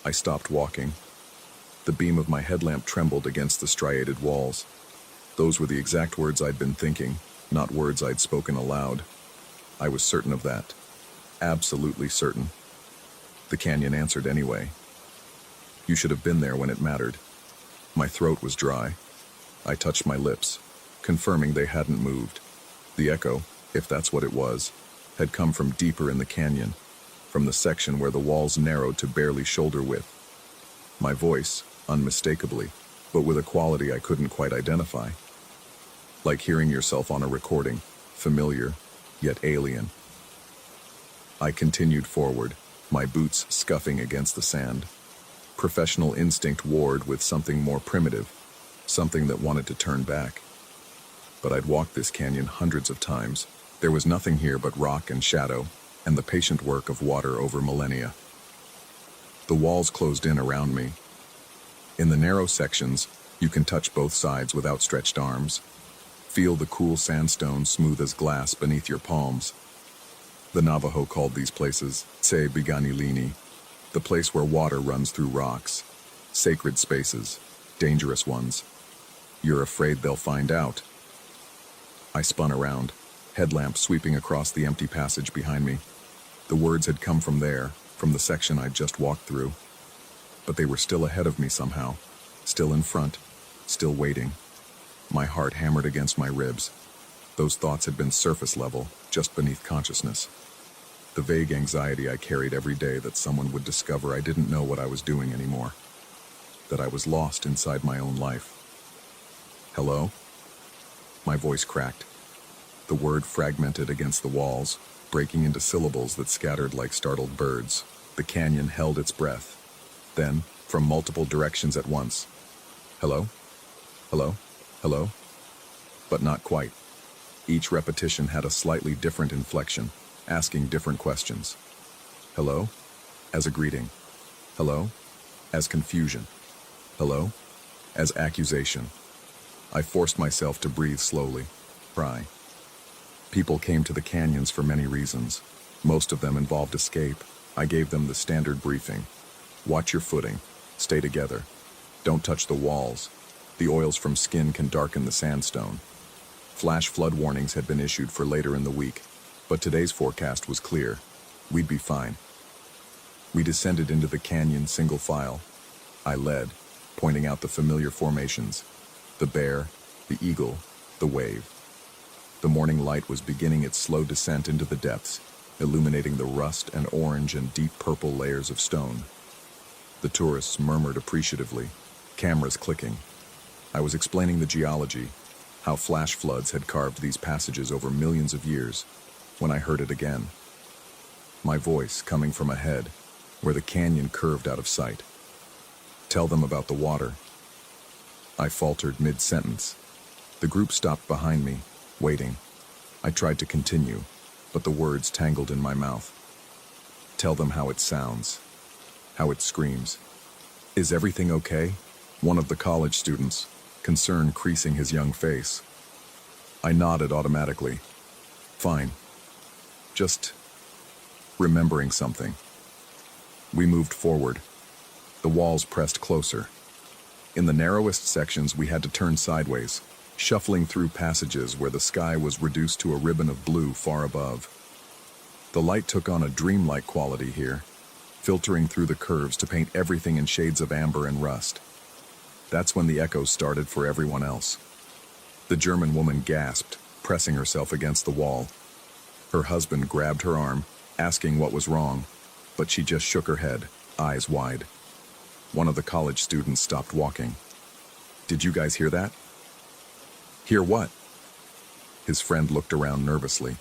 I stopped walking. The beam of my headlamp trembled against the striated walls. Those were the exact words I'd been thinking, not words I'd spoken aloud. I was certain of that. Absolutely certain. The canyon answered anyway. You should have been there when it mattered. My throat was dry. I touched my lips, confirming they hadn't moved. The echo, if that's what it was, had come from deeper in the canyon, from the section where the walls narrowed to barely shoulder width. My voice, unmistakably, but with a quality I couldn't quite identify. Like hearing yourself on a recording, familiar, yet alien. I continued forward, my boots scuffing against the sand. Professional instinct warred with something more primitive, something that wanted to turn back. But I'd walked this canyon hundreds of times. There was nothing here but rock and shadow, and the patient work of water over millennia. The walls closed in around me. In the narrow sections, you can touch both sides with outstretched arms. Feel the cool sandstone smooth as glass beneath your palms. The Navajo called these places Tse Biganilini, the place where water runs through rocks. Sacred spaces, dangerous ones. You're afraid they'll find out. I spun around, headlamp sweeping across the empty passage behind me. The words had come from there, from the section I'd just walked through. But they were still ahead of me somehow, still in front, still waiting. My heart hammered against my ribs. Those thoughts had been surface level, just beneath consciousness. The vague anxiety I carried every day that someone would discover I didn't know what I was doing anymore. That I was lost inside my own life. Hello? My voice cracked. The word fragmented against the walls, breaking into syllables that scattered like startled birds. The canyon held its breath. Then, from multiple directions at once. Hello? Hello? Hello? But not quite. Each repetition had a slightly different inflection, asking different questions. Hello? As a greeting. Hello? As confusion. Hello? As accusation. I forced myself to breathe slowly, cry. People came to the canyons for many reasons. Most of them involved escape. I gave them the standard briefing. Watch your footing. Stay together. Don't touch the walls. The oils from skin can darken the sandstone. Flash flood warnings had been issued for later in the week, but today's forecast was clear. We'd be fine. We descended into the canyon single file. I led, pointing out the familiar formations. The bear, the eagle, the wave. The morning light was beginning its slow descent into the depths, illuminating the rust and orange and deep purple layers of stone. The tourists murmured appreciatively, cameras clicking. I was explaining the geology, how flash floods had carved these passages over millions of years, when I heard it again. My voice coming from ahead, where the canyon curved out of sight. Tell them about the water. I faltered mid-sentence. The group stopped behind me, waiting. I tried to continue, but the words tangled in my mouth. Tell them how it sounds, how it screams. Is everything okay? One of the college students, concern creasing his young face. I nodded automatically. Fine. Just remembering something. We moved forward. The walls pressed closer. In the narrowest sections, we had to turn sideways, shuffling through passages where the sky was reduced to a ribbon of blue far above. The light took on a dreamlike quality here, filtering through the curves to paint everything in shades of amber and rust. That's when the echoes started for everyone else. The German woman gasped, pressing herself against the wall. Her husband grabbed her arm, asking what was wrong, but she just shook her head, eyes wide. One of the college students stopped walking. Did you guys hear that? Hear what? His friend looked around nervously.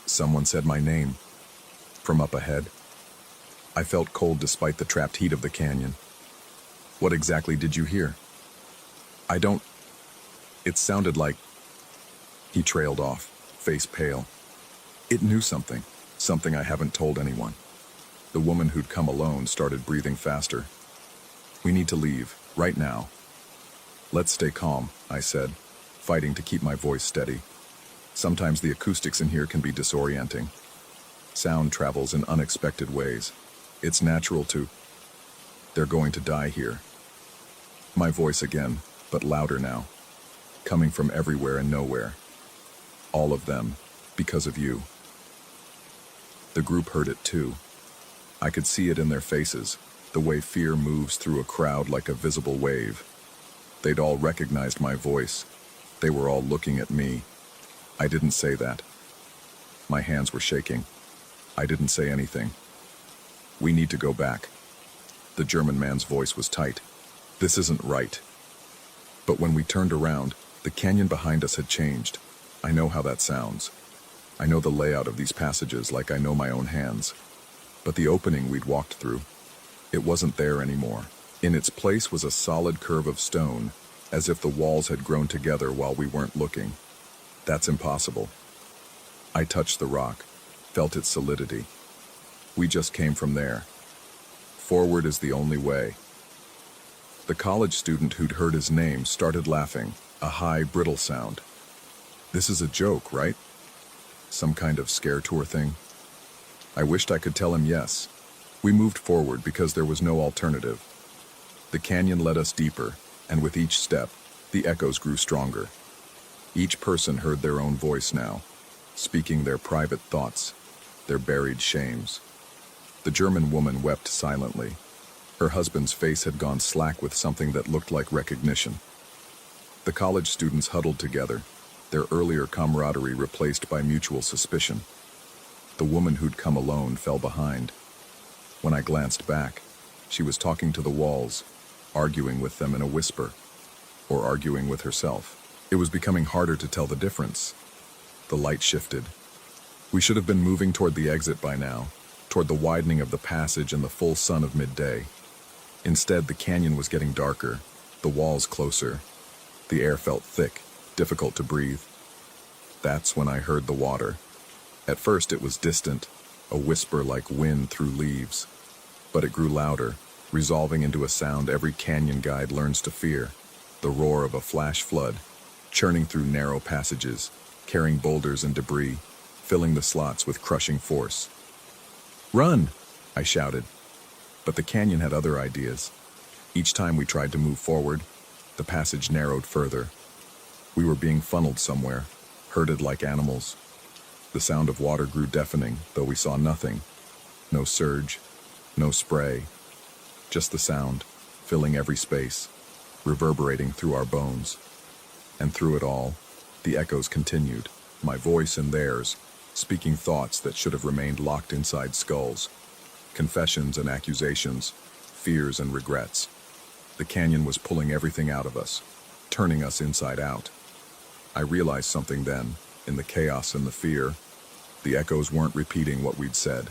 Someone said my name. From up ahead. I felt cold despite the trapped heat of the canyon. What exactly did you hear? I don't... It sounded like... He trailed off, face pale. It knew something, something I haven't told anyone. The woman who'd come alone started breathing faster. We need to leave, right now. Let's stay calm, I said, fighting to keep my voice steady. Sometimes the acoustics in here can be disorienting. Sound travels in unexpected ways. It's natural to... They're going to die here. My voice again, but louder now, coming from everywhere and nowhere. All of them, because of you. The group heard it too. I could see it in their faces, the way fear moves through a crowd like a visible wave. They'd all recognized my voice. They were all looking at me. I didn't say that. My hands were shaking. I didn't say anything. We need to go back. The German man's voice was tight. This isn't right. But when we turned around, the canyon behind us had changed. I know how that sounds. I know the layout of these passages like I know my own hands. But the opening we'd walked through, it wasn't there anymore. In its place was a solid curve of stone, as if the walls had grown together while we weren't looking. That's impossible. I touched the rock, felt its solidity. We just came from there. Forward is the only way. The college student who'd heard his name started laughing, a high, brittle sound. This is a joke, right? Some kind of scare tour thing? I wished I could tell him yes. We moved forward because there was no alternative. The canyon led us deeper, and with each step, the echoes grew stronger. Each person heard their own voice now, speaking their private thoughts, their buried shames. The German woman wept silently. Her husband's face had gone slack with something that looked like recognition. The college students huddled together, their earlier camaraderie replaced by mutual suspicion. The woman who'd come alone fell behind. When I glanced back, she was talking to the walls, arguing with them in a whisper, or arguing with herself. It was becoming harder to tell the difference. The light shifted. We should have been moving toward the exit by now, toward the widening of the passage and the full sun of midday. Instead, the canyon was getting darker, the walls closer. The air felt thick, difficult to breathe. That's when I heard the water. At first it was distant, a whisper like wind through leaves. But it grew louder, resolving into a sound every canyon guide learns to fear, the roar of a flash flood, churning through narrow passages, carrying boulders and debris, filling the slots with crushing force. "Run!" I shouted. But the canyon had other ideas. Each time we tried to move forward, the passage narrowed further. We were being funneled somewhere, herded like animals. The sound of water grew deafening, though we saw nothing. No surge, no spray, just the sound, filling every space, reverberating through our bones. And through it all, the echoes continued, my voice and theirs, speaking thoughts that should have remained locked inside skulls. Confessions and accusations, fears and regrets. The canyon was pulling everything out of us, turning us inside out. I realized something then, in the chaos and the fear. The echoes weren't repeating what we'd said.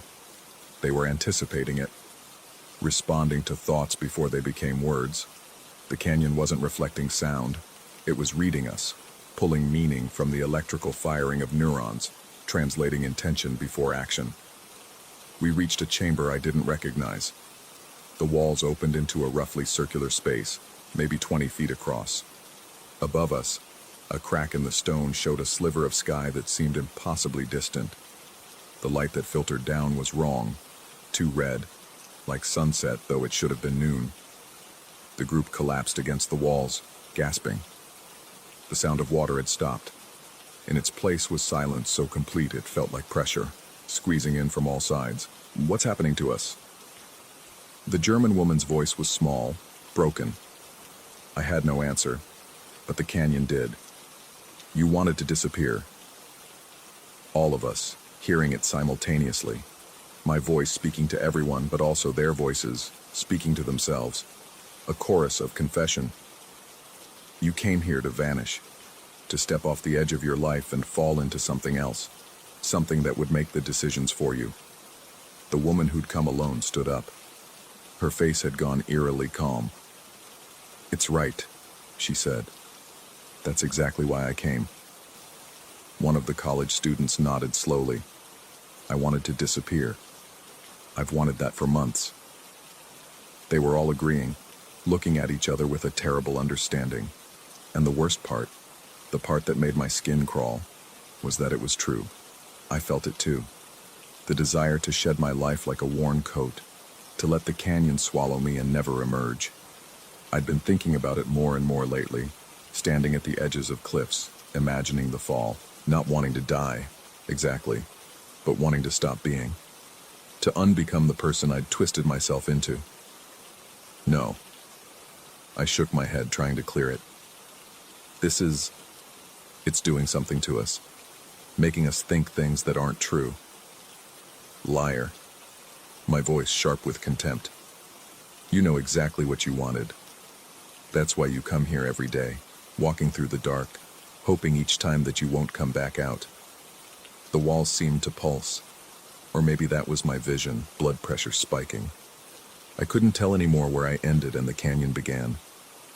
They were anticipating it, responding to thoughts before they became words. The canyon wasn't reflecting sound. It was reading us, pulling meaning from the electrical firing of neurons, translating intention before action. We reached a chamber I didn't recognize. The walls opened into a roughly circular space, maybe 20 feet across. Above us, a crack in the stone showed a sliver of sky that seemed impossibly distant. The light that filtered down was wrong, too red, like sunset, though it should have been noon. The group collapsed against the walls, gasping. The sound of water had stopped. In its place was silence so complete it felt like pressure, squeezing in from all sides. "What's happening to us?" The German woman's voice was small, broken. I had no answer, but the canyon did. "You wanted to disappear." All of us, hearing it simultaneously. My voice speaking to everyone, but also their voices, speaking to themselves. A chorus of confession. "You came here to vanish, to step off the edge of your life and fall into something else, something that would make the decisions for you." The woman who'd come alone stood up. Her face had gone eerily calm. "It's right," she said. "That's exactly why I came." One of the college students nodded slowly. "I wanted to disappear. I've wanted that for months." They were all agreeing, looking at each other with a terrible understanding. And the worst part, the part that made my skin crawl, was that it was true. I felt it too. The desire to shed my life like a worn coat, to let the canyon swallow me and never emerge. I'd been thinking about it more and more lately, standing at the edges of cliffs, imagining the fall, not wanting to die, exactly, but wanting to stop being. To unbecome the person I'd twisted myself into. No. I shook my head, trying to clear it. It's doing something to us, making us think things that aren't true. Liar. My voice sharp with contempt. You know exactly what you wanted. That's why you come here every day, walking through the dark, hoping each time that you won't come back out. The walls seemed to pulse, or maybe that was my vision, blood pressure spiking. I couldn't tell anymore where I ended and the canyon began.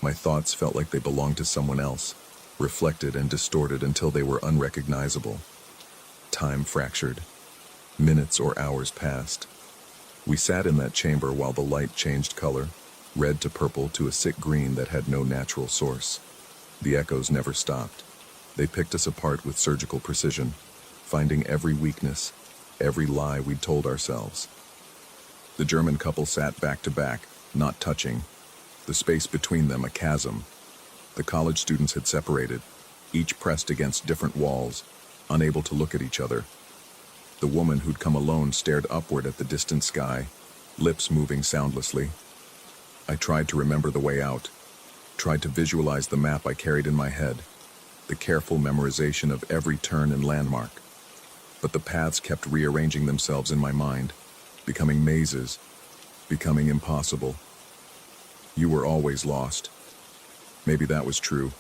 My thoughts felt like they belonged to someone else, reflected and distorted until they were unrecognizable. Time fractured. Minutes or hours passed. We sat in that chamber while the light changed color, red to purple to a sick green that had no natural source. The echoes never stopped. They picked us apart with surgical precision, finding every weakness, every lie we'd told ourselves. The German couple sat back to back, not touching, the space between them a chasm. The college students had separated, each pressed against different walls, unable to look at each other. The woman who'd come alone stared upward at the distant sky, lips moving soundlessly. I tried to remember the way out, tried to visualize the map I carried in my head, the careful memorization of every turn and landmark. But the paths kept rearranging themselves in my mind, becoming mazes, becoming impossible. You were always lost. Maybe that was true.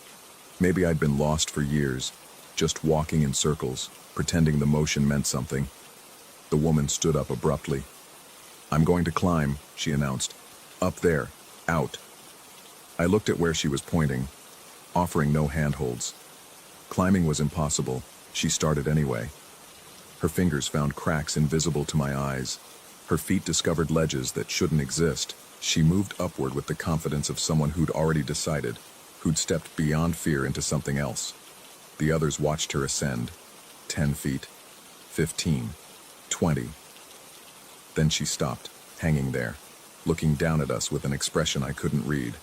Maybe I'd been lost for years, just walking in circles, pretending the motion meant something. The woman stood up abruptly. "I'm going to climb," she announced. "Up there. Out." I looked at where she was pointing, offering no handholds. Climbing was impossible. She started anyway. Her fingers found cracks invisible to my eyes. Her feet discovered ledges that shouldn't exist. She moved upward with the confidence of someone who'd already decided, who'd stepped beyond fear into something else. The others watched her ascend. 10 feet, 15, 20. Then she stopped, hanging there, looking down at us with an expression I couldn't read.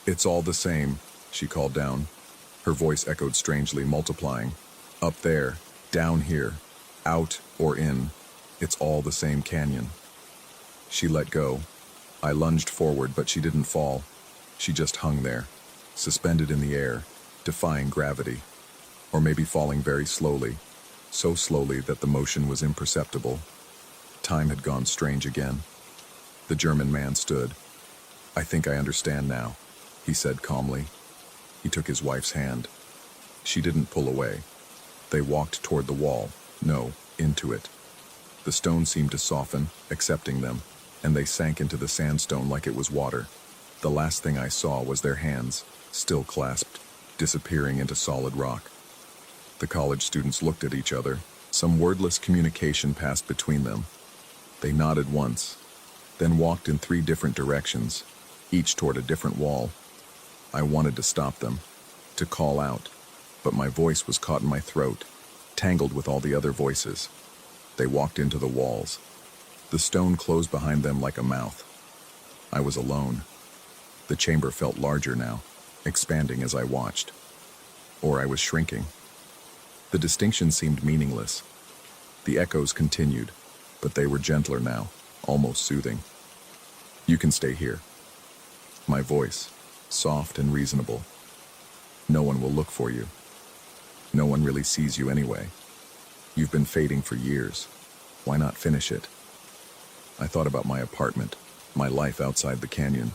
"It's all the same," she called down. Her voice echoed strangely, multiplying. "Up there, down here, out or in, it's all the same canyon." She let go. I lunged forward, but she didn't fall. She just hung there, suspended in the air, defying gravity. Or maybe falling very slowly, so slowly that the motion was imperceptible. Time had gone strange again. The German man stood. "I think I understand now," he said calmly. He took his wife's hand. She didn't pull away. They walked toward the wall, no, into it. The stone seemed to soften, accepting them, and they sank into the sandstone like it was water. The last thing I saw was their hands, still clasped, disappearing into solid rock. The college students looked at each other. Some wordless communication passed between them. They nodded once, then walked in 3 different directions, each toward a different wall. I wanted to stop them, to call out, but my voice was caught in my throat, tangled with all the other voices. They walked into the walls. The stone closed behind them like a mouth. I was alone. The chamber felt larger now, expanding as I watched. Or I was shrinking. The distinction seemed meaningless. The echoes continued, but they were gentler now, almost soothing. "You can stay here." My voice, soft and reasonable. "No one will look for you. No one really sees you anyway. You've been fading for years. Why not finish it?" I thought about my apartment, my life outside the canyon.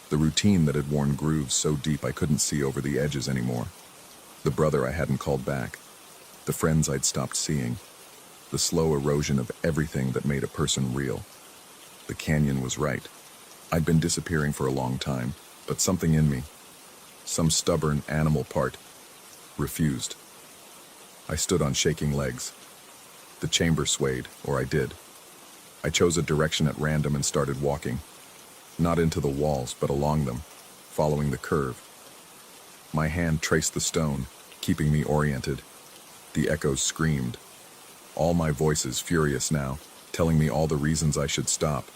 The routine that had worn grooves so deep I couldn't see over the edges anymore. The brother I hadn't called back. The friends I'd stopped seeing. The slow erosion of everything that made a person real. The canyon was right. I'd been disappearing for a long time, but something in me, some stubborn animal part, refused. I stood on shaking legs. The chamber swayed, or I did. I chose a direction at random and started walking. Not into the walls, but along them, following the curve. My hand traced the stone, keeping me oriented. The echoes screamed. All my voices furious now, telling me all the reasons I should stop.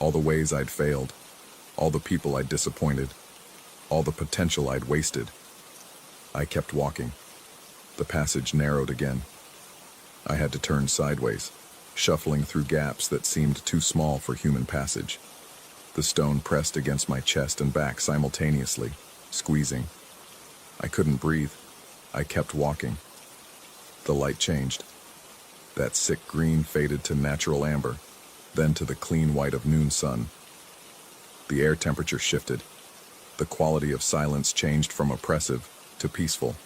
All the ways I'd failed, all the people I'd disappointed, all the potential I'd wasted. I kept walking. The passage narrowed again. I had to turn sideways, shuffling through gaps that seemed too small for human passage. The stone pressed against my chest and back simultaneously, squeezing. I couldn't breathe. I kept walking. The light changed. That sick green faded to natural amber, then to the clean white of noon sun. The air temperature shifted. The quality of silence changed from oppressive to peaceful.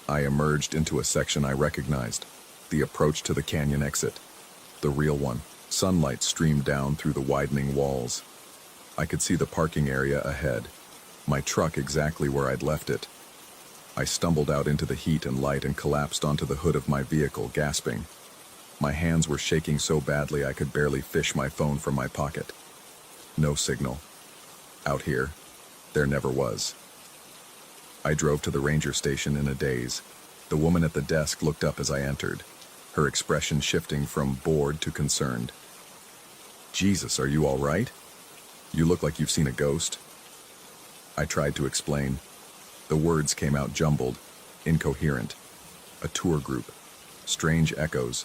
I emerged into a section I recognized, the approach to the canyon exit. The real one. Sunlight streamed down through the widening walls. I could see the parking area ahead, my truck exactly where I'd left it. I stumbled out into the heat and light and collapsed onto the hood of my vehicle, gasping. My hands were shaking so badly I could barely fish my phone from my pocket. No signal. Out here, there never was. I drove to the ranger station in a daze. The woman at the desk looked up as I entered, her expression shifting from bored to concerned. "Jesus, are you all right? You look like you've seen a ghost." I tried to explain. The words came out jumbled, incoherent. A tour group, strange echoes,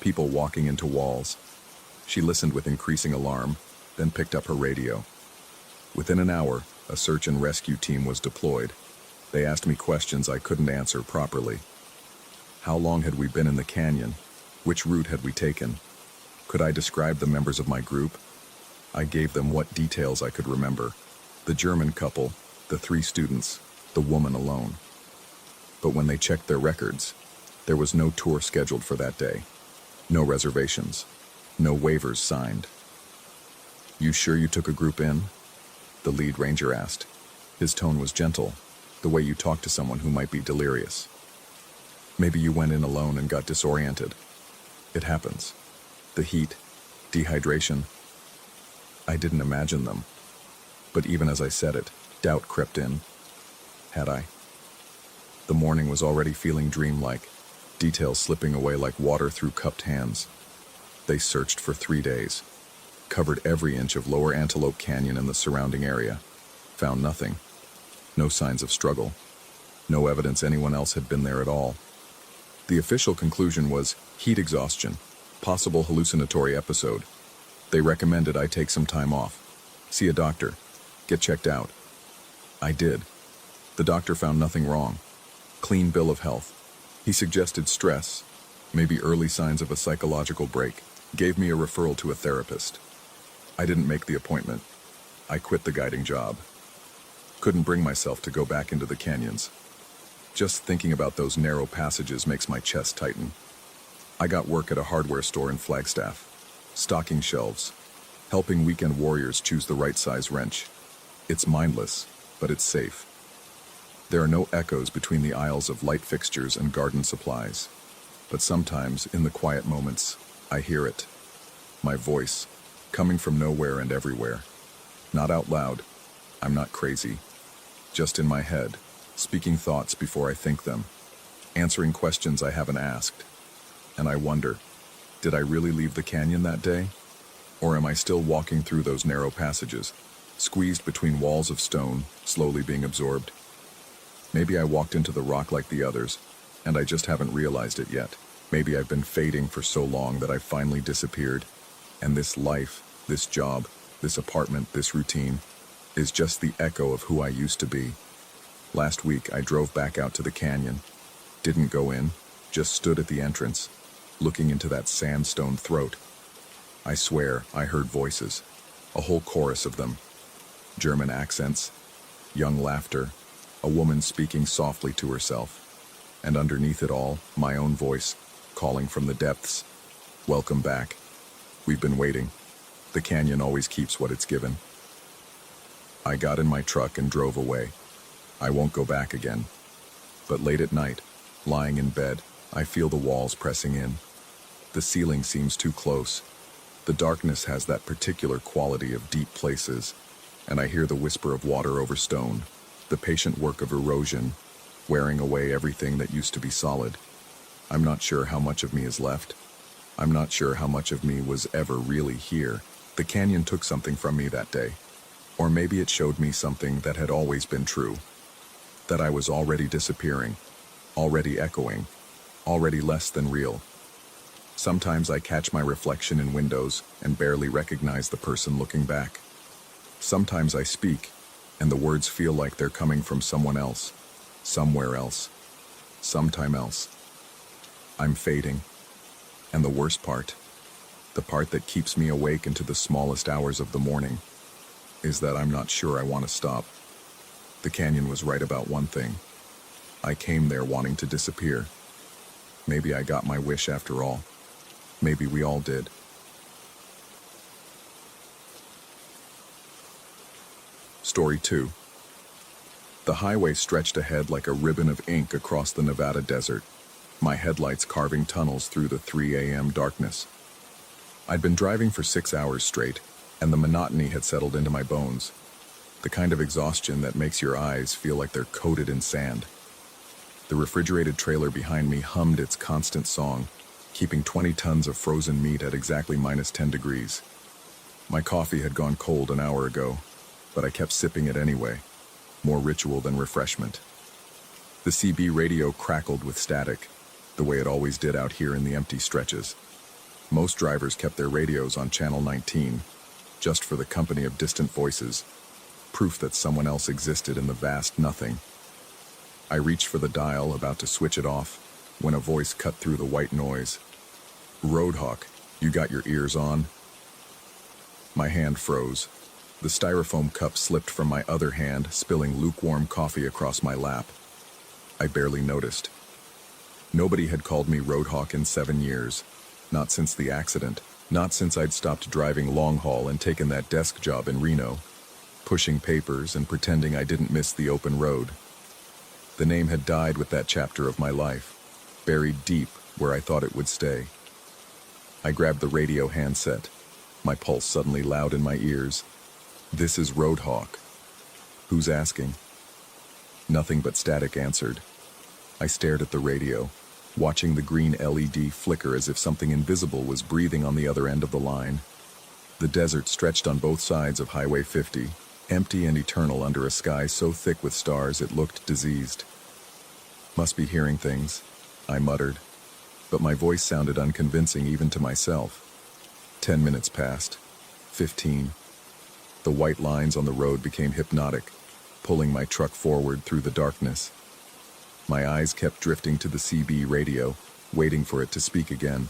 people walking into walls. She listened with increasing alarm, then picked up her radio. Within an hour, a search and rescue team was deployed. They asked me questions I couldn't answer properly. How long had we been in the canyon? Which route had we taken? Could I describe the members of my group? I gave them what details I could remember. The German couple, the 3 students, the woman alone. But when they checked their records, there was no tour scheduled for that day. No reservations. No waivers signed. "You sure you took a group in?" the lead ranger asked. His tone was gentle, the way you talk to someone who might be delirious. "Maybe you went in alone and got disoriented. It happens. The heat, dehydration." I didn't imagine them. But even as I said it, doubt crept in. Had I? The morning was already feeling dreamlike, details slipping away like water through cupped hands. They searched for 3 days, covered every inch of Lower Antelope Canyon and the surrounding area, found nothing. No signs of struggle. No evidence anyone else had been there at all. The official conclusion was heat exhaustion, possible hallucinatory episode. They recommended I take some time off, see a doctor, get checked out. I did. The doctor found nothing wrong. Clean bill of health. He suggested stress, maybe early signs of a psychological break, gave me a referral to a therapist. I didn't make the appointment. I quit the guiding job. Couldn't bring myself to go back into the canyons. Just thinking about those narrow passages makes my chest tighten. I got work at a hardware store in Flagstaff, stocking shelves, helping weekend warriors choose the right size wrench. It's mindless, but it's safe. There are no echoes between the aisles of light fixtures and garden supplies. But sometimes, in the quiet moments, I hear it. My voice, coming from nowhere and everywhere. Not out loud. I'm not crazy. Just in my head, speaking thoughts before I think them, answering questions I haven't asked. And I wonder, did I really leave the canyon that day? Or am I still walking through those narrow passages, squeezed between walls of stone, slowly being absorbed? Maybe I walked into the rock like the others, and I just haven't realized it yet. Maybe I've been fading for so long that I finally disappeared, and this life, this job, this apartment, this routine, is just the echo of who I used to be. Last week, I drove back out to the canyon. Didn't go in, just stood at the entrance, looking into that sandstone throat. I swear I heard voices, a whole chorus of them. German accents, young laughter, a woman speaking softly to herself, and underneath it all, my own voice, calling from the depths. Welcome back. We've been waiting. The canyon always keeps what it's given. I got in my truck and drove away. I won't go back again. But late at night, lying in bed, I feel the walls pressing in. The ceiling seems too close. The darkness has that particular quality of deep places, and I hear the whisper of water over stone, the patient work of erosion, wearing away everything that used to be solid. I'm not sure how much of me is left. I'm not sure how much of me was ever really here. The canyon took something from me that day. Or maybe it showed me something that had always been true. That I was already disappearing, already echoing, already less than real. Sometimes I catch my reflection in windows and barely recognize the person looking back. Sometimes I speak, and the words feel like they're coming from someone else, somewhere else, sometime else. I'm fading. And the worst part, the part that keeps me awake into the smallest hours of the morning, is that I'm not sure I want to stop. The canyon was right about one thing. I came there wanting to disappear. Maybe I got my wish after all. Maybe we all did. Story 2. The highway stretched ahead like a ribbon of ink across the Nevada desert, my headlights carving tunnels through the 3 a.m. darkness. I'd been driving for 6 hours straight, and the monotony had settled into my bones, the kind of exhaustion that makes your eyes feel like they're coated in sand. The refrigerated trailer behind me hummed its constant song, keeping 20 tons of frozen meat at exactly -10 degrees. My coffee had gone cold an hour ago, but I kept sipping it anyway, more ritual than refreshment. The CB radio crackled with static, the way it always did out here in the empty stretches. Most drivers kept their radios on channel 19, just for the company of distant voices, proof that someone else existed in the vast nothing. I reached for the dial, about to switch it off, when a voice cut through the white noise. "Roadhawk, you got your ears on?" My hand froze. The styrofoam cup slipped from my other hand, spilling lukewarm coffee across my lap. I barely noticed. Nobody had called me Roadhawk in 7 years. Not since the accident. Not since I'd stopped driving long haul and taken that desk job in Reno, pushing papers and pretending I didn't miss the open road. The name had died with that chapter of my life, buried deep where I thought it would stay. I grabbed the radio handset, my pulse suddenly loud in my ears. "This is Roadhawk." "Who's asking?" Nothing but static answered. I stared at the radio, watching the green LED flicker as if something invisible was breathing on the other end of the line. The desert stretched on both sides of Highway 50, empty and eternal under a sky so thick with stars it looked diseased. "Must be hearing things," I muttered, but my voice sounded unconvincing even to myself. 10 minutes passed. 15. The white lines on the road became hypnotic, pulling my truck forward through the darkness. My eyes kept drifting to the CB radio, waiting for it to speak again.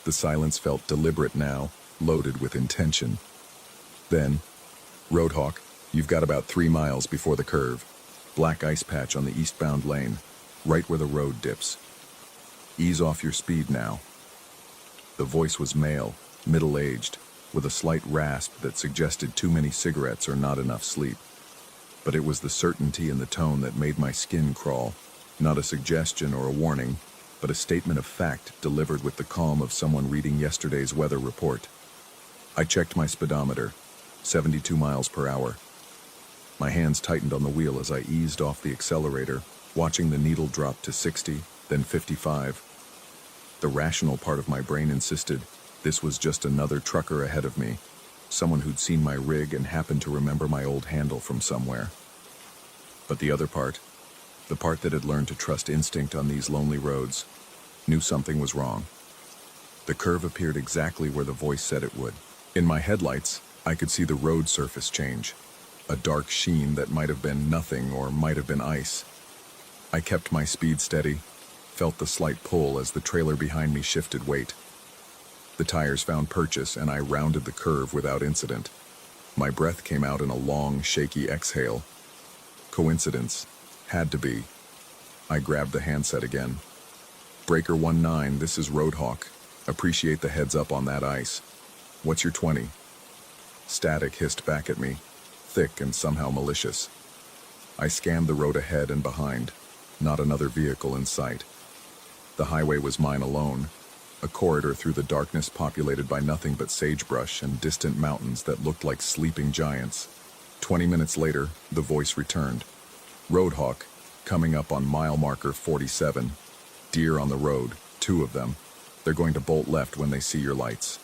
The silence felt deliberate now, loaded with intention. Then, "Roadhawk, you've got about 3 miles before the curve. Black ice patch on the eastbound lane, right where the road dips. Ease off your speed now." The voice was male, middle-aged, with a slight rasp that suggested too many cigarettes or not enough sleep. But it was the certainty in the tone that made my skin crawl, not a suggestion or a warning, but a statement of fact delivered with the calm of someone reading yesterday's weather report. I checked my speedometer, 72 miles per hour. My hands tightened on the wheel as I eased off the accelerator, watching the needle drop to 60, then 55. The rational part of my brain insisted this was just another trucker ahead of me, someone who'd seen my rig and happened to remember my old handle from somewhere. But the other part, the part that had learned to trust instinct on these lonely roads, knew something was wrong. The curve appeared exactly where the voice said it would. In my headlights, I could see the road surface change, a dark sheen that might have been nothing or might have been ice. I kept my speed steady, felt the slight pull as the trailer behind me shifted weight. The tires found purchase and I rounded the curve without incident. My breath came out in a long, shaky exhale. Coincidence? Had to be. I grabbed the handset again. "Breaker 19, this is Roadhawk. Appreciate the heads up on that ice. What's your 20? Static hissed back at me, thick and somehow malicious. I scanned the road ahead and behind. Not another vehicle in sight. The highway was mine alone, a corridor through the darkness populated by nothing but sagebrush and distant mountains that looked like sleeping giants. 20 minutes later, the voice returned. "Roadhawk, coming up on mile marker 47. Deer on the road, 2 of them. They're going to bolt left when they see your lights."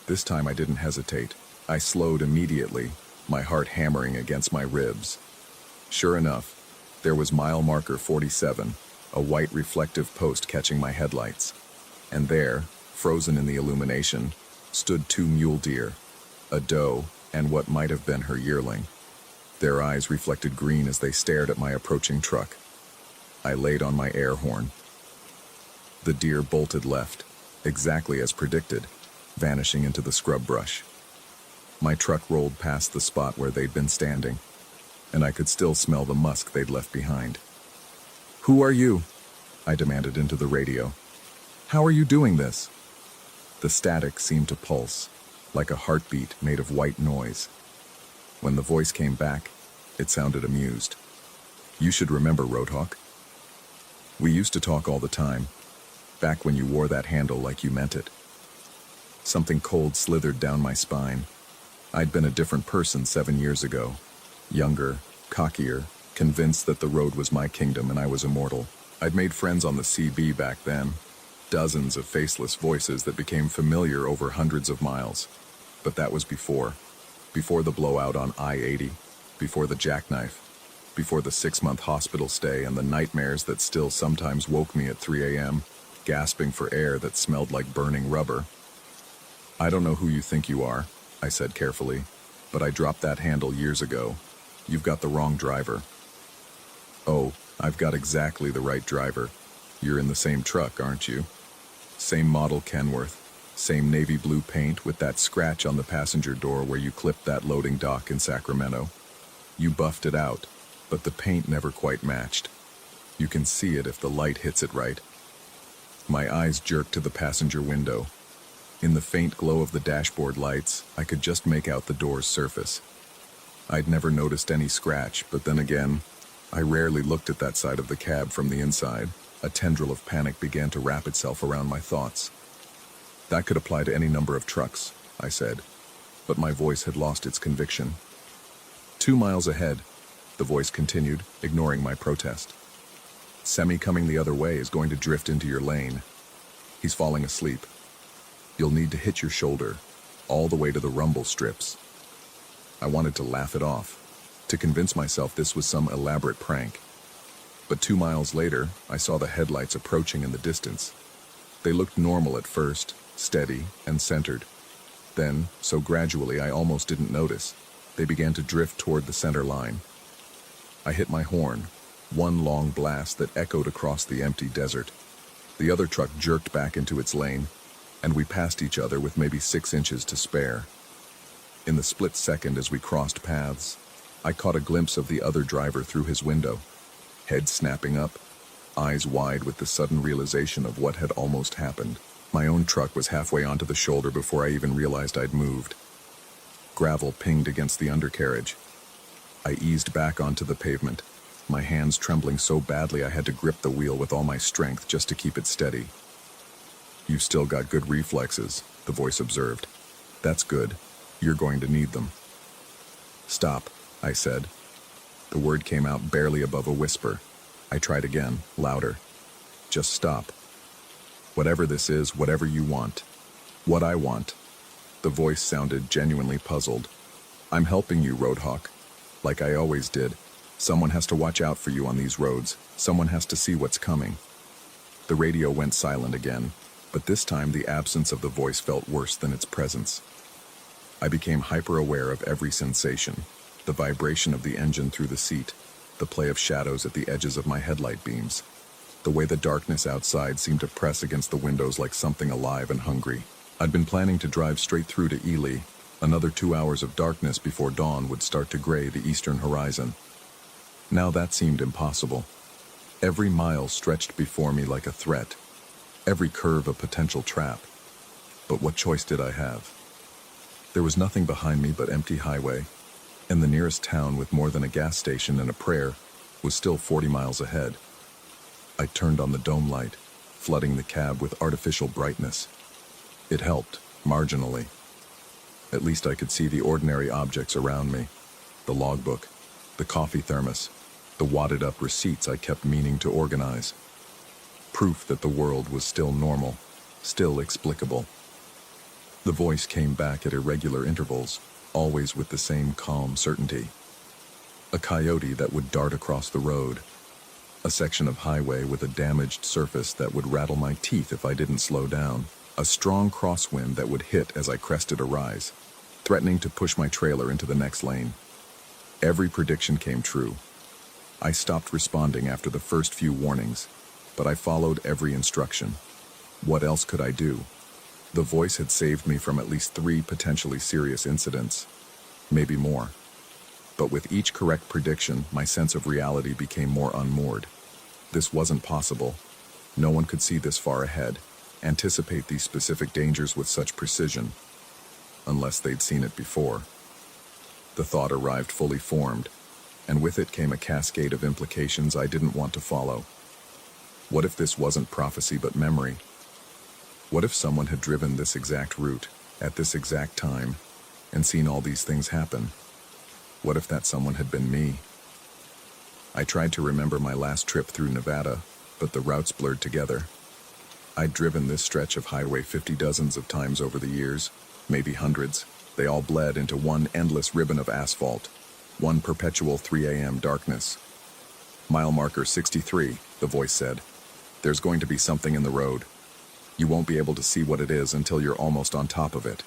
This time I didn't hesitate. I slowed immediately, my heart hammering against my ribs. Sure enough, there was mile marker 47, a white reflective post catching my headlights. And there, frozen in the illumination, stood two mule deer, a doe and what might have been her yearling. Their eyes reflected green as they stared at my approaching truck. I laid on my air horn. The deer bolted left, exactly as predicted, vanishing into the scrub brush. My truck rolled past the spot where they'd been standing, and I could still smell the musk they'd left behind. "Who are you?" I demanded into the radio. "How are you doing this?" The static seemed to pulse, like a heartbeat made of white noise. When the voice came back, it sounded amused. "You should remember, Roadhawk. We used to talk all the time, back when you wore that handle like you meant it." Something cold slithered down my spine. I'd been a different person 7 years ago. Younger, cockier, convinced that the road was my kingdom and I was immortal. I'd made friends on the CB back then, dozens of faceless voices that became familiar over hundreds of miles. But that was before the blowout on I-80, before the jackknife, before the 6-month hospital stay and the nightmares that still sometimes woke me at 3 a.m., gasping for air that smelled like burning rubber. "I don't know who you think you are," I said carefully, "but I dropped that handle years ago. You've got the wrong driver." "Oh, I've got exactly the right driver. You're in the same truck, aren't you? Same model Kenworth, same navy blue paint with that scratch on the passenger door where you clipped that loading dock in Sacramento. You buffed it out, but the paint never quite matched. You can see it if the light hits it right." My eyes jerked to the passenger window. In the faint glow of the dashboard lights, I could just make out the door's surface. I'd never noticed any scratch, but then again, I rarely looked at that side of the cab from the inside. A tendril of panic began to wrap itself around my thoughts. "That could apply to any number of trucks," I said, but my voice had lost its conviction. "2 miles ahead," the voice continued, ignoring my protest. "Semi coming the other way is going to drift into your lane. He's falling asleep. You'll need to hit your shoulder, all the way to the rumble strips." I wanted to laugh it off, to convince myself this was some elaborate prank. But 2 miles later, I saw the headlights approaching in the distance. They looked normal at first, steady and centered. Then, so gradually I almost didn't notice, they began to drift toward the center line. I hit my horn, one long blast that echoed across the empty desert. The other truck jerked back into its lane, and we passed each other with maybe 6 inches to spare. In the split second as we crossed paths, I caught a glimpse of the other driver through his window, head snapping up, eyes wide with the sudden realization of what had almost happened. My own truck was halfway onto the shoulder before I even realized I'd moved. Gravel pinged against the undercarriage. I eased back onto the pavement, my hands trembling so badly I had to grip the wheel with all my strength just to keep it steady. "You've still got good reflexes," the voice observed. "That's good. You're going to need them." "Stop," I said. The word came out barely above a whisper. I tried again, louder. "Just stop. Whatever this is, whatever you want." "What I want." The voice sounded genuinely puzzled. "I'm helping you, Roadhawk. Like I always did. Someone has to watch out for you on these roads. Someone has to see what's coming." The radio went silent again, but this time the absence of the voice felt worse than its presence. I became hyper-aware of every sensation, the vibration of the engine through the seat, the play of shadows at the edges of my headlight beams, the way the darkness outside seemed to press against the windows like something alive and hungry. I'd been planning to drive straight through to Ely. Another 2 hours of darkness before dawn would start to gray the eastern horizon. Now that seemed impossible. Every mile stretched before me like a threat, every curve a potential trap. But what choice did I have? There was nothing behind me but empty highway, and the nearest town with more than a gas station and a prayer was still 40 miles ahead. I turned on the dome light, flooding the cab with artificial brightness. It helped, marginally. At least I could see the ordinary objects around me. The logbook, the coffee thermos, the wadded-up receipts I kept meaning to organize. Proof that the world was still normal, still explicable. The voice came back at irregular intervals, always with the same calm certainty. A coyote that would dart across the road. A section of highway with a damaged surface that would rattle my teeth if I didn't slow down. A strong crosswind that would hit as I crested a rise, threatening to push my trailer into the next lane. Every prediction came true. I stopped responding after the first few warnings, but I followed every instruction. What else could I do? The voice had saved me from at least 3 potentially serious incidents, maybe more. But with each correct prediction, my sense of reality became more unmoored. This wasn't possible. No one could see this far ahead, anticipate these specific dangers with such precision, unless they'd seen it before. The thought arrived fully formed, and with it came a cascade of implications I didn't want to follow. What if this wasn't prophecy but memory? What if someone had driven this exact route, at this exact time, and seen all these things happen? What if that someone had been me? I tried to remember my last trip through Nevada, but the routes blurred together. I'd driven this stretch of highway 50 dozens of times over the years, maybe hundreds. They all bled into one endless ribbon of asphalt, one perpetual 3 a.m. darkness. Mile marker 63, the voice said. There's going to be something in the road. You won't be able to see what it is until you're almost on top of it.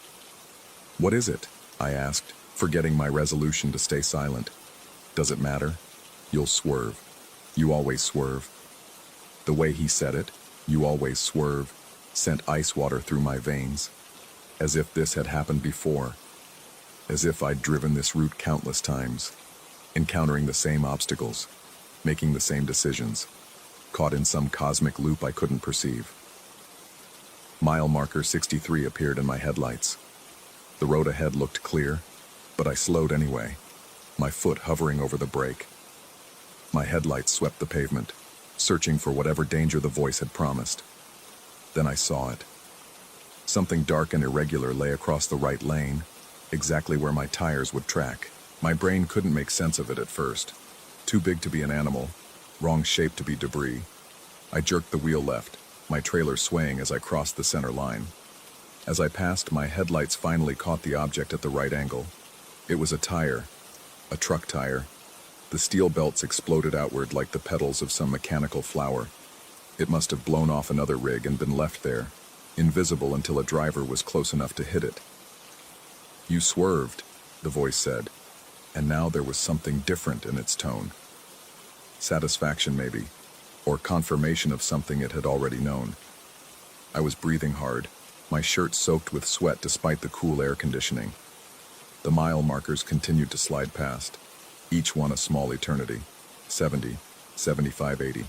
What is it? I asked, forgetting my resolution to stay silent. Does it matter? You'll swerve. You always swerve. The way he said it, you always swerve, sent ice water through my veins. As if this had happened before. As if I'd driven this route countless times, encountering the same obstacles, making the same decisions, caught in some cosmic loop I couldn't perceive. Mile marker 63 appeared in my headlights. The road ahead looked clear, but I slowed anyway, my foot hovering over the brake. My headlights swept the pavement, searching for whatever danger the voice had promised. Then I saw it. Something dark and irregular lay across the right lane, exactly where my tires would track. My brain couldn't make sense of it at first. Too big to be an animal, wrong shape to be debris. I jerked the wheel left, my trailer swaying as I crossed the center line. As I passed, my headlights finally caught the object at the right angle. It was a tire, a truck tire. The steel belts exploded outward like the petals of some mechanical flower. It must have blown off another rig and been left there, invisible until a driver was close enough to hit it. You swerved, the voice said, and now there was something different in its tone. Satisfaction, maybe, or confirmation of something it had already known. I was breathing hard, my shirt soaked with sweat despite the cool air conditioning. The mile markers continued to slide past, each one a small eternity, 70, 75, 80.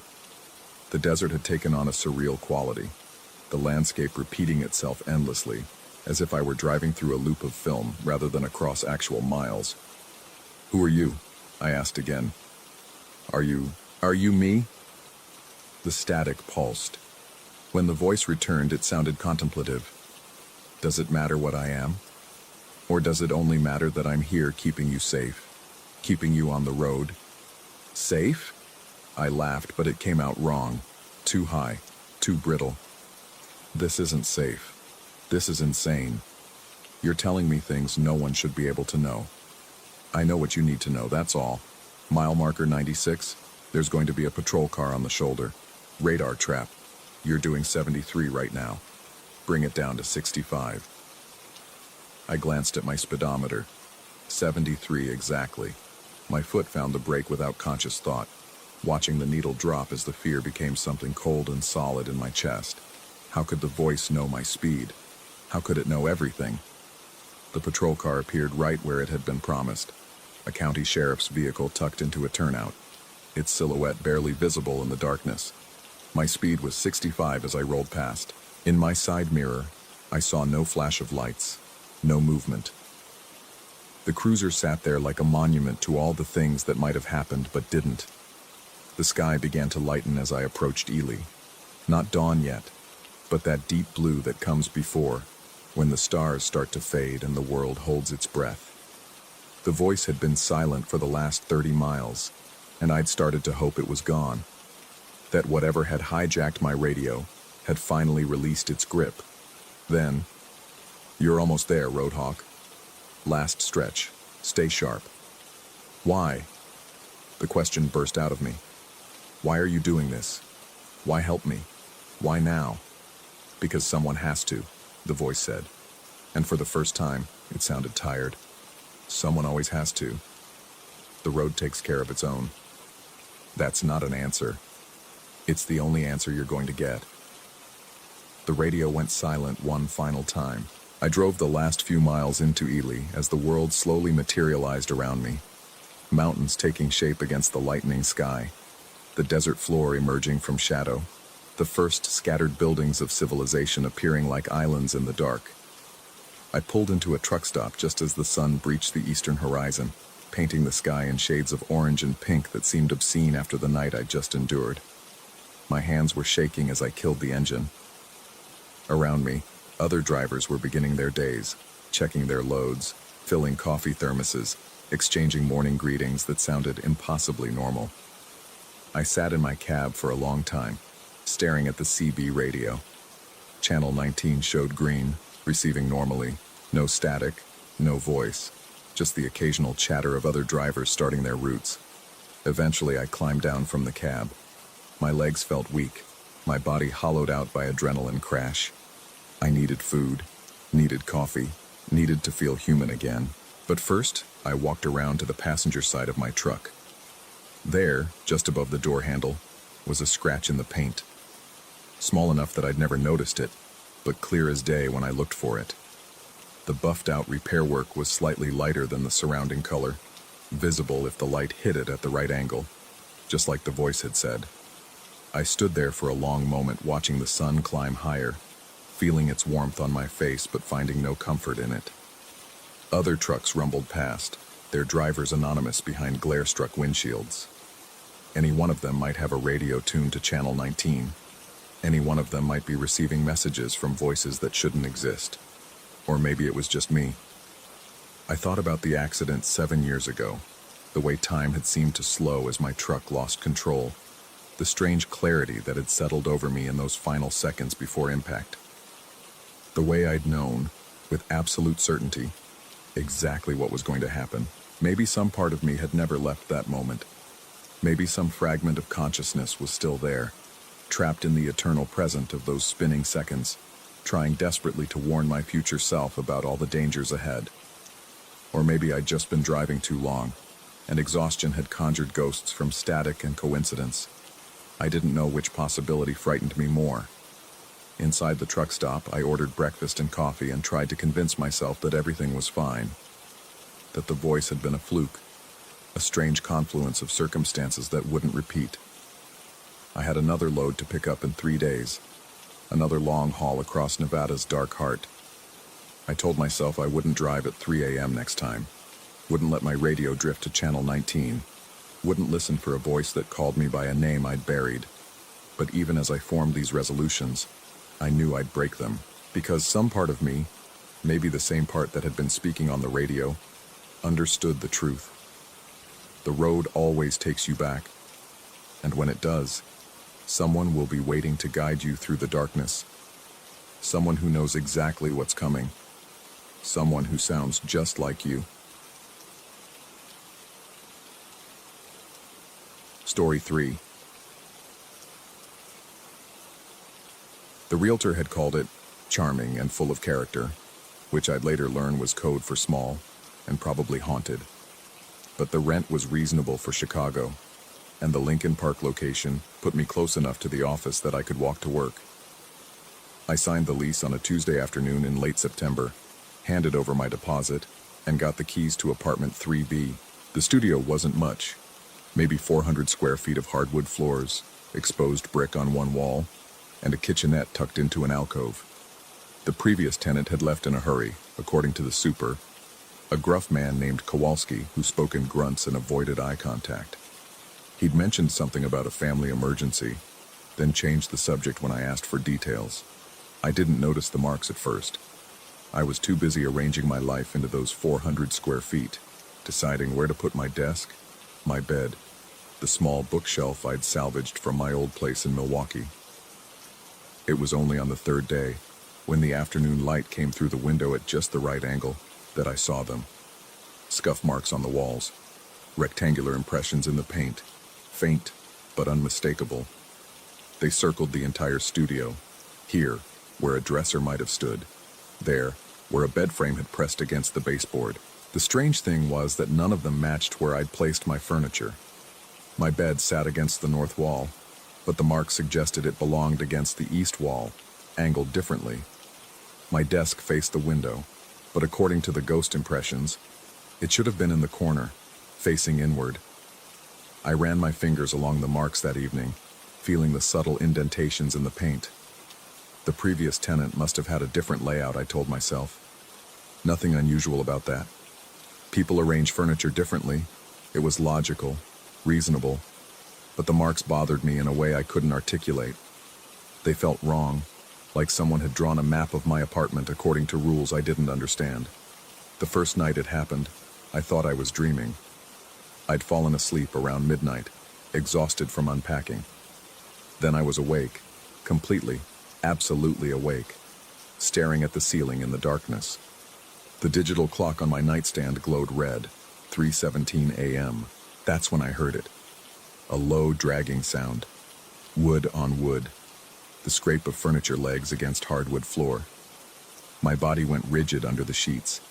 The desert had taken on a surreal quality, the landscape repeating itself endlessly, as if I were driving through a loop of film rather than across actual miles. Who are you? I asked again. Are you me? The static pulsed. When the voice returned, it sounded contemplative. Does it matter what I am? Or does it only matter that I'm here keeping you safe? Keeping you on the road? Safe? I laughed, but it came out wrong. Too high. Too brittle. This isn't safe. This is insane. You're telling me things no one should be able to know. I know what you need to know, that's all. Mile marker 96, there's going to be a patrol car on the shoulder. Radar trap. You're doing 73 right now. Bring it down to 65. I glanced at my speedometer. 73 exactly. My foot found the brake without conscious thought, watching the needle drop as the fear became something cold and solid in my chest. How could the voice know my speed? How could it know everything? The patrol car appeared right where it had been promised, a county sheriff's vehicle tucked into a turnout, its silhouette barely visible in the darkness. My speed was 65 as I rolled past. In my side mirror, I saw no flash of lights, no movement. The cruiser sat there like a monument to all the things that might have happened but didn't. The sky began to lighten as I approached Ely. Not dawn yet, but that deep blue that comes before, when the stars start to fade and the world holds its breath. The voice had been silent for the last 30 miles, and I'd started to hope it was gone. That whatever had hijacked my radio had finally released its grip. Then, You're almost there, Roadhawk. Last stretch. Stay sharp. Why? The question burst out of me. Why are you doing this? Why help me? Why now? Because someone has to, the voice said. And for the first time, it sounded tired. Someone always has to. The road takes care of its own. That's not an answer. It's the only answer you're going to get. The radio went silent one final time. I drove the last few miles into Ely as the world slowly materialized around me. Mountains taking shape against the lightening sky. The desert floor emerging from shadow. The first scattered buildings of civilization appearing like islands in the dark. I pulled into a truck stop just as the sun breached the eastern horizon, painting the sky in shades of orange and pink that seemed obscene after the night I'd just endured. My hands were shaking as I killed the engine. Around me, other drivers were beginning their days, checking their loads, filling coffee thermoses, exchanging morning greetings that sounded impossibly normal. I sat in my cab for a long time, staring at the CB radio. Channel 19 showed green, receiving normally, no static, no voice, just the occasional chatter of other drivers starting their routes. Eventually, I climbed down from the cab. My legs felt weak, my body hollowed out by adrenaline crash. I needed food, needed coffee, needed to feel human again. But first, I walked around to the passenger side of my truck. There, just above the door handle, was a scratch in the paint. Small enough that I'd never noticed it, but clear as day when I looked for it. The buffed-out repair work was slightly lighter than the surrounding color, visible if the light hit it at the right angle, just like the voice had said. I stood there for a long moment watching the sun climb higher, feeling its warmth on my face but finding no comfort in it. Other trucks rumbled past, their drivers anonymous behind glare-struck windshields. Any one of them might have a radio tuned to Channel 19. Any one of them might be receiving messages from voices that shouldn't exist. Or maybe it was just me. I thought about the accident 7 years ago, the way time had seemed to slow as my truck lost control, the strange clarity that had settled over me in those final seconds before impact. The way I'd known, with absolute certainty, exactly what was going to happen. Maybe some part of me had never left that moment. Maybe some fragment of consciousness was still there, trapped in the eternal present of those spinning seconds, trying desperately to warn my future self about all the dangers ahead. Or maybe I'd just been driving too long, and exhaustion had conjured ghosts from static and coincidence. I didn't know which possibility frightened me more. Inside the truck stop, I ordered breakfast and coffee and tried to convince myself that everything was fine, that the voice had been a fluke, a strange confluence of circumstances that wouldn't repeat. I had another load to pick up in 3 days, another long haul across Nevada's dark heart. I told myself I wouldn't drive at 3 a.m. next time, wouldn't let my radio drift to Channel 19, wouldn't listen for a voice that called me by a name I'd buried. But even as I formed these resolutions, I knew I'd break them, because some part of me, maybe the same part that had been speaking on the radio, understood the truth. The road always takes you back, and when it does, someone will be waiting to guide you through the darkness. Someone who knows exactly what's coming. Someone who sounds just like you. Story 3. The realtor had called it charming and full of character, which I'd later learn was code for small and probably haunted. But the rent was reasonable for Chicago, and the Lincoln Park location put me close enough to the office that I could walk to work. I signed the lease on a Tuesday afternoon in late September, handed over my deposit, and got the keys to apartment 3B. The studio wasn't much, maybe 400 square feet of hardwood floors, exposed brick on one wall, and a kitchenette tucked into an alcove. The previous tenant had left in a hurry, according to the super, a gruff man named Kowalski who spoke in grunts and avoided eye contact. He'd mentioned something about a family emergency, then changed the subject when I asked for details. I didn't notice the marks at first. I was too busy arranging my life into those 400 square feet, deciding where to put my desk, my bed, the small bookshelf I'd salvaged from my old place in Milwaukee. It was only on the third day, When the afternoon light came through the window at just the right angle, that I saw them. Scuff marks on the walls, rectangular impressions in the paint, faint but unmistakable. They circled the entire studio, here, where a dresser might have stood, there, where a bed frame had pressed against the baseboard. The strange thing was that none of them matched where I'd placed my furniture. My bed sat against the north wall, but the mark suggested it belonged against the east wall, angled differently. My desk faced the window, but according to the ghost impressions, it should have been in the corner, facing inward. I ran my fingers along the marks that evening, feeling the subtle indentations in the paint. The previous tenant must have had a different layout, I told myself. Nothing unusual about that. People arrange furniture differently. It was logical, reasonable, but the marks bothered me in a way I couldn't articulate. They felt wrong, like someone had drawn a map of my apartment according to rules I didn't understand. The first night it happened, I thought I was dreaming. I'd fallen asleep around midnight, exhausted from unpacking. Then I was awake, completely, absolutely awake, staring at the ceiling in the darkness. The digital clock on my nightstand glowed red, 3:17 a.m. That's when I heard it. A low, dragging sound. Wood on wood. The scrape of furniture legs against hardwood floor. My body went rigid under the sheets.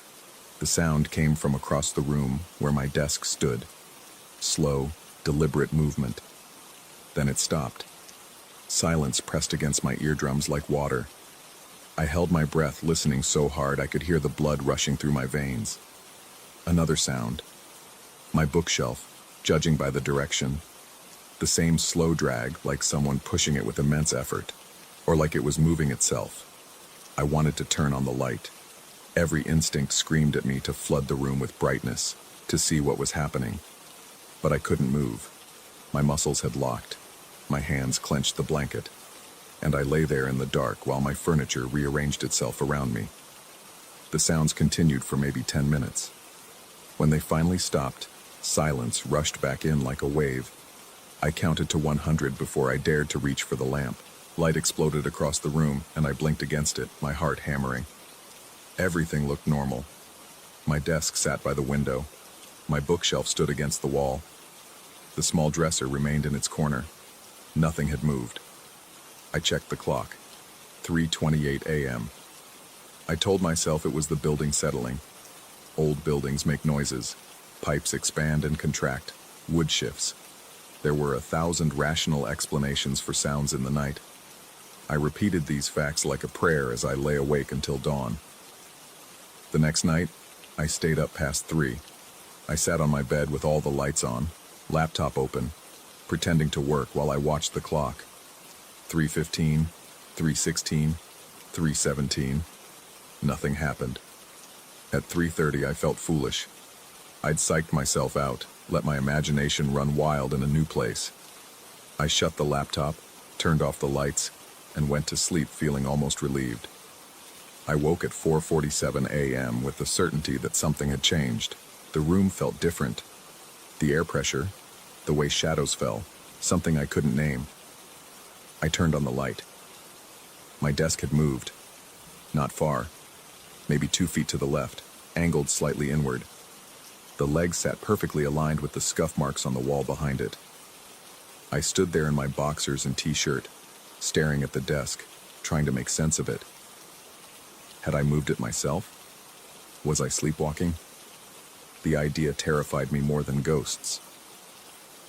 The sound came from across the room where my desk stood. Slow, deliberate movement. Then it stopped. Silence pressed against my eardrums like water. I held my breath, listening so hard I could hear the blood rushing through my veins. Another sound. My bookshelf, judging by the direction. The same slow drag, like someone pushing it with immense effort, or like it was moving itself. I wanted to turn on the light. Every instinct screamed at me to flood the room with brightness, to see what was happening. But I couldn't move. My muscles had locked. My hands clenched the blanket, and I lay there in the dark while my furniture rearranged itself around me. The sounds continued for maybe 10 minutes. When they finally stopped, silence rushed back in like a wave. I counted to 100 before I dared to reach for the lamp. Light exploded across the room, and I blinked against it, my heart hammering. Everything looked normal. My desk sat by the window. My bookshelf stood against the wall. The small dresser remained in its corner. Nothing had moved. I checked the clock. 3:28 a.m. I told myself it was the building settling. Old buildings make noises. Pipes expand and contract. Wood shifts. There were 1,000 rational explanations for sounds in the night. I repeated these facts like a prayer as I lay awake until dawn. The next night, I stayed up past 3. I sat on my bed with all the lights on, laptop open, pretending to work while I watched the clock. 3:15, 3:16, 3:17. Nothing happened. At 3:30, I felt foolish. I'd psyched myself out, let my imagination run wild in a new place. I shut the laptop, turned off the lights, and went to sleep feeling almost relieved. I woke at 4:47 a.m. with the certainty that something had changed. The room felt different. The air pressure, the way shadows fell, something I couldn't name. I turned on the light. My desk had moved. Not far. Maybe 2 feet to the left, angled slightly inward. The legs sat perfectly aligned with the scuff marks on the wall behind it. I stood there in my boxers and t-shirt, staring at the desk, trying to make sense of it. Had I moved it myself? Was I sleepwalking? The idea terrified me more than ghosts.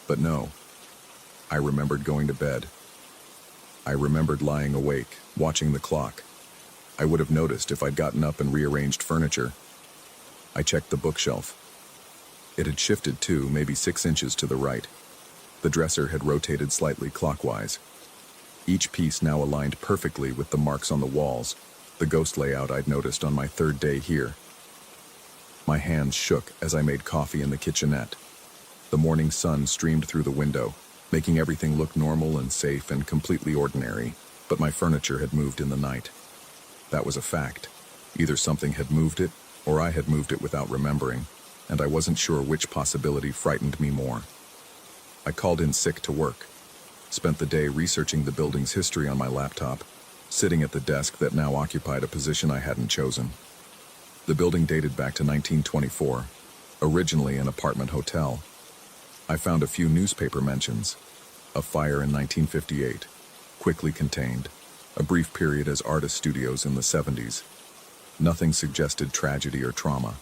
But no. I remembered going to bed. I remembered lying awake, watching the clock. I would have noticed if I'd gotten up and rearranged furniture. I checked the bookshelf. It had shifted too, maybe 6 inches to the right. The dresser had rotated slightly clockwise. Each piece now aligned perfectly with the marks on the walls, the ghost layout I'd noticed on my 3rd day here. My hands shook as I made coffee in the kitchenette. The morning sun streamed through the window, making everything look normal and safe and completely ordinary, but my furniture had moved in the night. That was a fact. Either something had moved it, or I had moved it without remembering, and I wasn't sure which possibility frightened me more. I called in sick to work, spent the day researching the building's history on my laptop, sitting at the desk that now occupied a position I hadn't chosen. The building dated back to 1924, originally an apartment hotel. I found a few newspaper mentions. A fire in 1958, quickly contained. A brief period as artist studios in the 70s. Nothing suggested tragedy or trauma.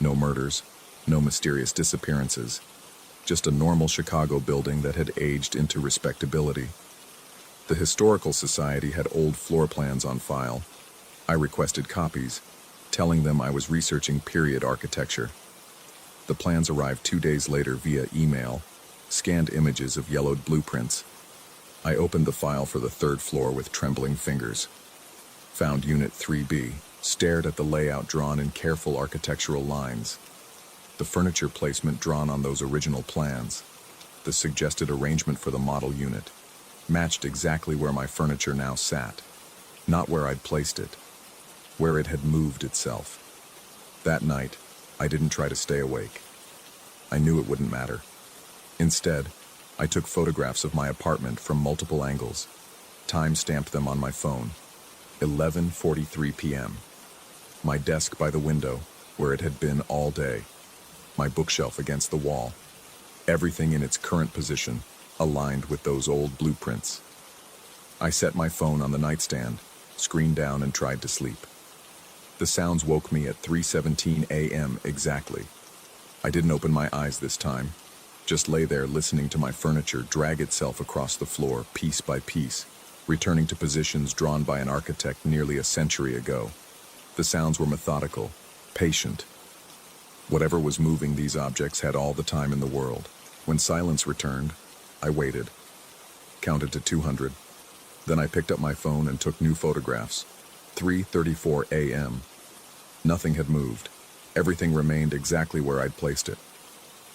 No murders, no mysterious disappearances. Just a normal Chicago building that had aged into respectability. The Historical Society had old floor plans on file. I requested copies, telling them I was researching period architecture. The plans arrived 2 days later via email, scanned images of yellowed blueprints. I opened the file for the third floor with trembling fingers. Found Unit 3B, stared at the layout drawn in careful architectural lines. The furniture placement drawn on those original plans, the suggested arrangement for the model unit, matched exactly where my furniture now sat. Not where I'd placed it, where it had moved itself. That night, I didn't try to stay awake. I knew it wouldn't matter. Instead, I took photographs of my apartment from multiple angles, time-stamped them on my phone. 11:43 p.m. My desk by the window, where it had been all day. My bookshelf against the wall. Everything in its current position, aligned with those old blueprints. I set my phone on the nightstand, screen down, and tried to sleep. The sounds woke me at 3:17 a.m. exactly. I didn't open my eyes this time, just lay there listening to my furniture drag itself across the floor piece by piece, returning to positions drawn by an architect nearly a century ago. The sounds were methodical, patient. Whatever was moving these objects had all the time in the world. When silence returned, I waited, counted to 200. Then I picked up my phone and took new photographs. 3:34 a.m. Nothing had moved. Everything remained exactly where I'd placed it.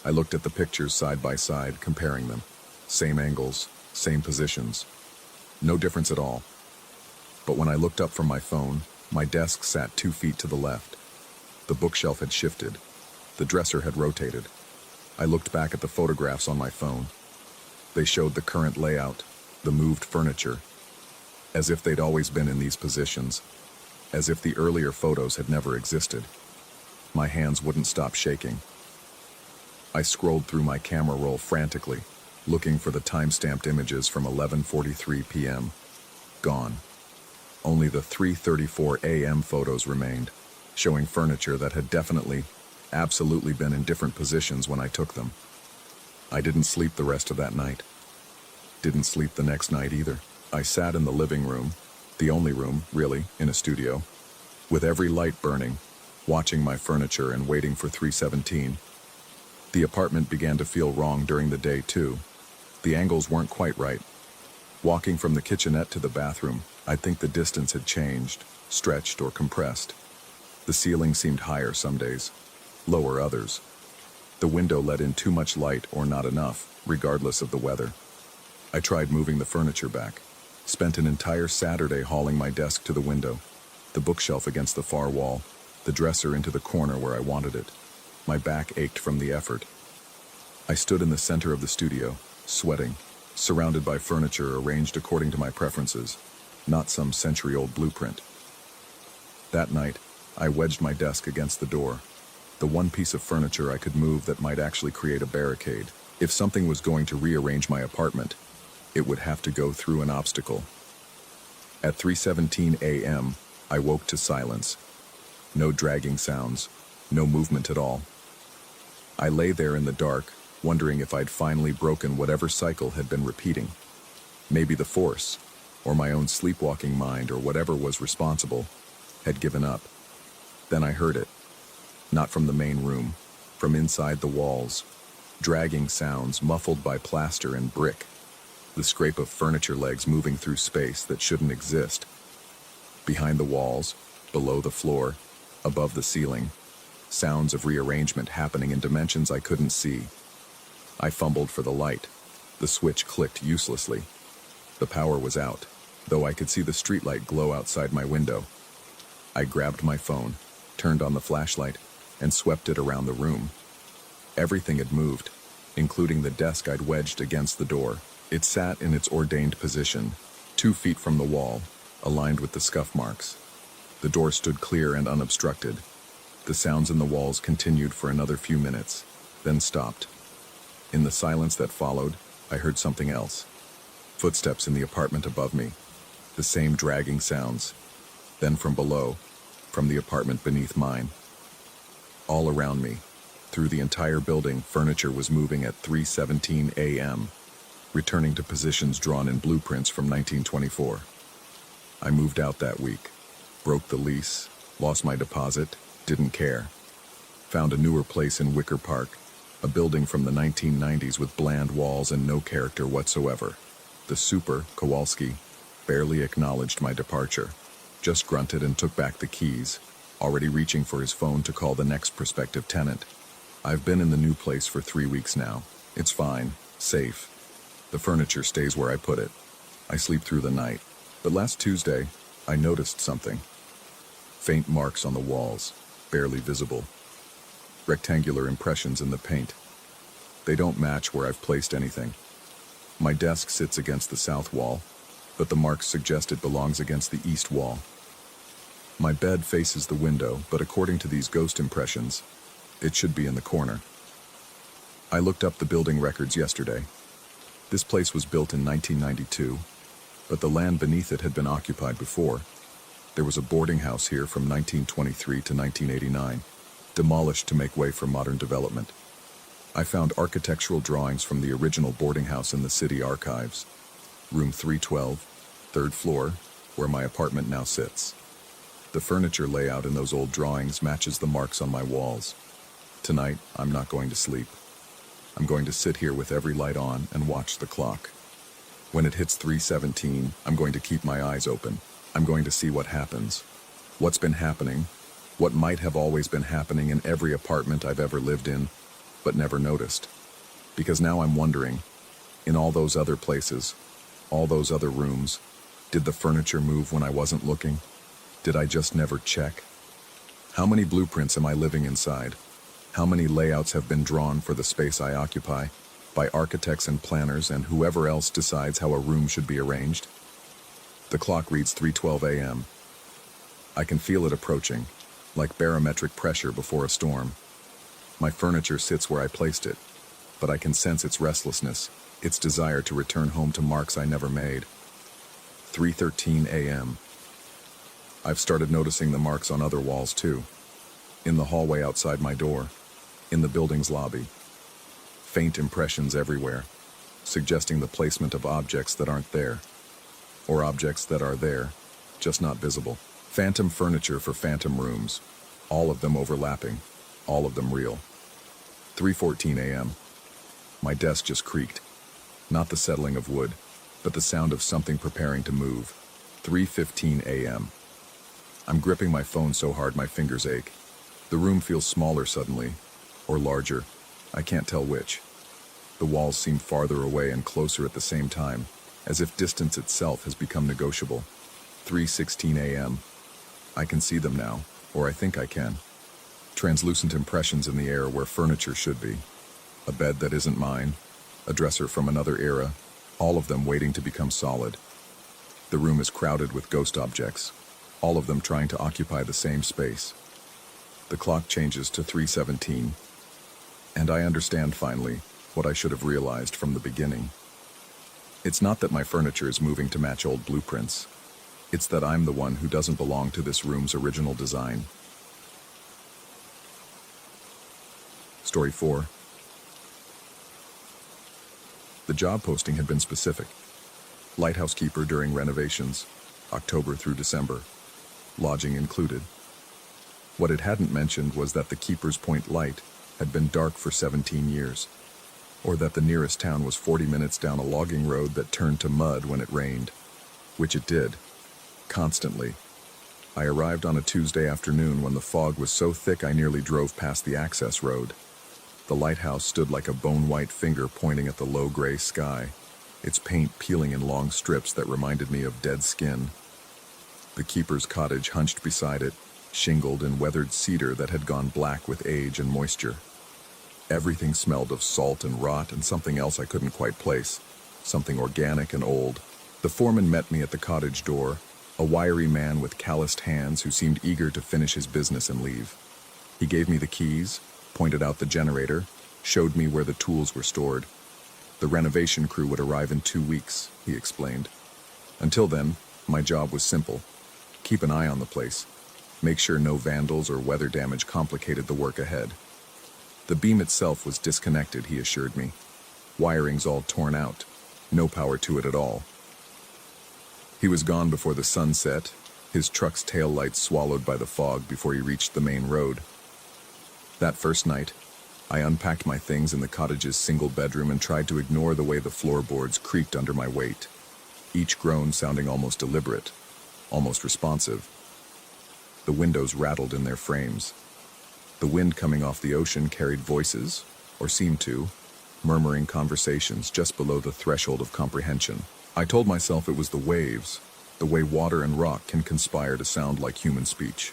I looked at the pictures side by side, comparing them. Same angles, same positions. No difference at all. But when I looked up from my phone, my desk sat 2 feet to the left. The bookshelf had shifted. The dresser had rotated. I looked back at the photographs on my phone. They showed the current layout, the moved furniture, as if they'd always been in these positions, as if the earlier photos had never existed. My hands wouldn't stop shaking. I scrolled through my camera roll frantically, looking for the time-stamped images from 11:43 p.m. Gone. Only the 3:34 a.m. photos remained, showing furniture that had definitely, absolutely been in different positions when I took them. I didn't sleep the rest of that night. Didn't sleep the next night either. I sat in the living room, the only room, really, in a studio, with every light burning, watching my furniture and waiting for 3:17. The apartment began to feel wrong during the day, too. The angles weren't quite right. Walking from the kitchenette to the bathroom, I'd think the distance had changed, stretched, or compressed. The ceiling seemed higher some days, lower others. The window let in too much light or not enough, regardless of the weather. I tried moving the furniture back. Spent an entire Saturday hauling my desk to the window, the bookshelf against the far wall, the dresser into the corner where I wanted it. My back ached from the effort. I stood in the center of the studio, sweating, surrounded by furniture arranged according to my preferences, not some century-old blueprint. That night, I wedged my desk against the door, the one piece of furniture I could move that might actually create a barricade. If something was going to rearrange my apartment, it would have to go through an obstacle. At 3:17 a.m., I woke to silence. No dragging sounds, no movement at all. I lay there in the dark, wondering if I'd finally broken whatever cycle had been repeating. Maybe the force, or my own sleepwalking mind, or whatever was responsible, had given up. Then I heard it. Not from the main room, from inside the walls. Dragging sounds muffled by plaster and brick. The scrape of furniture legs moving through space that shouldn't exist. Behind the walls, below the floor, above the ceiling. Sounds of rearrangement happening in dimensions I couldn't see. I fumbled for the light. The switch clicked uselessly. The power was out, though I could see the streetlight glow outside my window. I grabbed my phone, turned on the flashlight, and swept it around the room. Everything had moved, including the desk I'd wedged against the door. It sat in its ordained position, 2 feet from the wall, aligned with the scuff marks. The door stood clear and unobstructed. The sounds in the walls continued for another few minutes, then stopped. In the silence that followed, I heard something else. Footsteps in the apartment above me. The same dragging sounds. Then from below, from the apartment beneath mine. All around me, through the entire building, furniture was moving at 3:17 a.m., returning to positions drawn in blueprints from 1924. I moved out that week, broke the lease, lost my deposit, didn't care. Found a newer place in Wicker Park, a building from the 1990s with bland walls and no character whatsoever. The super, Kowalski, barely acknowledged my departure, just grunted and took back the keys, already reaching for his phone to call the next prospective tenant. I've been in the new place for 3 weeks now. It's fine, safe. The furniture stays where I put it. I sleep through the night. But last Tuesday, I noticed something. Faint marks on the walls, barely visible. Rectangular impressions in the paint. They don't match where I've placed anything. My desk sits against the south wall, but the marks suggest it belongs against the east wall. My bed faces the window, but according to these ghost impressions, it should be in the corner. I looked up the building records yesterday. This place was built in 1992, but the land beneath it had been occupied before. There was a boarding house here from 1923 to 1989, demolished to make way for modern development. I found architectural drawings from the original boarding house in the city archives. Room 312, third floor, where my apartment now sits. The furniture layout in those old drawings matches the marks on my walls. Tonight, I'm not going to sleep. I'm going to sit here with every light on and watch the clock. When it hits 3:17, I'm going to keep my eyes open. I'm going to see what happens. What's been happening, what might have always been happening in every apartment I've ever lived in, but never noticed. Because now I'm wondering, in all those other places, all those other rooms, did the furniture move when I wasn't looking? Did I just never check? How many blueprints am I living inside? How many layouts have been drawn for the space I occupy by architects and planners and whoever else decides how a room should be arranged? The clock reads 3:12 a.m. I can feel it approaching, like barometric pressure before a storm. My furniture sits where I placed it, but I can sense its restlessness, its desire to return home to marks I never made. 3:13 a.m. I've started noticing the marks on other walls too. In the hallway outside my door, in the building's lobby. Faint impressions everywhere, suggesting the placement of objects that aren't there, or objects that are there, just not visible. Phantom furniture for phantom rooms, all of them overlapping, all of them real. 3:14 a.m. My desk just creaked. Not the settling of wood, but the sound of something preparing to move. 3:15 a.m. I'm gripping my phone so hard my fingers ache. The room feels smaller suddenly, or larger. I can't tell which. The walls seem farther away and closer at the same time, as if distance itself has become negotiable. 3:16 a.m. I can see them now, or I think I can. Translucent impressions in the air where furniture should be. A bed that isn't mine, a dresser from another era, all of them waiting to become solid. The room is crowded with ghost objects, all of them trying to occupy the same space. The clock changes to 3:17, and I understand finally what I should have realized from the beginning. It's not that my furniture is moving to match old blueprints. It's that I'm the one who doesn't belong to this room's original design. Story 4. The job posting had been specific. Lighthouse keeper during renovations, October through December. Lodging included. What it hadn't mentioned was that the Keeper's Point light had been dark for 17 years, or that the nearest town was 40 minutes down a logging road that turned to mud when it rained, which it did, constantly. I arrived on a Tuesday afternoon when the fog was so thick I nearly drove past the access road. The lighthouse stood like a bone-white finger pointing at the low gray sky, its paint peeling in long strips that reminded me of dead skin. The keeper's cottage hunched beside it, shingled in weathered cedar that had gone black with age and moisture. Everything smelled of salt and rot and something else I couldn't quite place, something organic and old. The foreman met me at the cottage door, A wiry man with calloused hands who seemed eager to finish his business and leave. He gave me the keys, pointed out the generator, showed me where the tools were stored. The renovation crew would arrive in 2 weeks, he explained. Until then, my job was simple. Keep an eye on the place. Make sure no vandals or weather damage complicated the work ahead. The beam itself was disconnected, he assured me. Wiring's all torn out. No power to it at all. He was gone before the sun set, his truck's taillights swallowed by the fog before he reached the main road. That first night, I unpacked my things in the cottage's single bedroom and tried to ignore the way the floorboards creaked under my weight, each groan sounding almost deliberate, almost responsive. The windows rattled in their frames. The wind coming off the ocean carried voices, or seemed to, murmuring conversations just below the threshold of comprehension. I told myself it was the waves, the way water and rock can conspire to sound like human speech.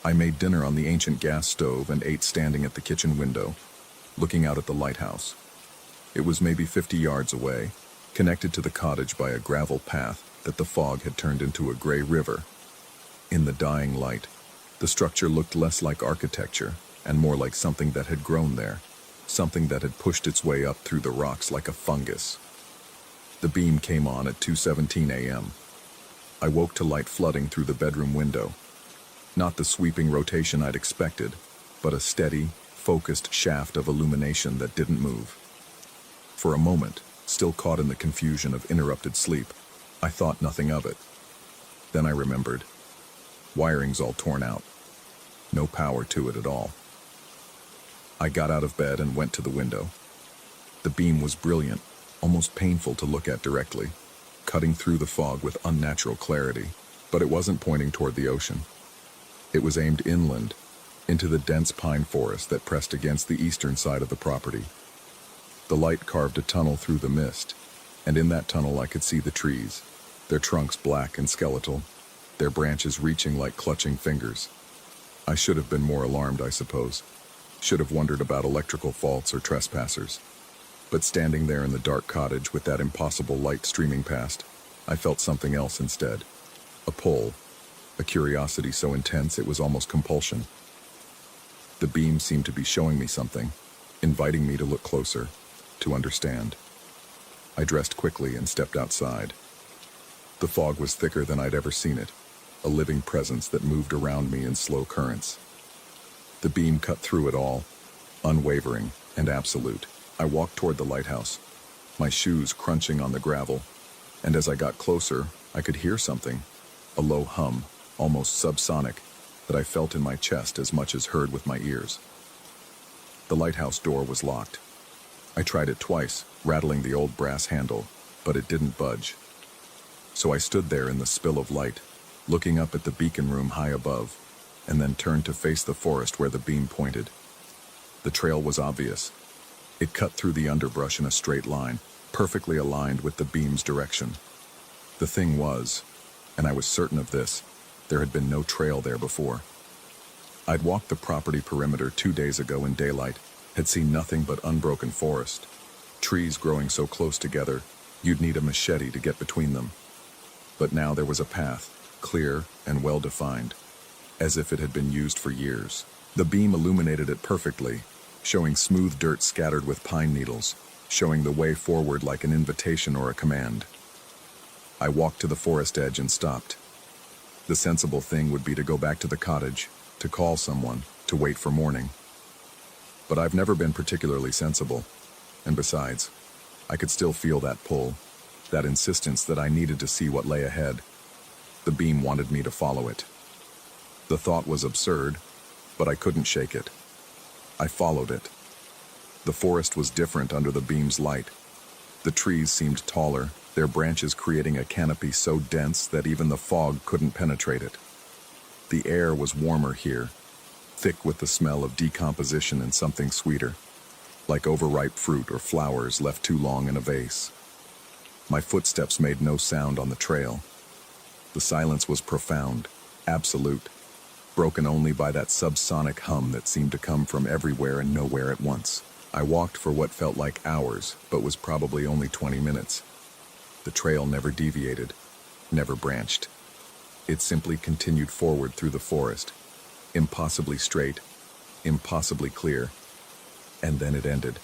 I made dinner on the ancient gas stove and ate standing at the kitchen window, looking out at the lighthouse. It was maybe 50 yards away, connected to the cottage by a gravel path that the fog had turned into a gray river. In the dying light, the structure looked less like architecture and more like something that had grown there, something that had pushed its way up through the rocks like a fungus. The beam came on at 2:17 a.m. I woke to light flooding through the bedroom window. Not the sweeping rotation I'd expected, but a steady, focused shaft of illumination that didn't move. For a moment, still caught in the confusion of interrupted sleep, I thought nothing of it. Then I remembered. Wiring's all torn out. No power to it at all. I got out of bed and went to the window. The beam was brilliant, almost painful to look at directly, cutting through the fog with unnatural clarity, but it wasn't pointing toward the ocean. It was aimed inland, into the dense pine forest that pressed against the eastern side of the property. The light carved a tunnel through the mist, and in that tunnel I could see the trees, their trunks black and skeletal, their branches reaching like clutching fingers. I should have been more alarmed, I suppose. Should have wondered about electrical faults or trespassers. But standing there in the dark cottage with that impossible light streaming past, I felt something else instead. A pull, a curiosity so intense it was almost compulsion. The beam seemed to be showing me something, inviting me to look closer, to understand. I dressed quickly and stepped outside. The fog was thicker than I'd ever seen it, a living presence that moved around me in slow currents. The beam cut through it all, unwavering and absolute. I walked toward the lighthouse, my shoes crunching on the gravel, and as I got closer, I could hear something, a low hum, almost subsonic, that I felt in my chest as much as heard with my ears. The lighthouse door was locked. I tried it twice, rattling the old brass handle, but it didn't budge. So I stood there in the spill of light, looking up at the beacon room high above, and then turned to face the forest where the beam pointed. The trail was obvious. It cut through the underbrush in a straight line, perfectly aligned with the beam's direction. The thing was, and I was certain of this, there had been no trail there before. I'd walked the property perimeter 2 days ago in daylight, had seen nothing but unbroken forest. Trees growing so close together, you'd need a machete to get between them. But now there was a path, clear and well-defined, as if it had been used for years. The beam illuminated it perfectly, showing smooth dirt scattered with pine needles, showing the way forward like an invitation or a command. I walked to the forest edge and stopped. The sensible thing would be to go back to the cottage, to call someone, to wait for morning. But I've never been particularly sensible, and besides, I could still feel that pull, that insistence that I needed to see what lay ahead. The beam wanted me to follow it. The thought was absurd, but I couldn't shake it. I followed it. The forest was different under the beam's light. The trees seemed taller, their branches creating a canopy so dense that even the fog couldn't penetrate it. The air was warmer here, thick with the smell of decomposition and something sweeter, like overripe fruit or flowers left too long in a vase. My footsteps made no sound on the trail. The silence was profound, absolute, broken only by that subsonic hum that seemed to come from everywhere and nowhere at once. I walked for what felt like hours, but was probably only 20 minutes. The trail never deviated. never branched. It simply continued forward through the forest, impossibly straight, impossibly clear, and then it ended.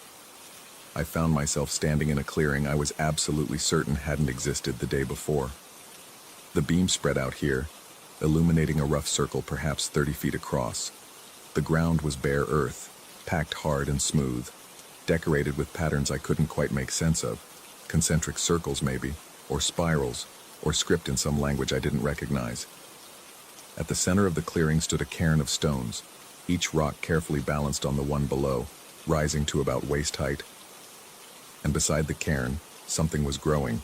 I found myself standing in a clearing I was absolutely certain hadn't existed the day before. The beam spread out here, illuminating a rough circle perhaps 30 feet across. The ground was bare earth, packed hard and smooth, decorated with patterns I couldn't quite make sense of, concentric circles maybe, or spirals, or script in some language I didn't recognize. At the center of the clearing stood a cairn of stones, each rock carefully balanced on the one below, rising to about waist height. And beside the cairn, something was growing.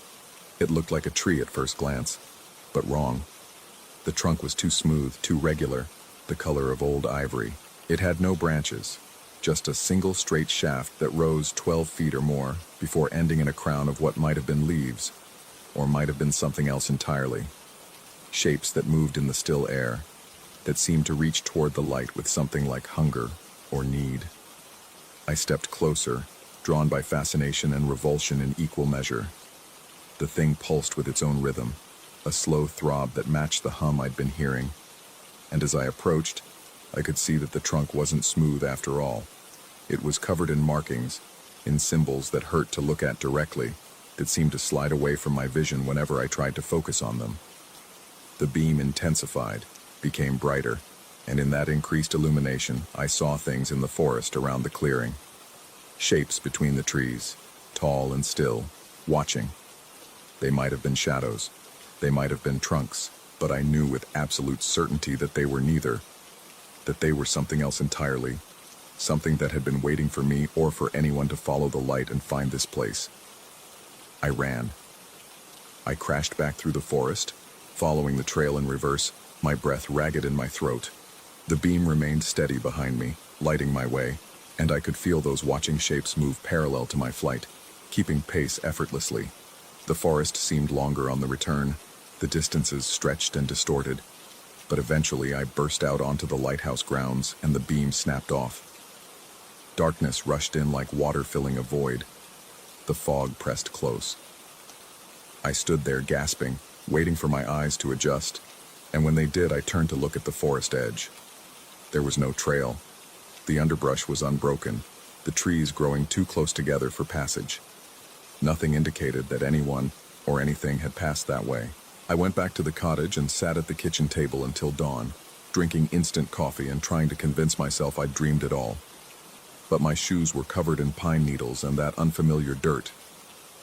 It looked like a tree at first glance, but wrong. The trunk was too smooth, too regular, the color of old ivory. It had no branches, just a single straight shaft that rose 12 feet or more before ending in a crown of what might have been leaves, or might have been something else entirely. Shapes that moved in the still air, that seemed to reach toward the light with something like hunger or need. I stepped closer, drawn by fascination and revulsion in equal measure. The thing pulsed with its own rhythm, a slow throb that matched the hum I'd been hearing. And as I approached, I could see that the trunk wasn't smooth after all. It was covered in markings, in symbols that hurt to look at directly, that seemed to slide away from my vision whenever I tried to focus on them. The beam intensified, became brighter, and in that increased illumination, I saw things in the forest around the clearing. Shapes between the trees, tall and still, watching. They might have been shadows, they might have been trunks, but I knew with absolute certainty that they were neither, that they were something else entirely, something that had been waiting for me or for anyone to follow the light and find this place. I ran. I crashed back through the forest, following the trail in reverse, my breath ragged in my throat. The beam remained steady behind me, lighting my way, and I could feel those watching shapes move parallel to my flight, keeping pace effortlessly. The forest seemed longer on the return, the distances stretched and distorted, but eventually I burst out onto the lighthouse grounds and the beam snapped off. Darkness rushed in like water filling a void. The fog pressed close. I stood there gasping, waiting for my eyes to adjust, and when they did, I turned to look at the forest edge. There was no trail. The underbrush was unbroken, the trees growing too close together for passage. Nothing indicated that anyone or anything had passed that way. I went back to the cottage and sat at the kitchen table until dawn, drinking instant coffee and trying to convince myself I'd dreamed it all. But my shoes were covered in pine needles and that unfamiliar dirt,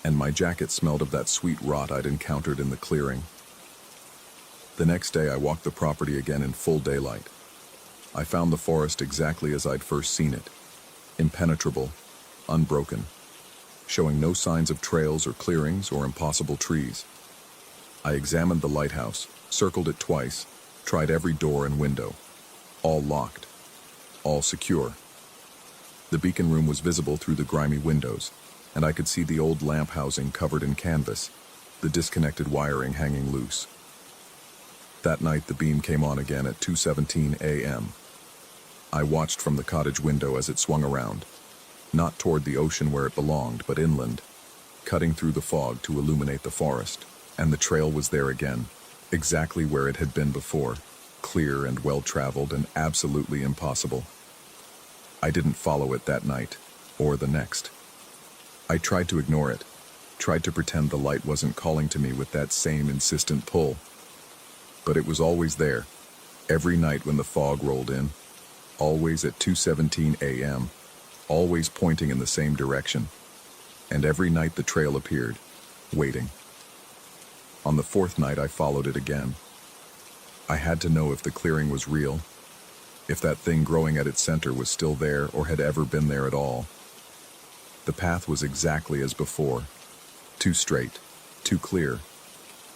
and my jacket smelled of that sweet rot I'd encountered in the clearing. The next day I walked the property again in full daylight. I found the forest exactly as I'd first seen it, impenetrable, unbroken, showing no signs of trails or clearings or impossible trees. I examined the lighthouse, circled it twice, tried every door and window. All locked, all secure. The beacon room was visible through the grimy windows, and I could see the old lamp housing covered in canvas, the disconnected wiring hanging loose. That night the beam came on again at 2:17 a.m. I watched from the cottage window as it swung around, not toward the ocean where it belonged, but inland, cutting through the fog to illuminate the forest. And the trail was there again, exactly where it had been before, clear and well-traveled and absolutely impossible. I didn't follow it that night, or the next. I tried to ignore it, tried to pretend the light wasn't calling to me with that same insistent pull. But it was always there, every night when the fog rolled in, always at 2:17 a.m., always pointing in the same direction. And every night the trail appeared, waiting. On the fourth night I followed it again. I had to know if the clearing was real, if that thing growing at its center was still there or had ever been there at all. The path was exactly as before, too straight, too clear,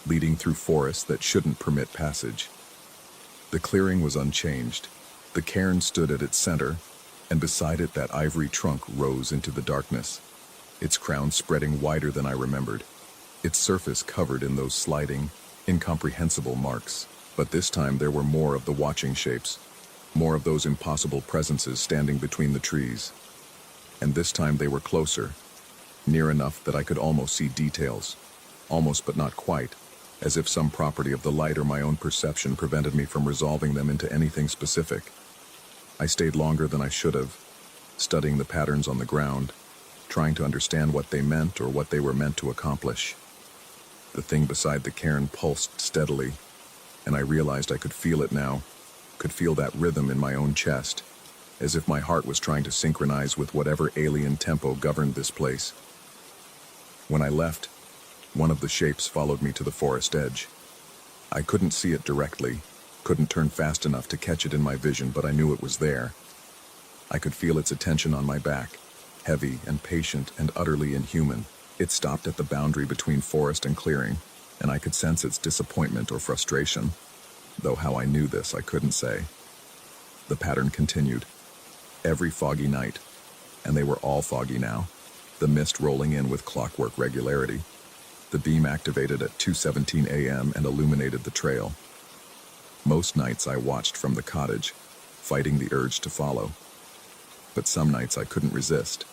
leading through forests that shouldn't permit passage. The clearing was unchanged. The cairn stood at its center, and beside it that ivory trunk rose into the darkness, its crown spreading wider than I remembered, its surface covered in those sliding, incomprehensible marks. But this time there were more of the watching shapes, more of those impossible presences standing between the trees. And this time they were closer, near enough that I could almost see details, almost but not quite, as if some property of the light or my own perception prevented me from resolving them into anything specific. I stayed longer than I should have, studying the patterns on the ground, trying to understand what they meant or what they were meant to accomplish. The thing beside the cairn pulsed steadily, and I realized I could feel it now, could feel that rhythm in my own chest, as if my heart was trying to synchronize with whatever alien tempo governed this place. When I left, one of the shapes followed me to the forest edge. I couldn't see it directly, couldn't turn fast enough to catch it in my vision, but I knew it was there. I could feel its attention on my back, heavy and patient and utterly inhuman. It stopped at the boundary between forest and clearing, and I could sense its disappointment or frustration, though how I knew this I couldn't say. The pattern continued. Every foggy night, and they were all foggy now, the mist rolling in with clockwork regularity. The beam activated at 2:17 a.m. and illuminated the trail. Most nights I watched from the cottage, fighting the urge to follow. But some nights I couldn't resist,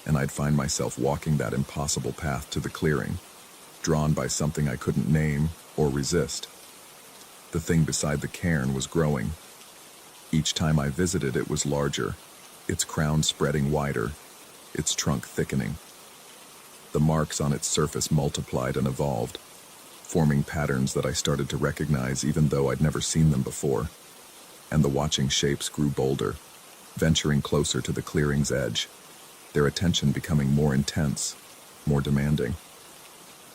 and I'd find myself walking that impossible path to the clearing, drawn by something I couldn't name or resist. The thing beside the cairn was growing. Each time I visited, it was larger, its crown spreading wider, its trunk thickening. The marks on its surface multiplied and evolved, forming patterns that I started to recognize even though I'd never seen them before. And the watching shapes grew bolder, venturing closer to the clearing's edge, their attention becoming more intense, more demanding.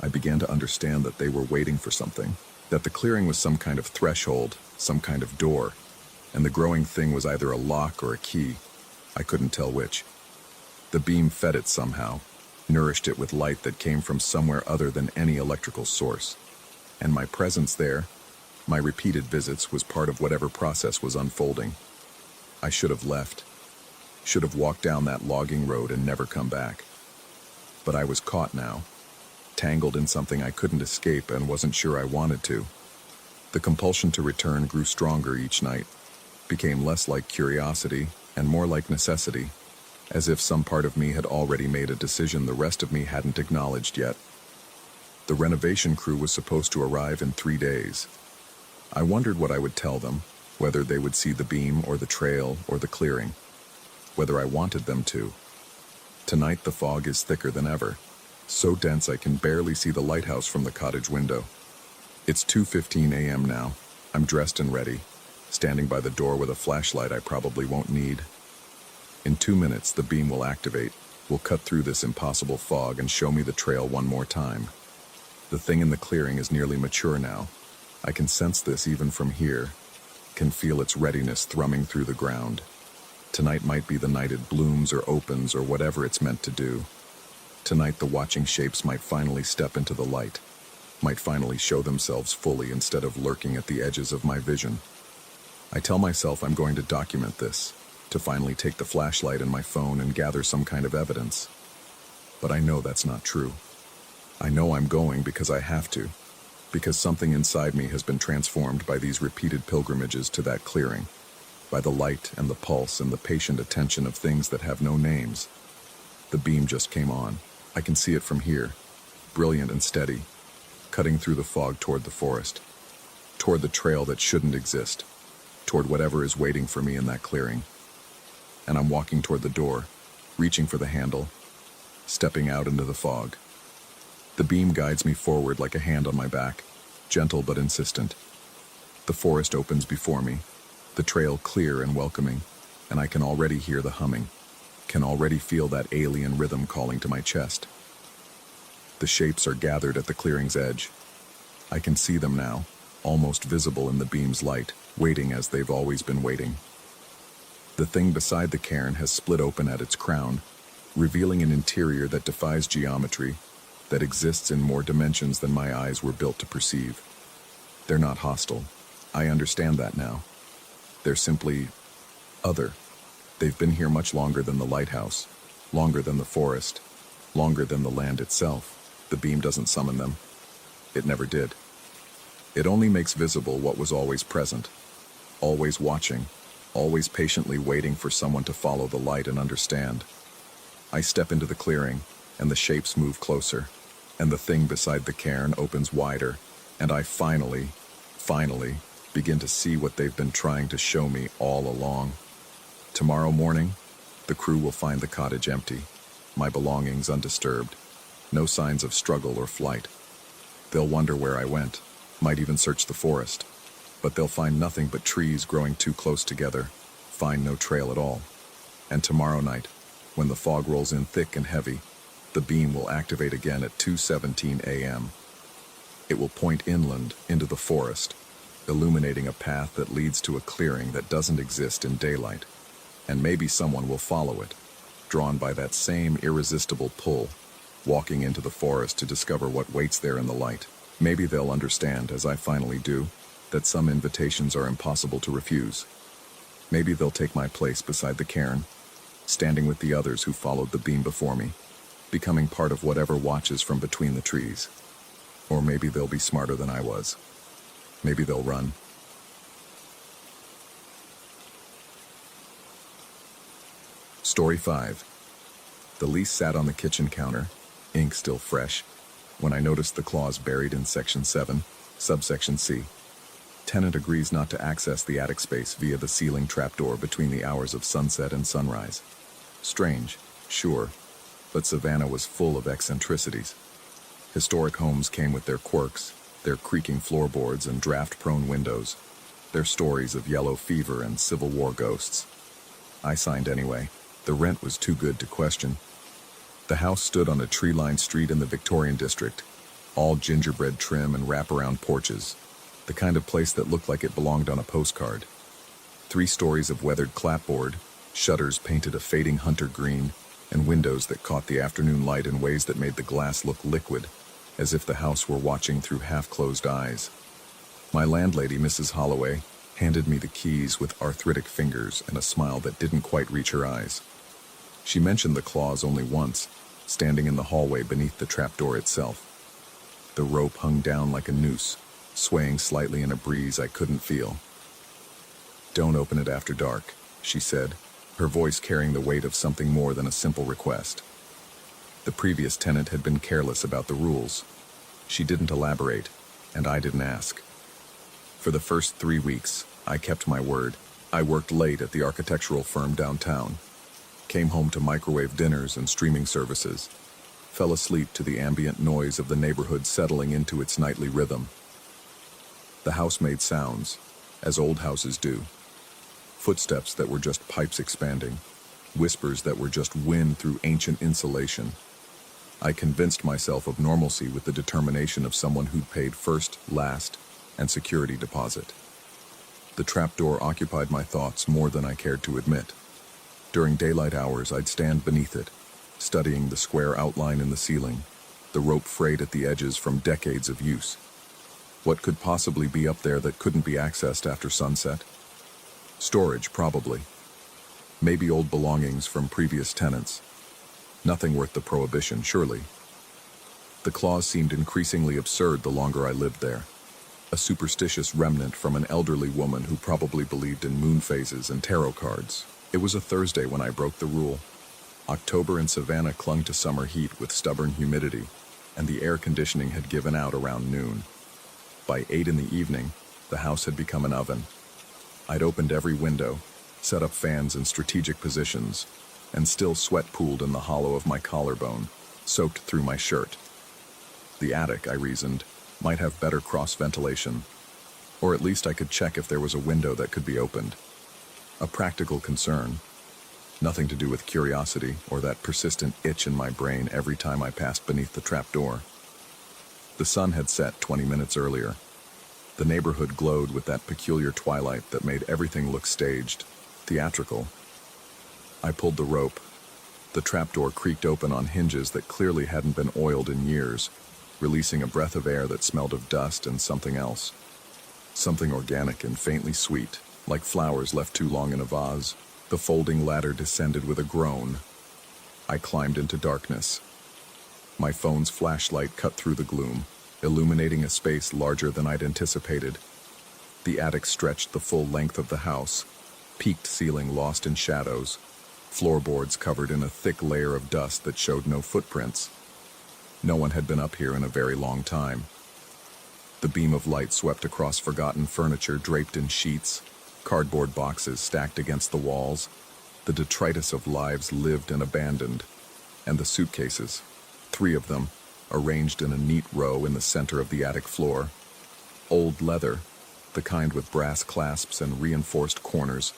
I began to understand that they were waiting for something, that the clearing was some kind of threshold, some kind of door, and the growing thing was either a lock or a key. I couldn't tell which. The beam fed it somehow, nourished it with light that came from somewhere other than any electrical source. And my presence there, my repeated visits, was part of whatever process was unfolding. I should have left, should have walked down that logging road and never come back. But I was caught now, tangled in something I couldn't escape and wasn't sure I wanted to. The compulsion to return grew stronger each night, became less like curiosity and more like necessity, as if some part of me had already made a decision the rest of me hadn't acknowledged yet. The renovation crew was supposed to arrive in 3 days. I wondered what I would tell them, whether they would see the beam or the trail or the clearing, whether I wanted them to. Tonight the fog is thicker than ever, so dense I can barely see the lighthouse from the cottage window. It's 2:15 a.m. now. I'm dressed and ready, standing by the door with a flashlight I probably won't need. In 2 minutes, the beam will activate, will cut through this impossible fog and show me the trail one more time. The thing in the clearing is nearly mature now. I can sense this even from here, can feel its readiness thrumming through the ground. Tonight might be the night it blooms or opens or whatever it's meant to do. Tonight the watching shapes might finally step into the light, might finally show themselves fully instead of lurking at the edges of my vision. I tell myself I'm going to document this, to finally take the flashlight and my phone and gather some kind of evidence. But I know that's not true. I know I'm going because I have to, because something inside me has been transformed by these repeated pilgrimages to that clearing, by the light and the pulse and the patient attention of things that have no names. The beam just came on. I can see it from here, brilliant and steady, cutting through the fog toward the forest, toward the trail that shouldn't exist, toward whatever is waiting for me in that clearing. And I'm walking toward the door, reaching for the handle, stepping out into the fog. The beam guides me forward like a hand on my back, gentle but insistent. The forest opens before me, the trail clear and welcoming, and I can already hear the humming, can already feel that alien rhythm calling to my chest. The shapes are gathered at the clearing's edge. I can see them now, almost visible in the beam's light, waiting as they've always been waiting. The thing beside the cairn has split open at its crown, revealing an interior that defies geometry, that exists in more dimensions than my eyes were built to perceive. They're not hostile. I understand that now. They're simply other. They've been here much longer than the lighthouse, longer than the forest, longer than the land itself. The beam doesn't summon them. It never did. It only makes visible what was always present, always watching, always patiently waiting for someone to follow the light and understand. I step into the clearing, and the shapes move closer, and the thing beside the cairn opens wider, And I finally, begin to see what they've been trying to show me all along. Tomorrow morning, the crew will find the cottage empty, my belongings undisturbed, no signs of struggle or flight. They'll wonder where I went, might even search the forest, but they'll find nothing but trees growing too close together, find no trail at all. And tomorrow night, when the fog rolls in thick and heavy, the beam will activate again at 2:17 a.m. It will point inland into the forest, illuminating a path that leads to a clearing that doesn't exist in daylight. And maybe someone will follow it, drawn by that same irresistible pull, walking into the forest to discover what waits there in the light. Maybe they'll understand, as I finally do, that some invitations are impossible to refuse. Maybe they'll take my place beside the cairn, standing with the others who followed the beam before me, becoming part of whatever watches from between the trees. Or maybe they'll be smarter than I was. Maybe they'll run. Story 5. The lease sat on the kitchen counter, ink still fresh, when I noticed the clause buried in Section 7, subsection C. Tenant agrees not to access the attic space via the ceiling trapdoor between the hours of sunset and sunrise. Strange, sure, but Savannah was full of eccentricities. Historic homes came with their quirks, their creaking floorboards and draft-prone windows, their stories of yellow fever and Civil War ghosts. I signed anyway. The rent was too good to question. The house stood on a tree-lined street in the Victorian district, all gingerbread trim and wraparound porches, the kind of place that looked like it belonged on a postcard. 3 stories of weathered clapboard, shutters painted a fading hunter green, and windows that caught the afternoon light in ways that made the glass look liquid, as if the house were watching through half-closed eyes. My landlady, Mrs. Holloway, handed me the keys with arthritic fingers and a smile that didn't quite reach her eyes. She mentioned the clause only once, standing in the hallway beneath the trapdoor itself. The rope hung down like a noose, swaying slightly in a breeze I couldn't feel. "Don't open it after dark," she said, her voice carrying the weight of something more than a simple request. The previous tenant had been careless about the rules. She didn't elaborate, and I didn't ask. For the first 3 weeks, I kept my word. I worked late at the architectural firm downtown, came home to microwave dinners and streaming services, fell asleep to the ambient noise of the neighborhood settling into its nightly rhythm. The house made sounds, as old houses do. Footsteps that were just pipes expanding, whispers that were just wind through ancient insulation. I convinced myself of normalcy with the determination of someone who'd paid first, last, and security deposit. The trapdoor occupied my thoughts more than I cared to admit. During daylight hours, I'd stand beneath it, studying the square outline in the ceiling, the rope frayed at the edges from decades of use. What could possibly be up there that couldn't be accessed after sunset? Storage, probably. Maybe old belongings from previous tenants. Nothing worth the prohibition, surely. The clause seemed increasingly absurd the longer I lived there. A superstitious remnant from an elderly woman who probably believed in moon phases and tarot cards. It was a Thursday when I broke the rule. October in Savannah clung to summer heat with stubborn humidity, and the air conditioning had given out around noon. By 8 in the evening, the house had become an oven. I'd opened every window, set up fans in strategic positions, and still sweat pooled in the hollow of my collarbone, soaked through my shirt. The attic, I reasoned, might have better cross-ventilation, or at least I could check if there was a window that could be opened. A practical concern, nothing to do with curiosity or that persistent itch in my brain every time I passed beneath the trapdoor. The sun had set 20 minutes earlier. The neighborhood glowed with that peculiar twilight that made everything look staged, theatrical. I pulled the rope. The trapdoor creaked open on hinges that clearly hadn't been oiled in years, releasing a breath of air that smelled of dust and something else. Something organic and faintly sweet, like flowers left too long in a vase. The folding ladder descended with a groan. I climbed into darkness. My phone's flashlight cut through the gloom, illuminating a space larger than I'd anticipated. The attic stretched the full length of the house, peaked ceiling lost in shadows, floorboards covered in a thick layer of dust that showed no footprints. No one had been up here in a very long time. The beam of light swept across forgotten furniture draped in sheets, cardboard boxes stacked against the walls, the detritus of lives lived and abandoned, and the suitcases, 3 of them, arranged in a neat row in the center of the attic floor. Old leather, the kind with brass clasps and reinforced corners,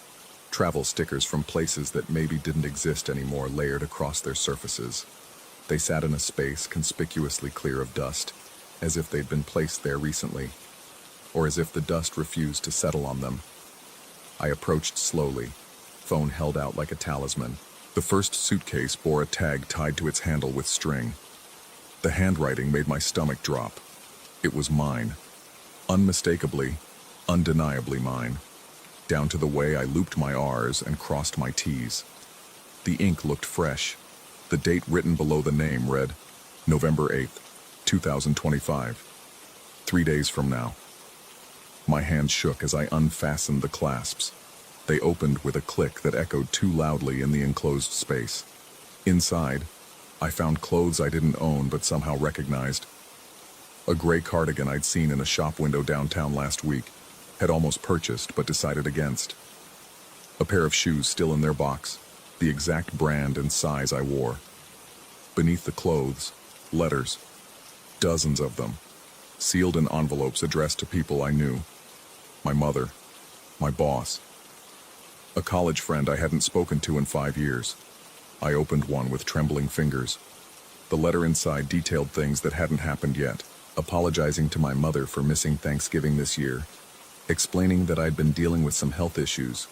travel stickers from places that maybe didn't exist anymore layered across their surfaces. They sat in a space conspicuously clear of dust, as if they'd been placed there recently, or as if the dust refused to settle on them. I approached slowly, phone held out like a talisman. The first suitcase bore a tag tied to its handle with string. The handwriting made my stomach drop. It was mine. Unmistakably, undeniably mine, down to the way I looped my R's and crossed my T's. The ink looked fresh. The date written below the name read, November 8th, 2025. 3 days from now. My hand shook as I unfastened the clasps. They opened with a click that echoed too loudly in the enclosed space. Inside, I found clothes I didn't own but somehow recognized. A gray cardigan I'd seen in a shop window downtown last week, had almost purchased but decided against. A pair of shoes still in their box, the exact brand and size I wore. Beneath the clothes, letters, dozens of them, sealed in envelopes addressed to people I knew. My mother, my boss, a college friend I hadn't spoken to in 5 years. I opened one with trembling fingers. The letter inside detailed things that hadn't happened yet, apologizing to my mother for missing Thanksgiving this year, explaining that I'd been dealing with some health issues,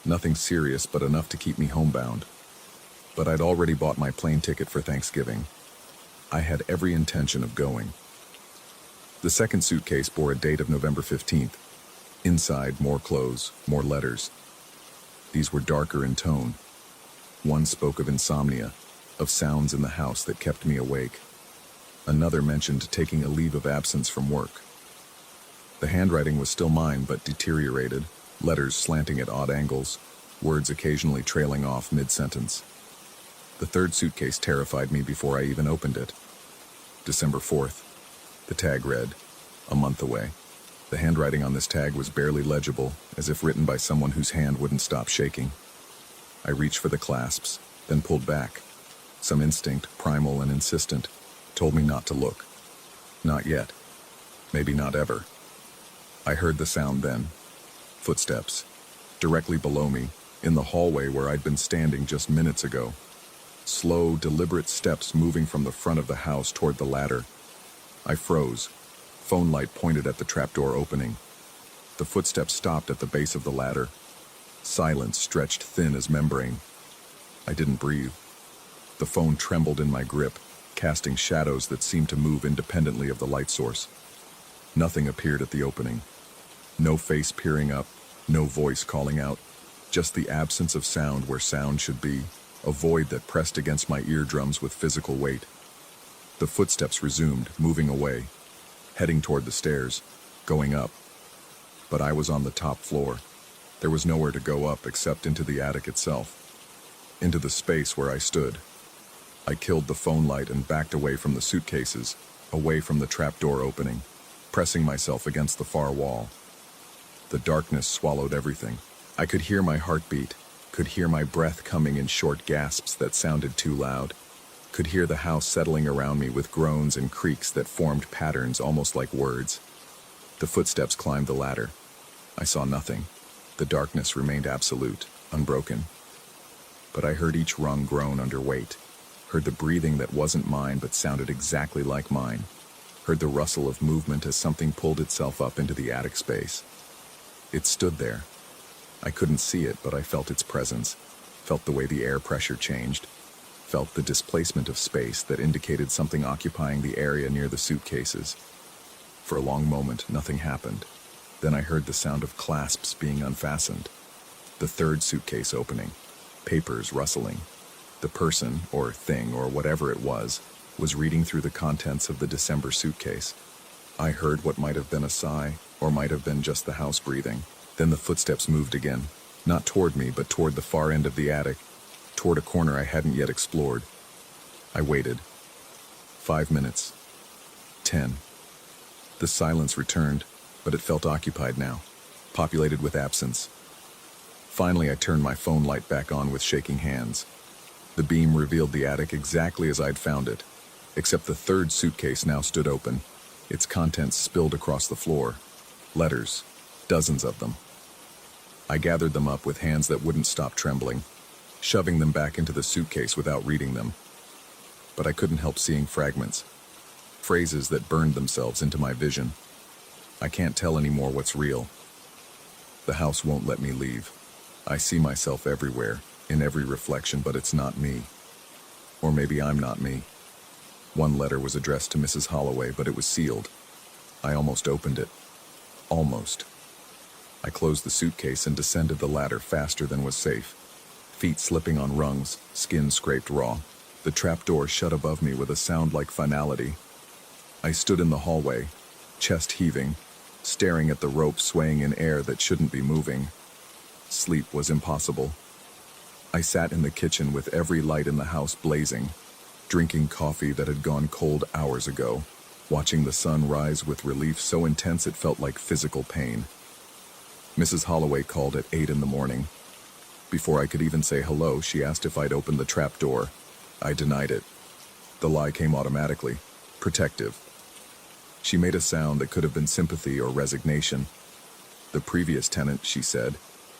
nothing serious but enough to keep me homebound. But I'd already bought my plane ticket for Thanksgiving. I had every intention of going. The second suitcase bore a date of November 15th. Inside, more clothes, more letters. These were darker in tone. One spoke of insomnia, of sounds in the house that kept me awake. Another mentioned taking a leave of absence from work. The handwriting was still mine but deteriorated, letters slanting at odd angles, words occasionally trailing off mid-sentence. The third suitcase terrified me before I even opened it. December 4th. The tag read, a month away. The handwriting on this tag was barely legible, as if written by someone whose hand wouldn't stop shaking. I reached for the clasps, then pulled back. Some instinct, primal and insistent, told me not to look. Not yet. Maybe not ever. I heard the sound then. Footsteps. Directly below me, in the hallway where I'd been standing just minutes ago. Slow, deliberate steps moving from the front of the house toward the ladder. I froze. Phone light pointed at the trapdoor opening. The footsteps stopped at the base of the ladder. Silence stretched thin as membrane. I didn't breathe. The phone trembled in my grip, casting shadows that seemed to move independently of the light source. Nothing appeared at the opening. No face peering up, no voice calling out, just the absence of sound where sound should be, a void that pressed against my eardrums with physical weight. The footsteps resumed, moving away, heading toward the stairs, going up. But I was on the top floor. There was nowhere to go up except into the attic itself, into the space where I stood. I killed the phone light and backed away from the suitcases, away from the trapdoor opening, pressing myself against the far wall. The darkness swallowed everything. I could hear my heartbeat, could hear my breath coming in short gasps that sounded too loud, could hear the house settling around me with groans and creaks that formed patterns almost like words. The footsteps climbed the ladder. I saw nothing. The darkness remained absolute, unbroken. But I heard each rung groan under weight, heard the breathing that wasn't mine but sounded exactly like mine, heard the rustle of movement as something pulled itself up into the attic space. It stood there. I couldn't see it, but I felt its presence, felt the way the air pressure changed, felt the displacement of space that indicated something occupying the area near the suitcases. For a long moment, nothing happened. Then I heard the sound of clasps being unfastened, the third suitcase opening, papers rustling. The person, or thing, or whatever it was reading through the contents of the December suitcase. I heard what might have been a sigh, or might have been just the house breathing. Then the footsteps moved again, not toward me, but toward the far end of the attic, toward a corner I hadn't yet explored. I waited. 5 minutes. 10. The silence returned, but it felt occupied now, populated with absence. Finally, I turned my phone light back on with shaking hands. The beam revealed the attic exactly as I'd found it, except the third suitcase now stood open, its contents spilled across the floor. Letters, dozens of them. I gathered them up with hands that wouldn't stop trembling, shoving them back into the suitcase without reading them. But I couldn't help seeing fragments, phrases that burned themselves into my vision. I can't tell anymore what's real. The house won't let me leave. I see myself everywhere, in every reflection, but it's not me. Or maybe I'm not me. One letter was addressed to Mrs. Holloway, but it was sealed. I almost opened it. Almost. I closed the suitcase and descended the ladder faster than was safe. Feet slipping on rungs, skin scraped raw. The trapdoor shut above me with a sound like finality. I stood in the hallway, chest heaving, staring at the rope swaying in air that shouldn't be moving. Sleep was impossible. I sat in the kitchen with every light in the house blazing, drinking coffee that had gone cold hours ago, watching the sun rise with relief so intense it felt like physical pain. Mrs. Holloway called at 8 in the morning. Before I could even say hello, she asked if I'd opened the trap door. I denied it. The lie came automatically, protective. She made a sound that could have been sympathy or resignation. The previous tenant, she said,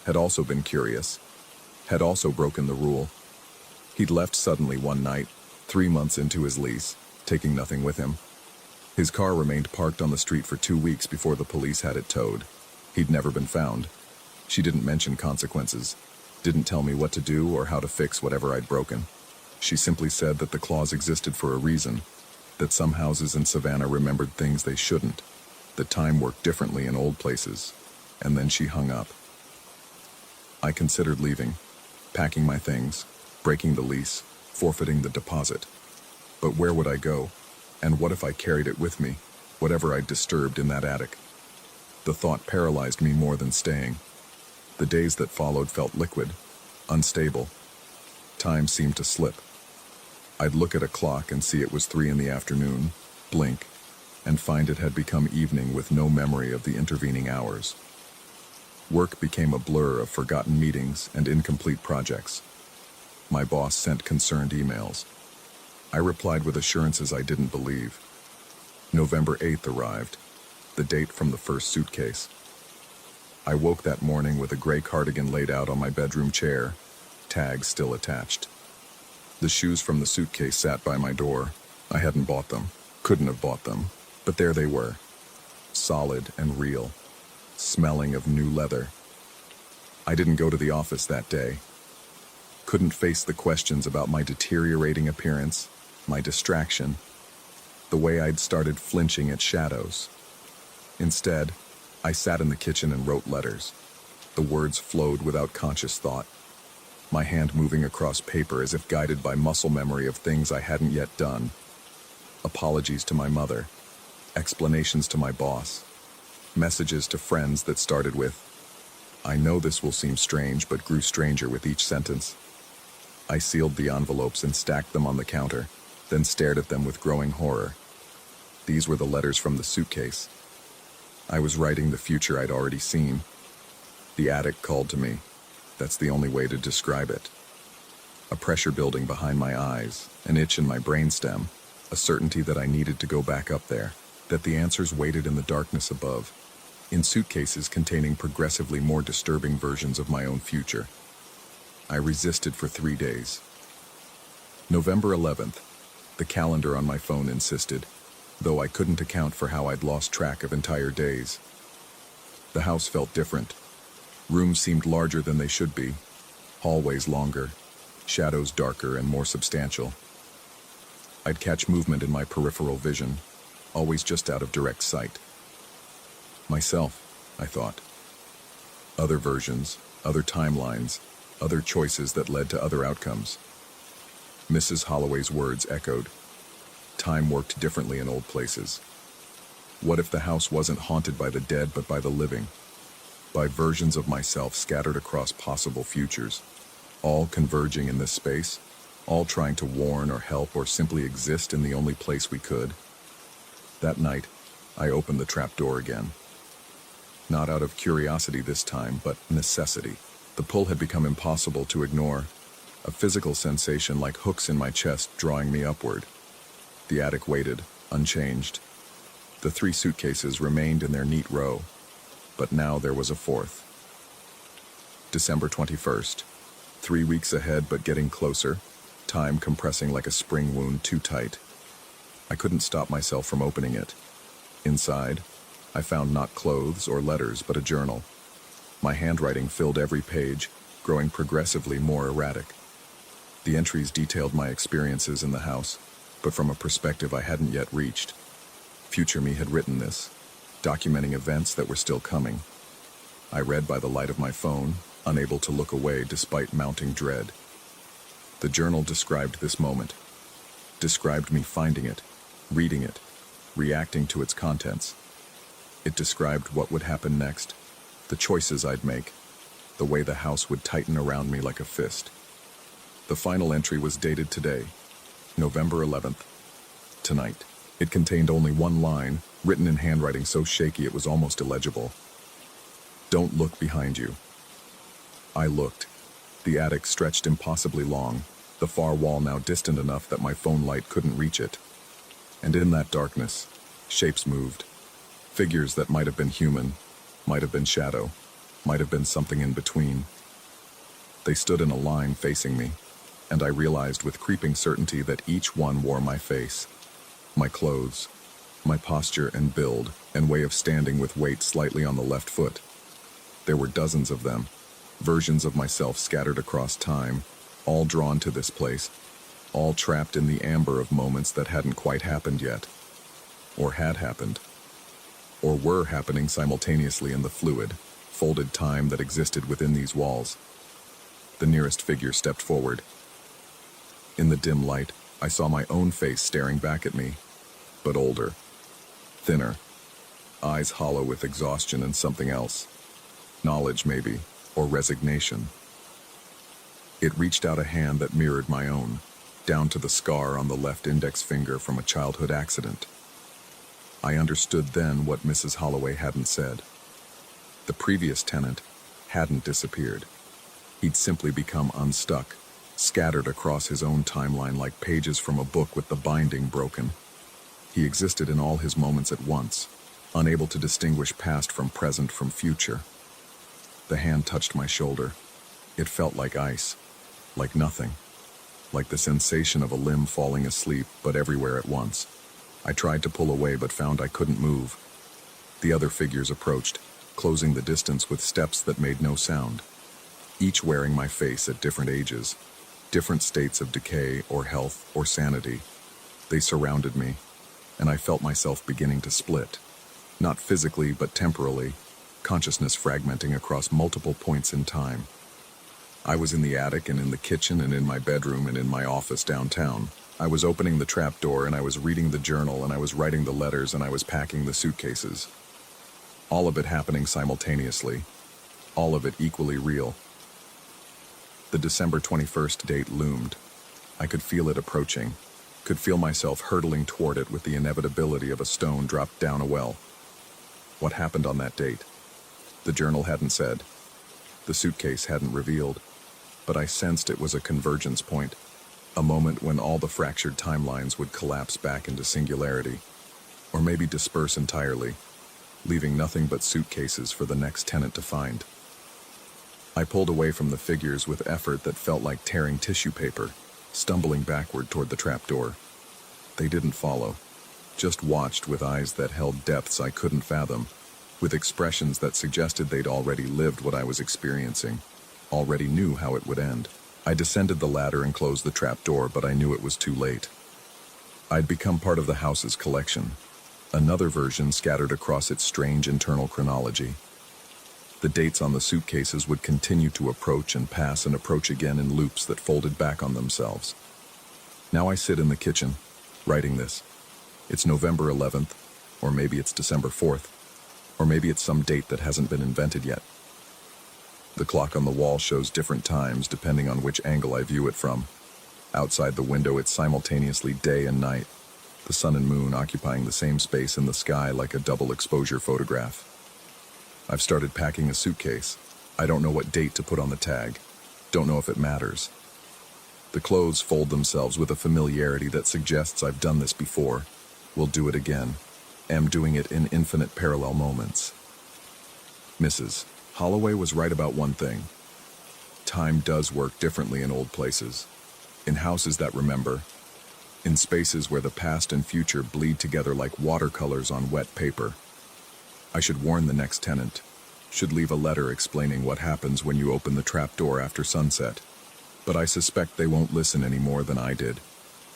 had also been curious, had also broken the rule. He'd left suddenly one night, 3 months into his lease, taking nothing with him. His car remained parked on the street for 2 weeks before the police had it towed. He'd never been found. She didn't mention consequences, didn't tell me what to do or how to fix whatever I'd broken. She simply said that the clause existed for a reason, that some houses in Savannah remembered things they shouldn't, that time worked differently in old places, and then she hung up. I considered leaving, packing my things, breaking the lease, forfeiting the deposit. But where would I go? And what if I carried it with me, whatever I'd disturbed in that attic? The thought paralyzed me more than staying. The days that followed felt liquid, unstable. Time seemed to slip. I'd look at a clock and see it was 3 in the afternoon, blink, and find it had become evening with no memory of the intervening hours. Work became a blur of forgotten meetings and incomplete projects. My boss sent concerned emails. I replied with assurances I didn't believe. November 8th arrived, the date from the first suitcase. I woke that morning with a gray cardigan laid out on my bedroom chair, tags still attached. The shoes from the suitcase sat by my door. I hadn't bought them, couldn't have bought them, but there they were, solid and real, smelling of new leather. I didn't go to the office that day. Couldn't face the questions about my deteriorating appearance, my distraction, the way I'd started flinching at shadows. Instead, I sat in the kitchen and wrote letters. The words flowed without conscious thought, my hand moving across paper as if guided by muscle memory of things I hadn't yet done. Apologies to my mother, explanations to my boss, messages to friends that started with, "I know this will seem strange," but grew stranger with each sentence. I sealed the envelopes and stacked them on the counter, then stared at them with growing horror. These were the letters from the suitcase. I was writing the future I'd already seen. The attic called to me. That's the only way to describe it. A pressure building behind my eyes, an itch in my brainstem, a certainty that I needed to go back up there, that the answers waited in the darkness above, in suitcases containing progressively more disturbing versions of my own future. I resisted for 3 days. November 11th, the calendar on my phone insisted, though I couldn't account for how I'd lost track of entire days. The house felt different. Rooms seemed larger than they should be, hallways longer, shadows darker and more substantial. I'd catch movement in my peripheral vision, always just out of direct sight. Myself, I thought. Other versions, other timelines, other choices that led to other outcomes. Mrs. Holloway's words echoed. Time worked differently in old places. What if the house wasn't haunted by the dead but by the living? By versions of myself scattered across possible futures, all converging in this space, all trying to warn or help or simply exist in the only place we could. That night, I opened the trapdoor again. Not out of curiosity this time, but necessity. The pull had become impossible to ignore, a physical sensation like hooks in my chest drawing me upward. The attic waited, unchanged. The 3 suitcases remained in their neat row, but now there was a 4th. December 21st. 3 weeks ahead, but getting closer, time compressing like a spring wound too tight. I couldn't stop myself from opening it. Inside, I found not clothes or letters, but a journal. My handwriting filled every page, growing progressively more erratic. The entries detailed my experiences in the house, but from a perspective I hadn't yet reached. Future me had written this, documenting events that were still coming. I read by the light of my phone, unable to look away despite mounting dread. The journal described this moment, described me finding it, reading it, reacting to its contents. It described what would happen next, the choices I'd make, the way the house would tighten around me like a fist. The final entry was dated today, November 11th, tonight. It contained only one line, written in handwriting so shaky it was almost illegible. Don't look behind you. I looked. The attic stretched impossibly long, the far wall now distant enough that my phone light couldn't reach it. And in that darkness, shapes moved. Figures that might have been human, might have been shadow, might have been something in between. They stood in a line facing me, and I realized with creeping certainty that each one wore my face, my clothes, my posture and build, and way of standing with weight slightly on the left foot. There were dozens of them, versions of myself scattered across time, all drawn to this place, all trapped in the amber of moments that hadn't quite happened yet, or had happened, or were happening simultaneously in the fluid, folded time that existed within these walls. The nearest figure stepped forward. In the dim light, I saw my own face staring back at me, but older, thinner, eyes hollow with exhaustion and something else. Knowledge, maybe, or resignation. It reached out a hand that mirrored my own, down to the scar on the left index finger from a childhood accident. I understood then what Mrs. Holloway hadn't said. The previous tenant hadn't disappeared. He'd simply become unstuck, scattered across his own timeline like pages from a book with the binding broken. He existed in all his moments at once, unable to distinguish past from present from future. The hand touched my shoulder. It felt like ice, like nothing, like the sensation of a limb falling asleep, but everywhere at once. I tried to pull away but found I couldn't move. The other figures approached, closing the distance with steps that made no sound, each wearing my face at different ages, different states of decay or health or sanity. They surrounded me, and I felt myself beginning to split, not physically but temporally, consciousness fragmenting across multiple points in time. I was in the attic and in the kitchen and in my bedroom and in my office downtown. I was opening the trap door and I was reading the journal and I was writing the letters and I was packing the suitcases. All of it happening simultaneously, all of it equally real. The December 21st date loomed. I could feel it approaching, could feel myself hurtling toward it with the inevitability of a stone dropped down a well. What happened on that date? The journal hadn't said. The suitcase hadn't revealed. But I sensed it was a convergence point, a moment when all the fractured timelines would collapse back into singularity, or maybe disperse entirely, leaving nothing but suitcases for the next tenant to find. I pulled away from the figures with effort that felt like tearing tissue paper, stumbling backward toward the trapdoor. They didn't follow, just watched with eyes that held depths I couldn't fathom, with expressions that suggested they'd already lived what I was experiencing, already knew how it would end. I descended the ladder and closed the trapdoor, but I knew it was too late. I'd become part of the house's collection, another version scattered across its strange internal chronology. The dates on the suitcases would continue to approach and pass and approach again in loops that folded back on themselves. Now I sit in the kitchen, writing this. It's November 11th, or maybe it's December 4th, or maybe it's some date that hasn't been invented yet. The clock on the wall shows different times depending on which angle I view it from. Outside the window, it's simultaneously day and night. the sun and moon occupying the same space in the sky like a double exposure photograph. I've started packing a suitcase. I don't know what date to put on the tag. Don't know if it matters. The clothes fold themselves with a familiarity that suggests I've done this before. Will do it again. Am doing it in infinite parallel moments. Mrs. Holloway was right about one thing. Time does work differently in old places. In houses that remember. In spaces where the past and future bleed together like watercolors on wet paper. I should warn the next tenant. Should leave a letter explaining what happens when you open the trapdoor after sunset. But I suspect they won't listen any more than I did.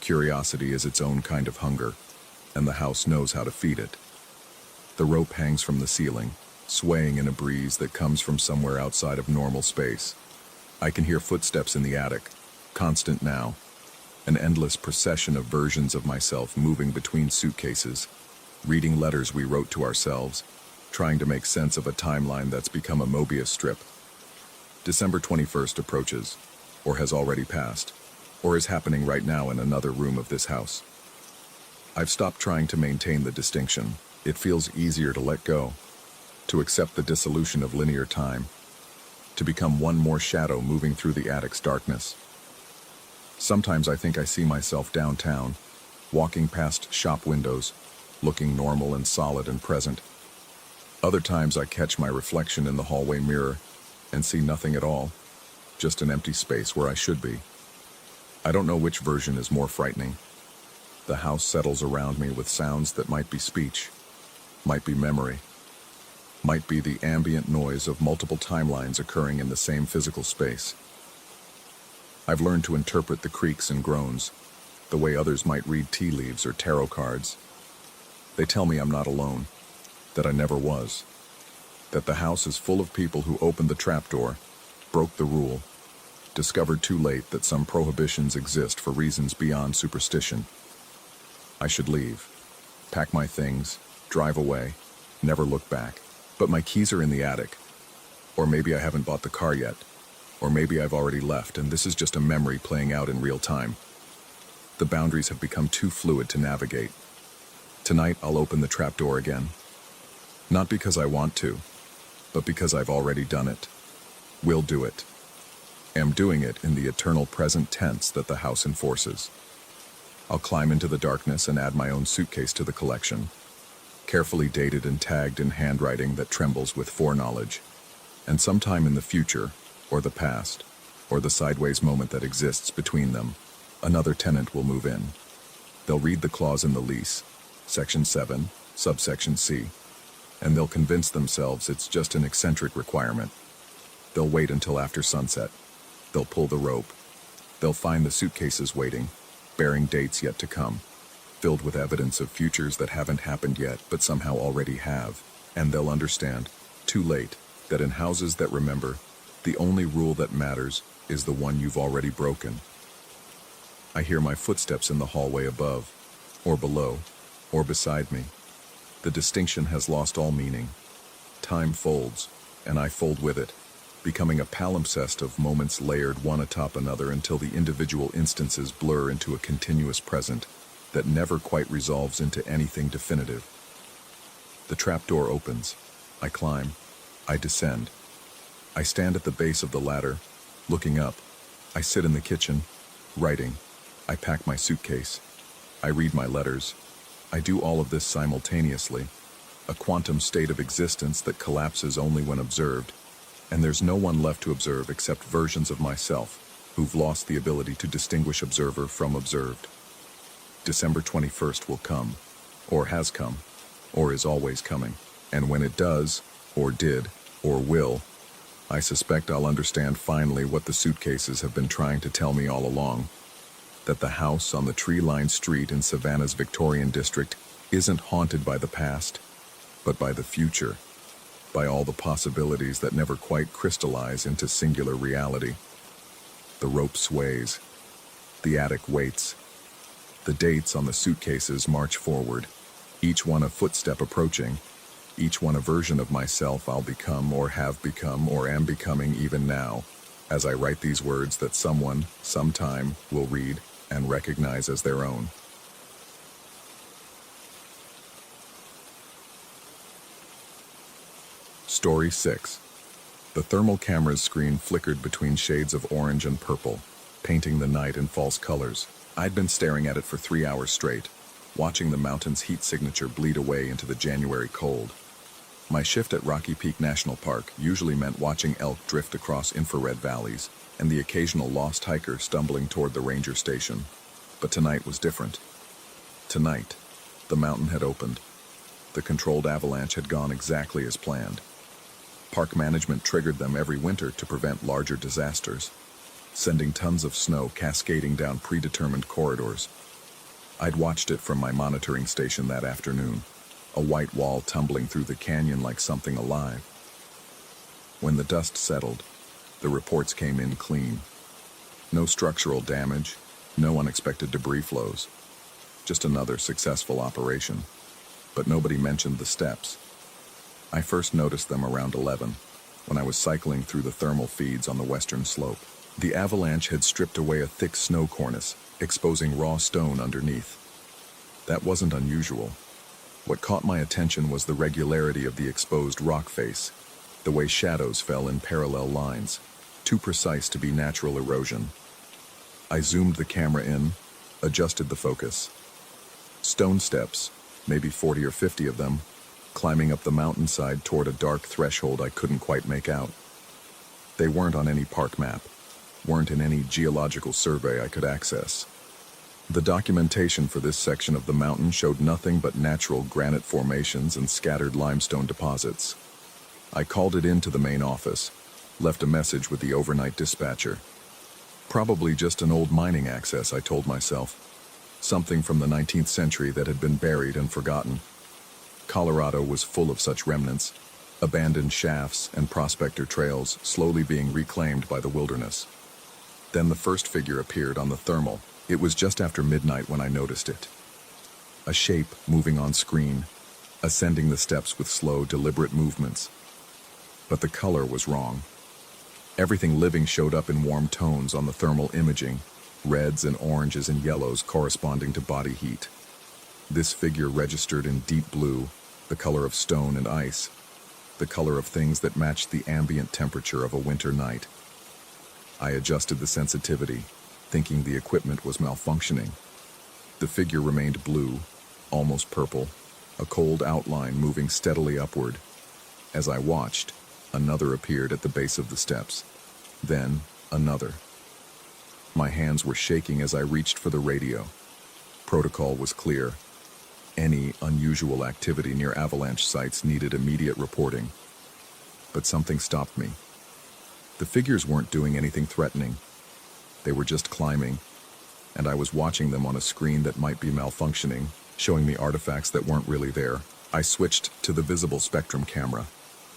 Curiosity is its own kind of hunger, and the house knows how to feed it. The rope hangs from the ceiling, swaying in a breeze that comes from somewhere outside of normal space. I can hear footsteps in the attic, constant now. An endless procession of versions of myself moving between suitcases, reading letters we wrote to ourselves, trying to make sense of a timeline that's become a Mobius strip. December 21st approaches, or has already passed, or is happening right now in another room of this house. I've stopped trying to maintain the distinction. It feels easier to let go, to accept the dissolution of linear time, to become one more shadow moving through the attic's darkness. Sometimes I think I see myself downtown, walking past shop windows, looking normal and solid and present. Other times I catch my reflection in the hallway mirror and see nothing at all, just an empty space where I should be. I don't know which version is more frightening. The house settles around me with sounds that might be speech, might be memory, might be the ambient noise of multiple timelines occurring in the same physical space. I've learned to interpret the creaks and groans, the way others might read tea leaves or tarot cards. They tell me I'm not alone, that I never was, that the house is full of people who opened the trapdoor, broke the rule, discovered too late that some prohibitions exist for reasons beyond superstition. I should leave, pack my things, drive away, never look back. But my keys are in the attic. Or maybe I haven't bought the car yet. Or maybe I've already left and this is just a memory playing out in real time. The boundaries have become too fluid to navigate. Tonight I'll open the trapdoor again. Not because I want to, but because I've already done it. Will do it. Am doing it in the eternal present tense that the house enforces. I'll climb into the darkness and add my own suitcase to the collection, carefully dated and tagged in handwriting that trembles with foreknowledge. And sometime in the future, or the past, or the sideways moment that exists between them, another tenant will move in. They'll read the clause in the lease, Section 7, subsection C, and they'll convince themselves it's just an eccentric requirement. They'll wait until after sunset. They'll pull the rope. They'll find the suitcases waiting, bearing dates yet to come, filled with evidence of futures that haven't happened yet but somehow already have, and they'll understand, too late, that in houses that remember, the only rule that matters is the one you've already broken. I hear my footsteps in the hallway above, or below, or beside me. The distinction has lost all meaning. Time folds, and I fold with it, becoming a palimpsest of moments layered one atop another until the individual instances blur into a continuous present that never quite resolves into anything definitive. The trapdoor opens. I climb. I descend. I stand at the base of the ladder, looking up. I sit in the kitchen, writing. I pack my suitcase. I read my letters. I do all of this simultaneously, a quantum state of existence that collapses only when observed, and there's no one left to observe except versions of myself who've lost the ability to distinguish observer from observed. December 21st will come, or has come, or is always coming, and when it does, or did, or will, I suspect I'll understand finally what the suitcases have been trying to tell me all along, that the house on the tree-lined street in Savannah's Victorian district isn't haunted by the past, but by the future, by all the possibilities that never quite crystallize into singular reality. The rope sways. The attic waits. The dates on the suitcases march forward, each one a footstep approaching, each one a version of myself I'll become or have become or am becoming even now, as I write these words that someone, sometime, will read and recognize as their own. Story 6. The thermal camera's screen flickered between shades of orange and purple, painting the night in false colors. I'd been staring at it for 3 hours straight, watching the mountain's heat signature bleed away into the January cold. My shift at Rocky Peak National Park usually meant watching elk drift across infrared valleys and the occasional lost hiker stumbling toward the ranger station. But tonight was different. Tonight, the mountain had opened. The controlled avalanche had gone exactly as planned. Park management triggered them every winter to prevent larger disasters, sending tons of snow cascading down predetermined corridors. I'd watched it from my monitoring station that afternoon, a white wall tumbling through the canyon like something alive. When the dust settled, the reports came in clean. No structural damage, no unexpected debris flows. Just another successful operation. But nobody mentioned the steps. I first noticed them around 11, when I was cycling through the thermal feeds on the western slope. The avalanche had stripped away a thick snow cornice, exposing raw stone underneath. That wasn't unusual. What caught my attention was the regularity of the exposed rock face, the way shadows fell in parallel lines, too precise to be natural erosion. I zoomed the camera in, adjusted the focus. Stone steps, maybe 40 or 50 of them, climbing up the mountainside toward a dark threshold I couldn't quite make out. They weren't on any park map, weren't in any geological survey I could access. The documentation for this section of the mountain showed nothing but natural granite formations and scattered limestone deposits. I called it into the main office, left a message with the overnight dispatcher. Probably just an old mining access, I told myself. Something from the 19th century that had been buried and forgotten. Colorado was full of such remnants, abandoned shafts and prospector trails slowly being reclaimed by the wilderness. Then the first figure appeared on the thermal. It was just after midnight when I noticed it. A shape moving on screen, ascending the steps with slow, deliberate movements. But the color was wrong. Everything living showed up in warm tones on the thermal imaging, reds and oranges and yellows corresponding to body heat. This figure registered in deep blue, the color of stone and ice, the color of things that matched the ambient temperature of a winter night. I adjusted the sensitivity, thinking the equipment was malfunctioning. The figure remained blue, almost purple, a cold outline moving steadily upward. As I watched, another appeared at the base of the steps. Then, another. My hands were shaking as I reached for the radio. Protocol was clear. Any unusual activity near avalanche sites needed immediate reporting. But something stopped me. The figures weren't doing anything threatening. They were just climbing, and I was watching them on a screen that might be malfunctioning, showing me artifacts that weren't really there. I switched to the visible spectrum camera.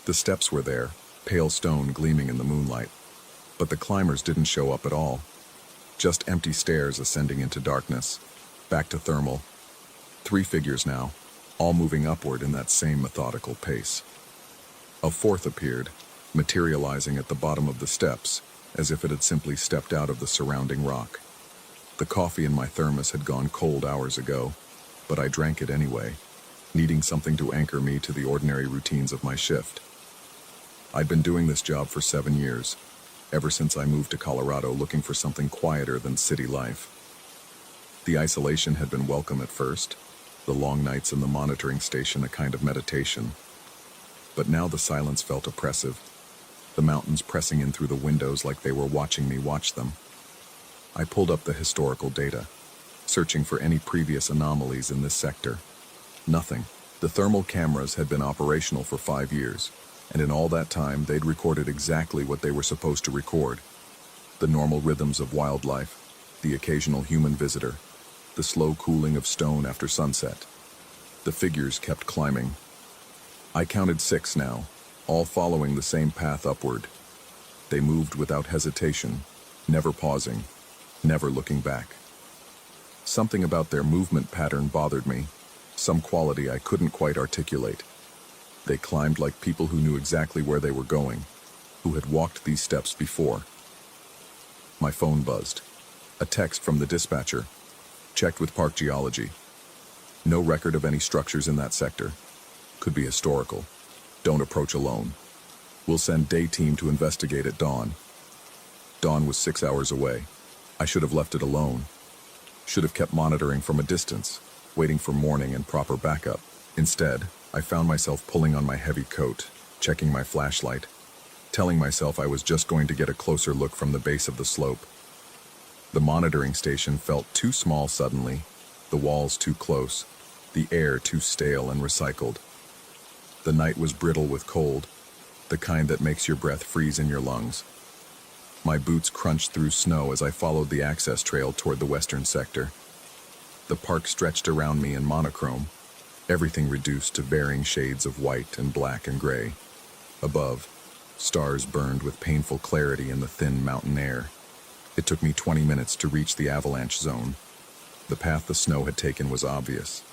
The steps were there, pale stone gleaming in the moonlight. But the climbers didn't show up at all. Just empty stairs ascending into darkness. Back to thermal. 3 figures now, all moving upward in that same methodical pace. A fourth appeared, materializing at the bottom of the steps, as if it had simply stepped out of the surrounding rock. The coffee in my thermos had gone cold hours ago, but I drank it anyway, needing something to anchor me to the ordinary routines of my shift. I'd been doing this job for 7 years, ever since I moved to Colorado looking for something quieter than city life. The isolation had been welcome at first, the long nights in the monitoring station a kind of meditation. But now the silence felt oppressive, the mountains pressing in through the windows like they were watching me watch them. I pulled up the historical data, searching for any previous anomalies in this sector. Nothing. The thermal cameras had been operational for 5 years, and in all that time they'd recorded exactly what they were supposed to record. The normal rhythms of wildlife, the occasional human visitor, the slow cooling of stone after sunset. The figures kept climbing. I counted 6 now, all following the same path upward. They moved without hesitation, never pausing, never looking back. Something about their movement pattern bothered me, some quality I couldn't quite articulate. They climbed like people who knew exactly where they were going, who had walked these steps before. My phone buzzed. A text from the dispatcher. Checked with park geology. No record of any structures in that sector. Could be historical. Don't approach alone. We'll send day team to investigate at dawn. Dawn was 6 hours away. I should have left it alone. Should have kept monitoring from a distance, waiting for morning and proper backup. Instead, I found myself pulling on my heavy coat, checking my flashlight, telling myself I was just going to get a closer look from the base of the slope. The monitoring station felt too small suddenly, the walls too close, the air too stale and recycled. The night was brittle with cold, the kind that makes your breath freeze in your lungs. My boots crunched through snow as I followed the access trail toward the western sector. The park stretched around me in monochrome, everything reduced to varying shades of white and black and gray. Above, stars burned with painful clarity in the thin mountain air. It took me 20 minutes to reach the avalanche zone. The path the snow had taken was obvious,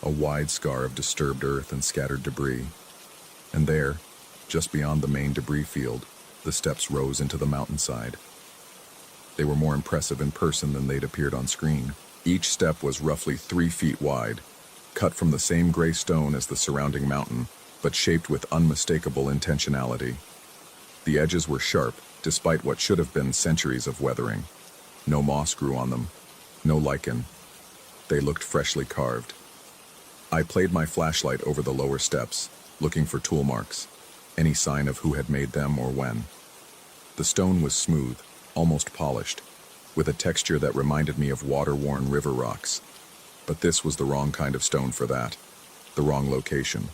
a wide scar of disturbed earth and scattered debris. And there, just beyond the main debris field, the steps rose into the mountainside. They were more impressive in person than they'd appeared on screen. Each step was roughly 3 feet wide, cut from the same gray stone as the surrounding mountain, but shaped with unmistakable intentionality. The edges were sharp, despite what should have been centuries of weathering. No moss grew on them, no lichen. They looked freshly carved. I played my flashlight over the lower steps, looking for tool marks, any sign of who had made them or when. The stone was smooth, almost polished, with a texture that reminded me of water-worn river rocks. But this was the wrong kind of stone for that, the wrong location.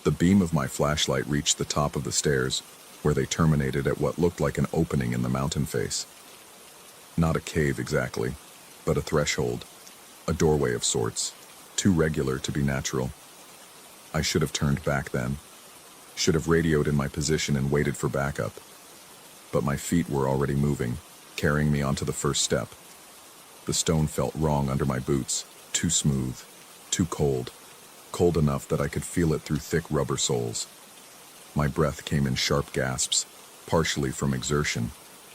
The beam of my flashlight reached the top of the stairs, where they terminated at what looked like an opening in the mountain face. Not a cave exactly, but a threshold, a doorway of sorts, too regular to be natural. I should have turned back then, should have radioed in my position and waited for backup. But my feet were already moving, carrying me onto the first step. The stone felt wrong under my boots, too smooth, too cold, cold enough that I could feel it through thick rubber soles. My breath came in sharp gasps, partially from exertion,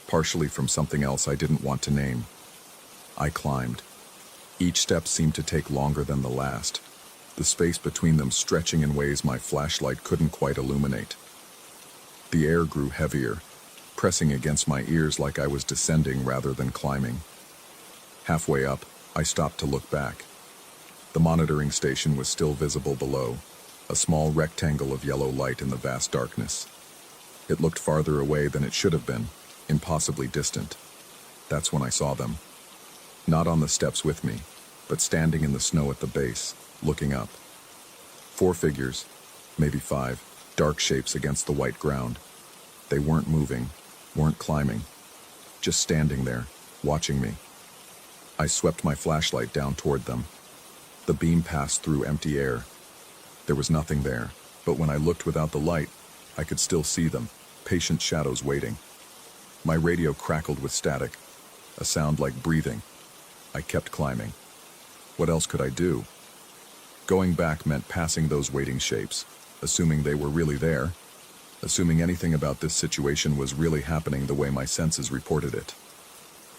partially from something else I didn't want to name. I climbed. Each step seemed to take longer than the last, the space between them stretching in ways my flashlight couldn't quite illuminate. The air grew heavier, pressing against my ears like I was descending rather than climbing. Halfway up, I stopped to look back. The monitoring station was still visible below, a small rectangle of yellow light in the vast darkness. It looked farther away than it should have been, impossibly distant. That's when I saw them. Not on the steps with me, but standing in the snow at the base, looking up. 4 figures, maybe 5, dark shapes against the white ground. They weren't moving, weren't climbing, just standing there, watching me. I swept my flashlight down toward them. The beam passed through empty air. There was nothing there, but when I looked without the light, I could still see them, patient shadows waiting. My radio crackled with static, a sound like breathing. I kept climbing. What else could I do? Going back meant passing those waiting shapes, assuming they were really there, assuming anything about this situation was really happening the way my senses reported it.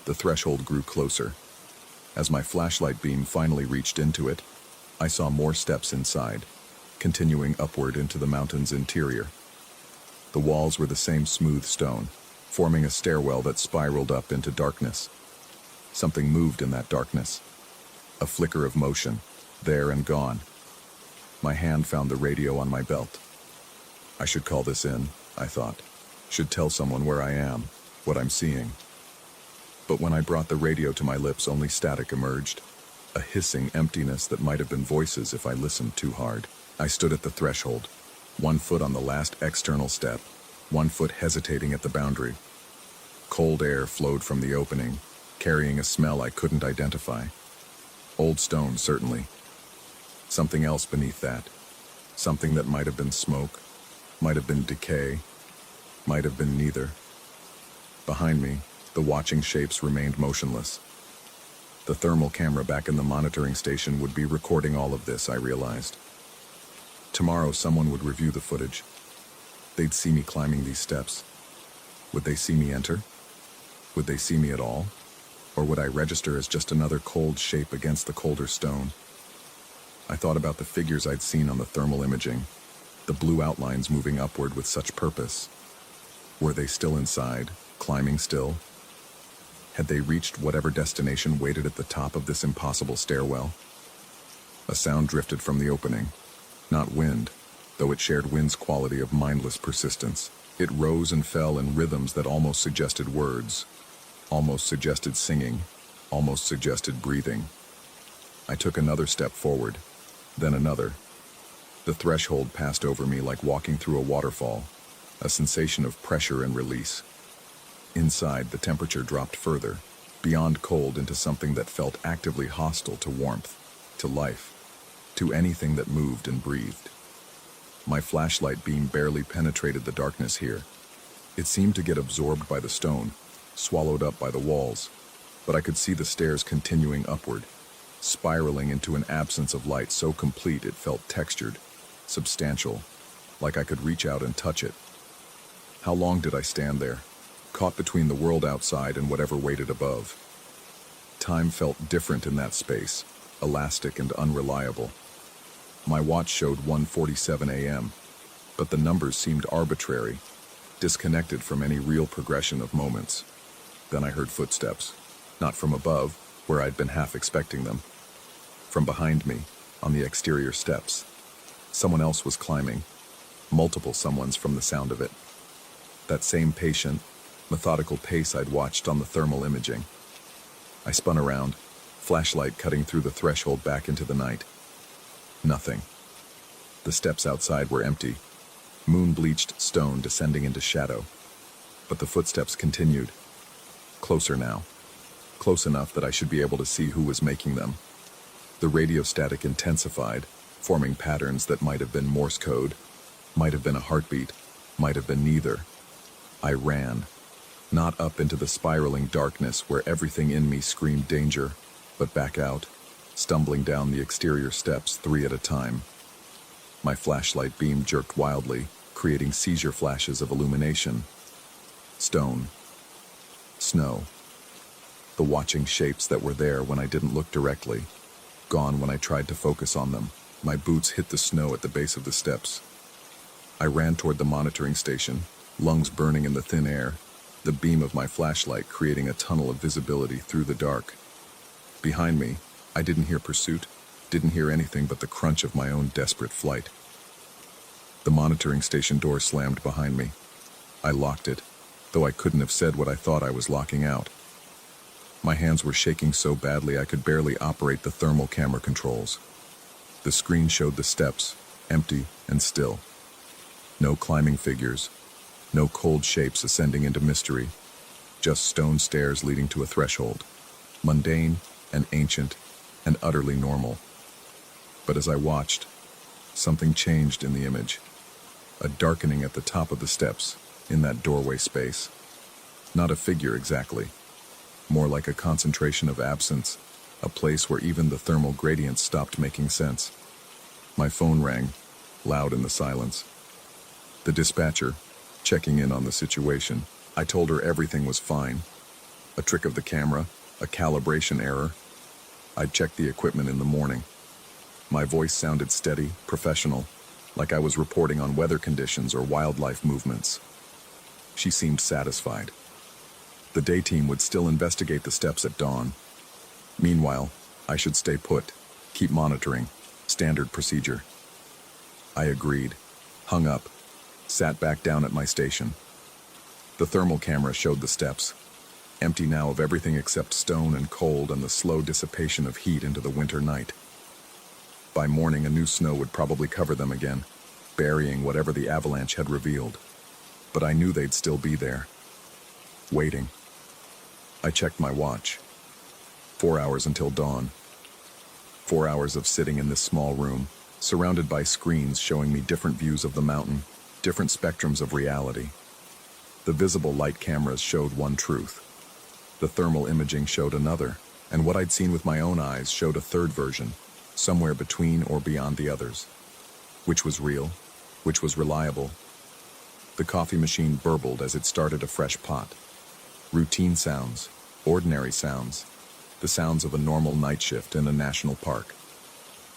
The threshold grew closer. As my flashlight beam finally reached into it, I saw more steps inside, continuing upward into the mountain's interior. The walls were the same smooth stone, forming a stairwell that spiraled up into darkness. Something moved in that darkness. A flicker of motion, there and gone. My hand found the radio on my belt. I should call this in, I thought. Should tell someone where I am, what I'm seeing. But when I brought the radio to my lips, only static emerged. A hissing emptiness that might have been voices if I listened too hard. I stood at the threshold, 1 foot on the last external step, 1 foot hesitating at the boundary. Cold air flowed from the opening, carrying a smell I couldn't identify. Old stone, certainly. Something else beneath that. Something that might have been smoke, might have been decay, might have been neither. Behind me, the watching shapes remained motionless. The thermal camera back in the monitoring station would be recording all of this, I realized. Tomorrow someone would review the footage. They'd see me climbing these steps. Would they see me enter? Would they see me at all? Or would I register as just another cold shape against the colder stone? I thought about the figures I'd seen on the thermal imaging. the blue outlines moving upward with such purpose. Were they still inside, climbing still? Had they reached whatever destination waited at the top of this impossible stairwell? A sound drifted from the opening. Not wind, though it shared wind's quality of mindless persistence. It rose and fell in rhythms that almost suggested words, almost suggested singing, almost suggested breathing. I took another step forward, then another. The threshold passed over me like walking through a waterfall, a sensation of pressure and release. Inside, the temperature dropped further, beyond cold into something that felt actively hostile to warmth, to life, to anything that moved and breathed. My flashlight beam barely penetrated the darkness here. It seemed to get absorbed by the stone, swallowed up by the walls, but I could see the stairs continuing upward, spiraling into an absence of light so complete it felt textured, substantial, like I could reach out and touch it. How long did I stand there, caught between the world outside and whatever waited above? Time felt different in that space, elastic and unreliable. My watch showed 1:47 a.m., but the numbers seemed arbitrary, disconnected from any real progression of moments. Then I heard footsteps, not from above, where I'd been half expecting them. From behind me, on the exterior steps. Someone else was climbing, multiple someones from the sound of it. That same patient, methodical pace I'd watched on the thermal imaging. I spun around, flashlight cutting through the threshold back into the night. Nothing. The steps outside were empty, moon-bleached stone descending into shadow. But the footsteps continued. Closer now. Close enough that I should be able to see who was making them. The radio static intensified, forming patterns that might have been Morse code, might have been a heartbeat, might have been neither. I ran, not up into the spiraling darkness where everything in me screamed danger, but back out, stumbling down the exterior steps 3 at a time. My flashlight beam jerked wildly, creating seizure flashes of illumination. Stone. Snow. The watching shapes that were there when I didn't look directly, gone when I tried to focus on them. My boots hit the snow at the base of the steps. I ran toward the monitoring station, lungs burning in the thin air, the beam of my flashlight creating a tunnel of visibility through the dark. Behind me, I didn't hear pursuit, didn't hear anything but the crunch of my own desperate flight. The monitoring station door slammed behind me. I locked it, though I couldn't have said what I thought I was locking out. My hands were shaking so badly I could barely operate the thermal camera controls. The screen showed the steps, empty and still. No climbing figures, no cold shapes ascending into mystery, just stone stairs leading to a threshold, mundane and ancient and utterly normal. But as I watched, something changed in the image. A darkening at the top of the steps, in that doorway space. Not a figure exactly, more like a concentration of absence, a place where even the thermal gradients stopped making sense. My phone rang, loud in the silence. The dispatcher, checking in on the situation. I told her everything was fine. A trick of the camera, a calibration error. I'd checked the equipment in the morning. My voice sounded steady, professional, like I was reporting on weather conditions or wildlife movements. She seemed satisfied. The day team would still investigate the steps at dawn. Meanwhile, I should stay put, keep monitoring, standard procedure. I agreed, hung up, sat back down at my station. The thermal camera showed the steps, empty now of everything except stone and cold and the slow dissipation of heat into the winter night. By morning, a new snow would probably cover them again, burying whatever the avalanche had revealed. But I knew they'd still be there, waiting. I checked my watch. 4 hours until dawn. 4 hours of sitting in this small room, surrounded by screens showing me different views of the mountain, different spectrums of reality. The visible light cameras showed one truth. The thermal imaging showed another, and what I'd seen with my own eyes showed a third version, somewhere between or beyond the others. Which was real? Which was reliable? The coffee machine burbled as it started a fresh pot. Routine sounds, ordinary sounds, the sounds of a normal night shift in a national park.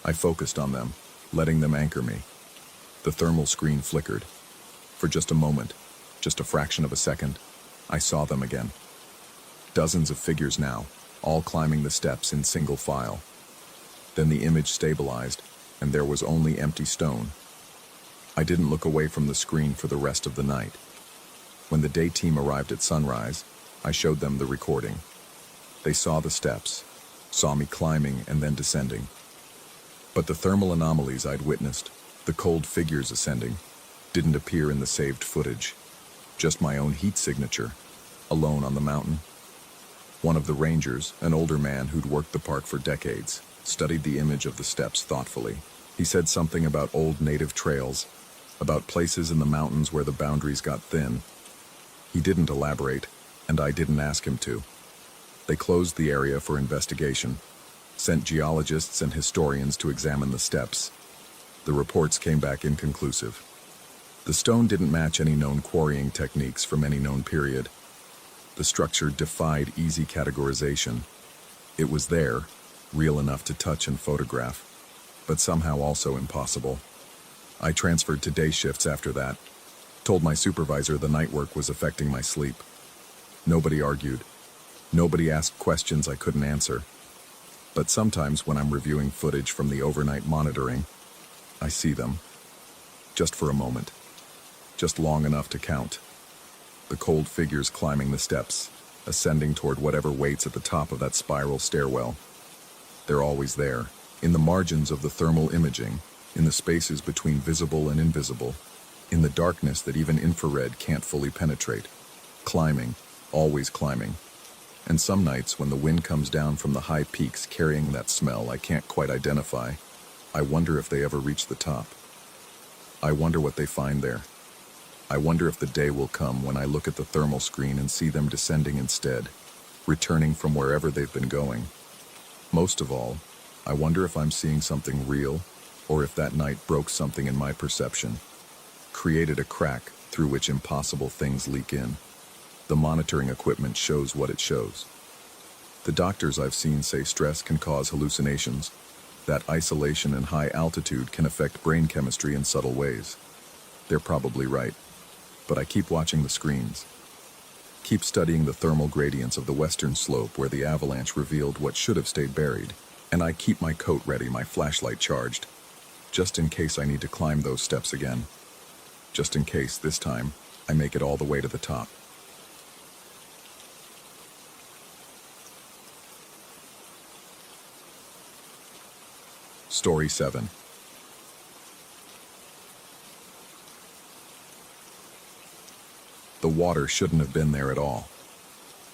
I focused on them, letting them anchor me. The thermal screen flickered. For just a moment, just a fraction of a second, I saw them again. Dozens of figures now, all climbing the steps in single file. Then the image stabilized, and there was only empty stone. I didn't look away from the screen for the rest of the night. When the day team arrived at sunrise, I showed them the recording. They saw the steps, saw me climbing and then descending. But the thermal anomalies I'd witnessed, the cold figures ascending, didn't appear in the saved footage. Just my own heat signature, alone on the mountain. One of the rangers, an older man who'd worked the park for decades, studied the image of the steps thoughtfully. He said something about old native trails, about places in the mountains where the boundaries got thin. He didn't elaborate, and I didn't ask him to. They closed the area for investigation, sent geologists and historians to examine the steps. The reports came back inconclusive. The stone didn't match any known quarrying techniques from any known period. The structure defied easy categorization. It was there, real enough to touch and photograph, but somehow also impossible. I transferred to day shifts after that, told my supervisor the night work was affecting my sleep. Nobody argued. Nobody asked questions I couldn't answer. But sometimes when I'm reviewing footage from the overnight monitoring, I see them. Just for a moment. Just long enough to count. The cold figures climbing the steps, ascending toward whatever waits at the top of that spiral stairwell. They're always there, in the margins of the thermal imaging, in the spaces between visible and invisible, in the darkness that even infrared can't fully penetrate. Climbing, always climbing. And some nights when the wind comes down from the high peaks carrying that smell I can't quite identify, I wonder if they ever reach the top. I wonder what they find there. I wonder if the day will come when I look at the thermal screen and see them descending instead, returning from wherever they've been going. Most of all, I wonder if I'm seeing something real, or if that night broke something in my perception, created a crack through which impossible things leak in. The monitoring equipment shows what it shows. The doctors I've seen say stress can cause hallucinations, that isolation and high altitude can affect brain chemistry in subtle ways. They're probably right, but I keep watching the screens. Keep studying the thermal gradients of the western slope where the avalanche revealed what should have stayed buried, and I keep my coat ready, my flashlight charged, just in case I need to climb those steps again. Just in case, this time, I make it all the way to the top. Story 7. The water shouldn't have been there at all.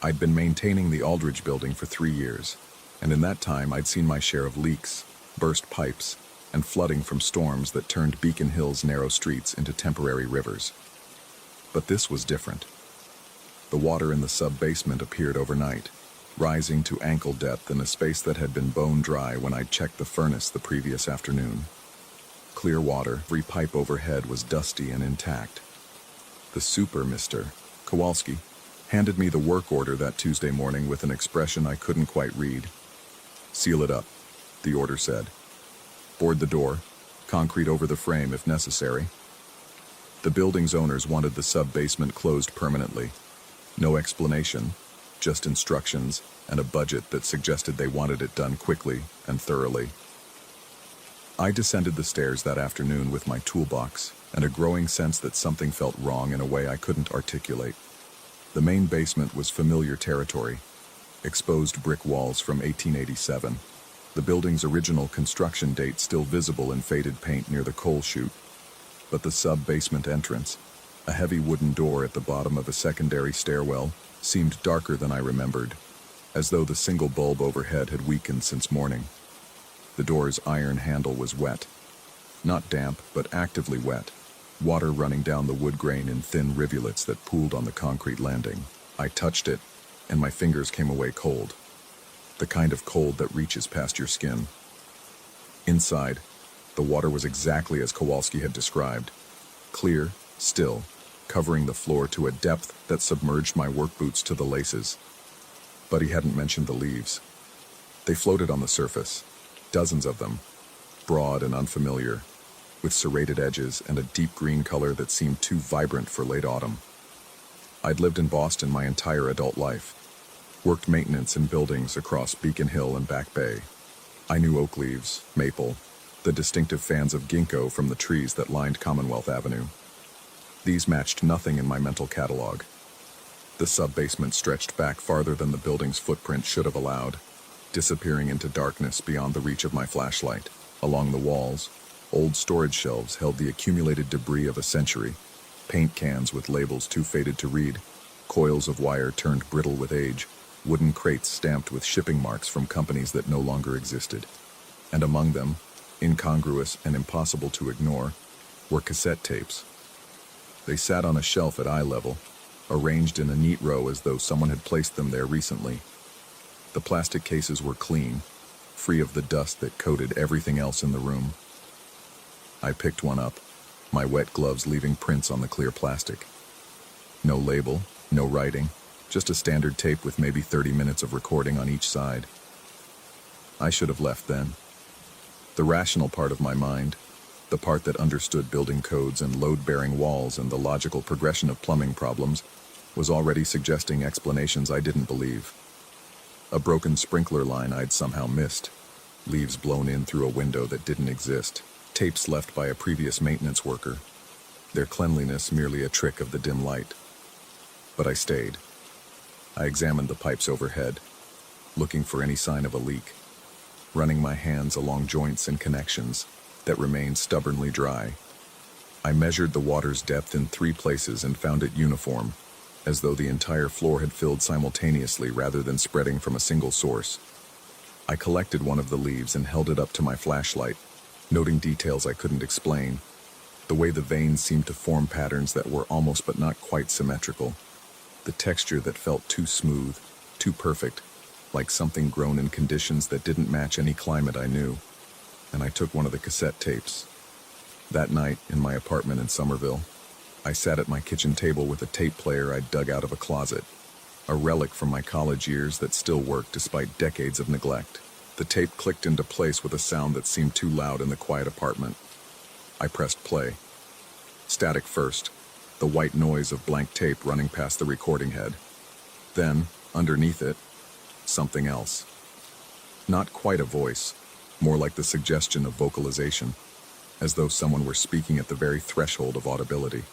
I'd been maintaining the Aldridge building for 3 years, and in that time I'd seen my share of leaks, burst pipes, and flooding from storms that turned Beacon Hill's narrow streets into temporary rivers. But this was different. The water in the sub-basement appeared overnight, rising to ankle depth in a space that had been bone dry when I'd checked the furnace the previous afternoon. Clear water, every pipe overhead was dusty and intact. The super Mr. Kowalski handed me the work order that Tuesday morning with an expression I couldn't quite read. "Seal it up," the order said. "Board the door, concrete over the frame if necessary." The building's owners wanted the sub-basement closed permanently. No explanation, just instructions and a budget that suggested they wanted it done quickly and thoroughly. I descended the stairs that afternoon with my toolbox and a growing sense that something felt wrong in a way I couldn't articulate. The main basement was familiar territory, exposed brick walls from 1887, the building's original construction date still visible in faded paint near the coal chute. But the sub-basement entrance, a heavy wooden door at the bottom of a secondary stairwell, seemed darker than I remembered, as though the single bulb overhead had weakened since morning. The door's iron handle was wet. Not damp, but actively wet. Water running down the wood grain in thin rivulets that pooled on the concrete landing. I touched it, and my fingers came away cold. The kind of cold that reaches past your skin. Inside, the water was exactly as Kowalski had described. Clear, still, covering the floor to a depth that submerged my work boots to the laces. But he hadn't mentioned the leaves. They floated on the surface, dozens of them, broad and unfamiliar, with serrated edges and a deep green color that seemed too vibrant for late autumn. I'd lived in Boston my entire adult life, worked maintenance in buildings across Beacon Hill and Back Bay. I knew oak leaves, maple, the distinctive fans of ginkgo from the trees that lined Commonwealth Avenue. These matched nothing in my mental catalog. The sub-basement stretched back farther than the building's footprint should have allowed, disappearing into darkness beyond the reach of my flashlight. Along the walls, old storage shelves held the accumulated debris of a century, paint cans with labels too faded to read, coils of wire turned brittle with age, wooden crates stamped with shipping marks from companies that no longer existed. And among them, incongruous and impossible to ignore, were cassette tapes. They sat on a shelf at eye level, arranged in a neat row as though someone had placed them there recently. The plastic cases were clean, free of the dust that coated everything else in the room. I picked one up, my wet gloves leaving prints on the clear plastic. No label, no writing, just a standard tape with maybe 30 minutes of recording on each side. I should have left then. The rational part of my mind, the part that understood building codes and load-bearing walls and the logical progression of plumbing problems, was already suggesting explanations I didn't believe. A broken sprinkler line I'd somehow missed, leaves blown in through a window that didn't exist, tapes left by a previous maintenance worker, their cleanliness merely a trick of the dim light. But I stayed. I examined the pipes overhead, looking for any sign of a leak, running my hands along joints and connections that remained stubbornly dry. I measured the water's depth in 3 places and found it uniform, as though the entire floor had filled simultaneously rather than spreading from a single source. I collected one of the leaves and held it up to my flashlight, noting details I couldn't explain, the way the veins seemed to form patterns that were almost but not quite symmetrical, the texture that felt too smooth, too perfect, like something grown in conditions that didn't match any climate I knew. And I took one of the cassette tapes. That night, in my apartment in Somerville, I sat at my kitchen table with a tape player I'd dug out of a closet, a relic from my college years that still worked despite decades of neglect. The tape clicked into place with a sound that seemed too loud in the quiet apartment. I pressed play. Static first, the white noise of blank tape running past the recording head. Then, underneath it, something else. Not quite a voice, more like the suggestion of vocalization, as though someone were speaking at the very threshold of audibility.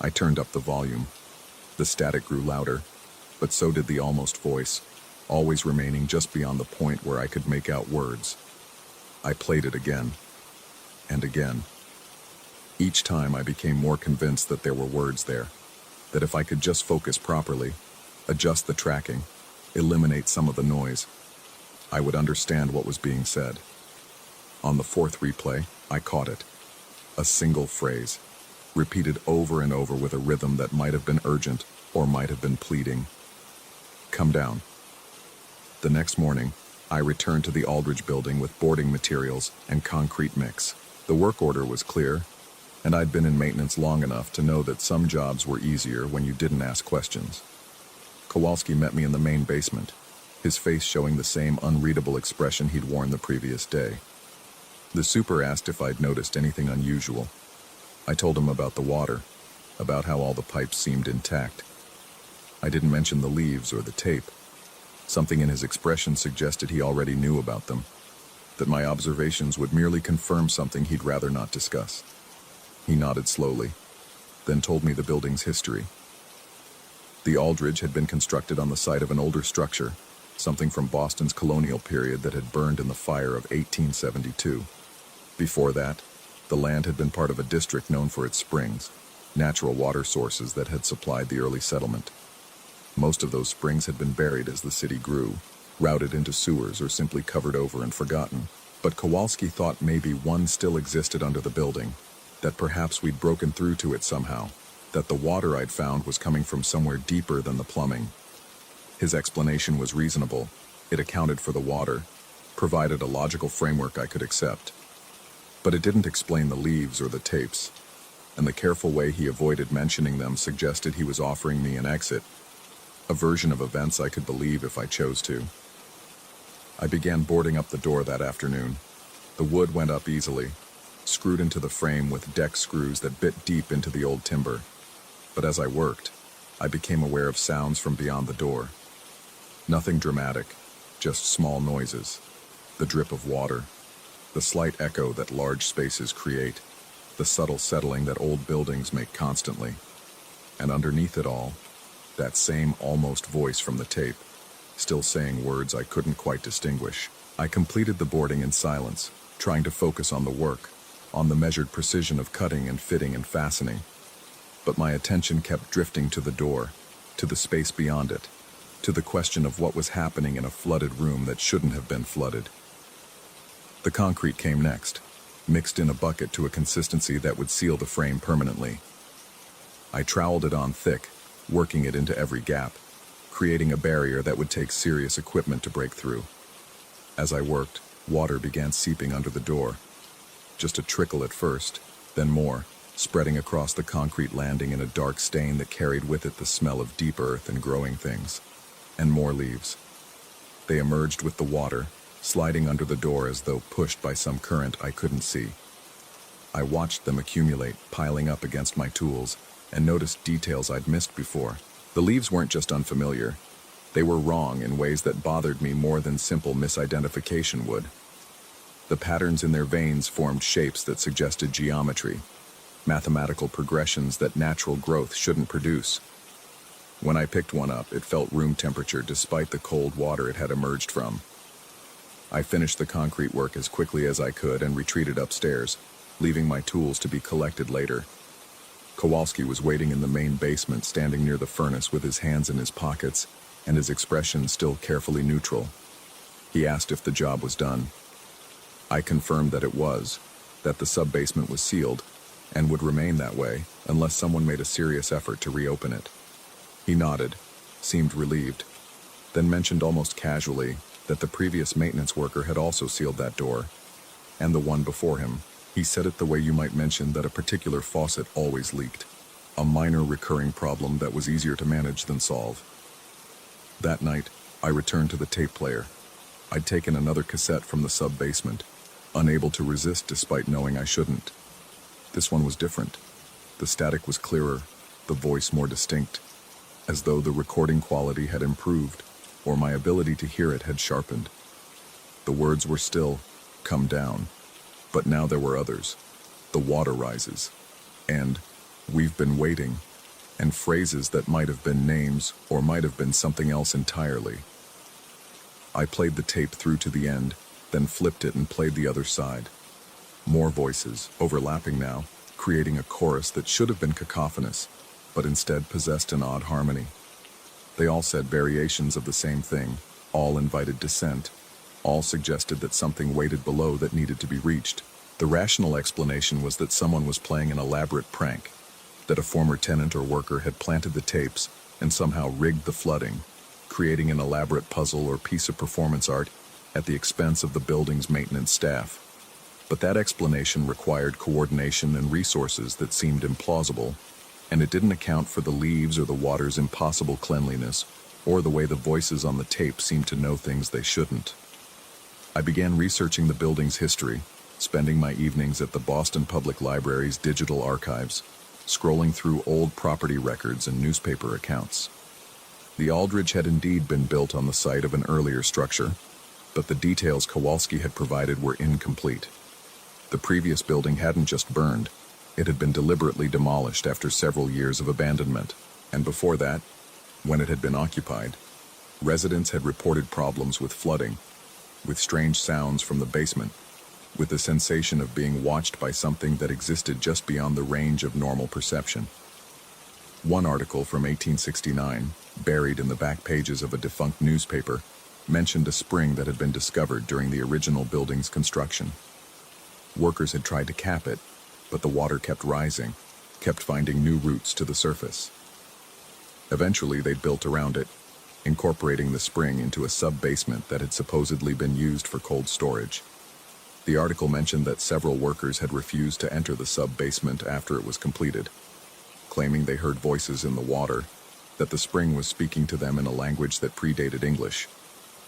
I turned up the volume. The static grew louder, but so did the almost voice, always remaining just beyond the point where I could make out words. I played it again, and again. Each time I became more convinced that there were words there, that if I could just focus properly, adjust the tracking, eliminate some of the noise, I would understand what was being said. On the 4th replay, I caught it. A single phrase, repeated over and over with a rhythm that might have been urgent or might have been pleading. Come down. The next morning, I returned to the Aldridge building with boarding materials and concrete mix. The work order was clear, and I'd been in maintenance long enough to know that some jobs were easier when you didn't ask questions. Kowalski met me in the main basement, his face showing the same unreadable expression he'd worn the previous day. The super asked if I'd noticed anything unusual. I told him about the water, about how all the pipes seemed intact. I didn't mention the leaves or the tape. Something in his expression suggested he already knew about them, that my observations would merely confirm something he'd rather not discuss. He nodded slowly, then told me the building's history. The Aldridge had been constructed on the site of an older structure, something from Boston's colonial period that had burned in the fire of 1872. Before that, the land had been part of a district known for its springs, natural water sources that had supplied the early settlement. Most of those springs had been buried as the city grew, routed into sewers or simply covered over and forgotten. But Kowalski thought maybe one still existed under the building, that perhaps we'd broken through to it somehow, that the water I'd found was coming from somewhere deeper than the plumbing. His explanation was reasonable. It accounted for the water, provided a logical framework I could accept. But it didn't explain the leaves or the tapes, and the careful way he avoided mentioning them suggested he was offering me an exit, a version of events I could believe if I chose to. I began boarding up the door that afternoon. The wood went up easily, screwed into the frame with deck screws that bit deep into the old timber. But as I worked, I became aware of sounds from beyond the door. Nothing dramatic, just small noises, the drip of water, the slight echo that large spaces create, the subtle settling that old buildings make constantly. And underneath it all, that same almost voice from the tape, still saying words I couldn't quite distinguish. I completed the boarding in silence, trying to focus on the work, on the measured precision of cutting and fitting and fastening. But my attention kept drifting to the door, to the space beyond it, to the question of what was happening in a flooded room that shouldn't have been flooded. The concrete came next, mixed in a bucket to a consistency that would seal the frame permanently. I troweled it on thick, working it into every gap, creating a barrier that would take serious equipment to break through. As I worked, water began seeping under the door. Just a trickle at first, then more, spreading across the concrete landing in a dark stain that carried with it the smell of deep earth and growing things. And more leaves. They emerged with the water, sliding under the door as though pushed by some current I couldn't see. I watched them accumulate, piling up against my tools, and noticed details I'd missed before. The leaves weren't just unfamiliar. They were wrong in ways that bothered me more than simple misidentification would. The patterns in their veins formed shapes that suggested geometry, mathematical progressions that natural growth shouldn't produce. When I picked one up, it felt room temperature despite the cold water it had emerged from. I finished the concrete work as quickly as I could and retreated upstairs, leaving my tools to be collected later. Kowalski was waiting in the main basement, standing near the furnace with his hands in his pockets and his expression still carefully neutral. He asked if the job was done. I confirmed that it was, that the sub-basement was sealed and would remain that way unless someone made a serious effort to reopen it. He nodded, seemed relieved, then mentioned almost casually that the previous maintenance worker had also sealed that door, and the one before him. He said it the way you might mention that a particular faucet always leaked, a minor recurring problem that was easier to manage than solve. That night, I returned to the tape player. I'd taken another cassette from the sub-basement, unable to resist despite knowing I shouldn't. This one was different. The static was clearer, the voice more distinct, as though the recording quality had improved, or my ability to hear it had sharpened. The words were still, "Come down," but now there were others. "The water rises," and "We've been waiting," and phrases that might have been names or might have been something else entirely. I played the tape through to the end, then flipped it and played the other side. More voices, overlapping now, creating a chorus that should have been cacophonous, but instead possessed an odd harmony. They all said variations of the same thing, all invited dissent, all suggested that something waited below that needed to be reached. The rational explanation was that someone was playing an elaborate prank, that a former tenant or worker had planted the tapes and somehow rigged the flooding, creating an elaborate puzzle or piece of performance art at the expense of the building's maintenance staff. But that explanation required coordination and resources that seemed implausible, and it didn't account for the leaves or the water's impossible cleanliness, or the way the voices on the tape seemed to know things they shouldn't. I began researching the building's history, spending my evenings at the Boston Public Library's digital archives, scrolling through old property records and newspaper accounts. The Aldridge had indeed been built on the site of an earlier structure, but the details Kowalski had provided were incomplete. The previous building hadn't just burned, it had been deliberately demolished after several years of abandonment, and before that, when it had been occupied, residents had reported problems with flooding, with strange sounds from the basement, with the sensation of being watched by something that existed just beyond the range of normal perception. One article from 1869, buried in the back pages of a defunct newspaper, mentioned a spring that had been discovered during the original building's construction. Workers had tried to cap it, but the water kept rising, kept finding new routes to the surface. Eventually, they'd built around it, incorporating the spring into a sub-basement that had supposedly been used for cold storage. The article mentioned that several workers had refused to enter the sub-basement after it was completed, claiming they heard voices in the water, that the spring was speaking to them in a language that predated English.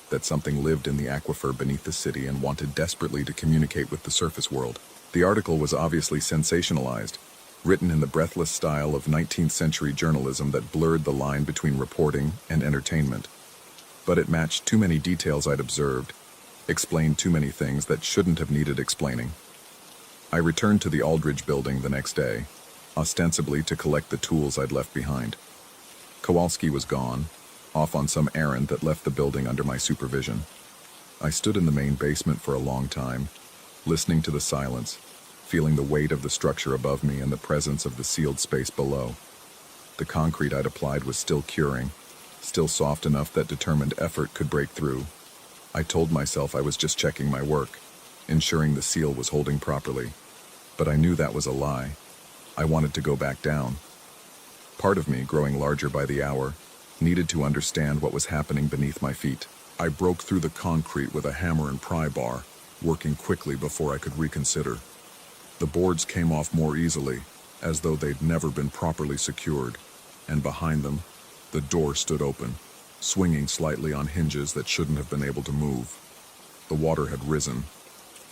that something lived in the aquifer beneath the city and wanted desperately to communicate with the surface world. The article was obviously sensationalized, written in the breathless style of 19th century journalism that blurred the line between reporting and entertainment. But it matched too many details I'd observed, explained too many things that shouldn't have needed explaining. I returned to the Aldridge building the next day, ostensibly to collect the tools I'd left behind. Kowalski was gone, off on some errand that left the building under my supervision. I stood in the main basement for a long time, listening to the silence, feeling the weight of the structure above me and the presence of the sealed space below. The concrete I'd applied was still curing, still soft enough that determined effort could break through. I told myself I was just checking my work, ensuring the seal was holding properly. But I knew that was a lie. I wanted to go back down. Part of me, growing larger by the hour, needed to understand what was happening beneath my feet. I broke through the concrete with a hammer and pry bar, working quickly before I could reconsider. The boards came off more easily, as though they'd never been properly secured, and behind them, the door stood open, swinging slightly on hinges that shouldn't have been able to move. The water had risen.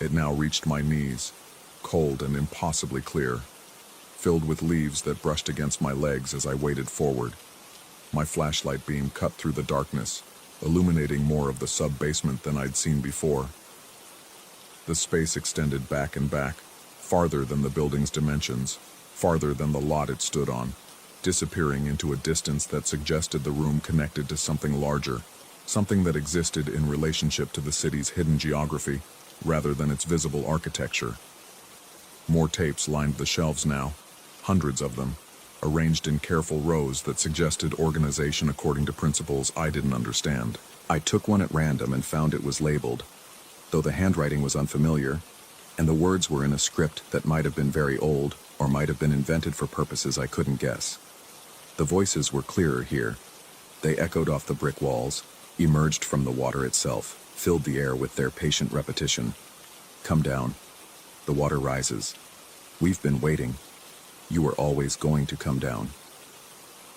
It now reached my knees, cold and impossibly clear, filled with leaves that brushed against my legs as I waded forward. My flashlight beam cut through the darkness, illuminating more of the sub-basement than I'd seen before. The space extended back and back, farther than the building's dimensions, farther than the lot it stood on, disappearing into a distance that suggested the room connected to something larger, something that existed in relationship to the city's hidden geography, rather than its visible architecture. More tapes lined the shelves now, hundreds of them, arranged in careful rows that suggested organization according to principles I didn't understand. I took one at random and found it was labeled, though the handwriting was unfamiliar, and the words were in a script that might have been very old or might have been invented for purposes I couldn't guess. The voices were clearer here. They echoed off the brick walls, emerged from the water itself, filled the air with their patient repetition. Come down. The water rises. We've been waiting. You were always going to come down.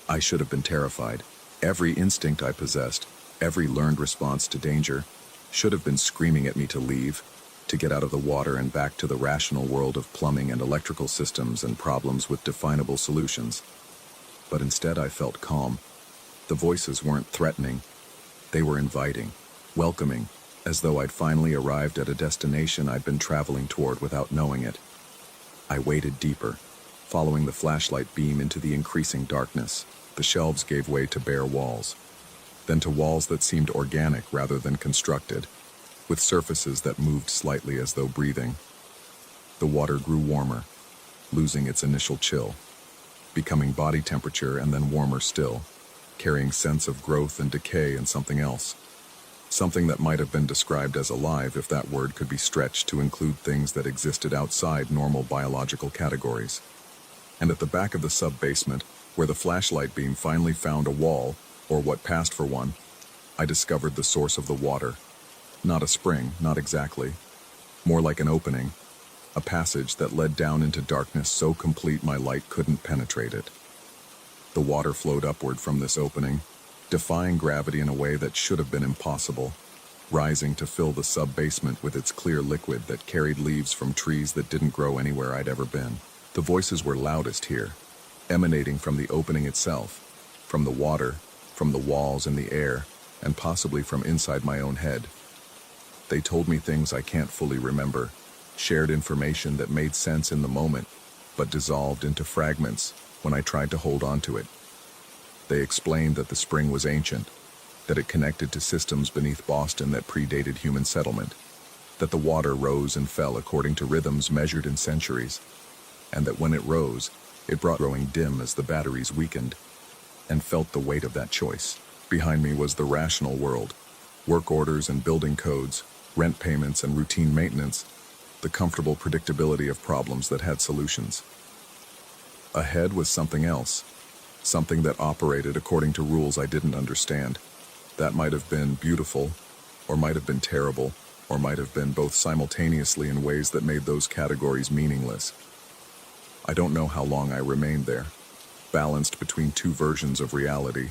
I should have been terrified. Every instinct I possessed, every learned response to danger, should have been screaming at me to leave, to get out of the water and back to the rational world of plumbing and electrical systems and problems with definable solutions. But instead I felt calm. The voices weren't threatening. They were inviting, welcoming, as though I'd finally arrived at a destination I'd been traveling toward without knowing it. I waded deeper, following the flashlight beam into the increasing darkness. The shelves gave way to bare walls, then to walls that seemed organic rather than constructed, with surfaces that moved slightly as though breathing. The water grew warmer, losing its initial chill, becoming body temperature and then warmer still, carrying sense of growth and decay and something else. Something that might have been described as alive if that word could be stretched to include things that existed outside normal biological categories. And at the back of the sub-basement, where the flashlight beam finally found a wall, or what passed for one, I discovered the source of the water. Not a spring, not exactly. More like an opening, a passage that led down into darkness so complete my light couldn't penetrate it. The water flowed upward from this opening, defying gravity in a way that should have been impossible, rising to fill the sub-basement with its clear liquid that carried leaves from trees that didn't grow anywhere I'd ever been. The voices were loudest here, emanating from the opening itself, from the water, from the walls and the air, and possibly from inside my own head. They told me things I can't fully remember, shared information that made sense in the moment, but dissolved into fragments when I tried to hold on to it. They explained that the spring was ancient, that it connected to systems beneath Boston that predated human settlement, that the water rose and fell according to rhythms measured in centuries, and that when it rose, it brought growing dim as the batteries weakened, and felt the weight of that choice. Behind me was the rational world, work orders and building codes, rent payments and routine maintenance, the comfortable predictability of problems that had solutions. Ahead was something else, something that operated according to rules I didn't understand. That might have been beautiful, or might have been terrible, or might have been both simultaneously in ways that made those categories meaningless. I don't know how long I remained there, balanced between two versions of reality.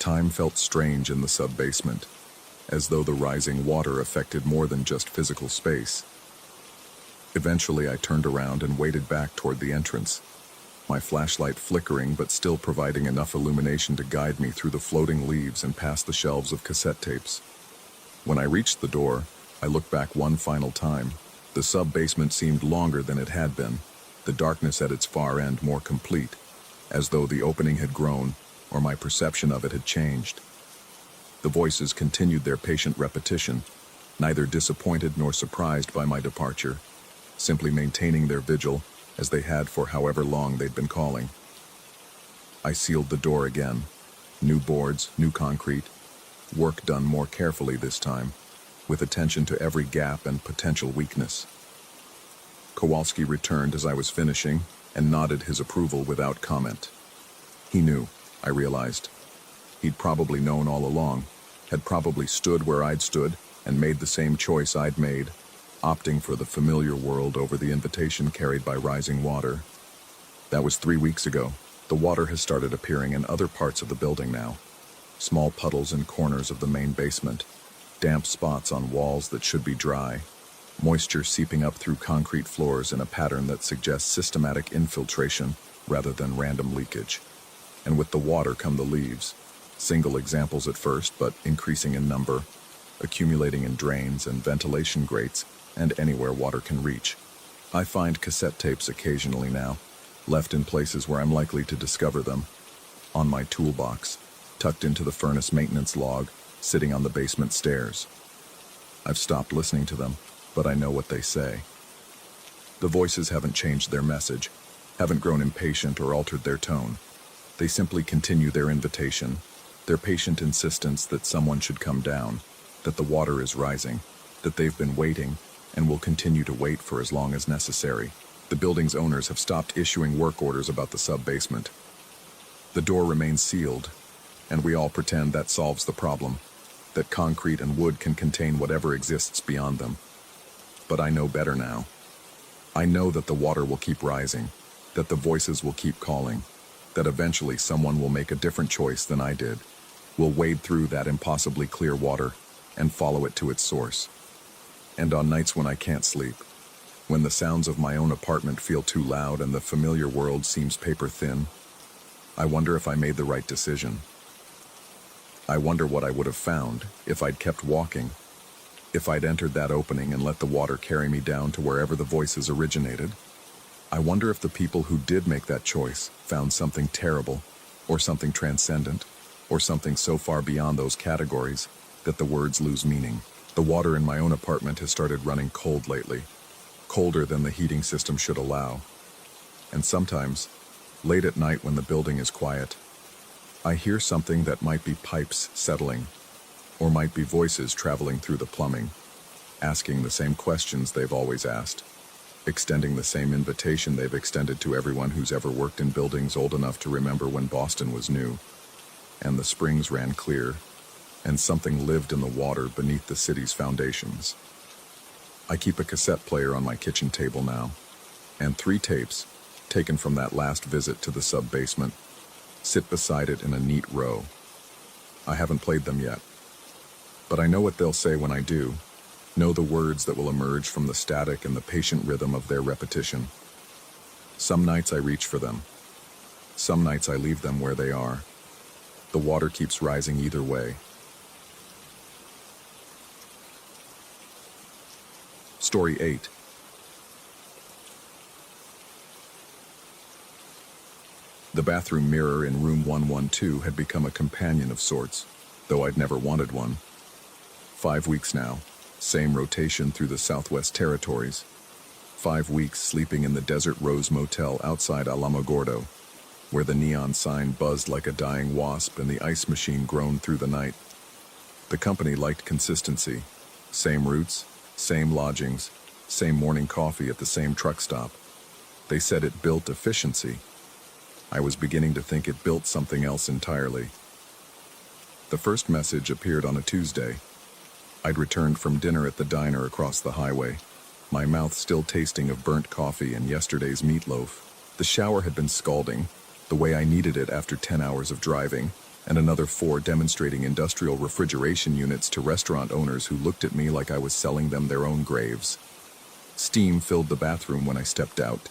Time felt strange in the sub-basement, as though the rising water affected more than just physical space. Eventually, I turned around and waded back toward the entrance, my flashlight flickering but still providing enough illumination to guide me through the floating leaves and past the shelves of cassette tapes. When I reached the door, I looked back one final time. The sub-basement seemed longer than it had been, the darkness at its far end more complete, as though the opening had grown or my perception of it had changed. The voices continued their patient repetition, neither disappointed nor surprised by my departure, simply maintaining their vigil as they had for however long they'd been calling. I sealed the door again. New boards, new concrete, work done more carefully this time, with attention to every gap and potential weakness. Kowalski returned as I was finishing and nodded his approval without comment. He knew, I realized. He'd probably known all along, had probably stood where I'd stood and made the same choice I'd made, opting for the familiar world over the invitation carried by rising water. That was 3 weeks ago. The water has started appearing in other parts of the building now. Small puddles in corners of the main basement, damp spots on walls that should be dry, moisture seeping up through concrete floors in a pattern that suggests systematic infiltration rather than random leakage. And with the water come the leaves, single examples at first, but increasing in number, accumulating in drains and ventilation grates, and anywhere water can reach. I find cassette tapes occasionally now, left in places where I'm likely to discover them. On my toolbox, tucked into the furnace maintenance log, sitting on the basement stairs. I've stopped listening to them, but I know what they say. The voices haven't changed their message, haven't grown impatient or altered their tone. They simply continue their invitation, their patient insistence that someone should come down, that the water is rising, that they've been waiting, and will continue to wait for as long as necessary. The building's owners have stopped issuing work orders about the sub-basement. The door remains sealed, and we all pretend that solves the problem, that concrete and wood can contain whatever exists beyond them. But I know better now. I know that the water will keep rising, that the voices will keep calling, that eventually someone will make a different choice than I did, will wade through that impossibly clear water and follow it to its source. And on nights when I can't sleep, when the sounds of my own apartment feel too loud and the familiar world seems paper thin, I wonder if I made the right decision. I wonder what I would have found if I'd kept walking, if I'd entered that opening and let the water carry me down to wherever the voices originated. I wonder if the people who did make that choice found something terrible, or something transcendent, or something so far beyond those categories that the words lose meaning. The water in my own apartment has started running cold lately, colder than the heating system should allow. And sometimes, late at night when the building is quiet, I hear something that might be pipes settling, or might be voices traveling through the plumbing, asking the same questions they've always asked, extending the same invitation they've extended to everyone who's ever worked in buildings old enough to remember when Boston was new, and the springs ran clear, and something lived in the water beneath the city's foundations. I keep a cassette player on my kitchen table now, and 3 tapes, taken from that last visit to the sub-basement, sit beside it in a neat row. I haven't played them yet, but I know what they'll say when I do, know the words that will emerge from the static and the patient rhythm of their repetition. Some nights I reach for them. Some nights I leave them where they are. The water keeps rising either way. Story 8. The bathroom mirror in room 112 had become a companion of sorts, though I'd never wanted one. 5 weeks now, same rotation through the Southwest Territories. 5 weeks sleeping in the Desert Rose Motel outside Alamogordo, where the neon sign buzzed like a dying wasp and the ice machine groaned through the night. The company liked consistency. Same routes, same lodgings, same morning coffee at the same truck stop. They said it built efficiency. I was beginning to think it built something else entirely. The first message appeared on a Tuesday. I'd returned from dinner at the diner across the highway, my mouth still tasting of burnt coffee and yesterday's meatloaf. The shower had been scalding, the way I needed it after 10 hours of driving, and another 4 demonstrating industrial refrigeration units to restaurant owners who looked at me like I was selling them their own graves. Steam filled the bathroom when I stepped out,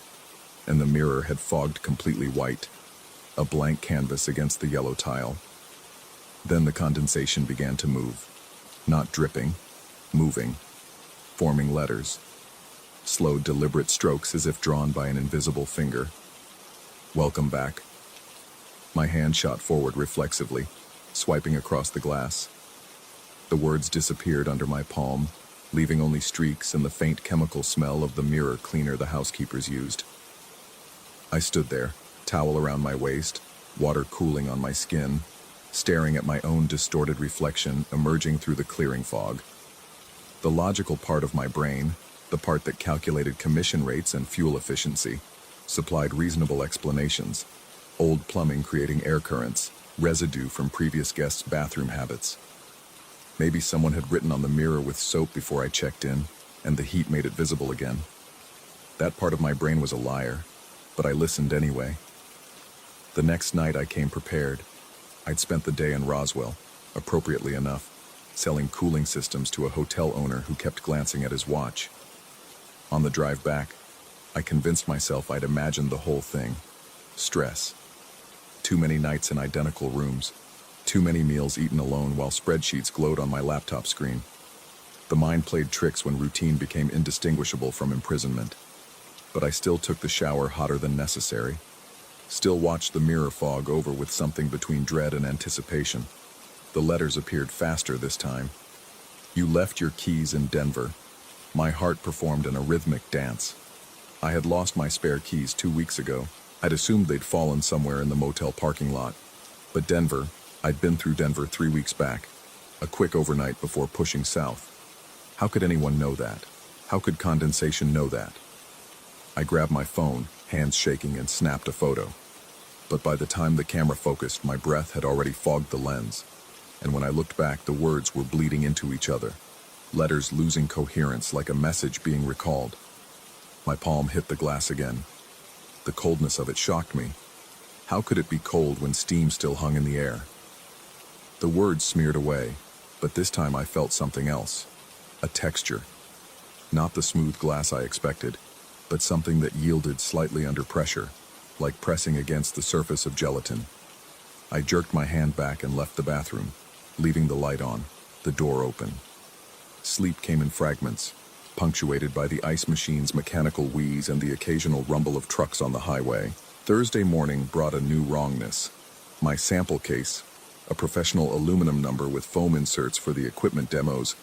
and the mirror had fogged completely white, a blank canvas against the yellow tile. Then the condensation began to move, not dripping, moving, forming letters, slow, deliberate strokes as if drawn by an invisible finger. Welcome back. My hand shot forward reflexively, swiping across the glass. The words disappeared under my palm, leaving only streaks and the faint chemical smell of the mirror cleaner the housekeepers used. I stood there, towel around my waist, water cooling on my skin, staring at my own distorted reflection emerging through the clearing fog. The logical part of my brain, the part that calculated commission rates and fuel efficiency, supplied reasonable explanations. Old plumbing creating air currents, residue from previous guests' bathroom habits. Maybe someone had written on the mirror with soap before I checked in, and the heat made it visible again. That part of my brain was a liar, but I listened anyway. The next night I came prepared. I'd spent the day in Roswell, appropriately enough, selling cooling systems to a hotel owner who kept glancing at his watch. On the drive back, I convinced myself I'd imagined the whole thing. Stress. Too many nights in identical rooms. Too many meals eaten alone while spreadsheets glowed on my laptop screen. The mind played tricks when routine became indistinguishable from imprisonment. But I still took the shower hotter than necessary. Still watched the mirror fog over with something between dread and anticipation. The letters appeared faster this time. You left your keys in Denver. My heart performed an arrhythmic dance. I had lost my spare keys 2 weeks ago. I'd assumed they'd fallen somewhere in the motel parking lot. But Denver, I'd been through Denver 3 weeks back. A quick overnight before pushing south. How could anyone know that? How could condensation know that? I grabbed my phone, hands shaking, and snapped a photo. But by the time the camera focused, my breath had already fogged the lens. And when I looked back, the words were bleeding into each other. Letters losing coherence like a message being recalled. My palm hit the glass again. The coldness of it shocked me. How could it be cold when steam still hung in the air? The words smeared away, but this time I felt something else. A texture. Not the smooth glass I expected, but something that yielded slightly under pressure, like pressing against the surface of gelatin. I jerked my hand back and left the bathroom, leaving the light on, the door open. Sleep came in fragments, punctuated by the ice machine's mechanical wheeze and the occasional rumble of trucks on the highway. Thursday morning brought a new wrongness. My sample case, a professional aluminum number with foam inserts for the equipment demos,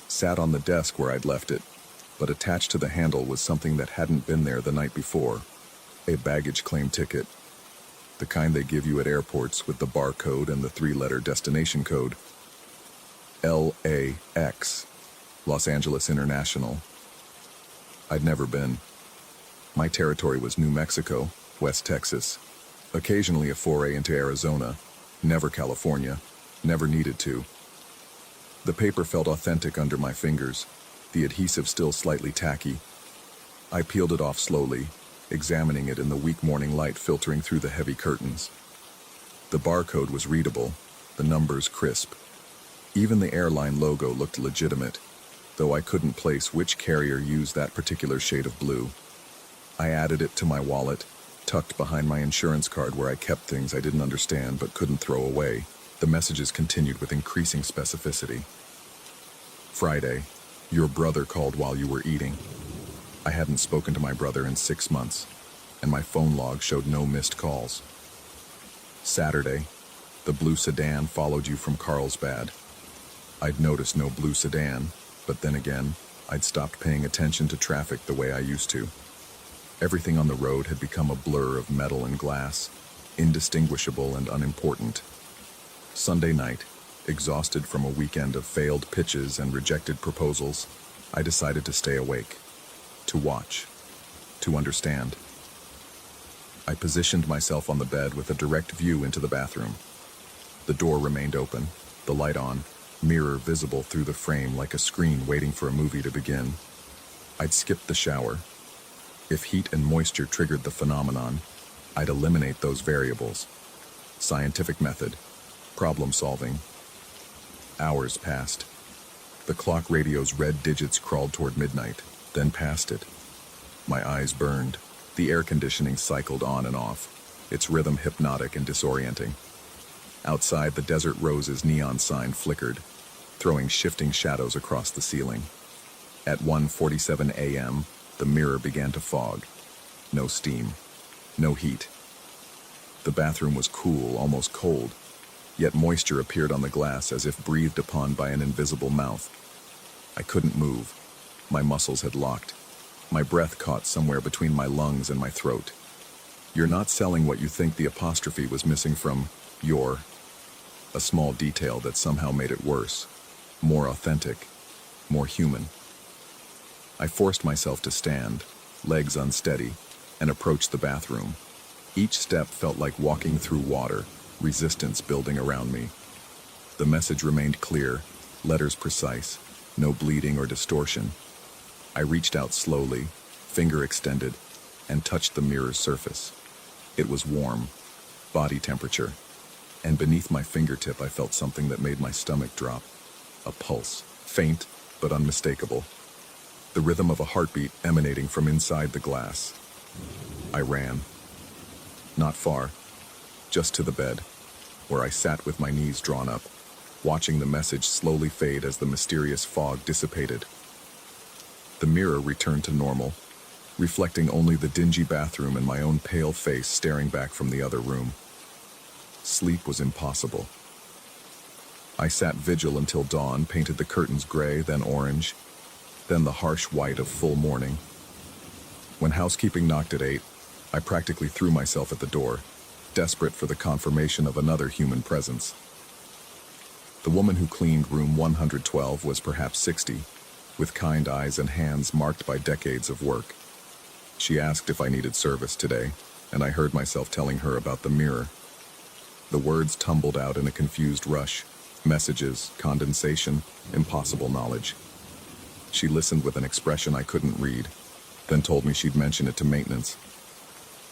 sat on the desk where I'd left it, but attached to the handle was something that hadn't been there the night before. A baggage claim ticket. The kind they give you at airports with the barcode and the 3-letter destination code. LAX. Los Angeles International. I'd never been. My territory was New Mexico, West Texas. Occasionally a foray into Arizona. Never California. Never needed to. The paper felt authentic under my fingers, the adhesive still slightly tacky. I peeled it off slowly, examining it in the weak morning light filtering through the heavy curtains. The barcode was readable, the numbers crisp. Even the airline logo looked legitimate, though I couldn't place which carrier used that particular shade of blue. I added it to my wallet, tucked behind my insurance card where I kept things I didn't understand but couldn't throw away. The messages continued with increasing specificity. Friday, your brother called while you were eating. I hadn't spoken to my brother in 6 months, and my phone log showed no missed calls. Saturday, the blue sedan followed you from Carlsbad. I'd noticed no blue sedan, but then again, I'd stopped paying attention to traffic the way I used to. Everything on the road had become a blur of metal and glass, indistinguishable and unimportant. Sunday night, exhausted from a weekend of failed pitches and rejected proposals, I decided to stay awake, to watch, to understand. I positioned myself on the bed with a direct view into the bathroom. The door remained open, the light on, mirror visible through the frame like a screen waiting for a movie to begin. I'd skipped the shower. If heat and moisture triggered the phenomenon, I'd eliminate those variables. Scientific method. Problem solving. Hours passed. The clock radio's red digits crawled toward midnight, then past it. My eyes burned. The air conditioning cycled on and off, its rhythm hypnotic and disorienting. Outside, the Desert Rose's neon sign flickered, throwing shifting shadows across the ceiling. At 1:47 a.m., the mirror began to fog. No steam, no heat. The bathroom was cool, almost cold, yet moisture appeared on the glass as if breathed upon by an invisible mouth. I couldn't move. My muscles had locked. My breath caught somewhere between my lungs and my throat. "You're not selling what you think." The apostrophe was missing from "your," a small detail that somehow made it worse, more authentic, more human. I forced myself to stand, legs unsteady, and approached the bathroom. Each step felt like walking through water, resistance building around me. The message remained clear, letters precise, no bleeding or distortion. I reached out slowly, finger extended, and touched the mirror's surface. It was warm, body temperature, and beneath my fingertip I felt something that made my stomach drop. A pulse, faint but unmistakable. The rhythm of a heartbeat emanating from inside the glass. I ran. Not far, just to the bed, where I sat with my knees drawn up, watching the message slowly fade as the mysterious fog dissipated. The mirror returned to normal, reflecting only the dingy bathroom and my own pale face staring back from the other room. Sleep was impossible. I sat vigil until dawn, painted the curtains gray, then orange, then the harsh white of full morning. When housekeeping knocked at 8, I practically threw myself at the door, desperate for the confirmation of another human presence. The woman who cleaned room 112 was perhaps 60, with kind eyes and hands marked by decades of work. She asked if I needed service today, and I heard myself telling her about the mirror. The words tumbled out in a confused rush. Messages, condensation, impossible knowledge. She listened with an expression I couldn't read, then told me she'd mention it to maintenance.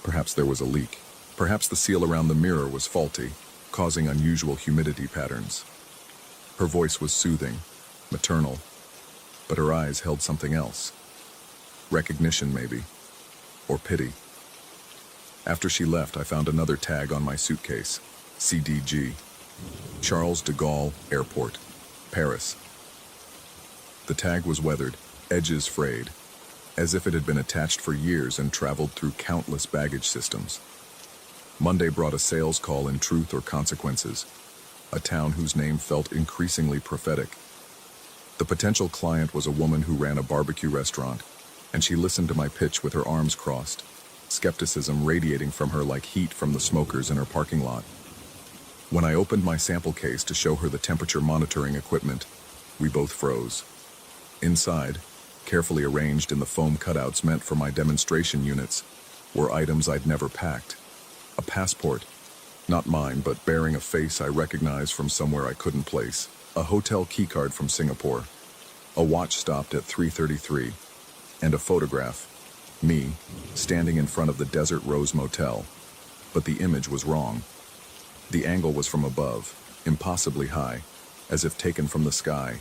Perhaps there was a leak. Perhaps the seal around the mirror was faulty, causing unusual humidity patterns. Her voice was soothing, maternal, but her eyes held something else. Recognition, maybe, or pity. After she left, I found another tag on my suitcase, CDG, Charles de Gaulle Airport, Paris. The tag was weathered, edges frayed, as if it had been attached for years and traveled through countless baggage systems. Monday brought a sales call in Truth or Consequences, a town whose name felt increasingly prophetic. The potential client was a woman who ran a barbecue restaurant, and she listened to my pitch with her arms crossed, skepticism radiating from her like heat from the smokers in her parking lot. When I opened my sample case to show her the temperature monitoring equipment, we both froze. Inside, carefully arranged in the foam cutouts meant for my demonstration units, were items I'd never packed. A passport, not mine, but bearing a face I recognized from somewhere I couldn't place. A hotel keycard from Singapore. A watch stopped at 3:33. And a photograph, me, standing in front of the Desert Rose Motel. But the image was wrong. The angle was from above, impossibly high, as if taken from the sky.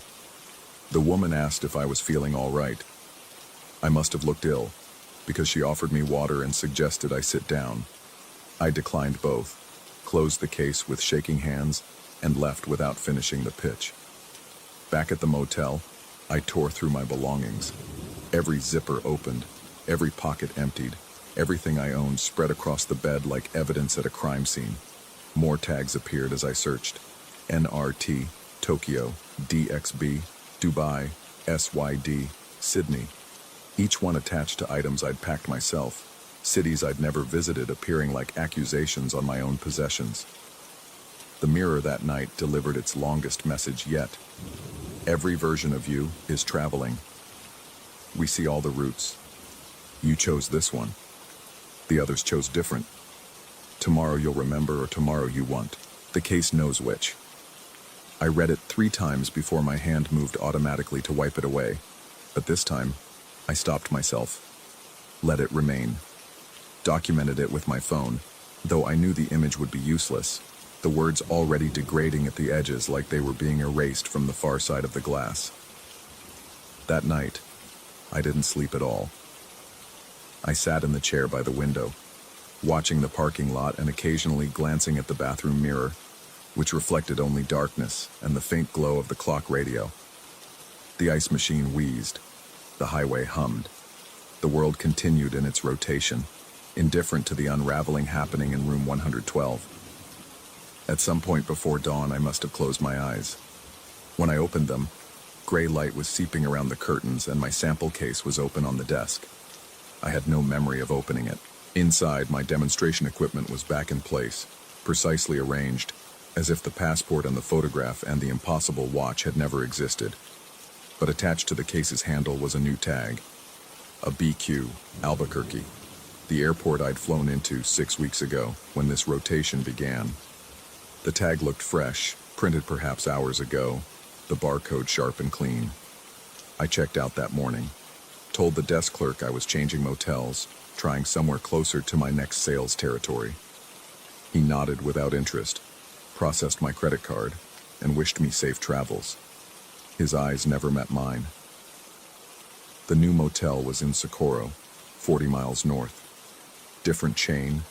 The woman asked if I was feeling all right. I must have looked ill, because she offered me water and suggested I sit down. I declined both, closed the case with shaking hands, and left without finishing the pitch. Back at the motel, I tore through my belongings. Every zipper opened, every pocket emptied, everything I owned spread across the bed like evidence at a crime scene. More tags appeared as I searched. NRT, Tokyo, DXB, Dubai, SYD, Sydney. Each one attached to items I'd packed myself, cities I'd never visited appearing like accusations on my own possessions. The mirror that night delivered its longest message yet. Every version of you is traveling. We see all the routes. You chose this one. The others chose different. Tomorrow you'll remember, or tomorrow you won't. The case knows which. I read it 3 times before my hand moved automatically to wipe it away, but this time, I stopped myself. Let it remain. Documented it with my phone, though I knew the image would be useless. the words already degrading at the edges like they were being erased from the far side of the glass. That night, I didn't sleep at all. I sat in the chair by the window, watching the parking lot and occasionally glancing at the bathroom mirror, which reflected only darkness and the faint glow of the clock radio. The ice machine wheezed. The highway hummed. The world continued in its rotation, indifferent to the unraveling happening in room 112. At some point before dawn, I must have closed my eyes. When I opened them, gray light was seeping around the curtains and my sample case was open on the desk. I had no memory of opening it. Inside, my demonstration equipment was back in place, precisely arranged, as if the passport and the photograph and the impossible watch had never existed. But attached to the case's handle was a new tag. A BQ, Albuquerque, the airport I'd flown into 6 weeks ago when this rotation began. The tag looked fresh, printed perhaps hours ago, the barcode sharp and clean. I checked out that morning, told the desk clerk I was changing motels, trying somewhere closer to my next sales territory. He nodded without interest, processed my credit card, and wished me safe travels. His eyes never met mine. The new motel was in Socorro, 40 miles north. Different chain,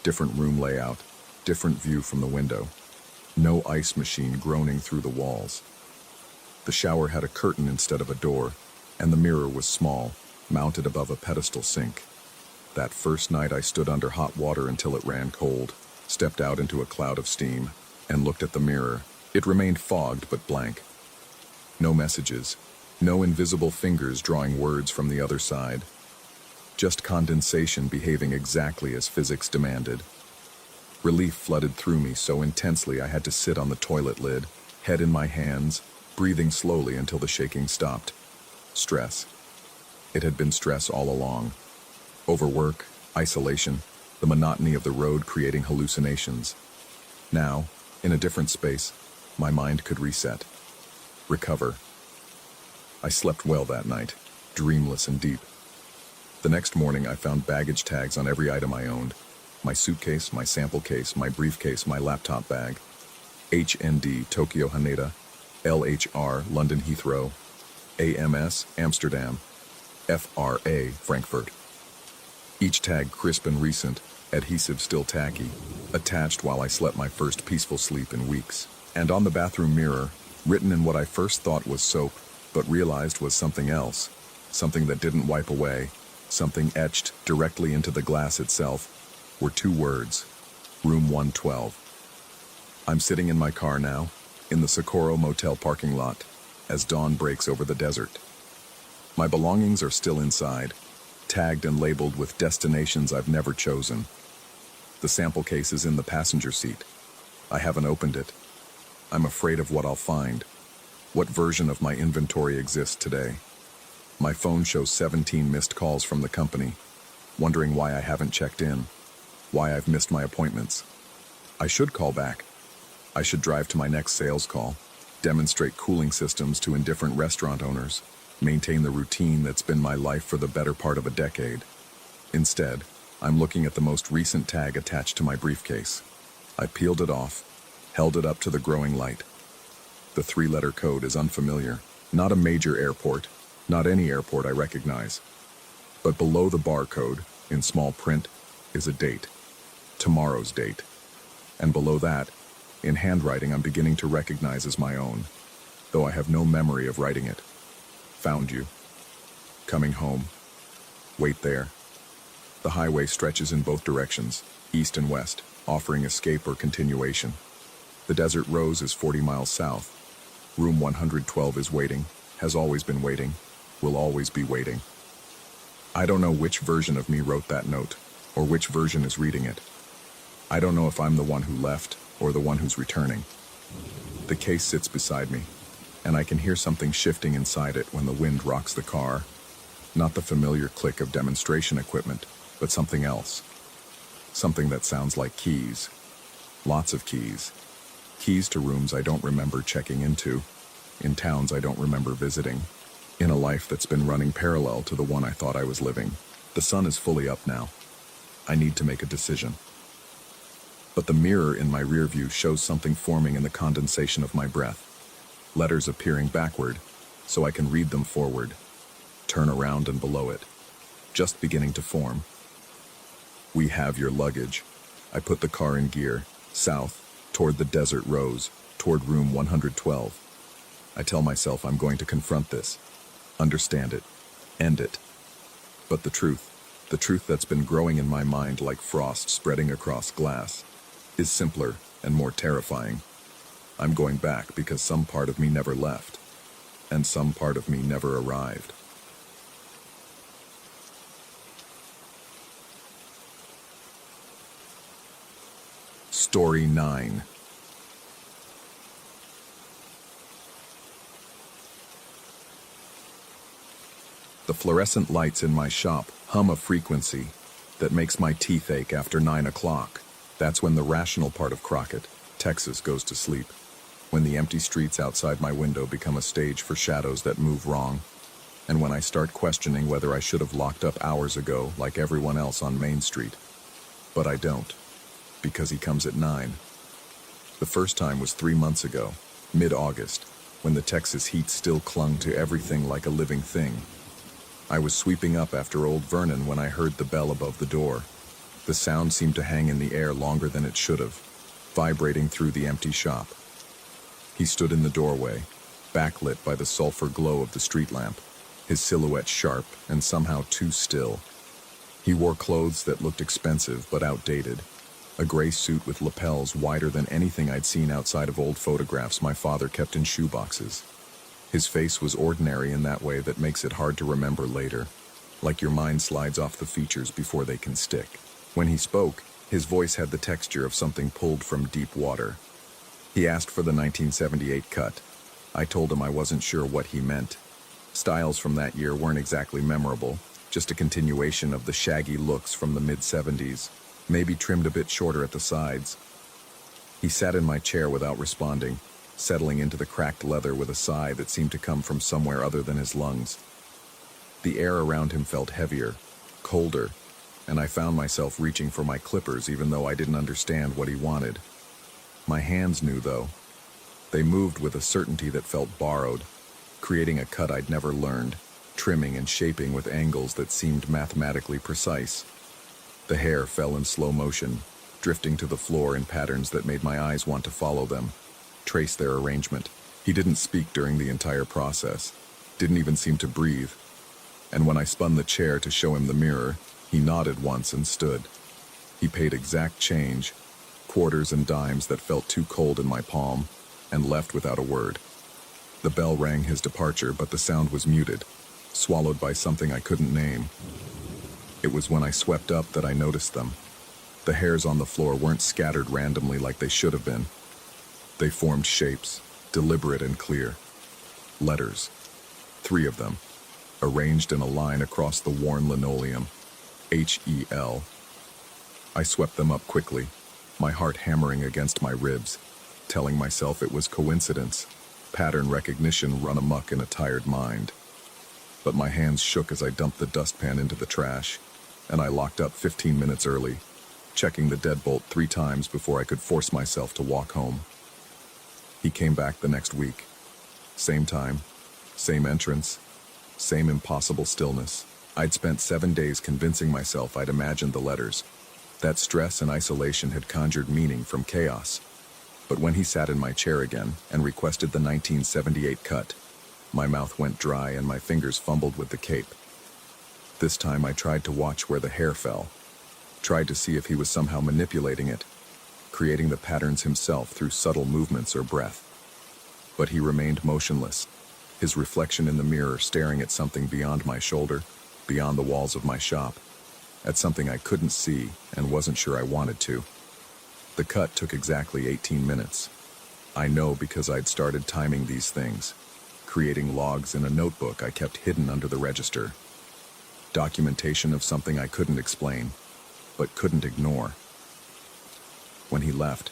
different room layout, different view from the window. No ice machine groaning through the walls. The shower had a curtain instead of a door, and the mirror was small, mounted above a pedestal sink. That first night I stood under hot water until it ran cold, stepped out into a cloud of steam, and looked at the mirror. It remained fogged but blank. No messages, no invisible fingers drawing words from the other side. Just condensation behaving exactly as physics demanded. Relief flooded through me so intensely I had to sit on the toilet lid, head in my hands, breathing slowly until the shaking stopped. Stress. It had been stress all along. Overwork, isolation, the monotony of the road creating hallucinations. Now, in a different space, my mind could reset. Recover. I slept well that night, dreamless and deep. The next morning I found baggage tags on every item I owned. My suitcase, my sample case, my briefcase, my laptop bag. HND, Tokyo Haneda. LHR, London Heathrow. AMS, Amsterdam. FRA, Frankfurt. Each tag crisp and recent, adhesive still tacky, attached while I slept my first peaceful sleep in weeks. And on the bathroom mirror, written in what I first thought was soap, but realized was something else, something that didn't wipe away, something etched directly into the glass itself, were 2 words, room 112. I'm sitting in my car now, in the Socorro Motel parking lot, as dawn breaks over the desert. My belongings are still inside, tagged and labeled with destinations I've never chosen. The sample case is in the passenger seat. I haven't opened it. I'm afraid of what I'll find. What version of my inventory exists today? My phone shows 17 missed calls from the company, wondering why I haven't checked in, why I've missed my appointments. I should call back. I should drive to my next sales call, demonstrate cooling systems to indifferent restaurant owners, maintain the routine that's been my life for the better part of a decade. Instead, I'm looking at the most recent tag attached to my briefcase. I peeled it off, held it up to the growing light. The 3-letter code is unfamiliar. Not a major airport, not any airport I recognize. But below the barcode, in small print, is a date. Tomorrow's date. And below that, in handwriting I'm beginning to recognize as my own, though I have no memory of writing it. Found you. Coming home. Wait there. The highway stretches in both directions, east and west, offering escape or continuation. The desert rose is 40 miles south. Room 112 is waiting, has always been waiting, will always be waiting. I don't know which version of me wrote that note, or which version is reading it. I don't know if I'm the one who left, or the one who's returning. The case sits beside me, and I can hear something shifting inside it when the wind rocks the car. Not the familiar click of demonstration equipment, but something else. Something that sounds like keys. Lots of keys. Keys to rooms I don't remember checking into, in towns I don't remember visiting, in a life that's been running parallel to the one I thought I was living. The sun is fully up now. I need to make a decision. But the mirror in my rear view shows something forming in the condensation of my breath. Letters appearing backward, so I can read them forward. Turn around and below it. Just beginning to form. We have your luggage. I put the car in gear, south, toward the desert rose, toward room 112. I tell myself I'm going to confront this, understand it, end it. But the truth that's been growing in my mind like frost spreading across glass, is simpler and more terrifying. I'm going back because some part of me never left, and some part of me never arrived. Story 9. The fluorescent lights in my shop hum a frequency that makes my teeth ache after 9 o'clock. That's when the rational part of Crockett, Texas, goes to sleep. When the empty streets outside my window become a stage for shadows that move wrong. And when I start questioning whether I should have locked up hours ago like everyone else on Main Street. But I don't, because he comes at 9. The first time was 3 months ago, mid-August, when the Texas heat still clung to everything like a living thing. I was sweeping up after old Vernon when I heard the bell above the door. The sound seemed to hang in the air longer than it should have, vibrating through the empty shop. He stood in the doorway, backlit by the sulfur glow of the street lamp, his silhouette sharp and somehow too still. He wore clothes that looked expensive but outdated, a gray suit with lapels wider than anything I'd seen outside of old photographs my father kept in shoeboxes. His face was ordinary in that way that makes it hard to remember later, like your mind slides off the features before they can stick. When he spoke, his voice had the texture of something pulled from deep water. He asked for the 1978 cut. I told him I wasn't sure what he meant. Styles from that year weren't exactly memorable, just a continuation of the shaggy looks from the mid-70s, maybe trimmed a bit shorter at the sides. He sat in my chair without responding, settling into the cracked leather with a sigh that seemed to come from somewhere other than his lungs. The air around him felt heavier, colder, and I found myself reaching for my clippers even though I didn't understand what he wanted. My hands knew, though. They moved with a certainty that felt borrowed, creating a cut I'd never learned, trimming and shaping with angles that seemed mathematically precise. The hair fell in slow motion, drifting to the floor in patterns that made my eyes want to follow them, trace their arrangement. He didn't speak during the entire process, didn't even seem to breathe. And when I spun the chair to show him the mirror, he nodded once and stood. He paid exact change, quarters and dimes that felt too cold in my palm, and left without a word. The bell rang his departure, but the sound was muted, swallowed by something I couldn't name. It was when I swept up that I noticed them. The hairs on the floor weren't scattered randomly like they should have been. They formed shapes, deliberate and clear. Letters. 3 of them, arranged in a line across the worn linoleum. H-E-L. I swept them up quickly, my heart hammering against my ribs, telling myself it was coincidence, pattern recognition run amok in a tired mind. But my hands shook as I dumped the dustpan into the trash, and I locked up 15 minutes early, checking the deadbolt 3 times before I could force myself to walk home. He came back the next week. Same time, same entrance, same impossible stillness. I'd spent 7 days convincing myself I'd imagined the letters. That stress and isolation had conjured meaning from chaos. But when he sat in my chair again and requested the 1978 cut, my mouth went dry and my fingers fumbled with the cape. This time I tried to watch where the hair fell, tried to see if he was somehow manipulating it, creating the patterns himself through subtle movements or breath. But he remained motionless, his reflection in the mirror staring at something beyond my shoulder, beyond the walls of my shop, at something I couldn't see and wasn't sure I wanted to. The cut took exactly 18 minutes. I know because I'd started timing these things, creating logs in a notebook I kept hidden under the register. Documentation of something I couldn't explain, but couldn't ignore. When he left,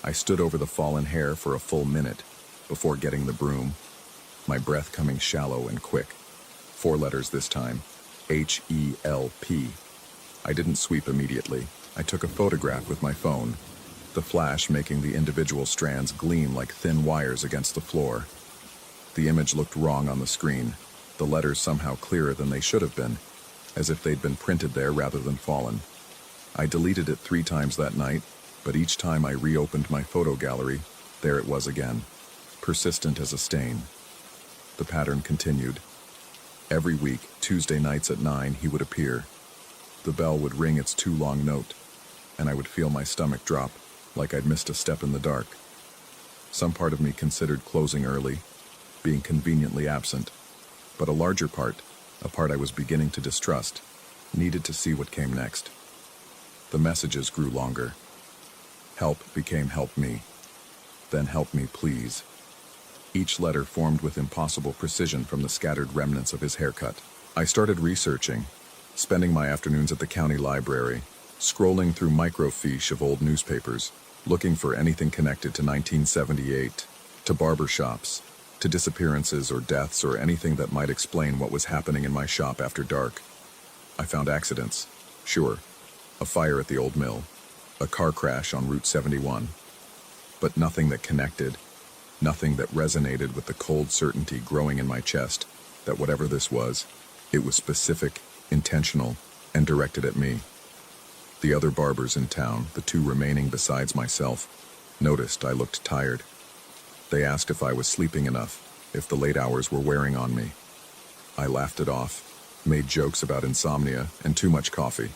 I stood over the fallen hair for a full minute before getting the broom, my breath coming shallow and quick. 4 letters this time, H-E-L-P. I didn't sweep immediately. I took a photograph with my phone, the flash making the individual strands gleam like thin wires against the floor. The image looked wrong on the screen, the letters somehow clearer than they should have been, as if they'd been printed there rather than fallen. I deleted it 3 times that night, but each time I reopened my photo gallery, there it was again, persistent as a stain. The pattern continued. Every week, Tuesday nights at 9, he would appear. The bell would ring its too long note, and I would feel my stomach drop, like I'd missed a step in the dark. Some part of me considered closing early, being conveniently absent, but a larger part, a part I was beginning to distrust, needed to see what came next. The messages grew longer. Help became help me, then help me please. Each letter formed with impossible precision from the scattered remnants of his haircut. I started researching, spending my afternoons at the county library, scrolling through microfiche of old newspapers, looking for anything connected to 1978, to barber shops, to disappearances or deaths or anything that might explain what was happening in my shop after dark. I found accidents, sure, a fire at the old mill, a car crash on Route 71, but nothing that connected, nothing that resonated with the cold certainty growing in my chest that whatever this was, it was specific, intentional, and directed at me. The other barbers in town, the 2 remaining besides myself, noticed I looked tired. They asked if I was sleeping enough, if the late hours were wearing on me. I laughed it off, made jokes about insomnia and too much coffee,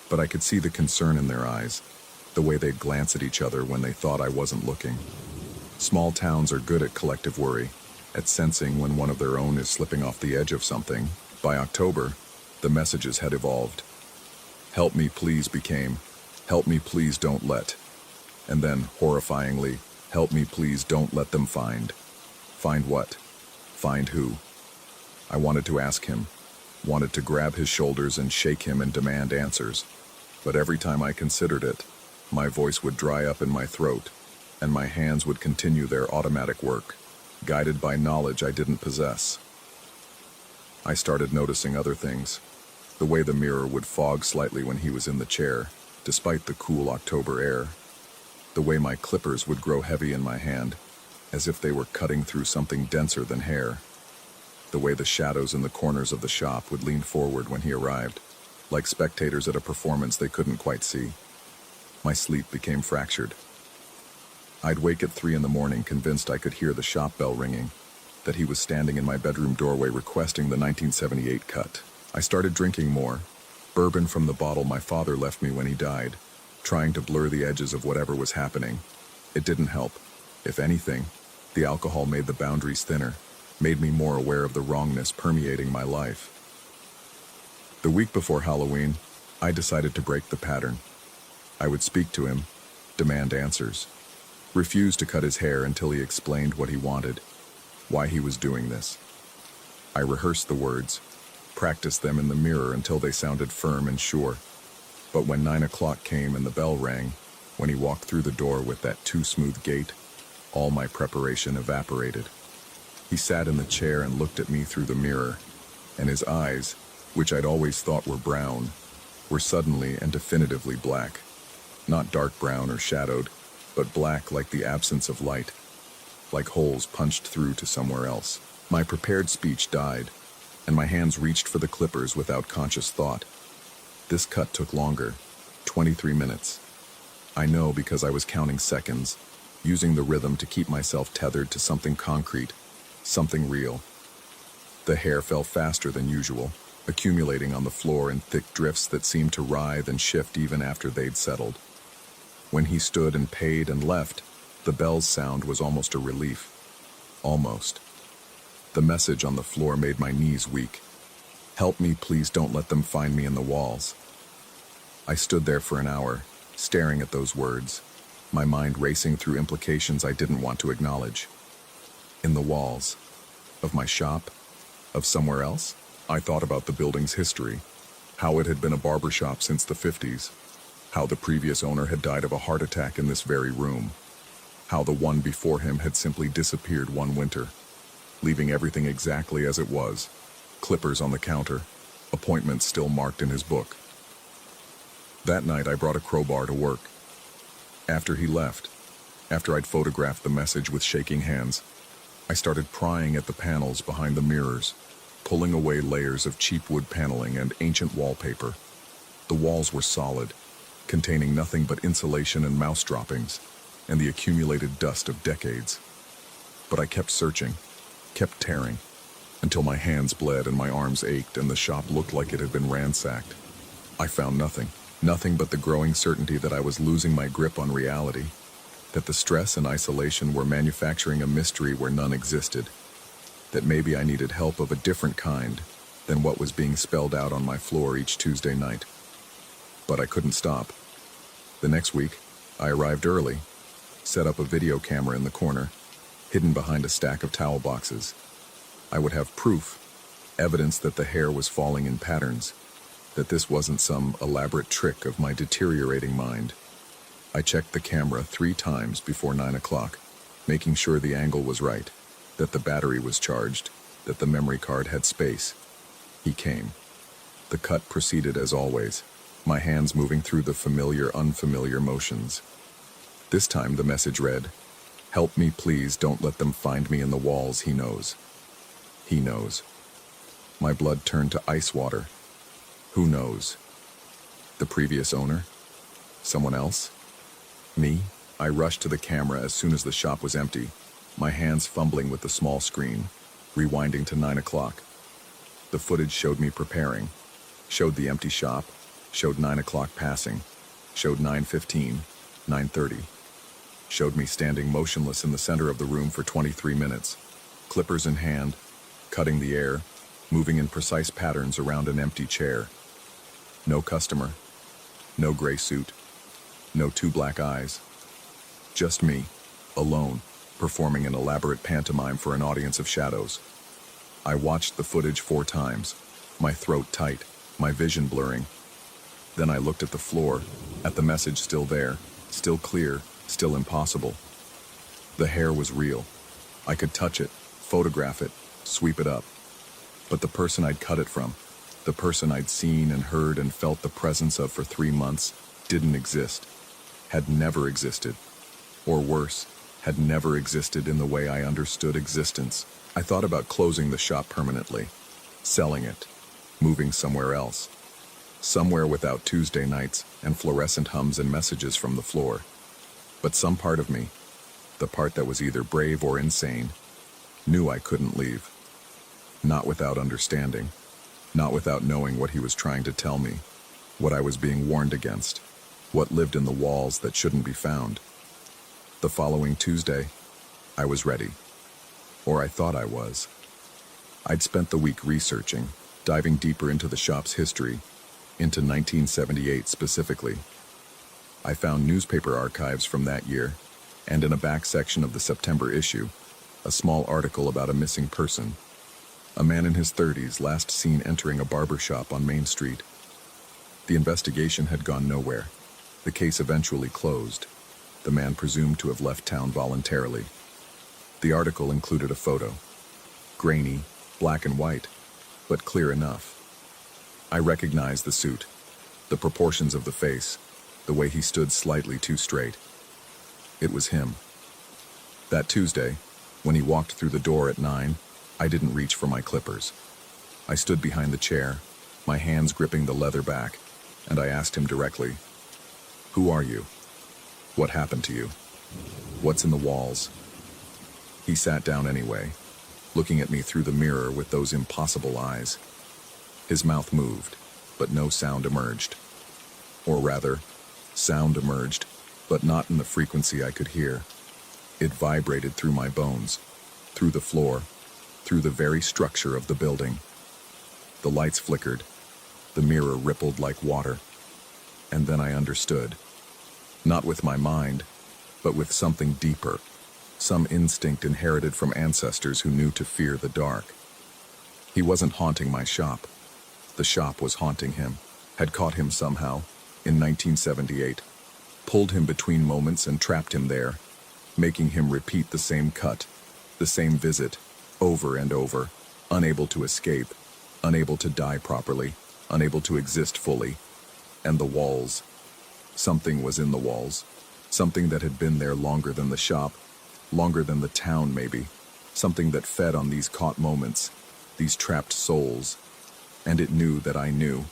but I could see the concern in their eyes, the way they'd glance at each other when they thought I wasn't looking. Small towns are good at collective worry, at sensing when one of their own is slipping off the edge of something. By October, the messages had evolved. Help me please became, help me please don't let. And then, horrifyingly, help me please don't let them find. Find what? Find who? I wanted to ask him, wanted to grab his shoulders and shake him and demand answers. But every time I considered it, my voice would dry up in my throat, and my hands would continue their automatic work, guided by knowledge I didn't possess. I started noticing other things. The way the mirror would fog slightly when he was in the chair, despite the cool October air. The way my clippers would grow heavy in my hand, as if they were cutting through something denser than hair. The way the shadows in the corners of the shop would lean forward when he arrived, like spectators at a performance they couldn't quite see. My sleep became fractured. I'd wake at 3 in the morning convinced I could hear the shop bell ringing, that he was standing in my bedroom doorway requesting the 1978 cut. I started drinking more, bourbon from the bottle my father left me when he died, trying to blur the edges of whatever was happening. It didn't help. If anything, the alcohol made the boundaries thinner, made me more aware of the wrongness permeating my life. The week before Halloween, I decided to break the pattern. I would speak to him, demand answers, refuse to cut his hair until he explained what he wanted, why he was doing this. I rehearsed the words, practiced them in the mirror until they sounded firm and sure. But when 9 o'clock came and the bell rang, when he walked through the door with that too smooth gait, all my preparation evaporated. He sat in the chair and looked at me through the mirror, and his eyes, which I'd always thought were brown, were suddenly and definitively black. Not dark brown or shadowed, but black like the absence of light, like holes punched through to somewhere else. My prepared speech died, and my hands reached for the clippers without conscious thought. This cut took longer, 23 minutes. I know because I was counting seconds, using the rhythm to keep myself tethered to something concrete, something real. The hair fell faster than usual, accumulating on the floor in thick drifts that seemed to writhe and shift even after they'd settled. When he stood and paid and left, the bell's sound was almost a relief. Almost. The message on the floor made my knees weak. Help me, please don't let them find me in the walls. I stood there for an hour, staring at those words, my mind racing through implications I didn't want to acknowledge. In the walls. Of my shop? Of somewhere else? I thought about the building's history, how it had been a barber shop since the 50s, how the previous owner had died of a heart attack in this very room, how the one before him had simply disappeared one winter, leaving everything exactly as it was, clippers on the counter, appointments still marked in his book. That night I brought a crowbar to work. After he left, after I'd photographed the message with shaking hands, I started prying at the panels behind the mirrors, pulling away layers of cheap wood paneling and ancient wallpaper. The walls were solid, containing nothing but insulation and mouse droppings, and the accumulated dust of decades. But I kept searching, kept tearing, until my hands bled and my arms ached and the shop looked like it had been ransacked. I found nothing, nothing but the growing certainty that I was losing my grip on reality, that the stress and isolation were manufacturing a mystery where none existed, that maybe I needed help of a different kind than what was being spelled out on my floor each Tuesday night. But I couldn't stop. The next week, I arrived early, set up a video camera in the corner, hidden behind a stack of towel boxes. I would have proof, evidence that the hair was falling in patterns, that this wasn't some elaborate trick of my deteriorating mind. I checked the camera 3 times before 9 o'clock, making sure the angle was right, that the battery was charged, that the memory card had space. He came. The cut proceeded as always, my hands moving through the familiar, unfamiliar motions. This time the message read, "Help me please, don't let them find me in the walls, he knows." He knows. My blood turned to ice water. Who knows? The previous owner? Someone else? Me? I rushed to the camera as soon as the shop was empty, my hands fumbling with the small screen, rewinding to 9 o'clock. The footage showed me preparing, showed the empty shop, showed 9 o'clock passing, showed 9:15, 9:30, showed me standing motionless in the center of the room for 23 minutes, clippers in hand, cutting the air, moving in precise patterns around an empty chair. No customer, no gray suit, no 2 black eyes. Just me, alone, performing an elaborate pantomime for an audience of shadows. I watched the footage 4 times, my throat tight, my vision blurring. Then I looked at the floor, at the message still there, still clear, still impossible. The hair was real. I could touch it, photograph it, sweep it up. But the person I'd cut it from, the person I'd seen and heard and felt the presence of for 3 months, didn't exist, had never existed. Or worse, had never existed in the way I understood existence. I thought about closing the shop permanently, selling it, moving somewhere else. Somewhere without Tuesday nights and fluorescent hums and messages from the floor. But some part of me, the part that was either brave or insane, knew I couldn't leave. Not without understanding, not without knowing what he was trying to tell me, what I was being warned against, what lived in the walls that shouldn't be found. The following Tuesday, I was ready. Or I thought I was. I'd spent the week researching, diving deeper into the shop's history, into 1978 specifically. I found newspaper archives from that year, and in a back section of the September issue, a small article about a missing person. A man in his 30s last seen entering a barber shop on Main Street. The investigation had gone nowhere. The case eventually closed. The man presumed to have left town voluntarily. The article included a photo. Grainy, black and white, but clear enough. I recognized the suit, the proportions of the face, the way he stood slightly too straight. It was him. That Tuesday, when he walked through the door at 9, I didn't reach for my clippers. I stood behind the chair, my hands gripping the leather back, and I asked him directly, "Who are you? What happened to you? What's in the walls?" He sat down anyway, looking at me through the mirror with those impossible eyes. His mouth moved, but no sound emerged. Or rather, sound emerged, but not in the frequency I could hear. It vibrated through my bones, through the floor, through the very structure of the building. The lights flickered, the mirror rippled like water. And then I understood. Not with my mind, but with something deeper, some instinct inherited from ancestors who knew to fear the dark. He wasn't haunting my shop. The shop was haunting him, had caught him somehow, in 1978, pulled him between moments and trapped him there, making him repeat the same cut, the same visit, over and over, unable to escape, unable to die properly, unable to exist fully. And the walls. Something was in the walls. Something that had been there longer than the shop, longer than the town maybe. Something that fed on these caught moments, these trapped souls. And it knew that I knew,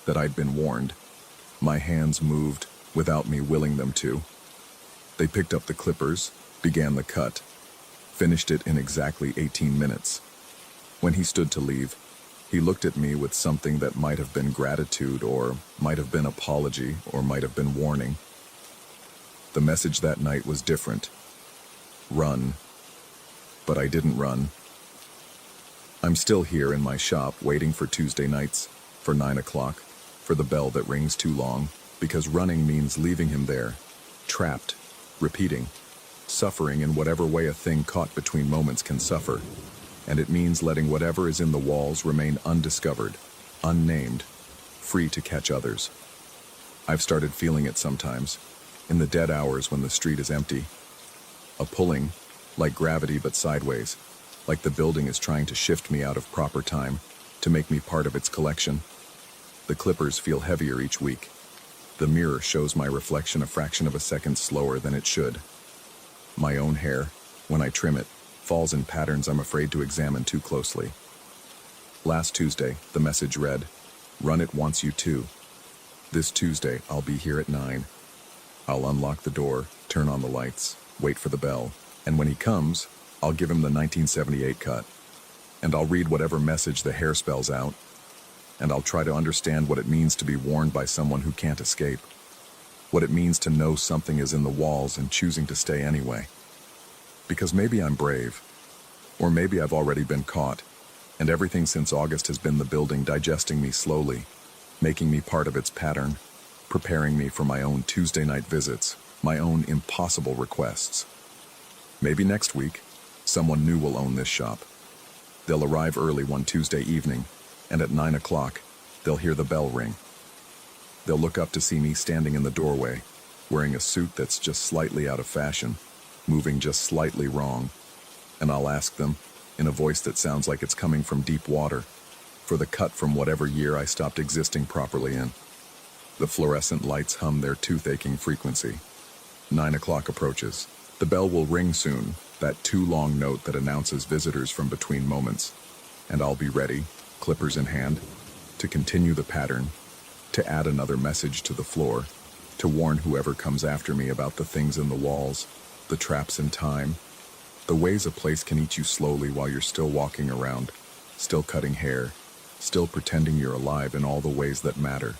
that I'd been warned. My hands moved without me willing them to. They picked up the clippers, began the cut, finished it in exactly 18 minutes. When he stood to leave, he looked at me with something that might have been gratitude or might have been apology or might have been warning. The message that night was different. Run. But I didn't run. I'm still here in my shop waiting for Tuesday nights, for 9 o'clock, for the bell that rings too long, because running means leaving him there, trapped, repeating, suffering in whatever way a thing caught between moments can suffer, and it means letting whatever is in the walls remain undiscovered, unnamed, free to catch others. I've started feeling it sometimes, in the dead hours when the street is empty. A pulling, like gravity but sideways, like the building is trying to shift me out of proper time, to make me part of its collection. The clippers feel heavier each week. The mirror shows my reflection a fraction of a second slower than it should. My own hair, when I trim it, falls in patterns I'm afraid to examine too closely. Last Tuesday, the message read, "Run it wants you to." This Tuesday, I'll be here at 9. I'll unlock the door, turn on the lights, wait for the bell, and when he comes, I'll give him the 1978 cut. And I'll read whatever message the hair spells out, and I'll try to understand what it means to be warned by someone who can't escape. What it means to know something is in the walls and choosing to stay anyway. Because maybe I'm brave, or maybe I've already been caught, and everything since August has been the building digesting me slowly, making me part of its pattern, preparing me for my own Tuesday night visits, my own impossible requests. Maybe next week, someone new will own this shop. They'll arrive early one Tuesday evening, and at 9 o'clock, they'll hear the bell ring. They'll look up to see me standing in the doorway, wearing a suit that's just slightly out of fashion, moving just slightly wrong, and I'll ask them, in a voice that sounds like it's coming from deep water, for the cut from whatever year I stopped existing properly in. The fluorescent lights hum their tooth-aching frequency. 9 o'clock approaches. The bell will ring soon, that too-long note that announces visitors from between moments, and I'll be ready, clippers in hand, to continue the pattern, to add another message to the floor, to warn whoever comes after me about the things in the walls, the traps in time, the ways a place can eat you slowly while you're still walking around, still cutting hair, still pretending you're alive in all the ways that matter.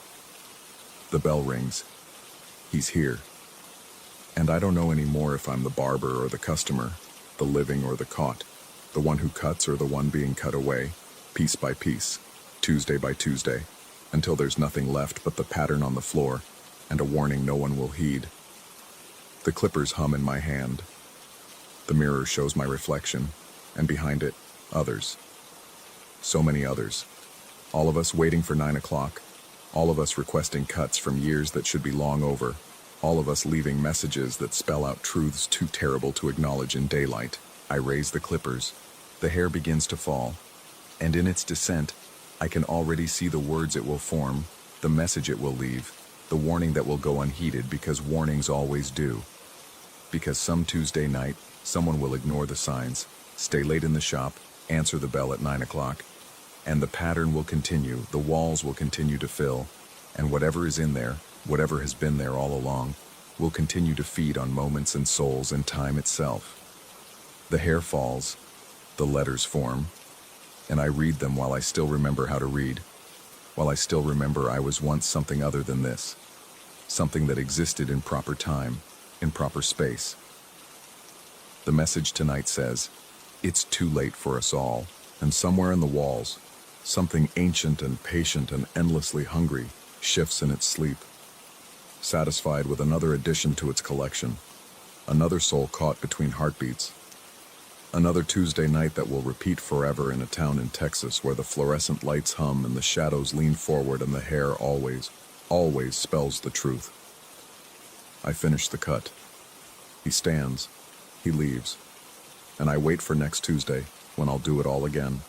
The bell rings. He's here. And I don't know anymore if I'm the barber or the customer, the living or the caught, the one who cuts or the one being cut away, piece by piece, Tuesday by Tuesday, until there's nothing left but the pattern on the floor and a warning no one will heed. The clippers hum in my hand. The mirror shows my reflection, and behind it, others. So many others. All of us waiting for 9 o'clock. All of us requesting cuts from years that should be long over. All of us leaving messages that spell out truths too terrible to acknowledge in daylight. I raise the clippers. The hair begins to fall. And in its descent, I can already see the words it will form, the message it will leave, the warning that will go unheeded because warnings always do. Because some Tuesday night, someone will ignore the signs, stay late in the shop, answer the bell at 9 o'clock, and the pattern will continue, the walls will continue to fill, and whatever is in there, whatever has been there all along, will continue to feed on moments and souls and time itself. The hair falls, the letters form, and I read them while I still remember how to read, while I still remember I was once something other than this, something that existed in proper time, in proper space. The message tonight says, it's too late for us all, and somewhere in the walls, something ancient and patient and endlessly hungry shifts in its sleep, satisfied with another addition to its collection, another soul caught between heartbeats, another Tuesday night that will repeat forever in a town in Texas where the fluorescent lights hum and the shadows lean forward and the hair always, always spells the truth. I finish the cut. He stands, he leaves, and I wait for next Tuesday when I'll do it all again,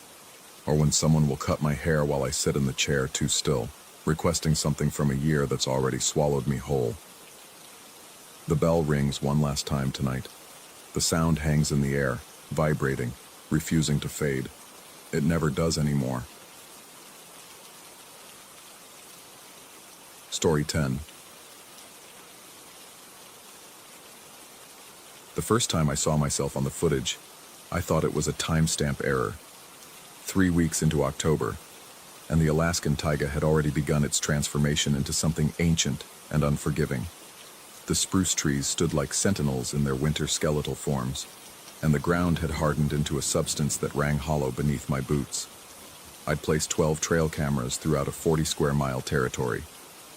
or when someone will cut my hair while I sit in the chair too still, requesting something from a year that's already swallowed me whole. The bell rings one last time tonight. The sound hangs in the air, vibrating, refusing to fade. It never does anymore. Story 10. The first time I saw myself on the footage, I thought it was a timestamp error. 3 weeks into October, and the Alaskan taiga had already begun its transformation into something ancient and unforgiving. The spruce trees stood like sentinels in their winter skeletal forms, and the ground had hardened into a substance that rang hollow beneath my boots. I'd placed 12 trail cameras throughout a 40-square-mile territory,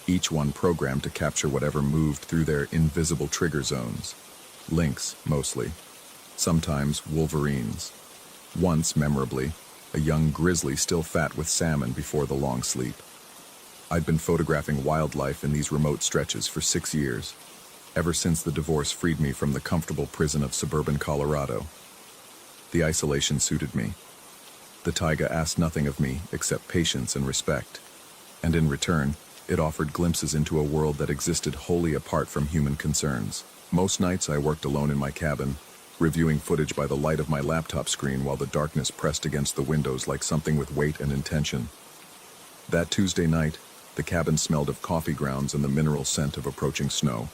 each one programmed to capture whatever moved through their invisible trigger zones. Lynx, mostly. Sometimes wolverines. Once, memorably, a young grizzly still fat with salmon before the long sleep. I'd been photographing wildlife in these remote stretches for 6 years, ever since the divorce freed me from the comfortable prison of suburban Colorado. The isolation suited me. The taiga asked nothing of me except patience and respect, and in return, it offered glimpses into a world that existed wholly apart from human concerns. Most nights I worked alone in my cabin, reviewing footage by the light of my laptop screen while the darkness pressed against the windows like something with weight and intention. That Tuesday night, the cabin smelled of coffee grounds and the mineral scent of approaching snow.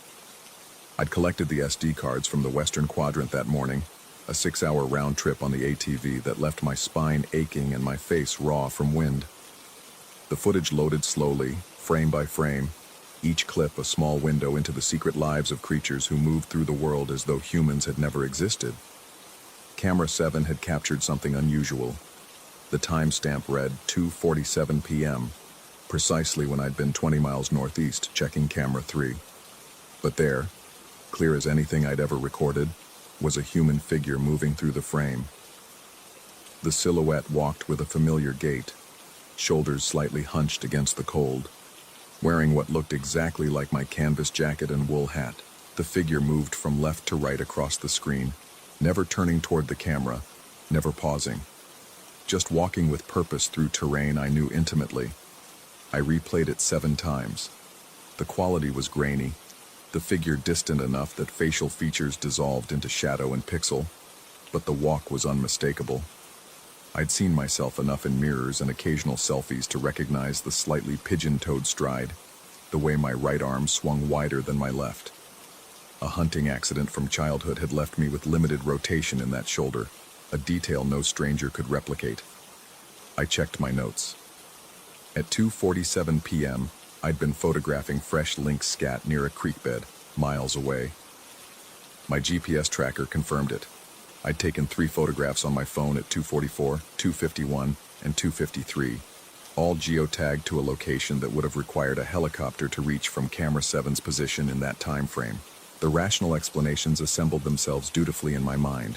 I'd collected the SD cards from the Western Quadrant that morning, a 6-hour round trip on the ATV that left my spine aching and my face raw from wind. The footage loaded slowly, frame by frame, each clip a small window into the secret lives of creatures who moved through the world as though humans had never existed. Camera 7 had captured something unusual. The timestamp read 2:47 p.m., precisely when I'd been 20 miles northeast checking camera 3. But there, clear as anything I'd ever recorded, was a human figure moving through the frame. The silhouette walked with a familiar gait, shoulders slightly hunched against the cold. Wearing what looked exactly like my canvas jacket and wool hat, the figure moved from left to right across the screen, never turning toward the camera, never pausing. Just walking with purpose through terrain I knew intimately. I replayed it 7 times. The quality was grainy, the figure distant enough that facial features dissolved into shadow and pixel, but the walk was unmistakable. I'd seen myself enough in mirrors and occasional selfies to recognize the slightly pigeon-toed stride, the way my right arm swung wider than my left. A hunting accident from childhood had left me with limited rotation in that shoulder, a detail no stranger could replicate. I checked my notes. At 2:47 p.m., I'd been photographing fresh lynx scat near a creek bed, miles away. My GPS tracker confirmed it. I'd taken 3 photographs on my phone at 2:44, 2:51, and 2:53, all geotagged to a location that would have required a helicopter to reach from camera 7's position in that time frame. The rational explanations assembled themselves dutifully in my mind.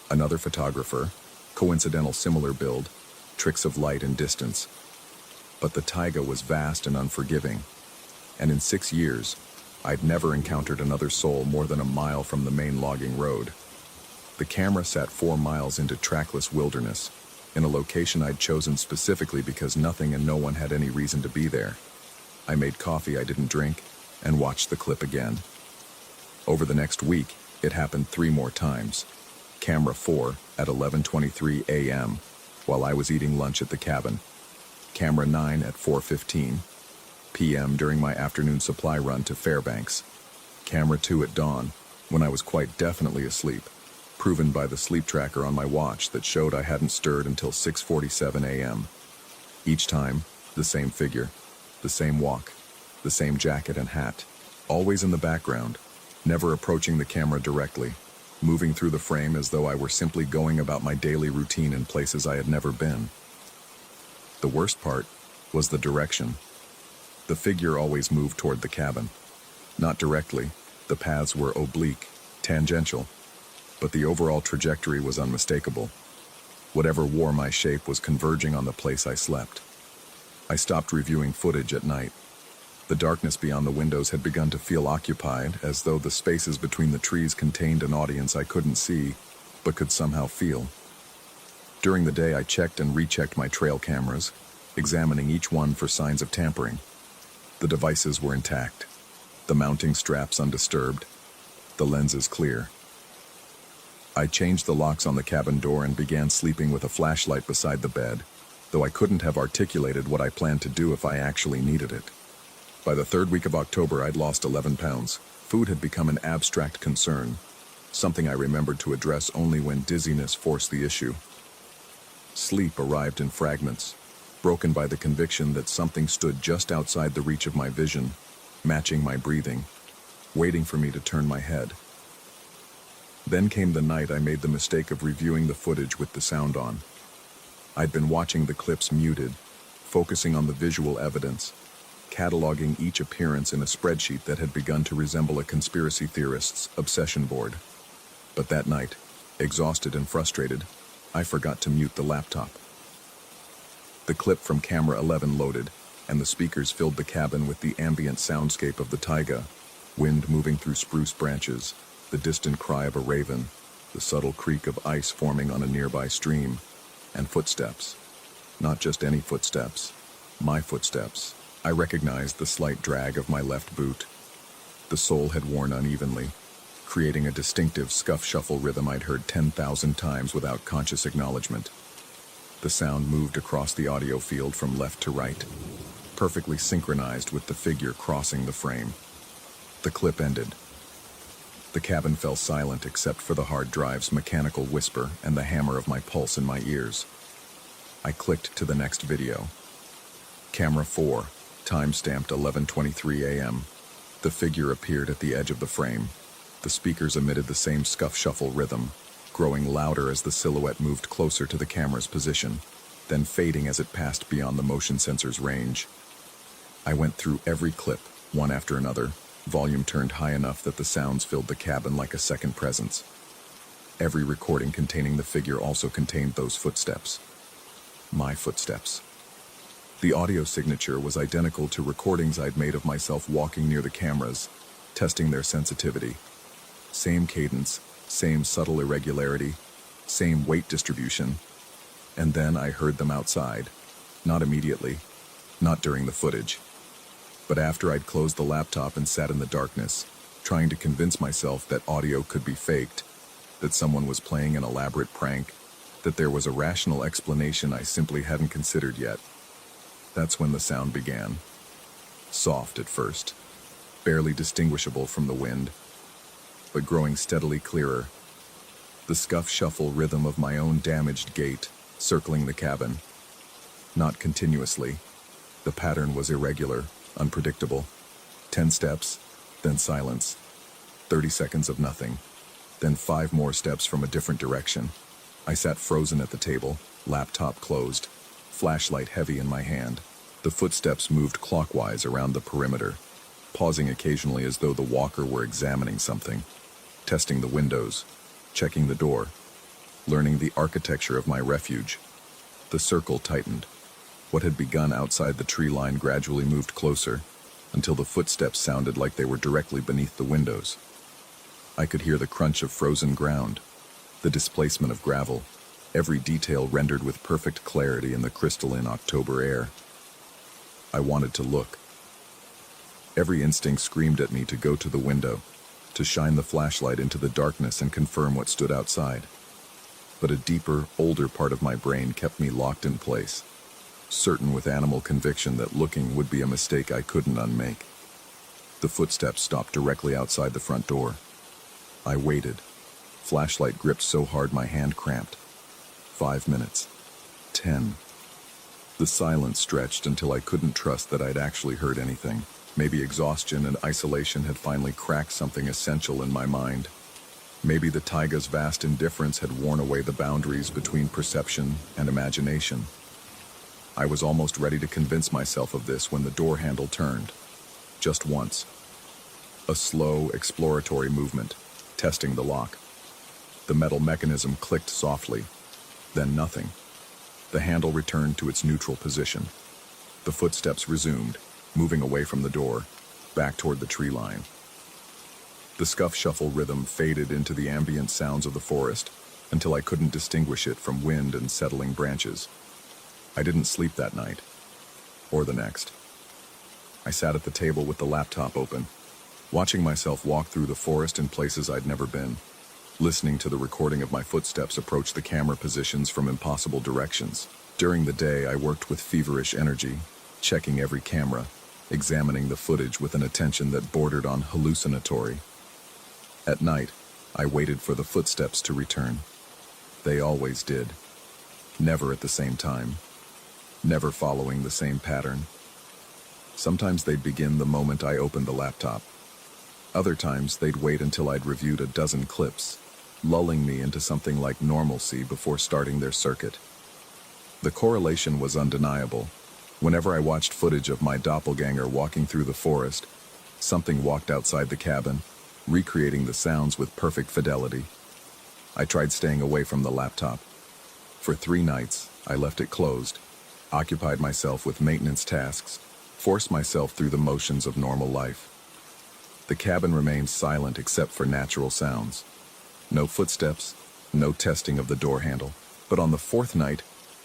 Another photographer, coincidental similar build, tricks of light and distance. But the taiga was vast and unforgiving, and in 6 years, I'd never encountered another soul more than a mile from the main logging road. The camera sat 4 miles into trackless wilderness, in a location I'd chosen specifically because nothing and no one had any reason to be there. I made coffee I didn't drink, and watched the clip again. Over the next week, it happened 3 more times. Camera 4 at 11:23 a.m., while I was eating lunch at the cabin. Camera 9 at 4:15 p.m. during my afternoon supply run to Fairbanks. Camera 2 at dawn, when I was quite definitely asleep, proven by the sleep tracker on my watch that showed I hadn't stirred until 6:47 a.m. Each time, the same figure, the same walk, the same jacket and hat, always in the background, never approaching the camera directly, moving through the frame as though I were simply going about my daily routine in places I had never been. The worst part was the direction. The figure always moved toward the cabin. Not directly, the paths were oblique, tangential, but the overall trajectory was unmistakable. Whatever wore my shape was converging on the place I slept. I stopped reviewing footage at night. The darkness beyond the windows had begun to feel occupied, as though the spaces between the trees contained an audience I couldn't see, but could somehow feel. During the day, I checked and rechecked my trail cameras, examining each one for signs of tampering. The devices were intact. the mounting straps undisturbed, the lenses clear. I changed the locks on the cabin door and began sleeping with a flashlight beside the bed, though I couldn't have articulated what I planned to do if I actually needed it. By the third week of October, I'd lost 11 pounds. Food had become an abstract concern, something I remembered to address only when dizziness forced the issue. Sleep arrived in fragments, broken by the conviction that something stood just outside the reach of my vision, matching my breathing, waiting for me to turn my head. Then came the night I made the mistake of reviewing the footage with the sound on. I'd been watching the clips muted, focusing on the visual evidence, cataloging each appearance in a spreadsheet that had begun to resemble a conspiracy theorist's obsession board. But that night, exhausted and frustrated, I forgot to mute the laptop. The clip from camera 11 loaded, and the speakers filled the cabin with the ambient soundscape of the taiga, wind moving through spruce branches, the distant cry of a raven, the subtle creak of ice forming on a nearby stream, and footsteps. Not just any footsteps, my footsteps. I recognized the slight drag of my left boot. The sole had worn unevenly, creating a distinctive scuff-shuffle rhythm I'd heard 10,000 times without conscious acknowledgement. The sound moved across the audio field from left to right, perfectly synchronized with the figure crossing the frame. The clip ended. The cabin fell silent except for the hard drive's mechanical whisper and the hammer of my pulse in my ears. I clicked to the next video. Camera 4, time-stamped 11:23 a.m. The figure appeared at the edge of the frame. The speakers emitted the same scuff-shuffle rhythm, growing louder as the silhouette moved closer to the camera's position, then fading as it passed beyond the motion sensor's range. I went through every clip, one after another, volume turned high enough that the sounds filled the cabin like a second presence. Every recording containing the figure also contained those footsteps. My footsteps. The audio signature was identical to recordings I'd made of myself walking near the cameras, testing their sensitivity. Same cadence, same subtle irregularity, same weight distribution. And then I heard them outside. Not immediately, not during the footage. But after I'd closed the laptop and sat in the darkness, trying to convince myself that audio could be faked, that someone was playing an elaborate prank, that there was a rational explanation I simply hadn't considered yet. That's when the sound began. Soft at first, barely distinguishable from the wind, but growing steadily clearer. The scuff-shuffle rhythm of my own damaged gait, circling the cabin. Not continuously. The pattern was irregular, unpredictable. 10 steps, then silence. 30 seconds of nothing. Then 5 more steps from a different direction. I sat frozen at the table, laptop closed, flashlight heavy in my hand. The footsteps moved clockwise around the perimeter, pausing occasionally as though the walker were examining something, testing the windows, checking the door, learning the architecture of my refuge. The circle tightened. What had begun outside the tree line gradually moved closer, until the footsteps sounded like they were directly beneath the windows. I could hear the crunch of frozen ground, the displacement of gravel, every detail rendered with perfect clarity in the crystalline October air. I wanted to look. Every instinct screamed at me to go to the window, to shine the flashlight into the darkness and confirm what stood outside. But a deeper, older part of my brain kept me locked in place, certain with animal conviction that looking would be a mistake I couldn't unmake. The footsteps stopped directly outside the front door. I waited, flashlight gripped so hard my hand cramped. 5 minutes. 10. The silence stretched until I couldn't trust that I'd actually heard anything. Maybe exhaustion and isolation had finally cracked something essential in my mind. Maybe the taiga's vast indifference had worn away the boundaries between perception and imagination. I was almost ready to convince myself of this when the door handle turned. Just once. A slow, exploratory movement, testing the lock. The metal mechanism clicked softly, then nothing. The handle returned to its neutral position. The footsteps resumed, moving away from the door, back toward the tree line. The scuff-shuffle rhythm faded into the ambient sounds of the forest until I couldn't distinguish it from wind and settling branches. I didn't sleep that night, or the next. I sat at the table with the laptop open, watching myself walk through the forest in places I'd never been, listening to the recording of my footsteps approach the camera positions from impossible directions. During the day, I worked with feverish energy, checking every camera, examining the footage with an attention that bordered on hallucinatory. At night, I waited for the footsteps to return. They always did. Never at the same time. Never following the same pattern. Sometimes they'd begin the moment I opened the laptop. Other times, they'd wait until I'd reviewed a dozen clips, lulling me into something like normalcy before starting their circuit. The correlation was undeniable. Whenever I watched footage of my doppelganger walking through the forest, something walked outside the cabin, recreating the sounds with perfect fidelity. I tried staying away from the laptop. For 3 nights, I left it closed, occupied myself with maintenance tasks, forced myself through the motions of normal life. The cabin remained silent except for natural sounds. No footsteps, no testing of the door handle. But on the 4th night,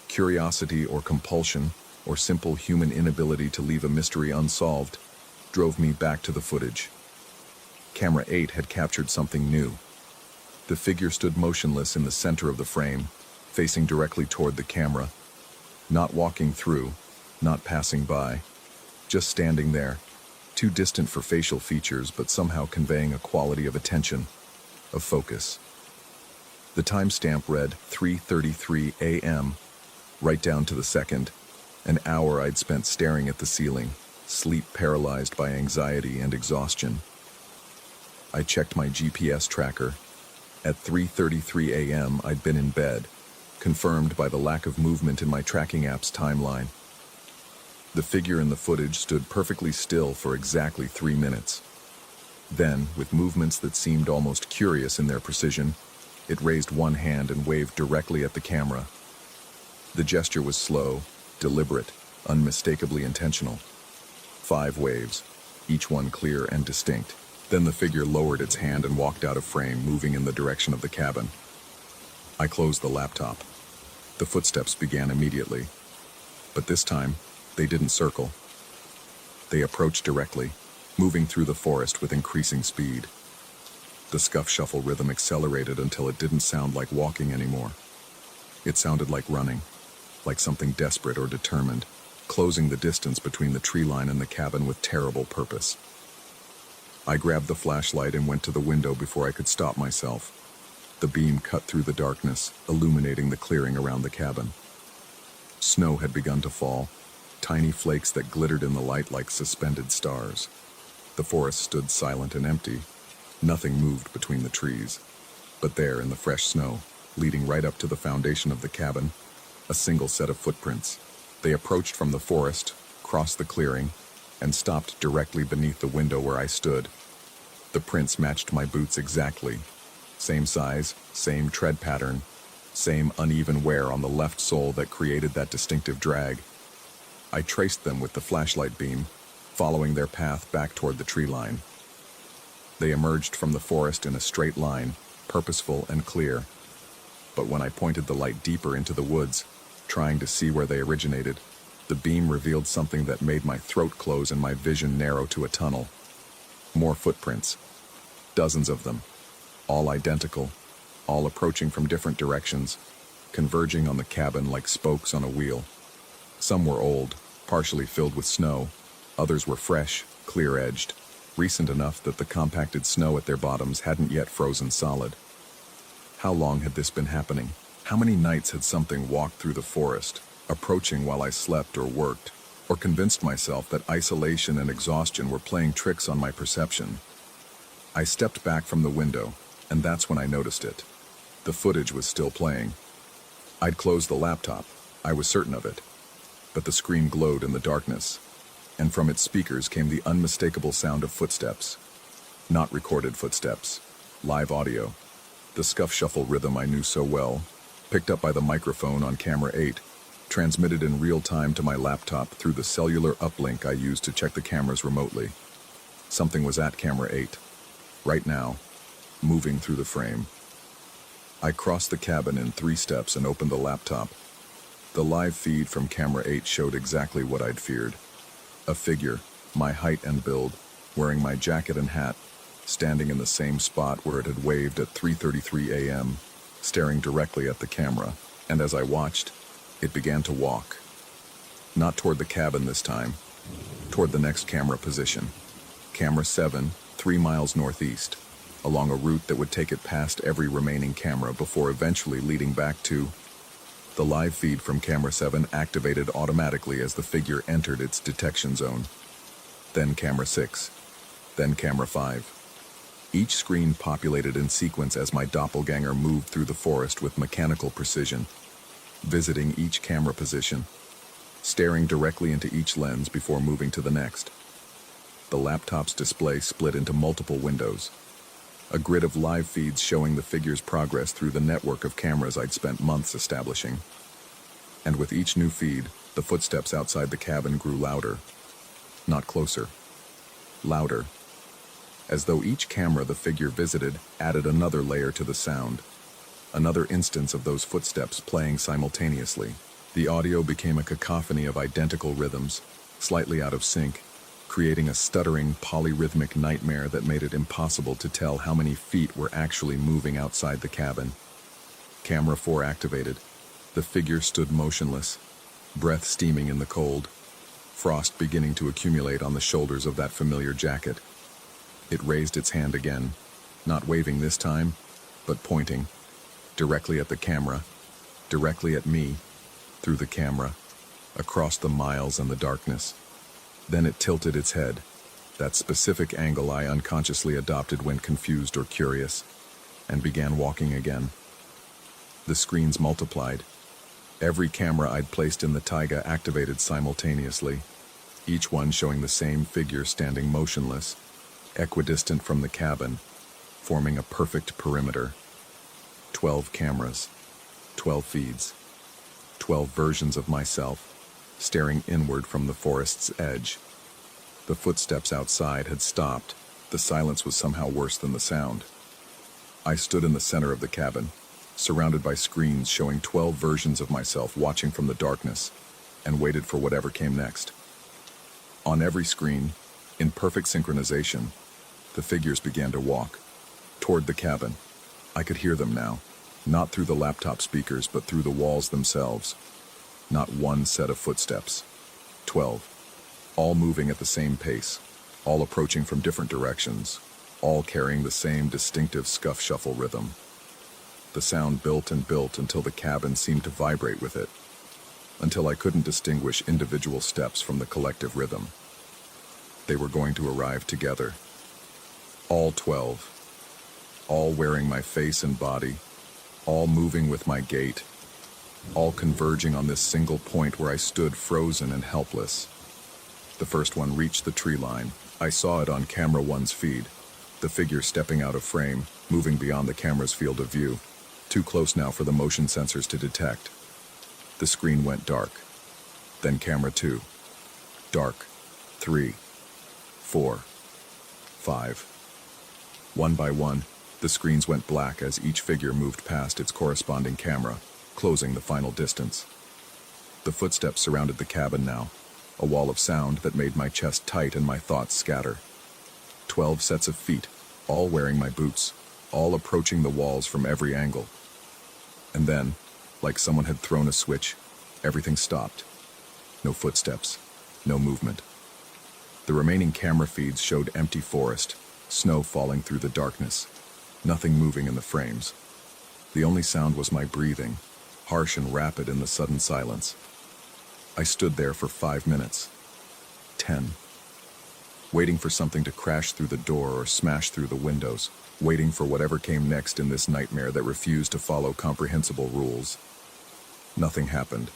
curiosity or compulsion, or simple human inability to leave a mystery unsolved, drove me back to the footage. Camera 8 had captured something new. The figure stood motionless in the center of the frame, facing directly toward the camera, not walking through, not passing by, just standing there, too distant for facial features but somehow conveying a quality of attention, of focus. The timestamp read 3:33 a.m., right down to the second, an hour I'd spent staring at the ceiling, sleep paralyzed by anxiety and exhaustion. I checked my GPS tracker. At 3:33 a.m., I'd been in bed, confirmed by the lack of movement in my tracking app's timeline. The figure in the footage stood perfectly still for exactly 3 minutes. Then, with movements that seemed almost curious in their precision, it raised one hand and waved directly at the camera. The gesture was slow, deliberate, unmistakably intentional. 5 waves, each one clear and distinct. Then the figure lowered its hand and walked out of frame, moving in the direction of the cabin. I closed the laptop. The footsteps began immediately. But this time, they didn't circle. They approached directly, moving through the forest with increasing speed. The scuff-shuffle rhythm accelerated until it didn't sound like walking anymore. It sounded like running, like something desperate or determined, closing the distance between the tree line and the cabin with terrible purpose. I grabbed the flashlight and went to the window before I could stop myself. The beam cut through the darkness, illuminating the clearing around the cabin. Snow had begun to fall, tiny flakes that glittered in the light like suspended stars. The forest stood silent and empty. Nothing moved between the trees. But there, in the fresh snow, leading right up to the foundation of the cabin, a single set of footprints. They approached from the forest, crossed the clearing, and stopped directly beneath the window where I stood. The prints matched my boots exactly. Same size, same tread pattern, same uneven wear on the left sole that created that distinctive drag. I traced them with the flashlight beam, following their path back toward the tree line. They emerged from the forest in a straight line, purposeful and clear. But when I pointed the light deeper into the woods, trying to see where they originated, the beam revealed something that made my throat close and my vision narrow to a tunnel. More footprints. Dozens of them. All identical, all approaching from different directions, converging on the cabin like spokes on a wheel. Some were old, partially filled with snow. Others were fresh, clear-edged, recent enough that the compacted snow at their bottoms hadn't yet frozen solid. How long had this been happening? How many nights had something walked through the forest, approaching while I slept or worked, or convinced myself that isolation and exhaustion were playing tricks on my perception? I stepped back from the window, and that's when I noticed it. The footage was still playing. I'd closed the laptop, I was certain of it, but the screen glowed in the darkness, and from its speakers came the unmistakable sound of footsteps. Not recorded footsteps, live audio. The scuff-shuffle rhythm I knew so well, picked up by the microphone on camera 8, transmitted in real time to my laptop through the cellular uplink I used to check the cameras remotely. Something was at camera 8, right now, moving through the frame. I crossed the cabin in 3 steps and opened the laptop. The live feed from camera 8 showed exactly what I'd feared. A figure, my height and build, wearing my jacket and hat, standing in the same spot where it had waved at 3:33 a.m., staring directly at the camera, and as I watched, it began to walk. Not toward the cabin this time, toward the next camera position. Camera 7, 3 miles northeast, along a route that would take it past every remaining camera before eventually leading back to... The live feed from camera 7 activated automatically as the figure entered its detection zone. Then camera 6, then camera 5. Each screen populated in sequence as my doppelganger moved through the forest with mechanical precision, visiting each camera position, staring directly into each lens before moving to the next. The laptop's display split into multiple windows, a grid of live feeds showing the figure's progress through the network of cameras I'd spent months establishing. And with each new feed, the footsteps outside the cabin grew louder. Not closer. Louder. As though each camera the figure visited added another layer to the sound. Another instance of those footsteps playing simultaneously. The audio became a cacophony of identical rhythms, slightly out of sync, creating a stuttering, polyrhythmic nightmare that made it impossible to tell how many feet were actually moving outside the cabin. Camera 4 activated. The figure stood motionless, breath steaming in the cold, frost beginning to accumulate on the shoulders of that familiar jacket. It raised its hand again, not waving this time, but pointing, directly at the camera, directly at me, through the camera, across the miles and the darkness. Then it tilted its head, that specific angle I unconsciously adopted when confused or curious, and began walking again. The screens multiplied. Every camera I'd placed in the taiga activated simultaneously, each one showing the same figure standing motionless, equidistant from the cabin, forming a perfect perimeter. 12 cameras, 12 feeds, 12 versions of myself, staring inward from the forest's edge. The footsteps outside had stopped. The silence was somehow worse than the sound. I stood in the center of the cabin, surrounded by screens showing 12 versions of myself watching from the darkness, and waited for whatever came next. On every screen, in perfect synchronization, the figures began to walk, toward the cabin. I could hear them now, not through the laptop speakers, but through the walls themselves. Not one set of footsteps. 12. All moving at the same pace, all approaching from different directions, all carrying the same distinctive scuff-shuffle rhythm. The sound built and built until the cabin seemed to vibrate with it, until I couldn't distinguish individual steps from the collective rhythm. They were going to arrive together. All 12. All wearing my face and body, all moving with my gait, all converging on this single point where I stood frozen and helpless. The first one reached the tree line. I saw it on camera 1's feed, the figure stepping out of frame, moving beyond the camera's field of view, too close now for the motion sensors to detect. The screen went dark. Then camera 2. Dark. 3. 4. 5. One by one, the screens went black as each figure moved past its corresponding camera, closing the final distance. The footsteps surrounded the cabin now, a wall of sound that made my chest tight and my thoughts scatter. 12 sets of feet, all wearing my boots, all approaching the walls from every angle. And then, like someone had thrown a switch, everything stopped. No footsteps, no movement. The remaining camera feeds showed empty forest, snow falling through the darkness, nothing moving in the frames. The only sound was my breathing, harsh and rapid in the sudden silence. I stood there for 5 minutes. 10. Waiting for something to crash through the door or smash through the windows, waiting for whatever came next in this nightmare that refused to follow comprehensible rules. Nothing happened.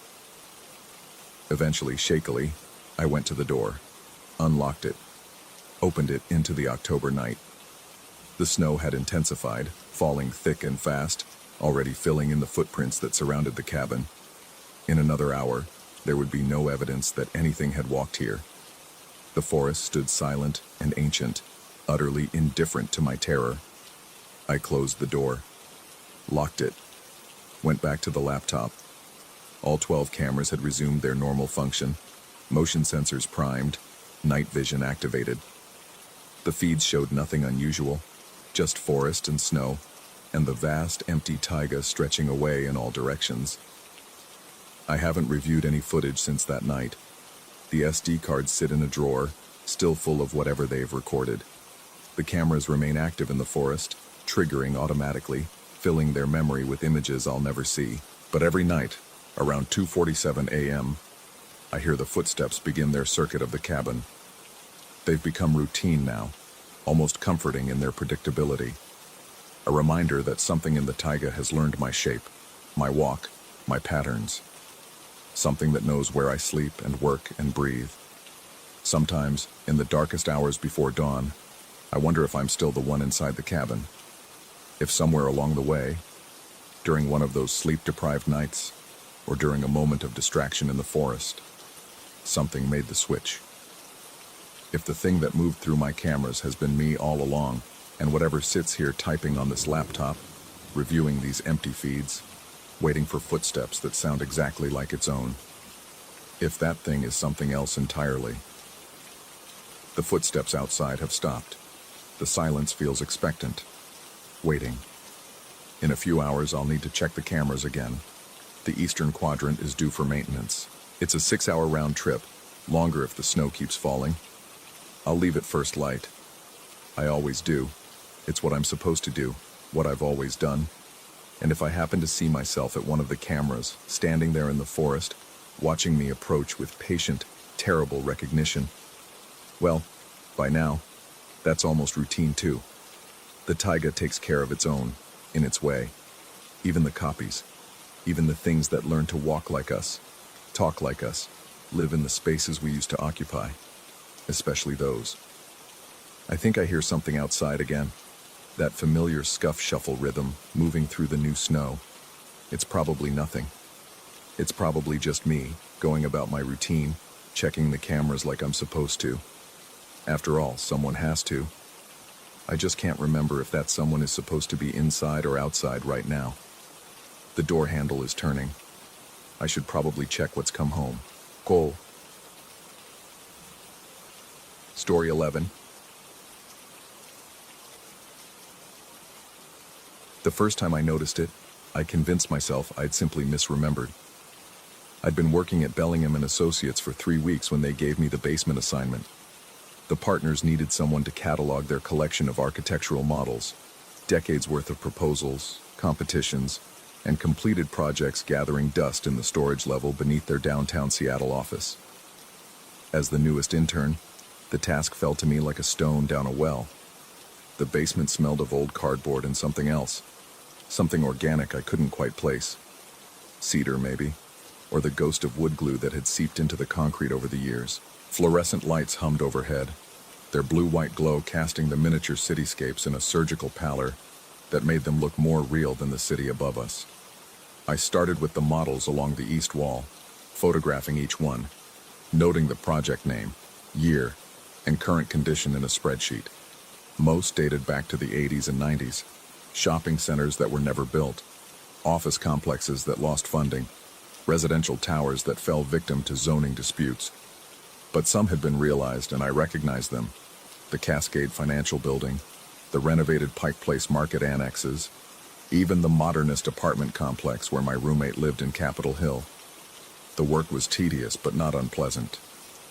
Eventually, shakily, I went to the door, unlocked it, opened it into the October night. The snow had intensified, falling thick and fast, already filling in the footprints that surrounded the cabin. In another hour, there would be no evidence that anything had walked here. The forest stood silent and ancient, utterly indifferent to my terror. I closed the door, locked it, went back to the laptop. All 12 cameras had resumed their normal function, motion sensors primed, night vision activated. The feeds showed nothing unusual, just forest and snow, and the vast empty taiga stretching away in all directions. I haven't reviewed any footage since that night. The SD cards sit in a drawer, still full of whatever they've recorded. The cameras remain active in the forest, triggering automatically, filling their memory with images I'll never see. But every night, around 2:47 a.m., I hear the footsteps begin their circuit of the cabin. They've become routine now, almost comforting in their predictability. A reminder that something in the taiga has learned my shape, my walk, my patterns. Something that knows where I sleep and work and breathe. Sometimes, in the darkest hours before dawn, I wonder if I'm still the one inside the cabin. If somewhere along the way, during one of those sleep-deprived nights, or during a moment of distraction in the forest, something made the switch. If the thing that moved through my cameras has been me all along, and whatever sits here typing on this laptop, reviewing these empty feeds, waiting for footsteps that sound exactly like its own. If that thing is something else entirely. The footsteps outside have stopped. The silence feels expectant. Waiting. In a few hours, I'll need to check the cameras again. The eastern quadrant is due for maintenance. It's a 6-hour round trip, longer if the snow keeps falling. I'll leave at first light. I always do. It's what I'm supposed to do, what I've always done. And if I happen to see myself at one of the cameras, standing there in the forest, watching me approach with patient, terrible recognition, well, by now, that's almost routine too. The taiga takes care of its own, in its way. Even the copies, even the things that learn to walk like us, talk like us, live in the spaces we used to occupy, especially those. I think I hear something outside again. That familiar scuff-shuffle rhythm moving through the new snow. It's probably nothing. It's probably just me, going about my routine, checking the cameras like I'm supposed to. After all, someone has to. I just can't remember if that someone is supposed to be inside or outside right now. The door handle is turning. I should probably check what's come home. Goal. Story 11. The first time I noticed it, I convinced myself I'd simply misremembered. I'd been working at Bellingham and Associates for 3 weeks when they gave me the basement assignment. The partners needed someone to catalog their collection of architectural models, decades worth of proposals, competitions, and completed projects gathering dust in the storage level beneath their downtown Seattle office. As the newest intern, the task fell to me like a stone down a well. The basement smelled of old cardboard and something else. Something organic I couldn't quite place. Cedar, maybe, or the ghost of wood glue that had seeped into the concrete over the years. Fluorescent lights hummed overhead, their blue-white glow casting the miniature cityscapes in a surgical pallor that made them look more real than the city above us. I started with the models along the east wall, photographing each one, noting the project name, year, and current condition in a spreadsheet. Most dated back to the 80s and 90s. Shopping centers that were never built, office complexes that lost funding, residential towers that fell victim to zoning disputes. But some had been realized and I recognized them. The Cascade Financial Building, the renovated Pike Place Market annexes, even the modernist apartment complex where my roommate lived in Capitol Hill. The work was tedious but not unpleasant.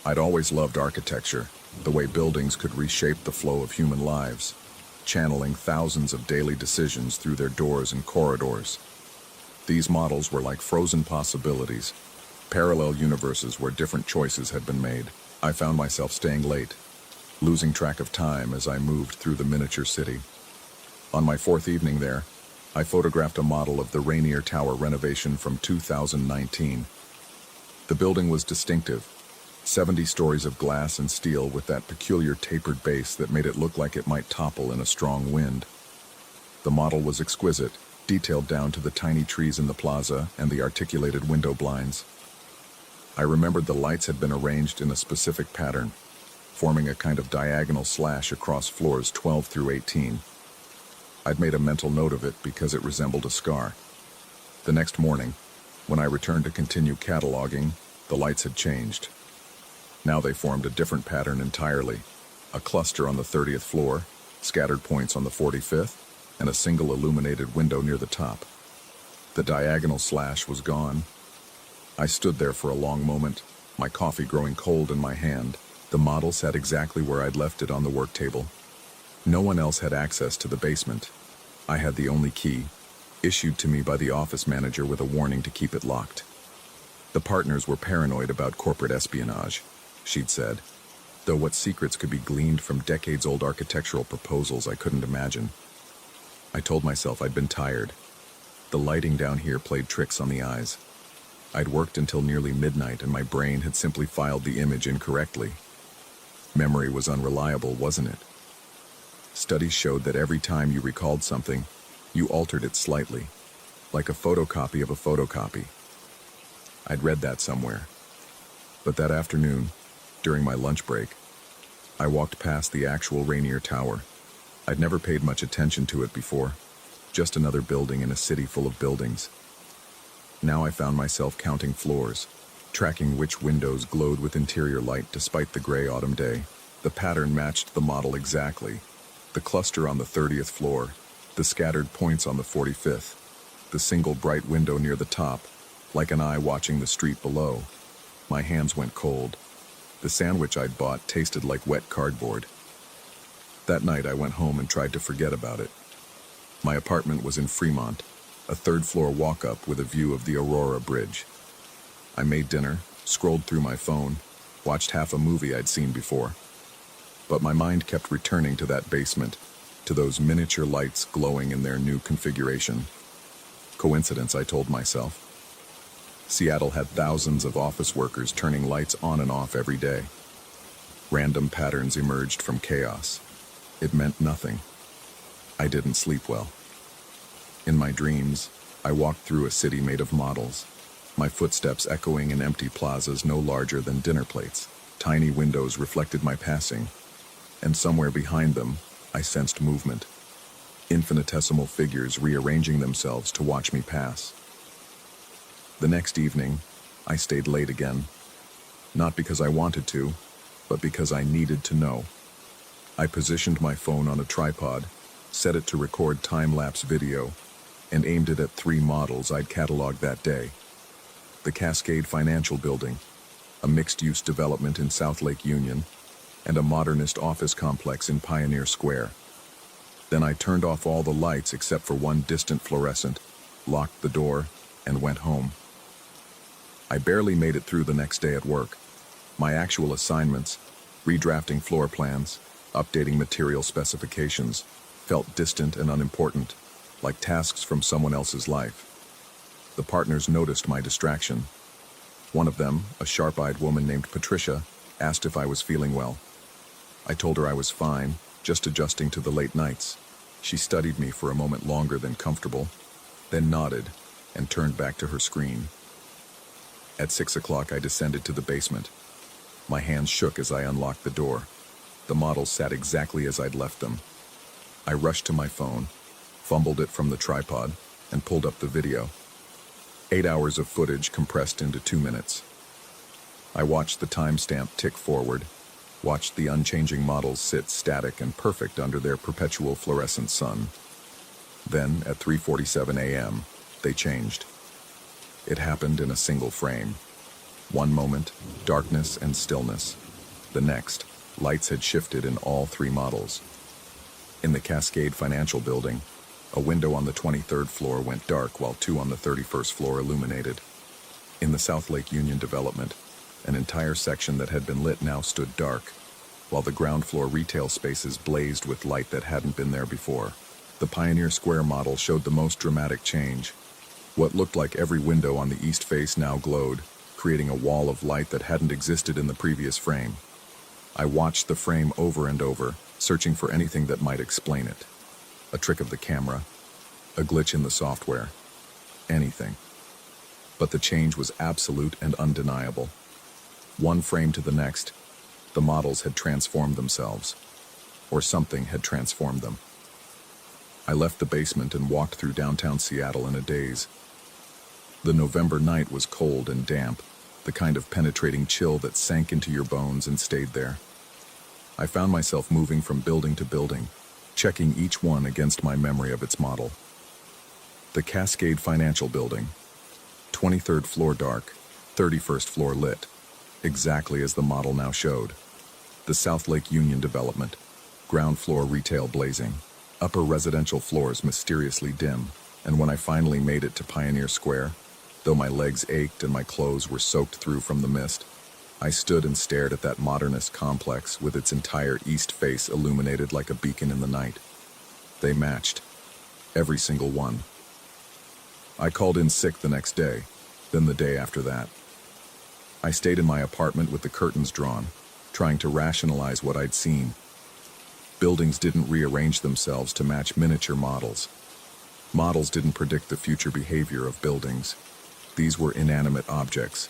I'd always loved architecture, the way buildings could reshape the flow of human lives, channeling thousands of daily decisions through their doors and corridors. These models were like frozen possibilities, parallel universes where different choices had been made. I found myself staying late, losing track of time as I moved through the miniature city. On my 4th evening there, I photographed a model of the Rainier Tower renovation from 2019. The building was distinctive, 70 stories of glass and steel with that peculiar tapered base that made it look like it might topple in a strong wind. The model was exquisite, detailed down to the tiny trees in the plaza and the articulated window blinds. I remembered the lights had been arranged in a specific pattern, forming a kind of diagonal slash across floors 12 through 18. I'd made a mental note of it because it resembled a scar. The next morning, when I returned to continue cataloging, the lights had changed. Now they formed a different pattern entirely, a cluster on the 30th floor, scattered points on the 45th, and a single illuminated window near the top. The diagonal slash was gone. I stood there for a long moment, my coffee growing cold in my hand. The model sat exactly where I'd left it on the work table. No one else had access to the basement. I had the only key, issued to me by the office manager with a warning to keep it locked. The partners were paranoid about corporate espionage, she'd said, though what secrets could be gleaned from decades-old architectural proposals I couldn't imagine. I told myself I'd been tired. The lighting down here played tricks on the eyes. I'd worked until nearly midnight and my brain had simply filed the image incorrectly. Memory was unreliable, wasn't it? Studies showed that every time you recalled something, you altered it slightly, like a photocopy of a photocopy. I'd read that somewhere. But that afternoon, during my lunch break, I walked past the actual Rainier Tower. I'd never paid much attention to it before, just another building in a city full of buildings. Now I found myself counting floors, tracking which windows glowed with interior light despite the gray autumn day. The pattern matched the model exactly. The cluster on the 30th floor, the scattered points on the 45th, the single bright window near the top, like an eye watching the street below. My hands went cold. The sandwich I'd bought tasted like wet cardboard. That night I went home and tried to forget about it. My apartment was in Fremont, a third-floor walk-up with a view of the Aurora Bridge. I made dinner, scrolled through my phone, watched half a movie I'd seen before. But my mind kept returning to that basement, to those miniature lights glowing in their new configuration. Coincidence, I told myself. Seattle had thousands of office workers turning lights on and off every day. Random patterns emerged from chaos. It meant nothing. I didn't sleep well. In my dreams, I walked through a city made of models, my footsteps echoing in empty plazas no larger than dinner plates. Tiny windows reflected my passing, and somewhere behind them, I sensed movement. Infinitesimal figures rearranging themselves to watch me pass. The next evening, I stayed late again. Not because I wanted to, but because I needed to know. I positioned my phone on a tripod, set it to record time-lapse video, and aimed it at 3 models I'd cataloged that day. The Cascade Financial Building, a mixed-use development in South Lake Union, and a modernist office complex in Pioneer Square. Then I turned off all the lights except for one distant fluorescent, locked the door, and went home. I barely made it through the next day at work. My actual assignments, redrafting floor plans, updating material specifications, felt distant and unimportant, like tasks from someone else's life. The partners noticed my distraction. One of them, a sharp-eyed woman named Patricia, asked if I was feeling well. I told her I was fine, just adjusting to the late nights. She studied me for a moment longer than comfortable, then nodded and turned back to her screen. At 6 o'clock, I descended to the basement. My hands shook as I unlocked the door. The models sat exactly as I'd left them. I rushed to my phone, fumbled it from the tripod, and pulled up the video. 8 hours of footage compressed into 2 minutes. I watched the timestamp tick forward, watched the unchanging models sit static and perfect under their perpetual fluorescent sun. Then, at 3:47 a.m., they changed. It happened in a single frame. One moment, darkness and stillness. The next, lights had shifted in all 3 models. In the Cascade Financial Building, a window on the 23rd floor went dark while 2 on the 31st floor illuminated. In the South Lake Union development, an entire section that had been lit now stood dark, while the ground floor retail spaces blazed with light that hadn't been there before. The Pioneer Square model showed the most dramatic change. What looked like every window on the east face now glowed, creating a wall of light that hadn't existed in the previous frame. I watched the frame over and over, searching for anything that might explain it. A trick of the camera, a glitch in the software, anything. But the change was absolute and undeniable. One frame to the next, the models had transformed themselves, or something had transformed them. I left the basement and walked through downtown Seattle in a daze. The November night was cold and damp, the kind of penetrating chill that sank into your bones and stayed there. I found myself moving from building to building, checking each one against my memory of its model. The Cascade Financial Building, 23rd floor dark, 31st floor lit, exactly as the model now showed. The South Lake Union Development, ground floor retail blazing, upper residential floors mysteriously dim, and when I finally made it to Pioneer Square, though my legs ached and my clothes were soaked through from the mist, I stood and stared at that modernist complex with its entire east face illuminated like a beacon in the night. They matched. Every single one. I called in sick the next day, then the day after that. I stayed in my apartment with the curtains drawn, trying to rationalize what I'd seen. Buildings didn't rearrange themselves to match miniature models. Models didn't predict the future behavior of buildings. These were inanimate objects,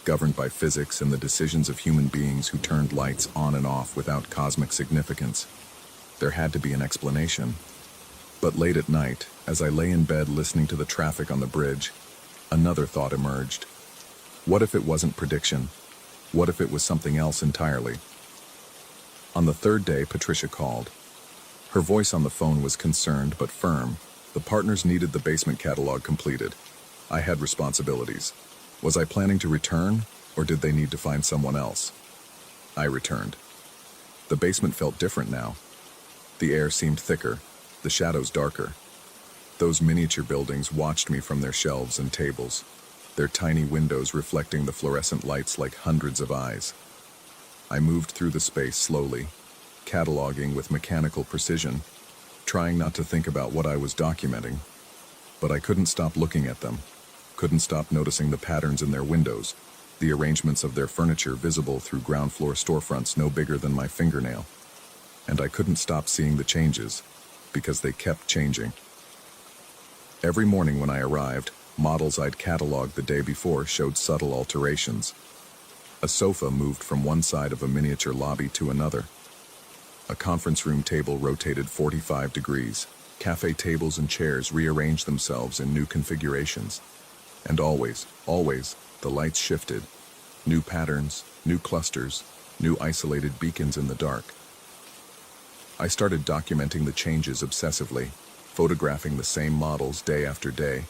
governed by physics and the decisions of human beings who turned lights on and off without cosmic significance. There had to be an explanation. But late at night, as I lay in bed listening to the traffic on the bridge, another thought emerged. What if it wasn't prediction? What if it was something else entirely? On the third day, Patricia called. Her voice on the phone was concerned but firm. The partners needed the basement catalog completed. I had responsibilities. Was I planning to return, or did they need to find someone else? I returned. The basement felt different now. The air seemed thicker, the shadows darker. Those miniature buildings watched me from their shelves and tables, their tiny windows reflecting the fluorescent lights like hundreds of eyes. I moved through the space slowly, cataloging with mechanical precision, trying not to think about what I was documenting. But I couldn't stop looking at them, couldn't stop noticing the patterns in their windows, the arrangements of their furniture visible through ground floor storefronts no bigger than my fingernail. And I couldn't stop seeing the changes, because they kept changing. Every morning when I arrived, models I'd cataloged the day before showed subtle alterations. A sofa moved from one side of a miniature lobby to another. A conference room table rotated 45 degrees. Cafe tables and chairs rearranged themselves in new configurations. And always, the lights shifted. New patterns, new clusters, new isolated beacons in the dark. I started documenting the changes obsessively, photographing the same models day after day,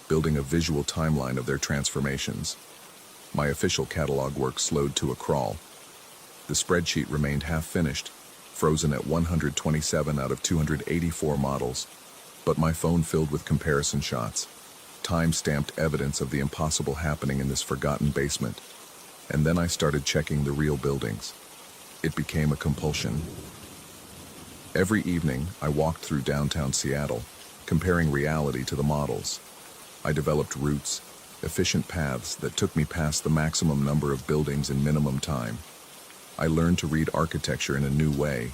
building a visual timeline of their transformations. My official catalog work slowed to a crawl. The spreadsheet remained half-finished, frozen at 127 out of 284 models, but my phone filled with comparison shots, time-stamped evidence of the impossible happening in this forgotten basement. And then I started checking the real buildings. It became a compulsion. Every evening, I walked through downtown Seattle, comparing reality to the models. I developed routes, efficient paths that took me past the maximum number of buildings in minimum time. I learned to read architecture in a new way,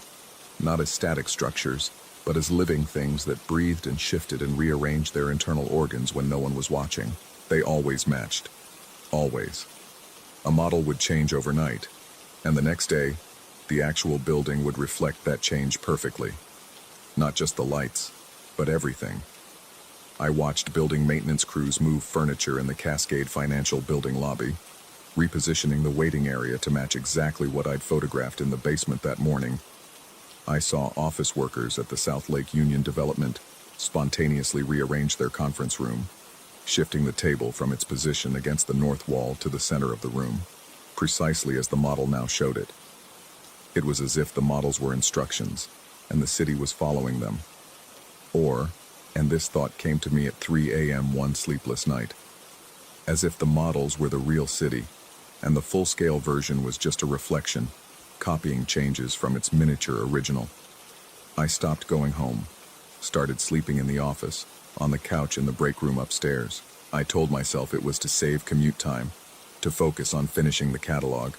not as static structures, but as living things that breathed and shifted and rearranged their internal organs when no one was watching. They always matched. Always. A model would change overnight, and the next day, the actual building would reflect that change perfectly. Not just the lights, but everything. I watched building maintenance crews move furniture in the Cascade Financial Building lobby, repositioning the waiting area to match exactly what I'd photographed in the basement that morning. I saw office workers at the South Lake Union Development spontaneously rearrange their conference room, shifting the table from its position against the north wall to the center of the room, precisely as the model now showed it. It was as if the models were instructions, and the city was following them. Or, and this thought came to me at 3 a.m. one sleepless night, as if the models were the real city, and the full-scale version was just a reflection, copying changes from its miniature original. I stopped going home, started sleeping in the office, on the couch in the break room upstairs. I told myself it was to save commute time, to focus on finishing the catalog.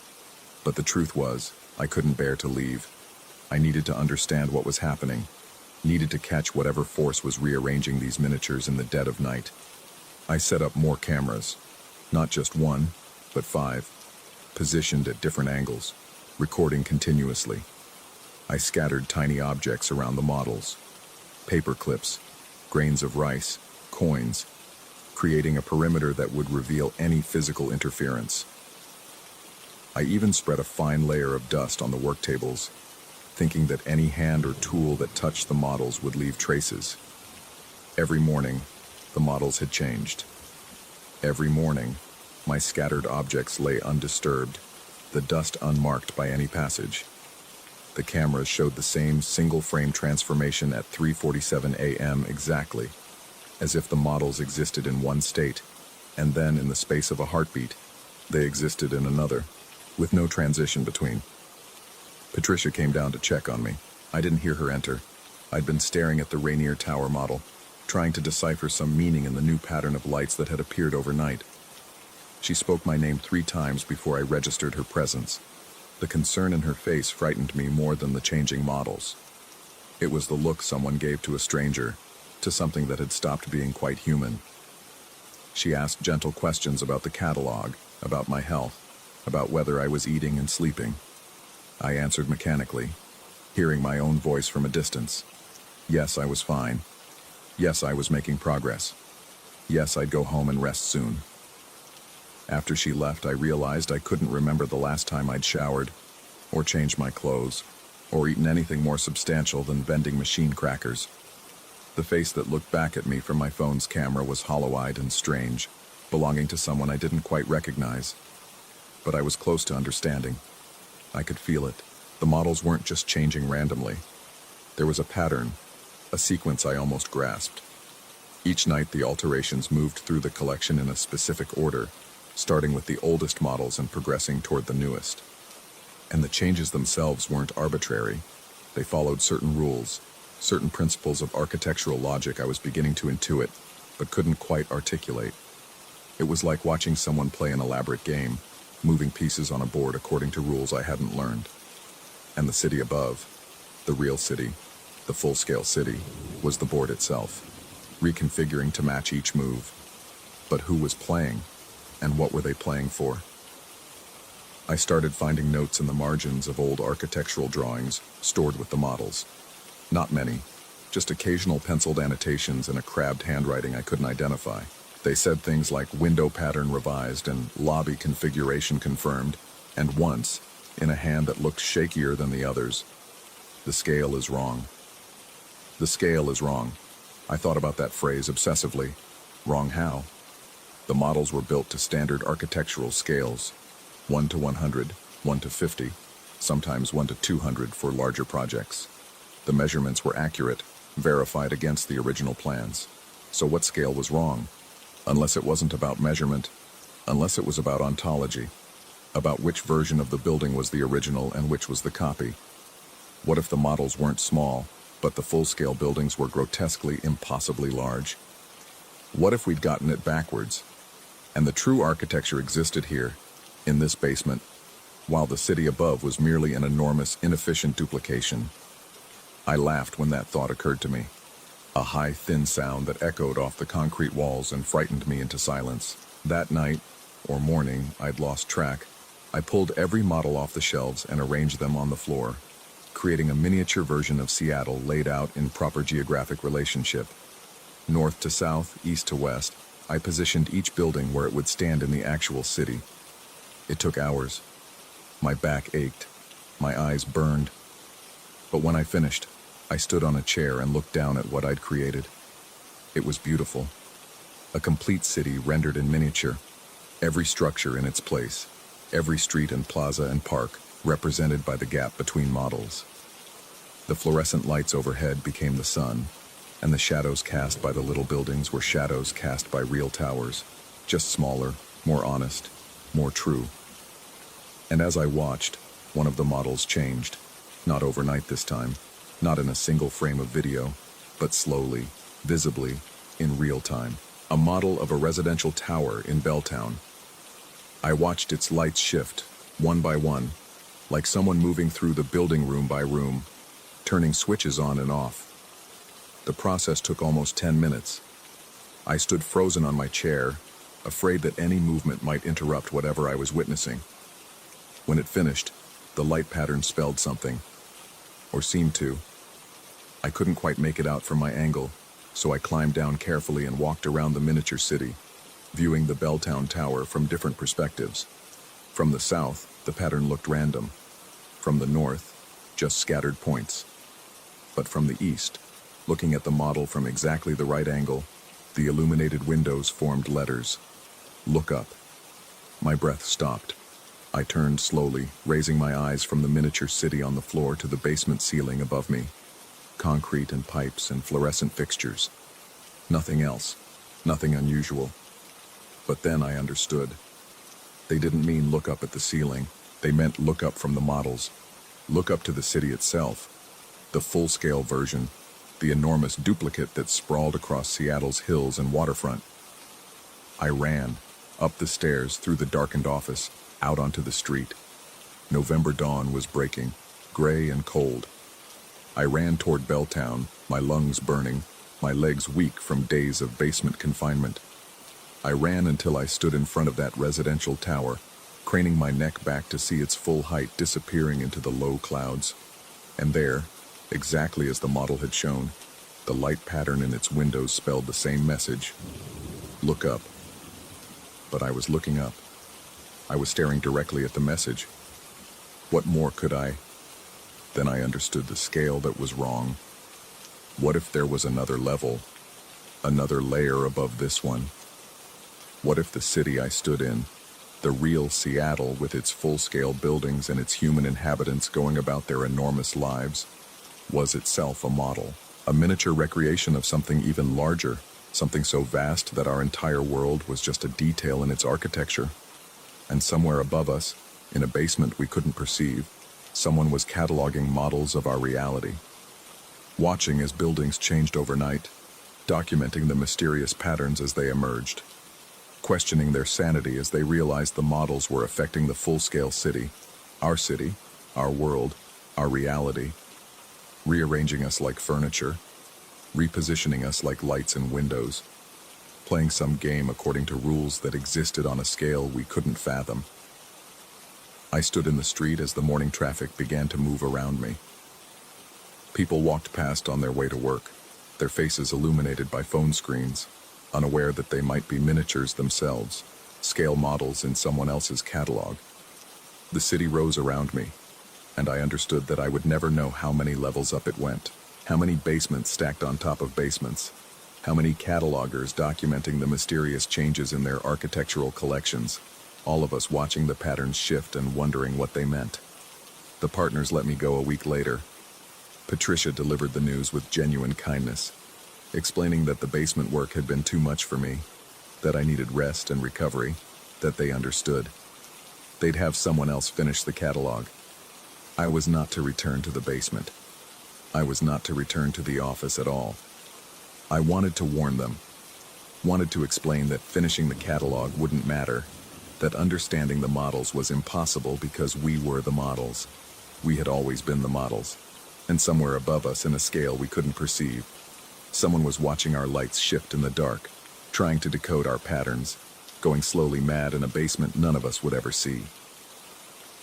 But the truth was, I couldn't bear to leave. I needed to understand what was happening, needed to catch whatever force was rearranging these miniatures in the dead of night. I set up more cameras, not just one, but 5, positioned at different angles, recording continuously. I scattered tiny objects around the models, paper clips, grains of rice, coins, creating a perimeter that would reveal any physical interference. I even spread a fine layer of dust on the work tables, thinking that any hand or tool that touched the models would leave traces. Every morning, the models had changed. Every morning, my scattered objects lay undisturbed, the dust unmarked by any passage. The cameras showed the same single-frame transformation at 3:47 a.m. exactly, as if the models existed in one state, and then in the space of a heartbeat, they existed in another, with no transition between. Patricia came down to check on me. I didn't hear her enter. I'd been staring at the Rainier Tower model, trying to decipher some meaning in the new pattern of lights that had appeared overnight. She spoke my name 3 times before I registered her presence. The concern in her face frightened me more than the changing models. It was the look someone gave to a stranger, to something that had stopped being quite human. She asked gentle questions about the catalog, about my health, about whether I was eating and sleeping. I answered mechanically, hearing my own voice from a distance. Yes, I was fine. Yes, I was making progress. Yes, I'd go home and rest soon. After she left, I realized I couldn't remember the last time I'd showered, or changed my clothes, or eaten anything more substantial than vending machine crackers. The face that looked back at me from my phone's camera was hollow-eyed and strange, belonging to someone I didn't quite recognize. But I was close to understanding. I could feel it. The models weren't just changing randomly. There was a pattern, a sequence I almost grasped. Each night the alterations moved through the collection in a specific order, starting with the oldest models and progressing toward the newest. And the changes themselves weren't arbitrary. They followed certain rules, certain principles of architectural logic I was beginning to intuit, but couldn't quite articulate. It was like watching someone play an elaborate game, moving pieces on a board according to rules I hadn't learned. And the city above, the real city, the full-scale city, was the board itself, reconfiguring to match each move. But who was playing? And what were they playing for? I started finding notes in the margins of old architectural drawings stored with the models. Not many, just occasional penciled annotations in a crabbed handwriting I couldn't identify. They said things like window pattern revised and lobby configuration confirmed, and once, in a hand that looked shakier than the others, the scale is wrong. The scale is wrong. I thought about that phrase obsessively. Wrong how? The models were built to standard architectural scales, 1 to 100, 1 to 50, sometimes 1 to 200 for larger projects. The measurements were accurate, verified against the original plans. So what scale was wrong? Unless it wasn't about measurement, unless it was about ontology, about which version of the building was the original and which was the copy. What if the models weren't small, but the full-scale buildings were grotesquely, impossibly large? What if we'd gotten it backwards, and the true architecture existed here, in this basement, while the city above was merely an enormous, inefficient duplication? I laughed when that thought occurred to me. A high, thin sound that echoed off the concrete walls and frightened me into silence. That night, or morning, I'd lost track. I pulled every model off the shelves and arranged them on the floor, creating a miniature version of Seattle laid out in proper geographic relationship. North to south, east to west, I positioned each building where it would stand in the actual city. It took hours. My back ached. My eyes burned. But when I finished, I stood on a chair and looked down at what I'd created. It was beautiful. A complete city rendered in miniature. Every structure in its place. Every street and plaza and park represented by the gap between models. The fluorescent lights overhead became the sun, and the shadows cast by the little buildings were shadows cast by real towers, just smaller, more honest, more true. And as I watched, one of the models changed. Not overnight this time, not in a single frame of video, but slowly, visibly, in real time. A model of a residential tower in Belltown. I watched its lights shift, one by one, like someone moving through the building room by room, turning switches on and off. The process took almost 10 minutes. I stood frozen on my chair, afraid that any movement might interrupt whatever I was witnessing. When it finished, the light pattern spelled something, or seemed to. I couldn't quite make it out from my angle, so I climbed down carefully and walked around the miniature city, viewing the Belltown Tower from different perspectives. From the south, the pattern looked random. From the north, just scattered points. But from the east, looking at the model from exactly the right angle, the illuminated windows formed letters. Look up. My breath stopped. I turned slowly, raising my eyes from the miniature city on the floor to the basement ceiling above me. Concrete and pipes and fluorescent fixtures. Nothing else. Nothing unusual. But then I understood. They didn't mean look up at the ceiling. They meant look up from the models. Look up to the city itself. The full-scale version. The enormous duplicate that sprawled across Seattle's hills and waterfront. I ran, up the stairs, through the darkened office, out onto the street. November dawn was breaking, gray and cold. I ran toward Belltown, my lungs burning, my legs weak from days of basement confinement. I ran until I stood in front of that residential tower, craning my neck back to see its full height disappearing into the low clouds. And there, exactly as the model had shown, the light pattern in its windows spelled the same message. Look up. But I was looking up. I was staring directly at the message. What more could I? Then I understood the scale that was wrong. What if there was another level? Another layer above this one? What if the city I stood in, the real Seattle with its full-scale buildings and its human inhabitants going about their enormous lives, was itself a model, a miniature recreation of something even larger, something so vast that our entire world was just a detail in its architecture? And somewhere above us, in a basement we couldn't perceive, someone was cataloging models of our reality. Watching as buildings changed overnight, documenting the mysterious patterns as they emerged, questioning their sanity as they realized the models were affecting the full-scale city, our world, our reality, rearranging us like furniture, repositioning us like lights and windows, playing some game according to rules that existed on a scale we couldn't fathom. I stood in the street as the morning traffic began to move around me. People walked past on their way to work, their faces illuminated by phone screens, unaware that they might be miniatures themselves, scale models in someone else's catalog. The city rose around me, and I understood that I would never know how many levels up it went, how many basements stacked on top of basements, how many catalogers documenting the mysterious changes in their architectural collections, all of us watching the patterns shift and wondering what they meant. The partners let me go a week later. Patricia delivered the news with genuine kindness, explaining that the basement work had been too much for me, that I needed rest and recovery, that they understood. They'd have someone else finish the catalog. I was not to return to the basement. I was not to return to the office at all. I wanted to warn them, wanted to explain that finishing the catalog wouldn't matter, that understanding the models was impossible because we were the models. We had always been the models, and somewhere above us in a scale we couldn't perceive, someone was watching our lights shift in the dark, trying to decode our patterns, going slowly mad in a basement none of us would ever see.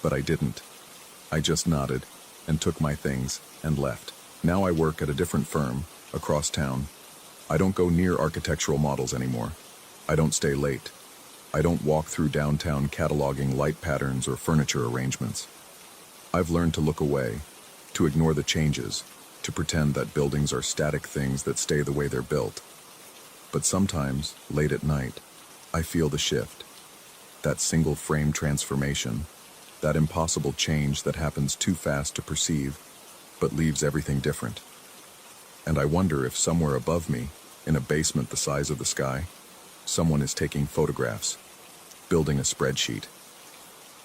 But I didn't. I just nodded and took my things and left. Now I work at a different firm, across town. I don't go near architectural models anymore. I don't stay late. I don't walk through downtown cataloging light patterns or furniture arrangements. I've learned to look away, to ignore the changes, to pretend that buildings are static things that stay the way they're built. But sometimes, late at night, I feel the shift, that single frame transformation, that impossible change that happens too fast to perceive, but leaves everything different. And I wonder if somewhere above me, in a basement the size of the sky, someone is taking photographs, building a spreadsheet,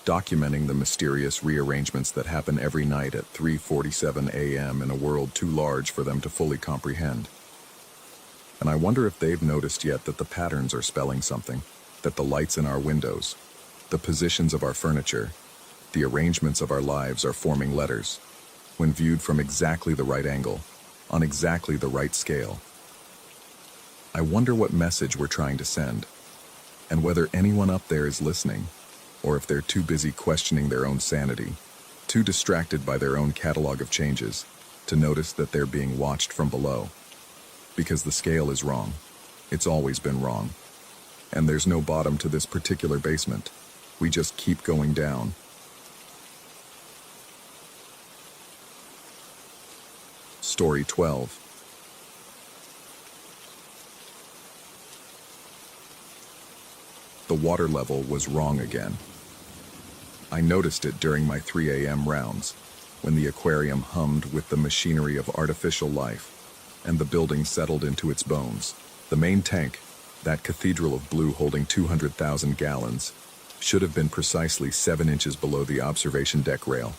documenting the mysterious rearrangements that happen every night at 3:47 a.m. in a world too large for them to fully comprehend. And I wonder if they've noticed yet that the patterns are spelling something, that the lights in our windows, the positions of our furniture, the arrangements of our lives are forming letters, when viewed from exactly the right angle, on exactly the right scale. I wonder what message we're trying to send, and whether anyone up there is listening, or if they're too busy questioning their own sanity, too distracted by their own catalog of changes, to notice that they're being watched from below. Because the scale is wrong. It's always been wrong. And there's no bottom to this particular basement. We just keep going down. Story 12. The water level was wrong again. I noticed it during my 3 a.m. rounds, when the aquarium hummed with the machinery of artificial life, and the building settled into its bones. The main tank, that cathedral of blue holding 200,000 gallons, should have been precisely 7 inches below the observation deck rail.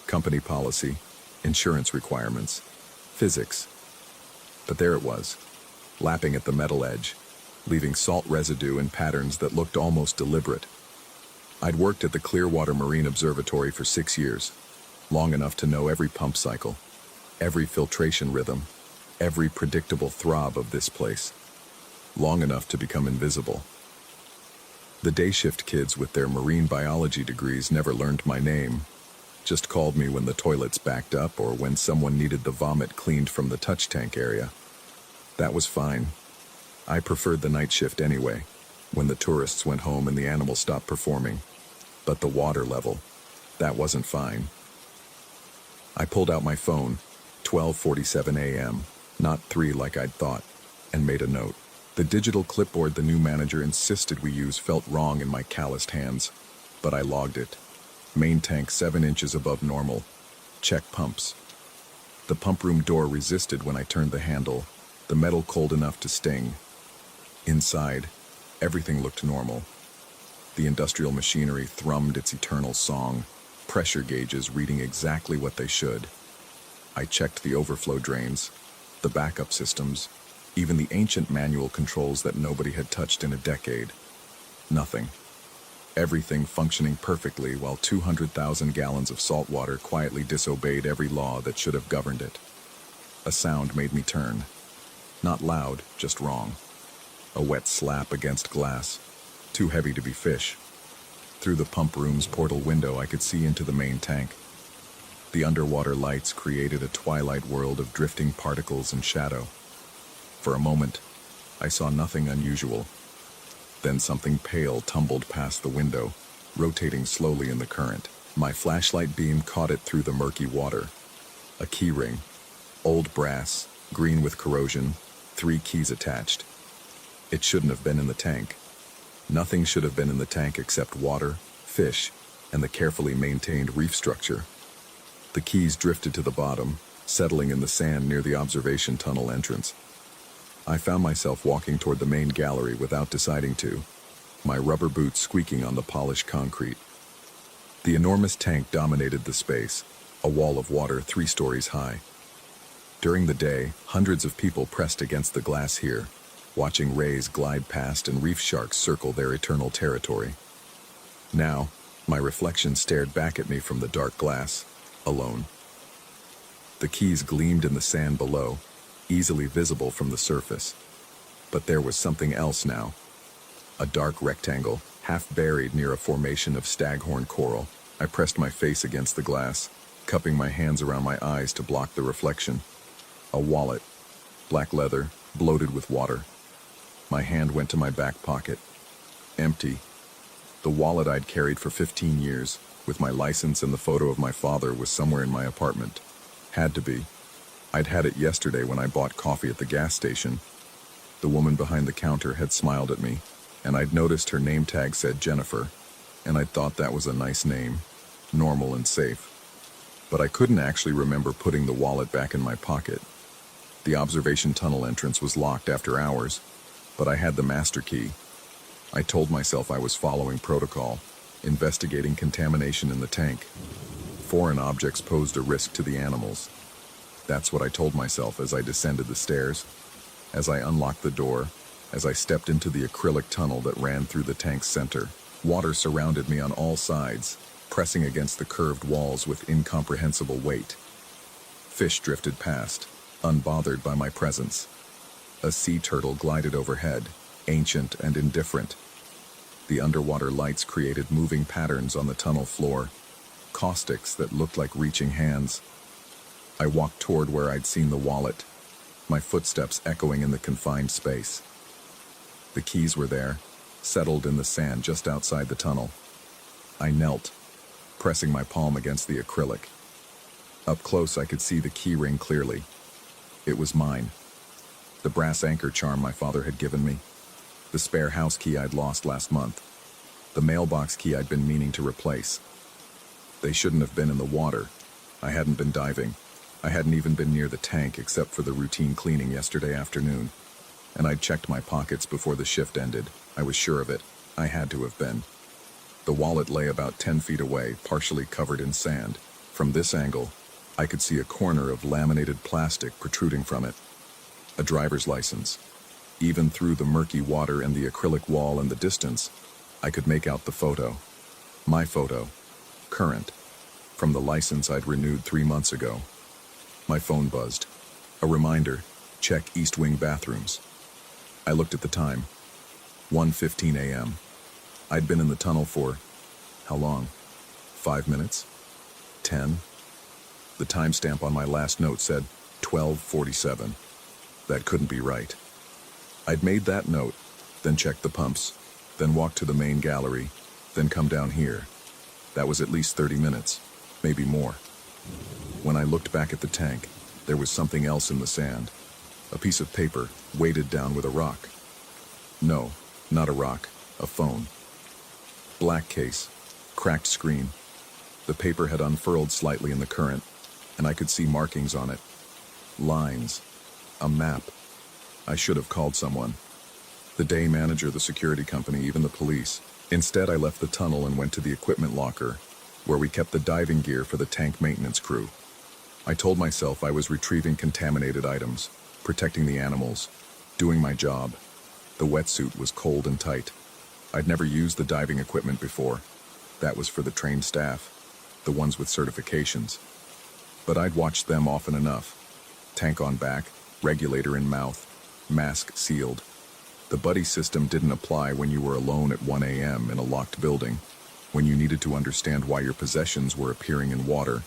Company policy, insurance requirements, physics. But there it was, lapping at the metal edge, leaving salt residue in patterns that looked almost deliberate. I'd worked at the Clearwater Marine Observatory for 6 years, long enough to know every pump cycle, every filtration rhythm, every predictable throb of this place, long enough to become invisible. The day shift kids with their marine biology degrees never learned my name, just called me when the toilets backed up or when someone needed the vomit cleaned from the touch tank area. That was fine. I preferred the night shift anyway, when the tourists went home and the animals stopped performing. But the water level, that wasn't fine. I pulled out my phone, 12:47 a.m., not 3 like I'd thought, and made a note. The digital clipboard the new manager insisted we use felt wrong in my calloused hands, but I logged it. Main tank 7 inches above normal. Check pumps. The pump room door resisted when I turned the handle, the metal cold enough to sting. Inside, everything looked normal. The industrial machinery thrummed its eternal song, pressure gauges reading exactly what they should. I checked the overflow drains, the backup systems, even the ancient manual controls that nobody had touched in a decade. Nothing. Everything functioning perfectly while 200,000 gallons of salt water quietly disobeyed every law that should have governed it. A sound made me turn. Not loud, just wrong. A wet slap against glass, too heavy to be fish. Through the pump room's portal window I could see into the main tank. The underwater lights created a twilight world of drifting particles and shadow. For a moment, I saw nothing unusual. Then something pale tumbled past the window, rotating slowly in the current. My flashlight beam caught it through the murky water. A key ring, old brass, green with corrosion, 3 keys attached. It shouldn't have been in the tank. Nothing should have been in the tank except water, fish, and the carefully maintained reef structure. The keys drifted to the bottom, settling in the sand near the observation tunnel entrance. I found myself walking toward the main gallery without deciding to, my rubber boots squeaking on the polished concrete. The enormous tank dominated the space, a wall of water 3 stories high. During the day, hundreds of people pressed against the glass here, watching rays glide past and reef sharks circle their eternal territory. Now, my reflection stared back at me from the dark glass, alone. The keys gleamed in the sand below, easily visible from the surface. But there was something else now. A dark rectangle, half buried near a formation of staghorn coral. I pressed my face against the glass, cupping my hands around my eyes to block the reflection. A wallet, black leather, bloated with water. My hand went to my back pocket. Empty. The wallet I'd carried for 15 years, with my license and the photo of my father, was somewhere in my apartment. Had to be. I'd had it yesterday when I bought coffee at the gas station. The woman behind the counter had smiled at me, and I'd noticed her name tag said Jennifer, and I'd thought that was a nice name, normal and safe. But I couldn't actually remember putting the wallet back in my pocket. The observation tunnel entrance was locked after hours, but I had the master key. I told myself I was following protocol, investigating contamination in the tank. Foreign objects posed a risk to the animals. That's what I told myself as I descended the stairs, as I unlocked the door, as I stepped into the acrylic tunnel that ran through the tank's center. Water surrounded me on all sides, pressing against the curved walls with incomprehensible weight. Fish drifted past, unbothered by my presence. A sea turtle glided overhead, ancient and indifferent. The underwater lights created moving patterns on the tunnel floor, caustics that looked like reaching hands. I walked toward where I'd seen the wallet, my footsteps echoing in the confined space. The keys were there, settled in the sand just outside the tunnel. I knelt, pressing my palm against the acrylic. Up close I could see the key ring clearly, It was mine. The brass anchor charm my father had given me. The spare house key I'd lost last month. The mailbox key I'd been meaning to replace. They shouldn't have been in the water. I hadn't been diving. I hadn't even been near the tank except for the routine cleaning yesterday afternoon. And I'd checked my pockets before the shift ended. I was sure of it. I had to have been. The wallet lay about 10 feet away, partially covered in sand. From this angle, I could see a corner of laminated plastic protruding from it. A driver's license. Even through the murky water and the acrylic wall in the distance, I could make out the photo. My photo. Current. From the license I'd renewed 3 months ago. My phone buzzed. A reminder, check East Wing bathrooms. I looked at the time. 1:15 a.m. I'd been in the tunnel for, how long? 5 minutes? 10? The timestamp on my last note said 12:47. That couldn't be right. I'd made that note, then checked the pumps, then walked to the main gallery, then come down here. That was at least 30 minutes, maybe more. When I looked back at the tank, there was something else in the sand. A piece of paper, weighted down with a rock. No, not a rock, a phone. Black case, cracked screen. The paper had unfurled slightly in the current, and I could see markings on it. Lines. A map. I should have called someone. The day manager, the security company, even the police. Instead, I left the tunnel and went to the equipment locker, where we kept the diving gear for the tank maintenance crew. I told myself I was retrieving contaminated items, protecting the animals, doing my job. The wetsuit was cold and tight. I'd never used the diving equipment before. That was for the trained staff, the ones with certifications. But I'd watched them often enough. Tank on back, regulator in mouth, mask sealed. The buddy system didn't apply when you were alone at 1 a.m. in a locked building, when you needed to understand why your possessions were appearing in water,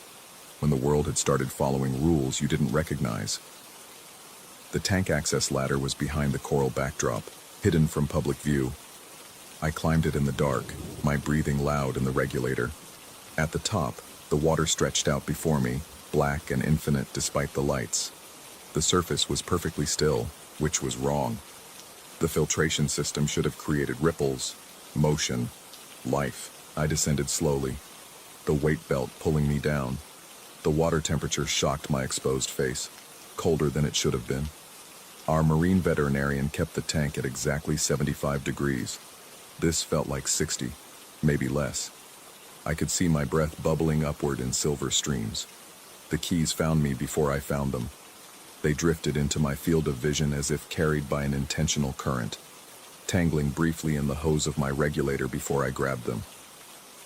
when the world had started following rules you didn't recognize. The tank access ladder was behind the coral backdrop, hidden from public view. I climbed it in the dark, my breathing loud in the regulator. At the top, the water stretched out before me, black and infinite despite the lights. The surface was perfectly still, which was wrong. The filtration system should have created ripples, motion, life. I descended slowly, the weight belt pulling me down. The water temperature shocked my exposed face, colder than it should have been. Our marine veterinarian kept the tank at exactly 75 degrees. This felt like 60, maybe less. I could see my breath bubbling upward in silver streams. The keys found me before I found them. They drifted into my field of vision as if carried by an intentional current, tangling briefly in the hose of my regulator before I grabbed them.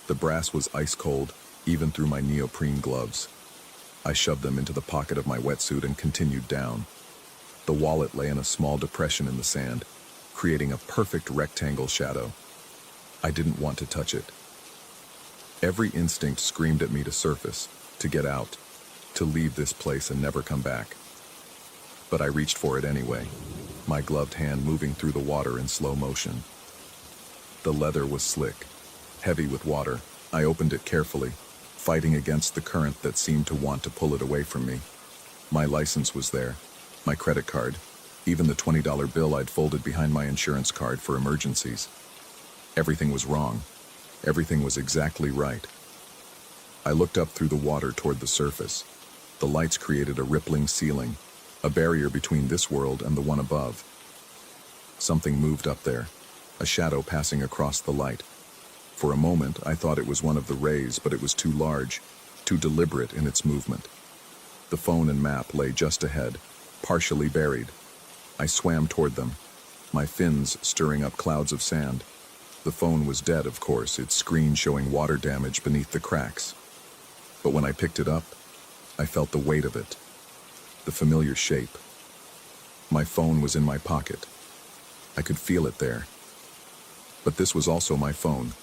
The brass was ice cold, even through my neoprene gloves. I shoved them into the pocket of my wetsuit and continued down. The wallet lay in a small depression in the sand, creating a perfect rectangle shadow. I didn't want to touch it. Every instinct screamed at me to surface, to get out, to leave this place and never come back. But I reached for it anyway, my gloved hand moving through the water in slow motion. The leather was slick, heavy with water. I opened it carefully, fighting against the current that seemed to want to pull it away from me. My license was there, my credit card, even the $20 bill I'd folded behind my insurance card for emergencies. Everything was wrong. Everything was exactly right. I looked up through the water toward the surface. The lights created a rippling ceiling, a barrier between this world and the one above. Something moved up there, a shadow passing across the light. For a moment, I thought it was one of the rays, but it was too large, too deliberate in its movement. The phone and map lay just ahead, partially buried. I swam toward them, my fins stirring up clouds of sand. The phone was dead, of course, its screen showing water damage beneath the cracks. But when I picked it up, I felt the weight of it, the familiar shape. My phone was in my pocket. I could feel it there. But this was also my phone,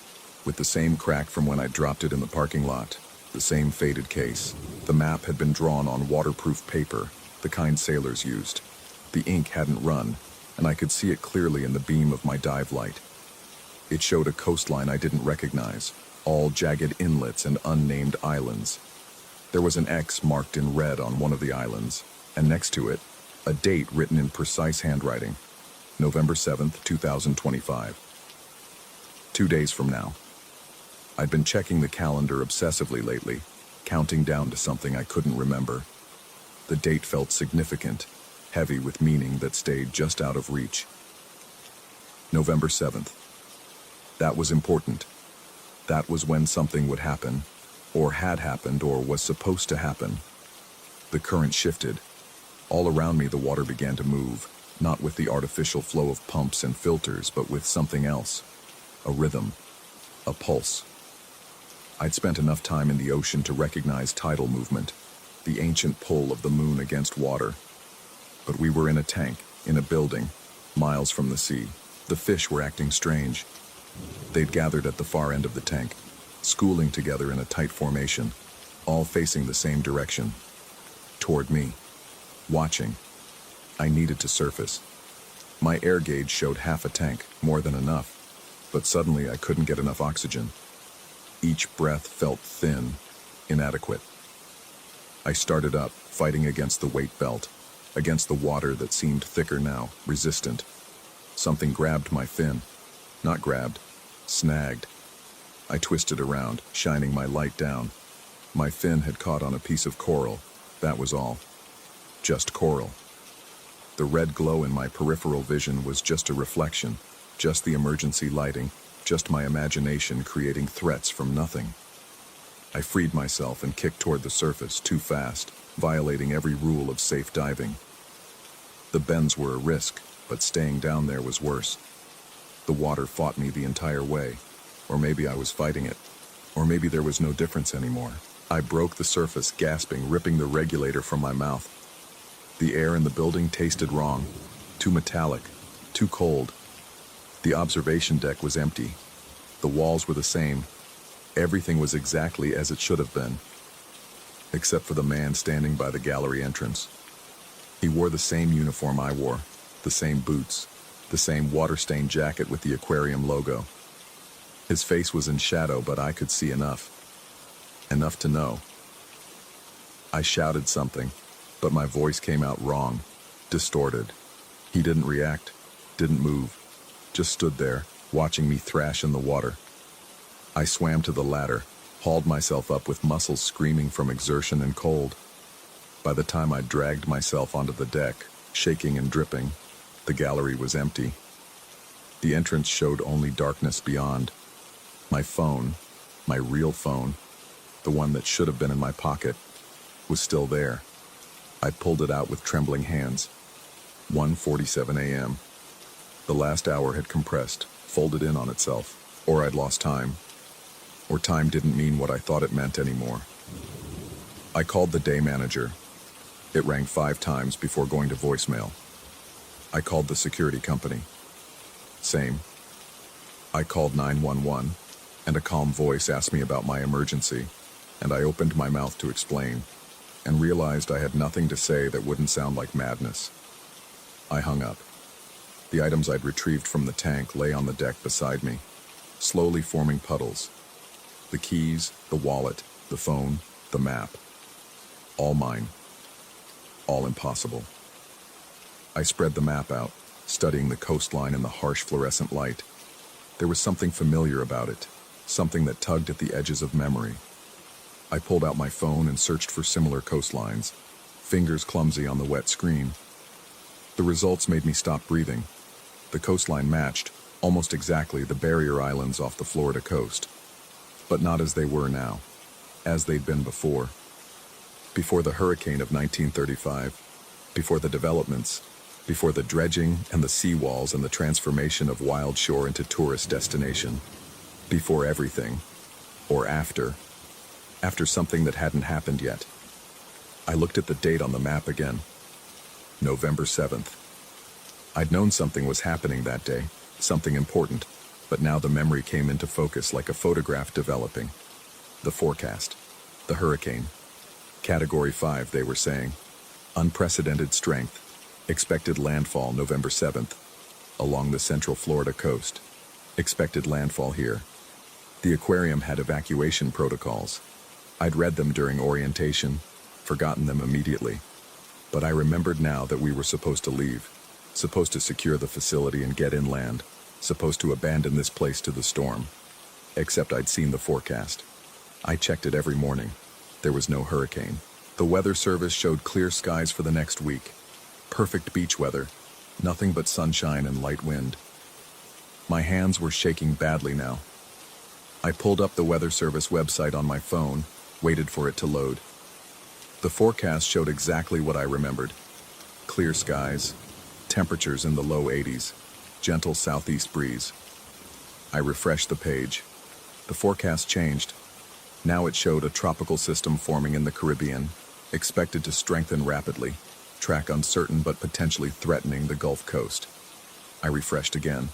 with the same crack from when I dropped it in the parking lot, the same faded case. The map had been drawn on waterproof paper, the kind sailors used. The ink hadn't run, and I could see it clearly in the beam of my dive light. It showed a coastline I didn't recognize, all jagged inlets and unnamed islands. There was an X marked in red on one of the islands, and next to it, A date written in precise handwriting. November 7th, 2025. 2 days from now. I'd been checking the calendar obsessively lately, counting down to something I couldn't remember. The date felt significant, heavy with meaning that stayed just out of reach. November 7th. That was important. That was when something would happen, or had happened, or was supposed to happen. The current shifted. All around me the water began to move, not with the artificial flow of pumps and filters, but with something else. A rhythm. A pulse. I'd spent enough time in the ocean to recognize tidal movement, the ancient pull of the moon against water. But we were in a tank, in a building, miles from the sea. The fish were acting strange. They'd gathered at the far end of the tank, schooling together in a tight formation, all facing the same direction. Toward me. Watching. I needed to surface. My air gauge showed half a tank, more than enough, but suddenly I couldn't get enough oxygen. Each breath felt thin, inadequate. I started up, fighting against the weight belt, against the water that seemed thicker now, resistant. Something grabbed my fin. Not grabbed, snagged. I twisted around, shining my light down. My fin had caught on a piece of coral, that was all. Just coral. The red glow in my peripheral vision was just a reflection, just the emergency lighting, just my imagination creating threats from nothing. I freed myself and kicked toward the surface too fast, violating every rule of safe diving. The bends were a risk, but staying down there was worse. The water fought me the entire way, or maybe I was fighting it, or maybe there was no difference anymore. I broke the surface, gasping, ripping the regulator from my mouth. The air in the building tasted wrong, too metallic, too cold. The observation deck was empty. The walls were the same. Everything was exactly as it should have been, except for the man standing by the gallery entrance. He wore the same uniform I wore, the same boots, the same water-stained jacket with the aquarium logo. His face was in shadow, but I could see enough. Enough to know. I shouted something, but my voice came out wrong, distorted. He didn't react, didn't move, just stood there, watching me thrash in the water. I swam to the ladder, hauled myself up with muscles screaming from exertion and cold. By the time I dragged myself onto the deck, shaking and dripping, the gallery was empty. The entrance showed only darkness beyond. My phone, my real phone, the one that should have been in my pocket, was still there. I pulled it out with trembling hands. 1:47 a.m. The last hour had compressed, folded in on itself, or I'd lost time. Or time didn't mean what I thought it meant anymore. I called the day manager. It rang 5 times before going to voicemail. I called the security company. Same. I called 911, and a calm voice asked me about my emergency, and I opened my mouth to explain, and realized I had nothing to say that wouldn't sound like madness. I hung up. The items I'd retrieved from the tank lay on the deck beside me, slowly forming puddles. The keys, the wallet, the phone, the map. All mine. All impossible. I spread the map out, studying the coastline in the harsh fluorescent light. There was something familiar about it, something that tugged at the edges of memory. I pulled out my phone and searched for similar coastlines, fingers clumsy on the wet screen. The results made me stop breathing. The coastline matched, almost exactly, the barrier islands off the Florida coast. But not as they were now, as they'd been before. Before the hurricane of 1935, before the developments, before the dredging and the seawalls and the transformation of Wild Shore into tourist destination. Before everything. Or after. After something that hadn't happened yet. I looked at the date on the map again. November 7th. I'd known something was happening that day, something important, but now the memory came into focus like a photograph developing. The forecast. The hurricane. Category 5, they were saying. Unprecedented strength. Expected landfall November 7th. Along the central Florida coast. Expected landfall here. The aquarium had evacuation protocols. I'd read them during orientation, forgotten them immediately. But I remembered now that we were supposed to leave, supposed to secure the facility and get inland, supposed to abandon this place to the storm. Except I'd seen the forecast. I checked it every morning. There was no hurricane. The weather service showed clear skies for the next week. Perfect beach weather. Nothing but sunshine and light wind. My hands were shaking badly now. I pulled up the weather service website on my phone, waited for it to load. The forecast showed exactly what I remembered. Clear skies, temperatures in the low 80s, gentle southeast breeze. I refreshed the page. The forecast changed. Now it showed a tropical system forming in the Caribbean, expected to strengthen rapidly, track uncertain but potentially threatening the Gulf Coast. I refreshed again.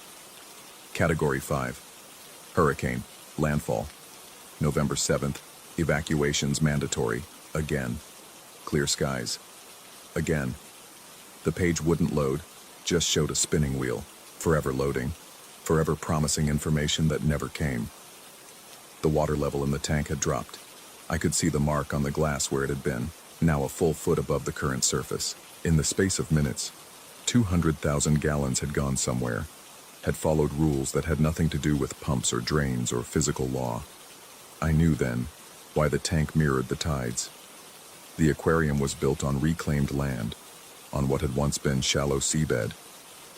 Category 5. Hurricane. Landfall. November 7th. Evacuations mandatory. Again. Clear skies. Again. The page wouldn't load, just showed a spinning wheel, forever loading, forever promising information that never came. The water level in the tank had dropped. I could see the mark on the glass where it had been, now a full foot above the current surface. In the space of minutes, 200,000 gallons had gone somewhere, had followed rules that had nothing to do with pumps or drains or physical law. I knew then why the tank mirrored the tides. The aquarium was built on reclaimed land, on what had once been shallow seabed,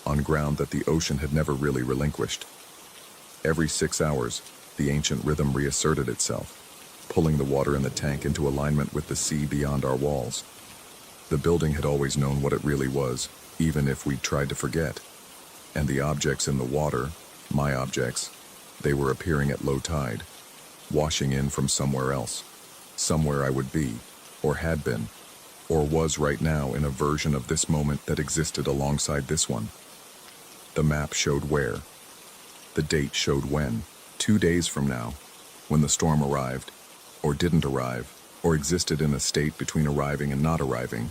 on ground that the ocean had never really relinquished. Every 6 hours, the ancient rhythm reasserted itself, pulling the water in the tank into alignment with the sea beyond our walls. The building had always known what it really was, even if we'd tried to forget. And the objects in the water, my objects, they were appearing at low tide, washing in from somewhere else, somewhere I would be, or had been, or was right now in a version of this moment that existed alongside this one. The map showed where. The date showed when. 2 days from now, when the storm arrived, or didn't arrive, or existed in a state between arriving and not arriving,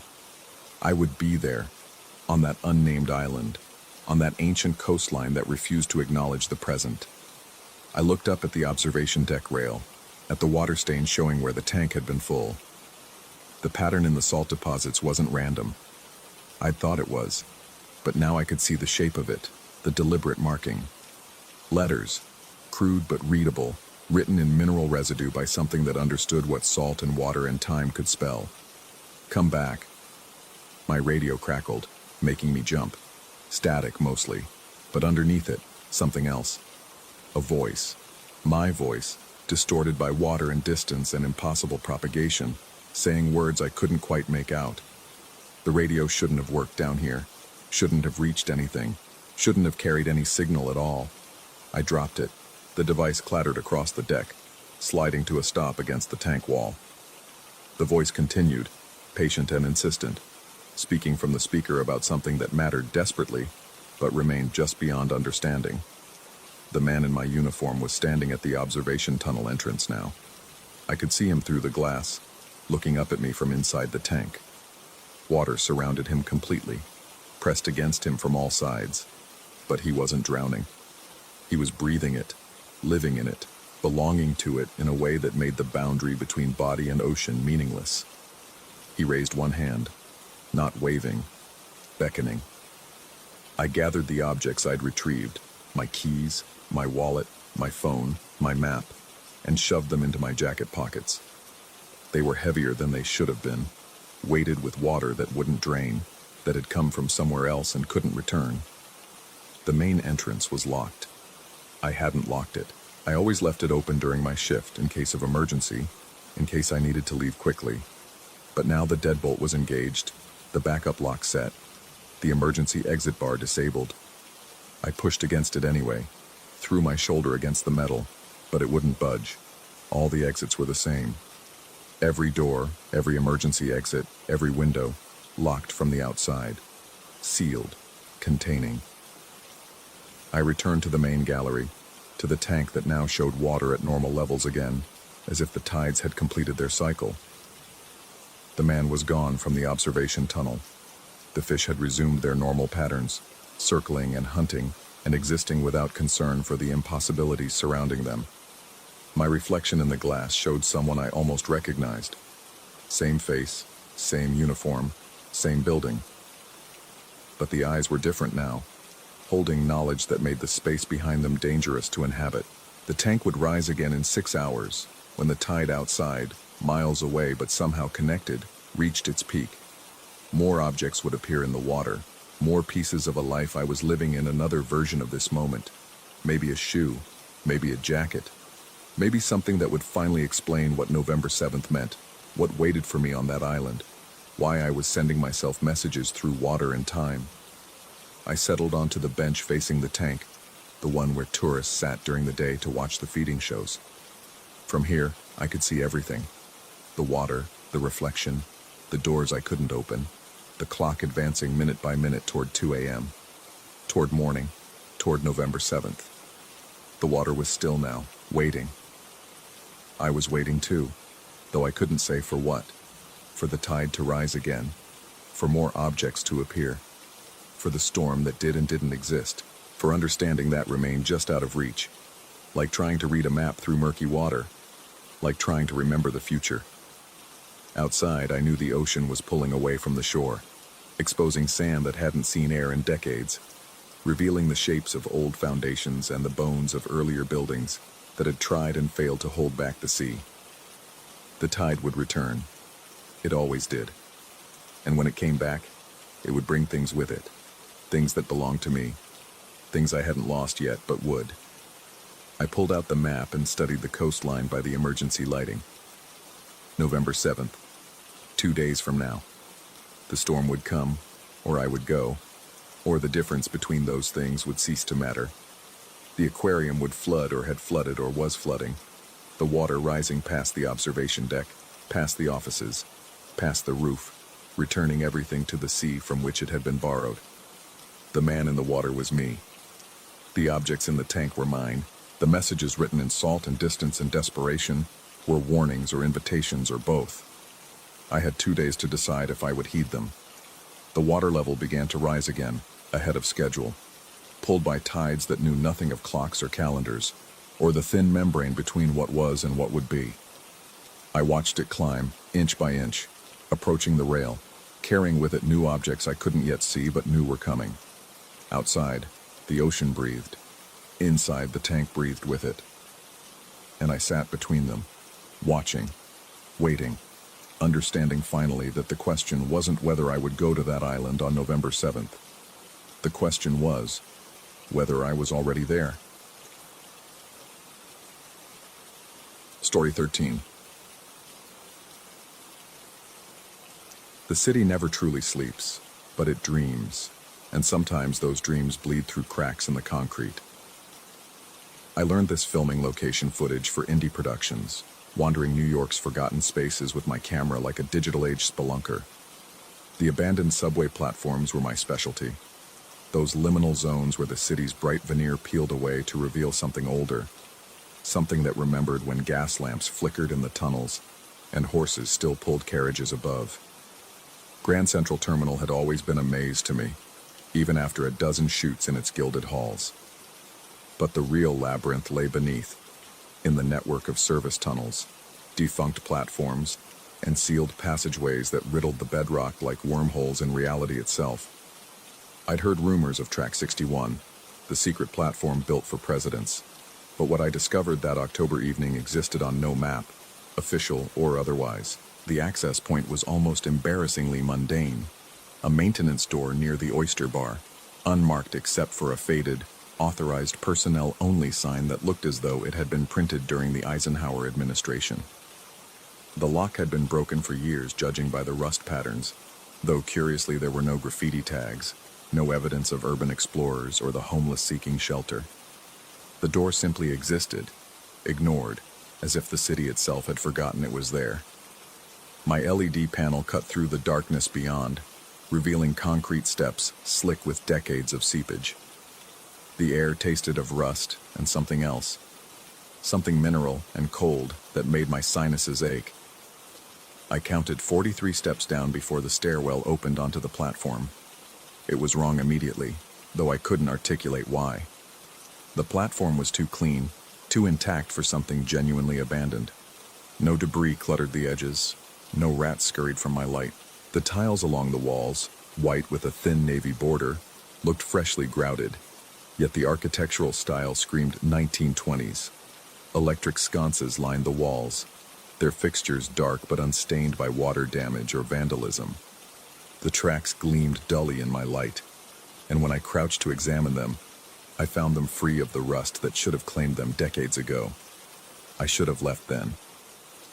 I would be there, on that unnamed island, on that ancient coastline that refused to acknowledge the present. I looked up at the observation deck rail, at the water stain showing where the tank had been full. The pattern in the salt deposits wasn't random. I'd thought it was, but now I could see the shape of it, the deliberate marking. Letters, crude but readable, written in mineral residue by something that understood what salt and water and time could spell. Come back. My radio crackled, making me jump. Static mostly, but underneath it, something else. A voice. My voice, distorted by water and distance and impossible propagation, saying words I couldn't quite make out. The radio shouldn't have worked down here, shouldn't have reached anything, shouldn't have carried any signal at all. I dropped it. The device clattered across the deck, sliding to a stop against the tank wall. The voice continued, patient and insistent, speaking from the speaker about something that mattered desperately, but remained just beyond understanding. The man in my uniform was standing at the observation tunnel entrance now. I could see him through the glass, looking up at me from inside the tank. Water surrounded him completely, pressed against him from all sides, but he wasn't drowning. He was breathing it, living in it, belonging to it in a way that made the boundary between body and ocean meaningless. He raised one hand, not waving, beckoning. I gathered the objects I'd retrieved, my keys, my wallet, my phone, my map, and shoved them into my jacket pockets. They were heavier than they should have been, weighted with water that wouldn't drain, that had come from somewhere else and couldn't return. The main entrance was locked. I hadn't locked it. I always left it open during my shift in case of emergency, in case I needed to leave quickly. But now the deadbolt was engaged, the backup lock set, the emergency exit bar disabled. I pushed against it anyway, threw my shoulder against the metal, but it wouldn't budge. All the exits were the same. Every door, every emergency exit, every window, locked from the outside, sealed, containing. I returned to the main gallery, to the tank that now showed water at normal levels again, as if the tides had completed their cycle. The man was gone from the observation tunnel. The fish had resumed their normal patterns, circling and hunting, and existing without concern for the impossibilities surrounding them. My reflection in the glass showed someone I almost recognized. Same face, same uniform, same building. But the eyes were different now, holding knowledge that made the space behind them dangerous to inhabit. The tank would rise again in 6 hours, when the tide outside, miles away but somehow connected, reached its peak. More objects would appear in the water, more pieces of a life I was living in, another version of this moment. Maybe a shoe, maybe a jacket, maybe something that would finally explain what November 7th meant, what waited for me on that island, why I was sending myself messages through water and time. I settled onto the bench facing the tank, the one where tourists sat during the day to watch the feeding shows. From here, I could see everything. The water, the reflection, the doors I couldn't open, the clock advancing minute by minute toward 2 a.m., toward morning, toward November 7th. The water was still now, waiting. I was waiting too, though I couldn't say for what. For the tide to rise again, for more objects to appear, for the storm that did and didn't exist, for understanding that remained just out of reach, like trying to read a map through murky water, like trying to remember the future. Outside, I knew the ocean was pulling away from the shore, exposing sand that hadn't seen air in decades, revealing the shapes of old foundations and the bones of earlier buildings that had tried and failed to hold back the sea. The tide would return. It always did. And when it came back, it would bring things with it, things that belonged to me, things I hadn't lost yet but would. I pulled out the map and studied the coastline by the emergency lighting. November 7th, 2 days from now. The storm would come, or I would go, or the difference between those things would cease to matter. The aquarium would flood or had flooded or was flooding, the water rising past the observation deck, past the offices, past the roof, returning everything to the sea from which it had been borrowed. The man in the water was me. The objects in the tank were mine. The messages written in salt and distance and desperation were warnings or invitations or both. I had 2 days to decide if I would heed them. The water level began to rise again, ahead of schedule, pulled by tides that knew nothing of clocks or calendars, or the thin membrane between what was and what would be. I watched it climb, inch by inch, approaching the rail, carrying with it new objects I couldn't yet see but knew were coming. Outside, the ocean breathed. Inside, the tank breathed with it. And I sat between them, watching, waiting, understanding finally that the question wasn't whether I would go to that island on November 7th. The question was whether I was already there. Story 13. The city never truly sleeps, but it dreams, and sometimes those dreams bleed through cracks in the concrete. I learned this filming location footage for indie productions, wandering New York's forgotten spaces with my camera like a digital-age spelunker. The abandoned subway platforms were my specialty. Those liminal zones where the city's bright veneer peeled away to reveal something older, something that remembered when gas lamps flickered in the tunnels and horses still pulled carriages above. Grand Central Terminal had always been a maze to me, even after a dozen shoots in its gilded halls. But the real labyrinth lay beneath, in the network of service tunnels, defunct platforms, and sealed passageways that riddled the bedrock like wormholes in reality itself. I'd heard rumors of Track 61, the secret platform built for presidents, but what I discovered that October evening existed on no map, official or otherwise. The access point was almost embarrassingly mundane, a maintenance door near the Oyster Bar, unmarked except for a faded, authorized personnel-only sign that looked as though it had been printed during the Eisenhower administration. The lock had been broken for years, judging by the rust patterns, though curiously there were no graffiti tags, no evidence of urban explorers or the homeless seeking shelter. The door simply existed, ignored, as if the city itself had forgotten it was there. My LED panel cut through the darkness beyond, revealing concrete steps slick with decades of seepage. The air tasted of rust and something else, something mineral and cold that made my sinuses ache. I counted 43 steps down before the stairwell opened onto the platform. It was wrong immediately, though I couldn't articulate why. The platform was too clean, too intact for something genuinely abandoned. No debris cluttered the edges, no rats scurried from my light. The tiles along the walls, white with a thin navy border, looked freshly grouted, yet the architectural style screamed 1920s. Electric sconces lined the walls, their fixtures dark but unstained by water damage or vandalism. The tracks gleamed dully in my light, and when I crouched to examine them, I found them free of the rust that should have claimed them decades ago. I should have left then.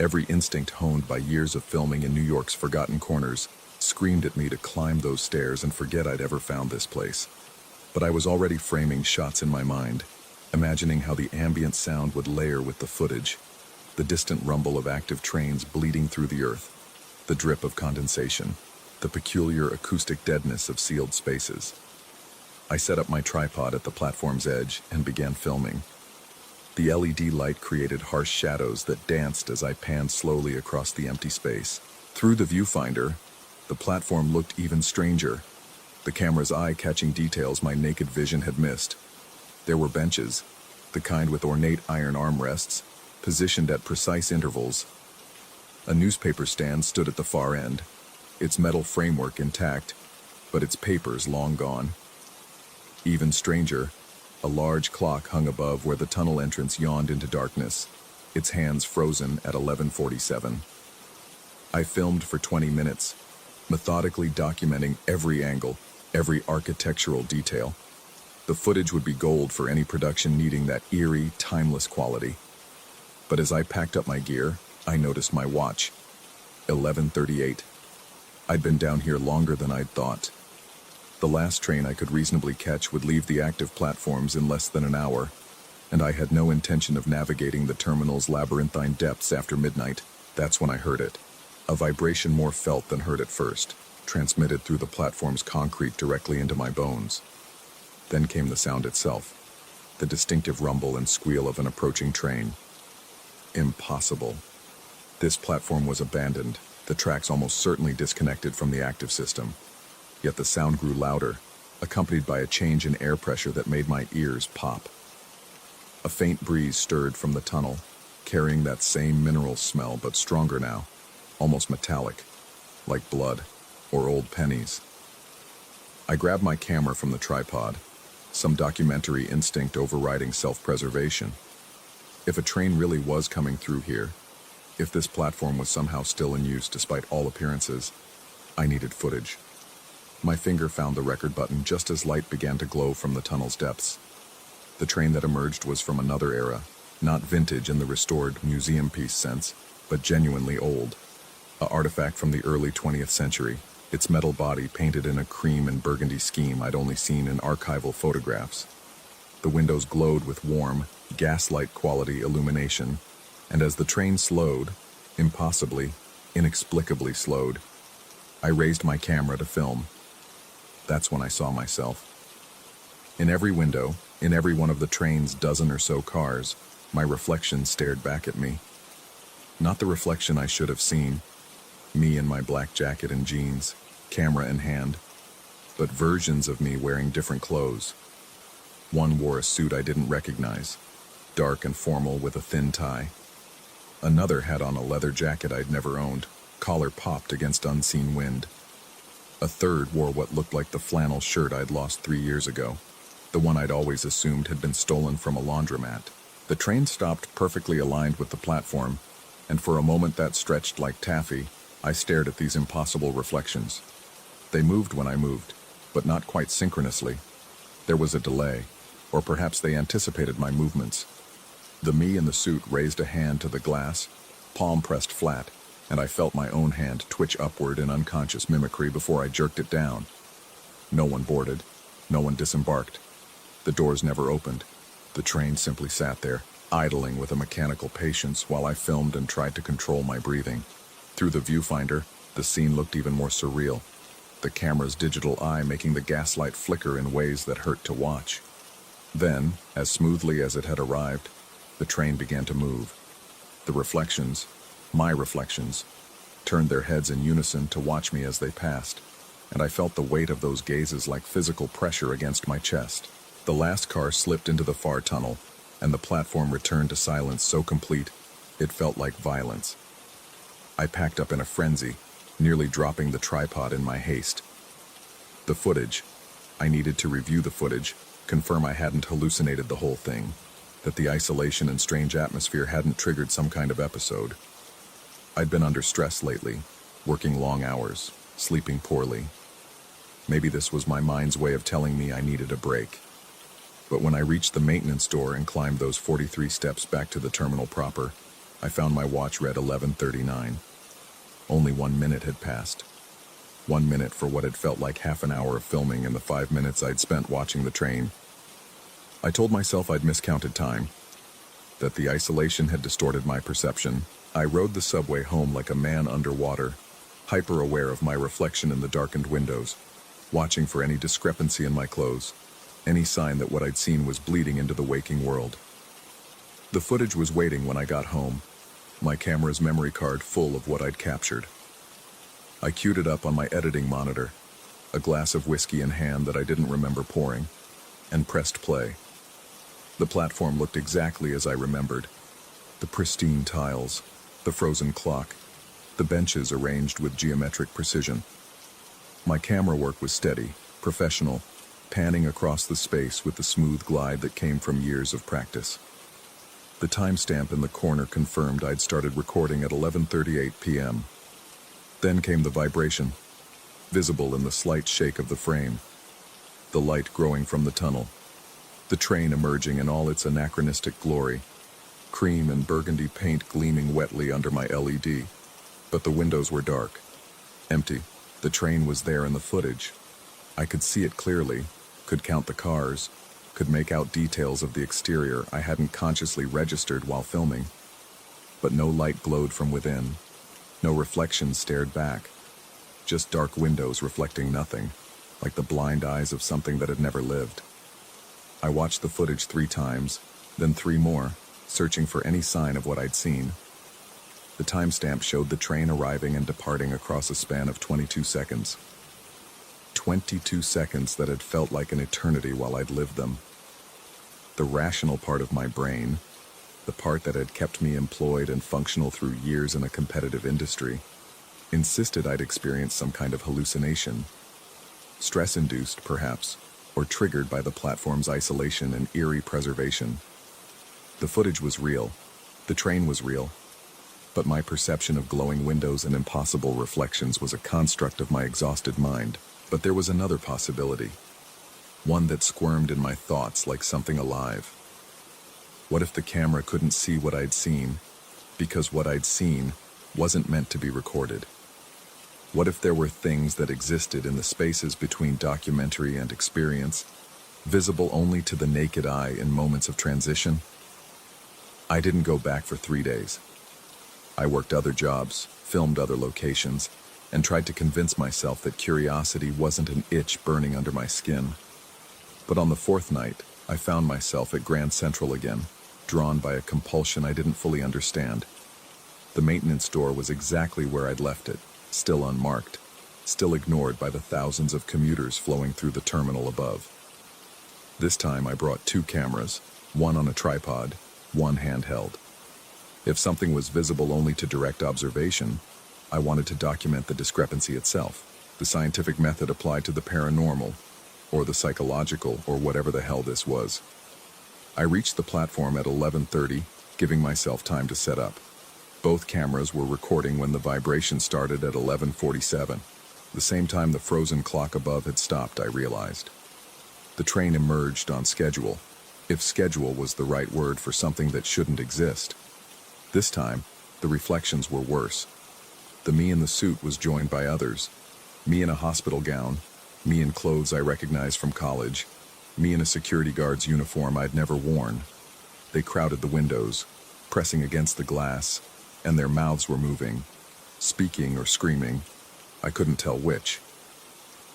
Every instinct honed by years of filming in New York's forgotten corners screamed at me to climb those stairs and forget I'd ever found this place. But I was already framing shots in my mind, imagining how the ambient sound would layer with the footage, the distant rumble of active trains bleeding through the earth, the drip of condensation, the peculiar acoustic deadness of sealed spaces. I set up my tripod at the platform's edge and began filming. The LED light created harsh shadows that danced as I panned slowly across the empty space. Through the viewfinder, the platform looked even stranger, the camera's eye catching details my naked vision had missed. There were benches, the kind with ornate iron armrests, positioned at precise intervals. A newspaper stand stood at the far end, its metal framework intact, but its papers long gone. Even stranger, a large clock hung above where the tunnel entrance yawned into darkness, its hands frozen at 11:47. I filmed for 20 minutes, methodically documenting every angle, every architectural detail. The footage would be gold for any production needing that eerie, timeless quality. But as I packed up my gear, I noticed my watch. 11:38. I'd been down here longer than I'd thought. The last train I could reasonably catch would leave the active platforms in less than an hour, and I had no intention of navigating the terminal's labyrinthine depths after midnight. That's when I heard it. A vibration more felt than heard at first, transmitted through the platform's concrete directly into my bones. Then came the sound itself, the distinctive rumble and squeal of an approaching train. Impossible. This platform was abandoned, the tracks almost certainly disconnected from the active system. Yet the sound grew louder, accompanied by a change in air pressure that made my ears pop. A faint breeze stirred from the tunnel, carrying that same mineral smell but stronger now, almost metallic, like blood or old pennies. I grabbed my camera from the tripod, some documentary instinct overriding self-preservation. If a train really was coming through here, if this platform was somehow still in use despite all appearances, I needed footage. My finger found the record button just as light began to glow from the tunnel's depths. The train that emerged was from another era, not vintage in the restored museum piece sense, but genuinely old. An artifact from the early 20th century, its metal body painted in a cream and burgundy scheme I'd only seen in archival photographs. The windows glowed with warm, gaslight quality illumination, and as the train slowed, impossibly, inexplicably slowed, I raised my camera to film. That's when I saw myself. In every window, in every one of the train's dozen or so cars, my reflection stared back at me. Not the reflection I should have seen, me in my black jacket and jeans, camera in hand, but versions of me wearing different clothes. One wore a suit I didn't recognize, dark and formal with a thin tie. Another had on a leather jacket I'd never owned, collar popped against unseen wind. A third wore what looked like the flannel shirt I'd lost 3 years ago, the one I'd always assumed had been stolen from a laundromat. The train stopped perfectly aligned with the platform, and for a moment that stretched like taffy, I stared at these impossible reflections. They moved when I moved, but not quite synchronously. There was a delay, or perhaps they anticipated my movements. The me in the suit raised a hand to the glass, palm pressed flat, and I felt my own hand twitch upward in unconscious mimicry before I jerked it down. No one boarded, no one disembarked. The doors never opened. The train simply sat there, idling with a mechanical patience while I filmed and tried to control my breathing. Through the viewfinder, the scene looked even more surreal, the camera's digital eye making the gaslight flicker in ways that hurt to watch. Then, as smoothly as it had arrived, the train began to move. The reflections, my reflections, turned their heads in unison to watch me as they passed, and I felt the weight of those gazes like physical pressure against my chest. The last car slipped into the far tunnel, and the platform returned to silence so complete, it felt like violence. I packed up in a frenzy, nearly dropping the tripod in my haste. The footage. I needed to review the footage, confirm I hadn't hallucinated the whole thing, that the isolation and strange atmosphere hadn't triggered some kind of episode. I'd been under stress lately, working long hours, sleeping poorly. Maybe this was my mind's way of telling me I needed a break. But when I reached the maintenance door and climbed those 43 steps back to the terminal proper, I found my watch read 11:39. Only 1 minute had passed. 1 minute for what had felt like half an hour of filming and the 5 minutes I'd spent watching the train. I told myself I'd miscounted time, that the isolation had distorted my perception. I rode the subway home like a man underwater, hyper-aware of my reflection in the darkened windows, watching for any discrepancy in my clothes, any sign that what I'd seen was bleeding into the waking world. The footage was waiting when I got home, my camera's memory card full of what I'd captured. I queued it up on my editing monitor, a glass of whiskey in hand that I didn't remember pouring, and pressed play. The platform looked exactly as I remembered. The pristine tiles, the frozen clock, the benches arranged with geometric precision. My camera work was steady, professional, panning across the space with the smooth glide that came from years of practice. The timestamp in the corner confirmed I'd started recording at 11:38 p.m. Then came the vibration, visible in the slight shake of the frame, the light growing from the tunnel, the train emerging in all its anachronistic glory, cream and burgundy paint gleaming wetly under my LED. But the windows were dark, empty. The train was there in the footage. I could see it clearly, could count the cars, could make out details of the exterior I hadn't consciously registered while filming. But no light glowed from within, no reflection stared back, just dark windows reflecting nothing, like the blind eyes of something that had never lived. I watched the footage 3 times, then 3 more, searching for any sign of what I'd seen. The timestamp showed the train arriving and departing across a span of 22 seconds. 22 seconds that had felt like an eternity while I'd lived them. The rational part of my brain, the part that had kept me employed and functional through years in a competitive industry, insisted I'd experienced some kind of hallucination. Stress-induced, perhaps, or triggered by the platform's isolation and eerie preservation. The footage was real. The train was real. But my perception of glowing windows and impossible reflections was a construct of my exhausted mind. But there was another possibility, one that squirmed in my thoughts like something alive. What if the camera couldn't see what I'd seen, because what I'd seen wasn't meant to be recorded? What if there were things that existed in the spaces between documentary and experience, visible only to the naked eye in moments of transition? I didn't go back for 3 days. I worked other jobs, filmed other locations, and tried to convince myself that curiosity wasn't an itch burning under my skin. But on the 4th night, I found myself at Grand Central again, drawn by a compulsion I didn't fully understand. The maintenance door was exactly where I'd left it, still unmarked, still ignored by the thousands of commuters flowing through the terminal above. This time I brought 2 cameras, one on a tripod, one handheld. If something was visible only to direct observation, I wanted to document the discrepancy itself, the scientific method applied to the paranormal, or the psychological, or whatever the hell this was. I reached the platform at 11:30, giving myself time to set up. Both cameras were recording when the vibration started at 11:47. The same time the frozen clock above had stopped, I realized. The train emerged on schedule, if schedule was the right word for something that shouldn't exist. This time, the reflections were worse. The me in the suit was joined by others. Me in a hospital gown, me in clothes I recognized from college, me in a security guard's uniform I'd never worn. They crowded the windows, pressing against the glass, and their mouths were moving, speaking or screaming. I couldn't tell which.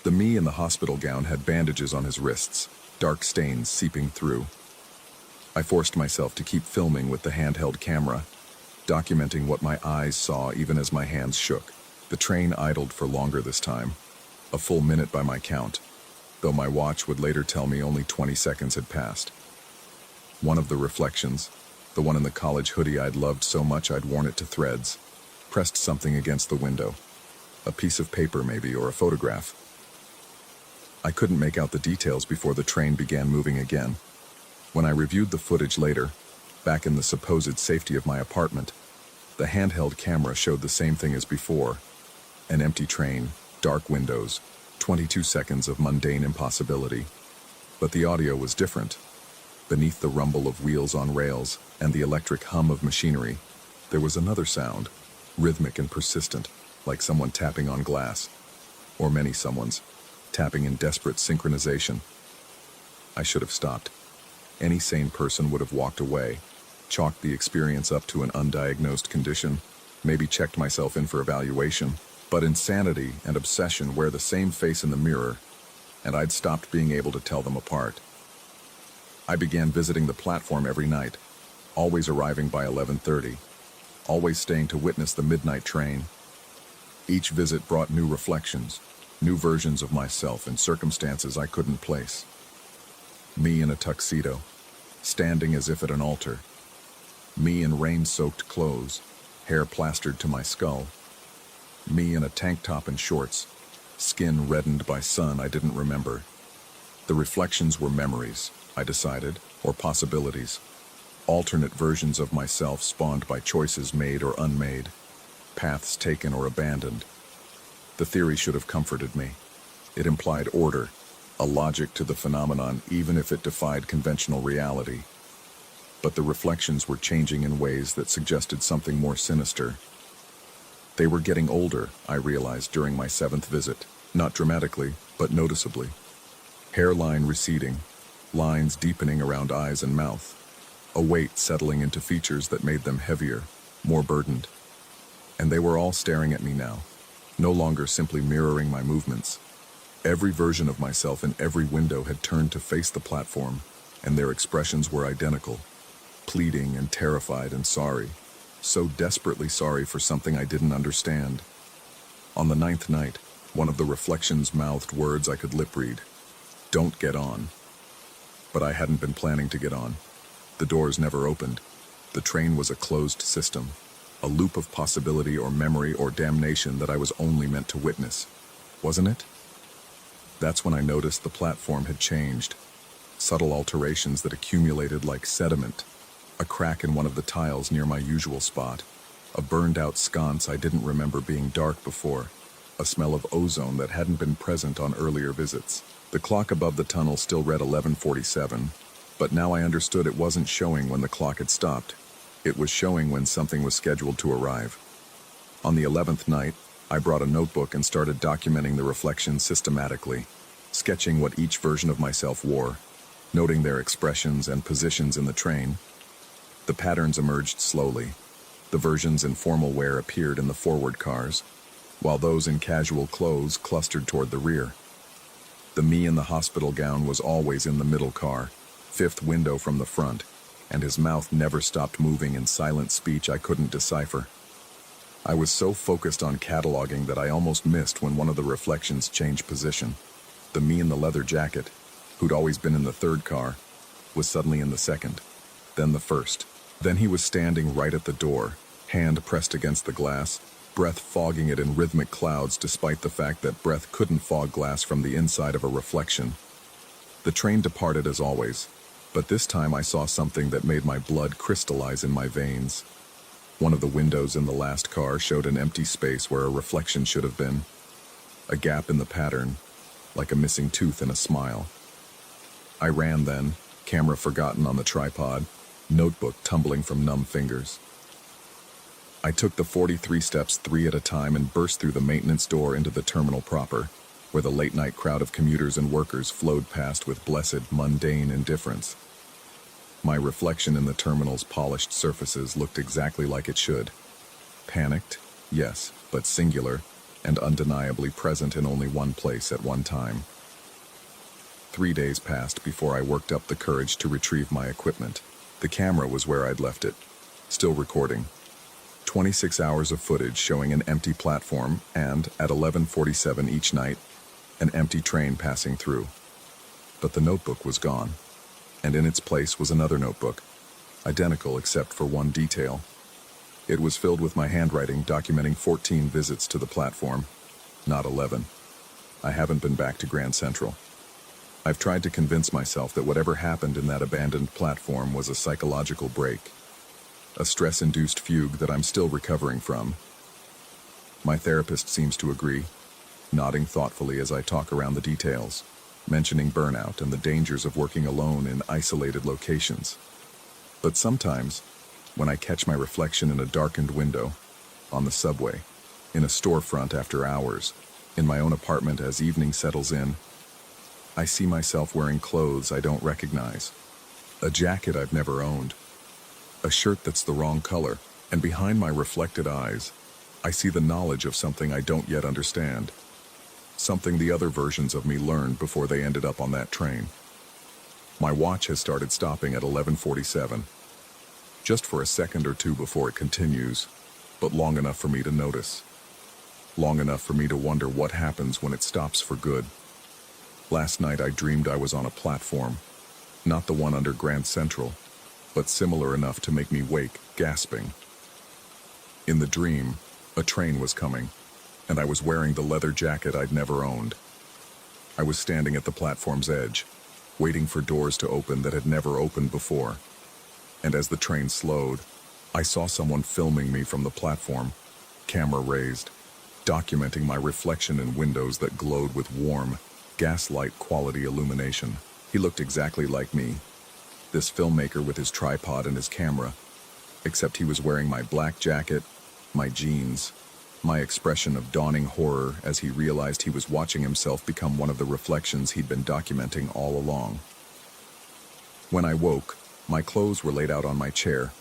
The me in the hospital gown had bandages on his wrists, dark stains seeping through. I forced myself to keep filming with the handheld camera, documenting what my eyes saw even as my hands shook. The train idled for longer this time, a full minute by my count, though my watch would later tell me only 20 seconds had passed. One of the reflections, the one in the college hoodie I'd loved so much I'd worn it to threads, pressed something against the window. A piece of paper maybe, or a photograph. I couldn't make out the details before the train began moving again. When I reviewed the footage later, back in the supposed safety of my apartment, the handheld camera showed the same thing as before. An empty train, dark windows, 22 seconds of mundane impossibility. But the audio was different. Beneath the rumble of wheels on rails and the electric hum of machinery, there was another sound, rhythmic and persistent, like someone tapping on glass, or many someones, tapping in desperate synchronization. I should have stopped. Any sane person would have walked away, chalked the experience up to an undiagnosed condition, maybe checked myself in for evaluation, but insanity and obsession wear the same face in the mirror, and I'd stopped being able to tell them apart. I began visiting the platform every night, always arriving by 11:30, always staying to witness the midnight train. Each visit brought new reflections, new versions of myself in circumstances I couldn't place. Me in a tuxedo, standing as if at an altar. Me in rain-soaked clothes, hair plastered to my skull. Me in a tank top and shorts, skin reddened by sun I didn't remember. The reflections were memories, I decided, or possibilities. Alternate versions of myself spawned by choices made or unmade, paths taken or abandoned. The theory should have comforted me. It implied order, a logic to the phenomenon even if it defied conventional reality. But the reflections were changing in ways that suggested something more sinister. They were getting older, I realized during my 7th visit, not dramatically, but noticeably. Hairline receding, lines deepening around eyes and mouth, a weight settling into features that made them heavier, more burdened. And they were all staring at me now, no longer simply mirroring my movements. Every version of myself in every window had turned to face the platform, and their expressions were identical, pleading and terrified and sorry, so desperately sorry for something I didn't understand. On the 9th night, one of the reflections mouthed words I could lip-read. Don't get on. But I hadn't been planning to get on. The doors never opened. The train was a closed system, a loop of possibility or memory or damnation that I was only meant to witness. Wasn't it? That's when I noticed the platform had changed. Subtle alterations that accumulated like sediment. A crack in one of the tiles near my usual spot. A burned-out sconce I didn't remember being dark before. A smell of ozone that hadn't been present on earlier visits. The clock above the tunnel still read 11:47, but now I understood it wasn't showing when the clock had stopped. It was showing when something was scheduled to arrive. On the 11th night, I brought a notebook and started documenting the reflections systematically, sketching what each version of myself wore, noting their expressions and positions in the train. The patterns emerged slowly. The versions in formal wear appeared in the forward cars, while those in casual clothes clustered toward the rear. The me in the hospital gown was always in the middle car, 5th window from the front, and his mouth never stopped moving in silent speech I couldn't decipher. I was so focused on cataloging that I almost missed when one of the reflections changed position. The me in the leather jacket, who'd always been in the 3rd car, was suddenly in the 2nd, then the 1st. Then he was standing right at the door, hand pressed against the glass, breath fogging it in rhythmic clouds despite the fact that breath couldn't fog glass from the inside of a reflection. The train departed as always, but this time I saw something that made my blood crystallize in my veins. One of the windows in the last car showed an empty space where a reflection should have been. A gap in the pattern, like a missing tooth in a smile. I ran then, camera forgotten on the tripod, notebook tumbling from numb fingers. I took the 43 steps 3 at a time and burst through the maintenance door into the terminal proper, where the late-night crowd of commuters and workers flowed past with blessed, mundane indifference. My reflection in the terminal's polished surfaces looked exactly like it should. Panicked, yes, but singular, and undeniably present in only one place at one time. 3 days passed before I worked up the courage to retrieve my equipment. The camera was where I'd left it, still recording. 26 hours of footage showing an empty platform and, at 11:47 each night, an empty train passing through. But the notebook was gone, and in its place was another notebook, identical except for one detail. It was filled with my handwriting documenting 14 visits to the platform, not 11. I haven't been back to Grand Central. I've tried to convince myself that whatever happened in that abandoned platform was a psychological break, a stress-induced fugue that I'm still recovering from. My therapist seems to agree, nodding thoughtfully as I talk around the details, mentioning burnout and the dangers of working alone in isolated locations. But sometimes, when I catch my reflection in a darkened window, on the subway, in a storefront after hours, in my own apartment as evening settles in, I see myself wearing clothes I don't recognize, a jacket I've never owned, a shirt that's the wrong color, and behind my reflected eyes, I see the knowledge of something I don't yet understand, something the other versions of me learned before they ended up on that train. My watch has started stopping at 11:47, just for a second or two before it continues, but long enough for me to notice. Long enough for me to wonder what happens when it stops for good. Last night I dreamed I was on a platform, not the one under Grand Central, but similar enough to make me wake, gasping. In the dream, a train was coming, and I was wearing the leather jacket I'd never owned. I was standing at the platform's edge, waiting for doors to open that had never opened before. And as the train slowed, I saw someone filming me from the platform, camera raised, documenting my reflection in windows that glowed with warm, gaslight quality illumination. He looked exactly like me, this filmmaker with his tripod and his camera, except he was wearing my black jacket, my jeans, my expression of dawning horror as he realized he was watching himself become one of the reflections he'd been documenting all along. When I woke, my clothes were laid out on my chair,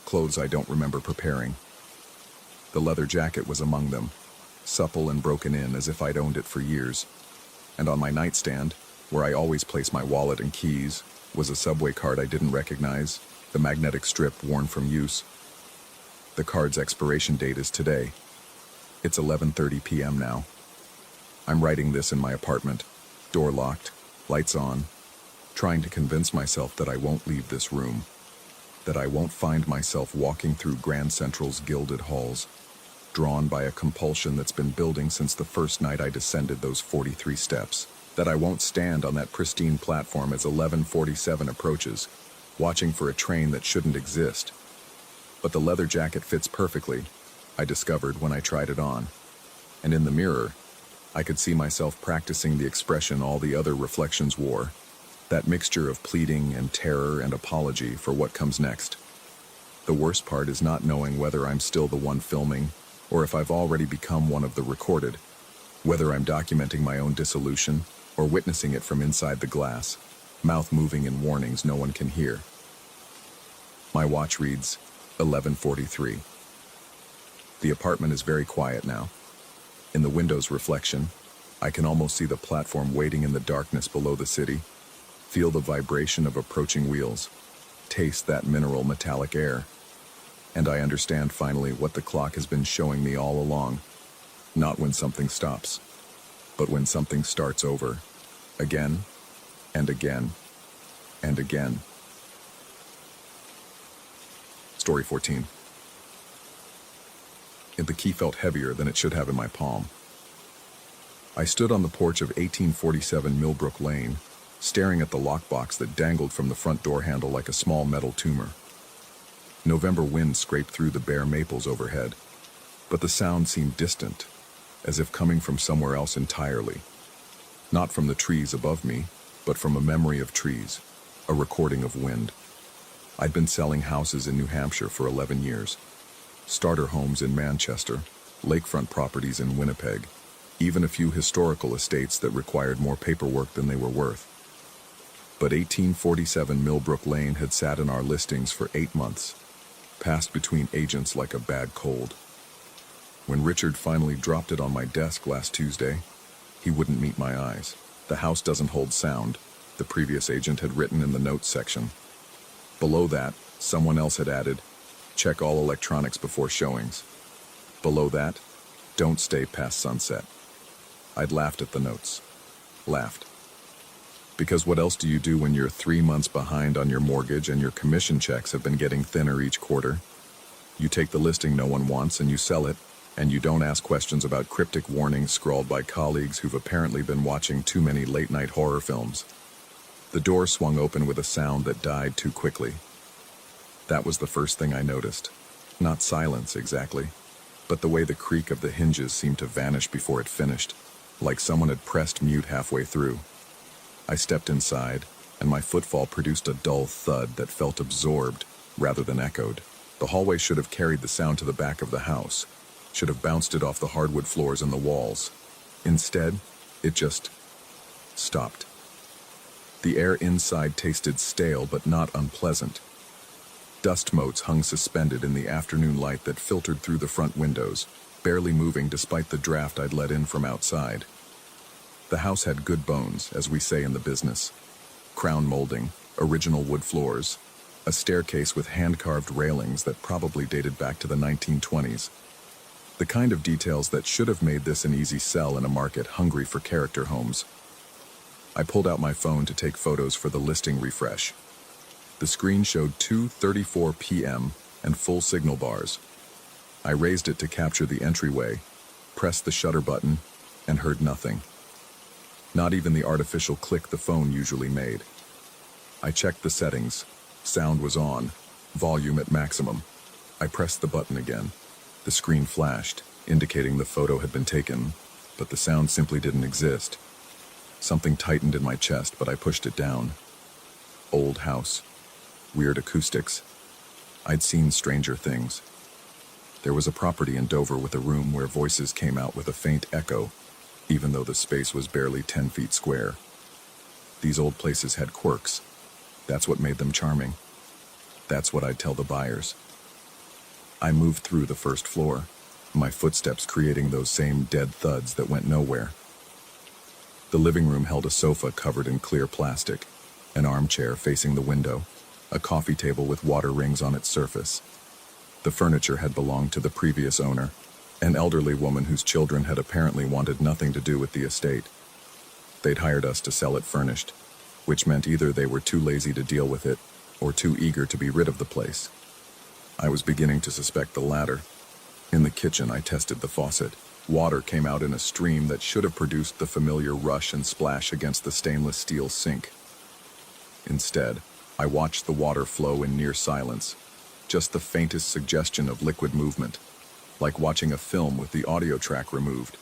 clothes I don't remember preparing. The leather jacket was among them, supple and broken in as if I'd owned it for years. And on my nightstand, where I always place my wallet and keys, was a subway card I didn't recognize, the magnetic strip worn from use. The card's expiration date is today. It's 11:30 p.m. now. I'm writing this in my apartment, door locked, lights on, trying to convince myself that I won't leave this room, that I won't find myself walking through Grand Central's gilded halls, drawn by a compulsion that's been building since the first night I descended those 43 steps, that I won't stand on that pristine platform as 11:47 approaches, watching for a train that shouldn't exist. But the leather jacket fits perfectly, I discovered when I tried it on. And in the mirror, I could see myself practicing the expression all the other reflections wore, that mixture of pleading and terror and apology for what comes next. The worst part is not knowing whether I'm still the one filming, or if I've already become one of the recorded, whether I'm documenting my own dissolution, or witnessing it from inside the glass, mouth moving in warnings no one can hear. My watch reads 11:43. The apartment is very quiet now. In the window's reflection, I can almost see the platform waiting in the darkness below the city, feel the vibration of approaching wheels, taste that mineral metallic air. And I understand finally what the clock has been showing me all along. Not when something stops, but when something starts over, again, and again, and again. Story 14. The key felt heavier than it should have in my palm. I stood on the porch of 1847 Millbrook Lane, staring at the lockbox that dangled from the front door handle like a small metal tumor. November wind scraped through the bare maples overhead, but the sound seemed distant, as if coming from somewhere else entirely. Not from the trees above me, but from a memory of trees, a recording of wind. I'd been selling houses in New Hampshire for 11 years. Starter homes in Manchester, lakefront properties in Winnipeg, even a few historical estates that required more paperwork than they were worth. But 1847 Millbrook Lane had sat in our listings for 8 months, passed between agents like a bad cold. When Richard finally dropped it on my desk last Tuesday, he wouldn't meet my eyes. The house doesn't hold sound, the previous agent had written in the notes section. Below that, someone else had added, check all electronics before showings. Below that, don't stay past sunset. I'd laughed at the notes. Laughed. Because what else do you do when you're 3 months behind on your mortgage and your commission checks have been getting thinner each quarter? You take the listing no one wants and you sell it, And you don't ask questions about cryptic warnings scrawled by colleagues who've apparently been watching too many late-night horror films. The door swung open with a sound that died too quickly. That was the first thing I noticed. Not silence, exactly, but the way the creak of the hinges seemed to vanish before it finished, like someone had pressed mute halfway through. I stepped inside, and my footfall produced a dull thud that felt absorbed rather than echoed. The hallway should have carried the sound to the back of the house, should have bounced it off the hardwood floors and the walls. Instead, it just stopped. The air inside tasted stale but not unpleasant. Dust motes hung suspended in the afternoon light that filtered through the front windows, barely moving despite the draft I'd let in from outside. The house had good bones, as we say in the business. Crown molding, original wood floors, a staircase with hand-carved railings that probably dated back to the 1920s. The kind of details that should have made this an easy sell in a market hungry for character homes. I pulled out my phone to take photos for the listing refresh. The screen showed 2:34 p.m. and full signal bars. I raised it to capture the entryway, pressed the shutter button, and heard nothing. Not even the artificial click the phone usually made. I checked the settings. Sound was on, volume at maximum. I pressed the button again. The screen flashed, indicating the photo had been taken, but the sound simply didn't exist. Something tightened in my chest, but I pushed it down. Old house. Weird acoustics. I'd seen stranger things. There was a property in Dover with a room where voices came out with a faint echo, even though the space was barely 10 feet square. These old places had quirks. That's what made them charming. That's what I'd tell the buyers. I moved through the first floor, my footsteps creating those same dead thuds that went nowhere. The living room held a sofa covered in clear plastic, an armchair facing the window, a coffee table with water rings on its surface. The furniture had belonged to the previous owner, an elderly woman whose children had apparently wanted nothing to do with the estate. They'd hired us to sell it furnished, which meant either they were too lazy to deal with it or too eager to be rid of the place. I was beginning to suspect the latter. In the kitchen, I tested the faucet. Water came out in a stream that should have produced the familiar rush and splash against the stainless steel sink. Instead, I watched the water flow in near silence, just the faintest suggestion of liquid movement, like watching a film with the audio track removed.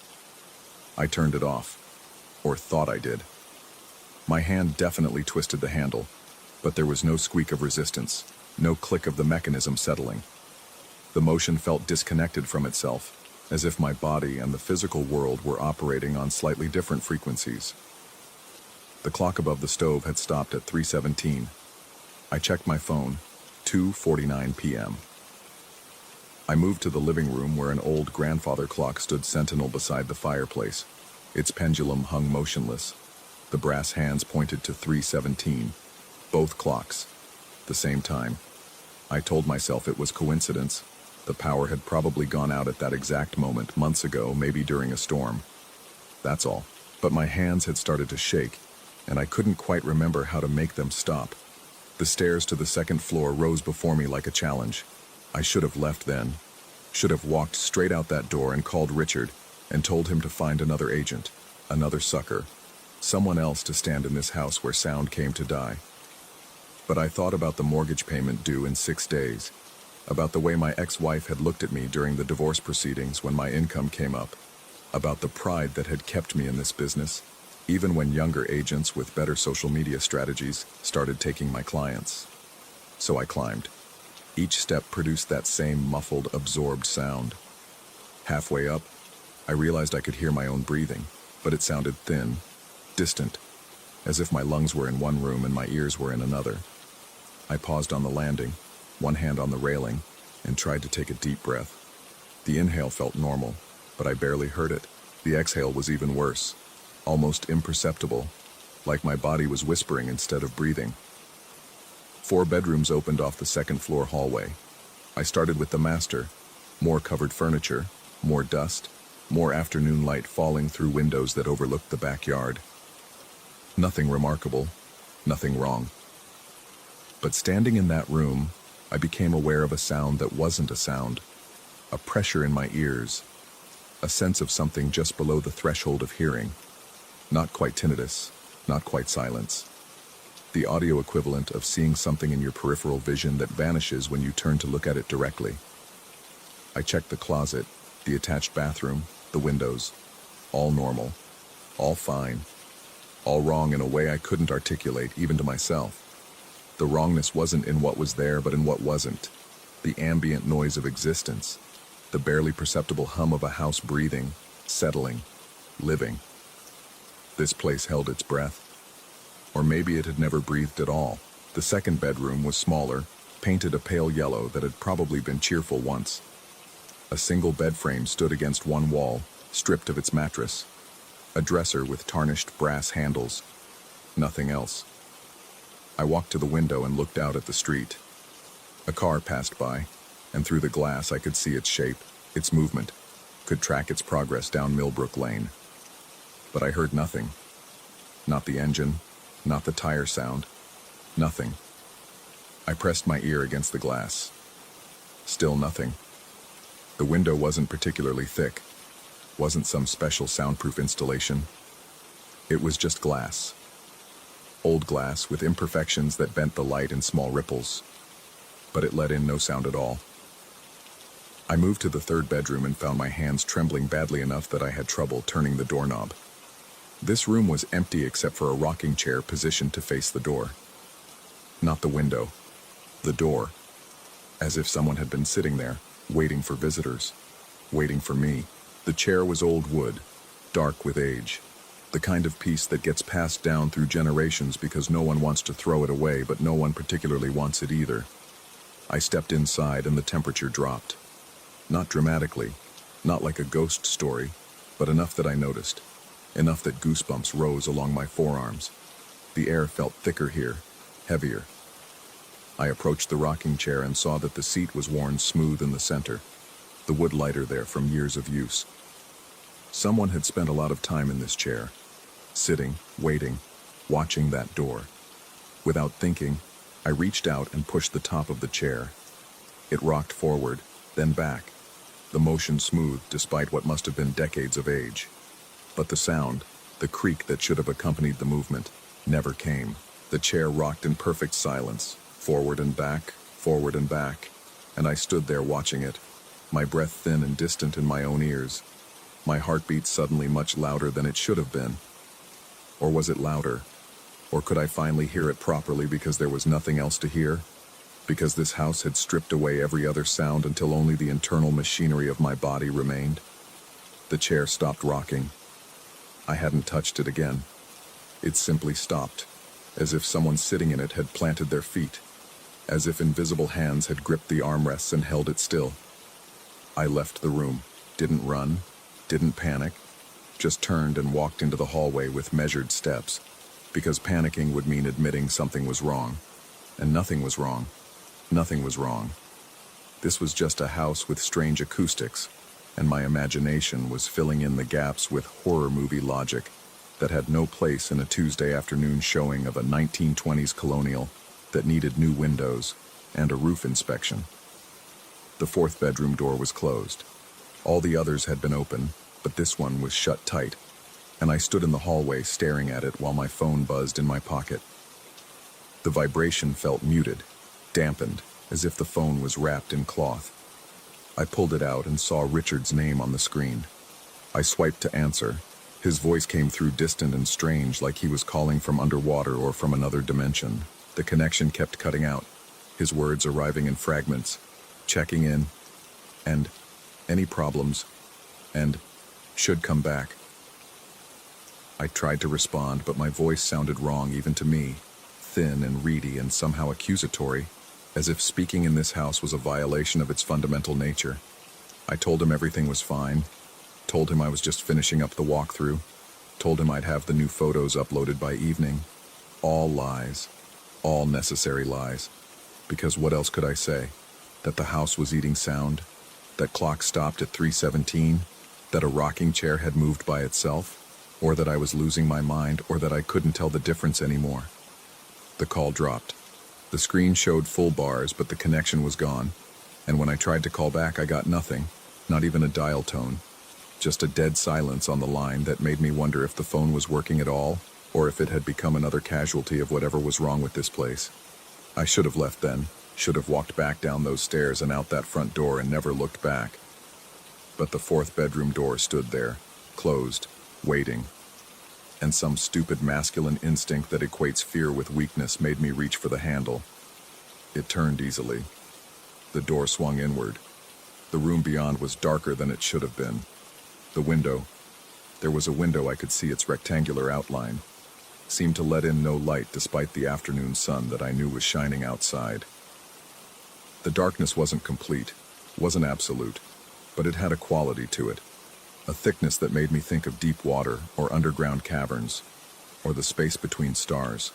I turned it off, or thought I did. My hand definitely twisted the handle, but there was no squeak of resistance, no click of the mechanism settling. The motion felt disconnected from itself, as if my body and the physical world were operating on slightly different frequencies. The clock above the stove had stopped at 3:17. I checked my phone, 2:49 p.m. I moved to the living room where an old grandfather clock stood sentinel beside the fireplace. Its pendulum hung motionless. The brass hands pointed to 3:17. Both clocks, the same time. I told myself it was coincidence. The power had probably gone out at that exact moment, months ago, maybe during a storm. That's all. But my hands had started to shake, and I couldn't quite remember how to make them stop. The stairs to the second floor rose before me like a challenge. I should have left then. Should have walked straight out that door and called Richard and told him to find another agent, another sucker, someone else to stand in this house where sound came to die. But I thought about the mortgage payment due in 6 days, about the way my ex-wife had looked at me during the divorce proceedings when my income came up, about the pride that had kept me in this business, even when younger agents with better social media strategies started taking my clients. So I climbed. Each step produced that same muffled, absorbed sound. Halfway up, I realized I could hear my own breathing, but it sounded thin, distant, as if my lungs were in one room and my ears were in another. I paused on the landing, one hand on the railing, and tried to take a deep breath. The inhale felt normal, but I barely heard it. The exhale was even worse, almost imperceptible, like my body was whispering instead of breathing. 4 bedrooms opened off the second floor hallway. I started with the master. More covered furniture, more dust, more afternoon light falling through windows that overlooked the backyard. Nothing remarkable, nothing wrong. But standing in that room, I became aware of a sound that wasn't a sound, a pressure in my ears, a sense of something just below the threshold of hearing. Not quite tinnitus, not quite silence. The audio equivalent of seeing something in your peripheral vision that vanishes when you turn to look at it directly. I checked the closet, the attached bathroom, the windows. All normal, all fine, all wrong in a way I couldn't articulate even to myself. The wrongness wasn't in what was there, but in what wasn't. The ambient noise of existence, the barely perceptible hum of a house breathing, settling, living. This place held its breath. Or maybe it had never breathed at all. The second bedroom was smaller, painted a pale yellow that had probably been cheerful once. A single bed frame stood against one wall, stripped of its mattress. A dresser with tarnished brass handles. Nothing else. I walked to the window and looked out at the street. A car passed by, and through the glass I could see its shape, its movement, could track its progress down Millbrook Lane. But I heard nothing. Not the engine, not the tire sound, nothing. I pressed my ear against the glass. Still nothing. The window wasn't particularly thick, wasn't some special soundproof installation. It was just glass. Old glass with imperfections that bent the light in small ripples. But it let in no sound at all. I moved to the third bedroom and found my hands trembling badly enough that I had trouble turning the doorknob. This room was empty except for a rocking chair positioned to face the door. Not the window. The door. As if someone had been sitting there, waiting for visitors. Waiting for me. The chair was old wood, dark with age. The kind of piece that gets passed down through generations because no one wants to throw it away, but no one particularly wants it either. I stepped inside and the temperature dropped. Not dramatically, not like a ghost story, but enough that I noticed. Enough that goosebumps rose along my forearms. The air felt thicker here, heavier. I approached the rocking chair and saw that the seat was worn smooth in the center, the wood lighter there from years of use. Someone had spent a lot of time in this chair, sitting, waiting, watching that door. Without thinking, I reached out and pushed the top of the chair. It rocked forward, then back, the motion smooth despite what must have been decades of age. But the sound, the creak that should have accompanied the movement, never came. The chair rocked in perfect silence, forward and back, and I stood there watching it, my breath thin and distant in my own ears, my heartbeat suddenly much louder than it should have been. Or was it louder? Or could I finally hear it properly because there was nothing else to hear? Because this house had stripped away every other sound until only the internal machinery of my body remained? The chair stopped rocking. I hadn't touched it again. It simply stopped, as if someone sitting in it had planted their feet, as if invisible hands had gripped the armrests and held it still. I left the room, didn't run, didn't panic, just turned and walked into the hallway with measured steps, because panicking would mean admitting something was wrong. And nothing was wrong. Nothing was wrong. This was just a house with strange acoustics, and my imagination was filling in the gaps with horror movie logic that had no place in a Tuesday afternoon showing of a 1920s colonial that needed new windows and a roof inspection. The fourth bedroom door was closed. All the others had been open, but this one was shut tight, and I stood in the hallway staring at it while my phone buzzed in my pocket. The vibration felt muted, dampened, as if the phone was wrapped in cloth. I pulled it out and saw Richard's name on the screen. I swiped to answer. His voice came through distant and strange, like he was calling from underwater or from another dimension. The connection kept cutting out, his words arriving in fragments, checking in, and any problems, and should come back. I tried to respond, but my voice sounded wrong even to me, thin and reedy and somehow accusatory, as if speaking in this house was a violation of its fundamental nature. I told him everything was fine, told him I was just finishing up the walkthrough, told him I'd have the new photos uploaded by evening. All lies, all necessary lies, because what else could I say? That the house was eating sound, that clock stopped at 3:17, that a rocking chair had moved by itself, or that I was losing my mind, or that I couldn't tell the difference anymore. The call dropped. The screen showed full bars, but the connection was gone, and when I tried to call back, I got nothing, not even a dial tone. Just a dead silence on the line that made me wonder if the phone was working at all, or if it had become another casualty of whatever was wrong with this place. I should have left then, should have walked back down those stairs and out that front door and never looked back. But the fourth bedroom door stood there, closed, waiting. And some stupid masculine instinct that equates fear with weakness made me reach for the handle. It turned easily. The door swung inward. The room beyond was darker than it should have been. The window. There was a window I could see its rectangular outline. Seemed to let in no light despite the afternoon sun that I knew was shining outside. The darkness wasn't complete, wasn't absolute, but it had a quality to it. A thickness that made me think of deep water or underground caverns, or the space between stars.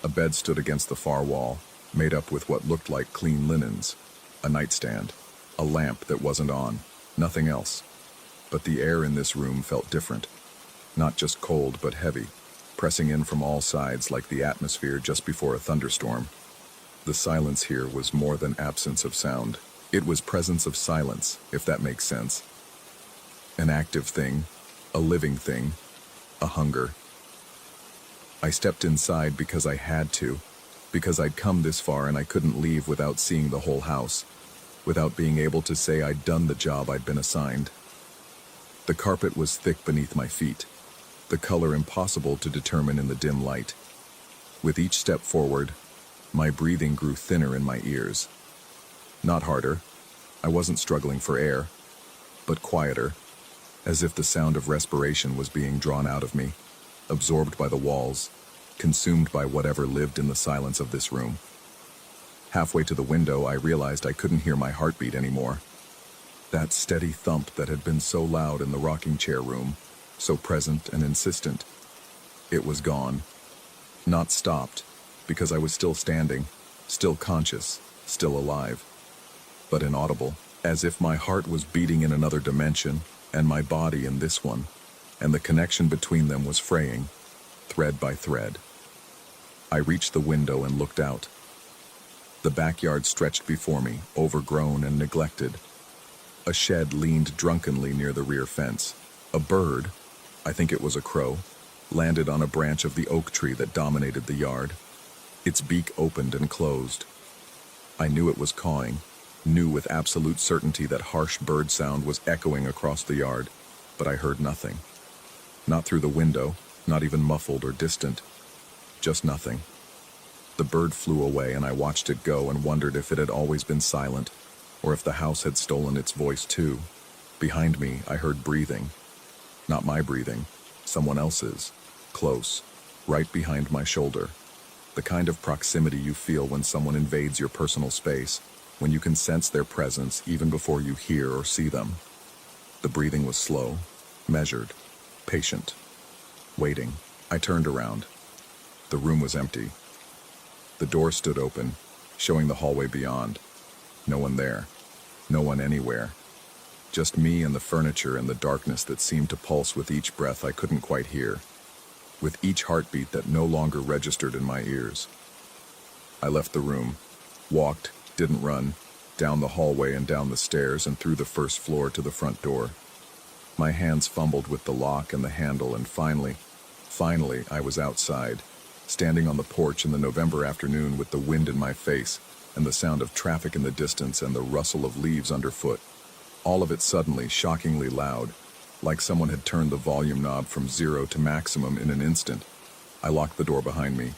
A bed stood against the far wall, made up with what looked like clean linens, a nightstand, a lamp that wasn't on, nothing else. But the air in this room felt different. Not just cold, but heavy, pressing in from all sides like the atmosphere just before a thunderstorm. The silence here was more than absence of sound. It was presence of silence, if that makes sense. An active thing, a living thing, a hunger. I stepped inside because I had to, because I'd come this far and I couldn't leave without seeing the whole house, without being able to say I'd done the job I'd been assigned. The carpet was thick beneath my feet, the color impossible to determine in the dim light. With each step forward, my breathing grew thinner in my ears. Not harder, I wasn't struggling for air, but quieter, as if the sound of respiration was being drawn out of me, absorbed by the walls, consumed by whatever lived in the silence of this room. Halfway to the window, I realized I couldn't hear my heartbeat anymore. That steady thump that had been so loud in the rocking chair room, so present and insistent. It was gone. Not stopped, because I was still standing, still conscious, still alive. But inaudible, as if my heart was beating in another dimension, and my body in this one, and the connection between them was fraying, thread by thread. I reached the window and looked out. The backyard stretched before me, overgrown and neglected. A shed leaned drunkenly near the rear fence. A bird, I think it was a crow, landed on a branch of the oak tree that dominated the yard. Its beak opened and closed. I knew it was cawing, knew with absolute certainty that harsh bird sound was echoing across the yard, but I heard nothing. Not through the window, not even muffled or distant. Just nothing. The bird flew away and I watched it go and wondered if it had always been silent, or if the house had stolen its voice too. Behind me, I heard breathing. Not my breathing, someone else's, close, right behind my shoulder. The kind of proximity you feel when someone invades your personal space, when you can sense their presence even before you hear or see them. The breathing was slow, measured, patient. Waiting, I turned around. The room was empty. The door stood open, showing the hallway beyond. No one there. No one anywhere. Just me and the furniture and the darkness that seemed to pulse with each breath I couldn't quite hear, with each heartbeat that no longer registered in my ears. I left the room, walked, didn't run, down the hallway and down the stairs and through the first floor to the front door. My hands fumbled with the lock and the handle, and finally, I was outside, standing on the porch in the November afternoon with the wind in my face and the sound of traffic in the distance and the rustle of leaves underfoot. All of it suddenly shockingly loud, like someone had turned the volume knob from 0 to maximum in an instant. I locked the door behind me,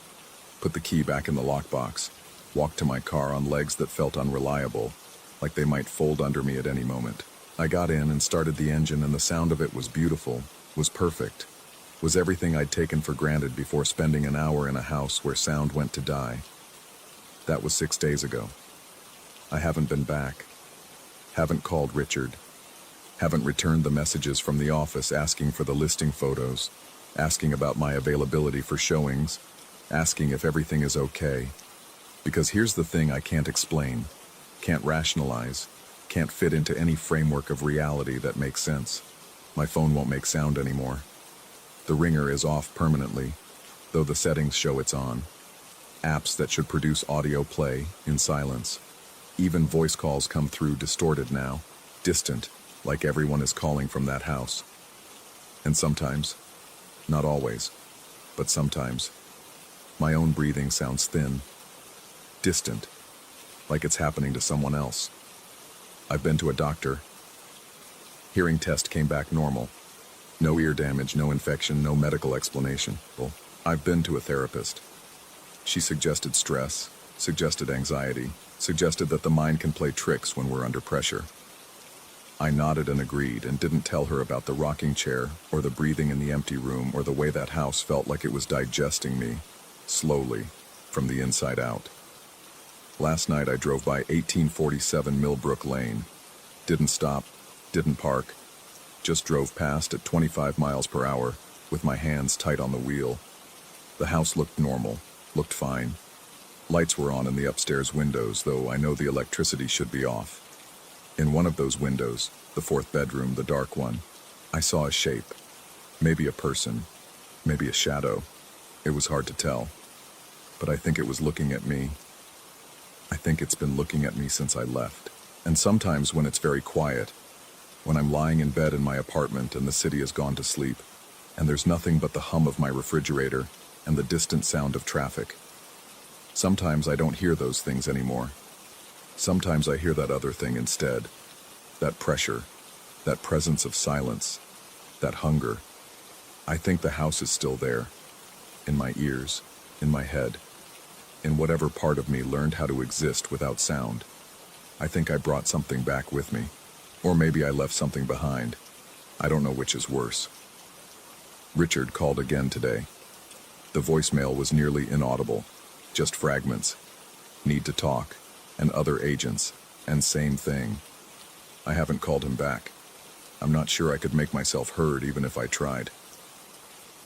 put the key back in the lockbox, walked to my car on legs that felt unreliable, like they might fold under me at any moment. I got in and started the engine, and the sound of it was beautiful, was perfect, was everything I'd taken for granted before spending an hour in a house where sound went to die. That was 6 days ago. I haven't been back. Haven't called Richard. Haven't returned the messages from the office asking for the listing photos, asking about my availability for showings, asking if everything is okay. Because here's the thing I can't explain, can't rationalize, can't fit into any framework of reality that makes sense. My phone won't make sound anymore. The ringer is off permanently, though the settings show it's on. Apps that should produce audio play in silence. Even voice calls come through distorted now, distant, like everyone is calling from that house. And sometimes, not always, but sometimes, my own breathing sounds thin, distant, like it's happening to someone else. I've been to a doctor. Hearing test came back normal. No ear damage, no infection, no medical explanation. Well, I've been to a therapist. She suggested stress, suggested anxiety, suggested that the mind can play tricks when we're under pressure. I nodded and agreed and didn't tell her about the rocking chair or the breathing in the empty room or the way that house felt like it was digesting me, slowly, from the inside out. Last night I drove by 1847 Millbrook Lane. Didn't stop, didn't park, just drove past at 25 miles per hour with my hands tight on the wheel. The house looked normal, looked fine. Lights were on in the upstairs windows, though I know the electricity should be off. In one of those windows, the fourth bedroom, the dark one, I saw a shape. Maybe a person, maybe a shadow. It was hard to tell. But I think it was looking at me. I think it's been looking at me since I left. And sometimes when it's very quiet, when I'm lying in bed in my apartment and the city has gone to sleep, and there's nothing but the hum of my refrigerator and the distant sound of traffic. Sometimes I don't hear those things anymore. Sometimes I hear that other thing instead. That pressure, that presence of silence, that hunger. I think the house is still there, in my ears, in my head, in whatever part of me learned how to exist without sound. I think I brought something back with me, or maybe I left something behind. I don't know which is worse. Richard called again today. The voicemail was nearly inaudible, just fragments. Need to talk, and other agents, and same thing. I haven't called him back. I'm not sure I could make myself heard even if I tried.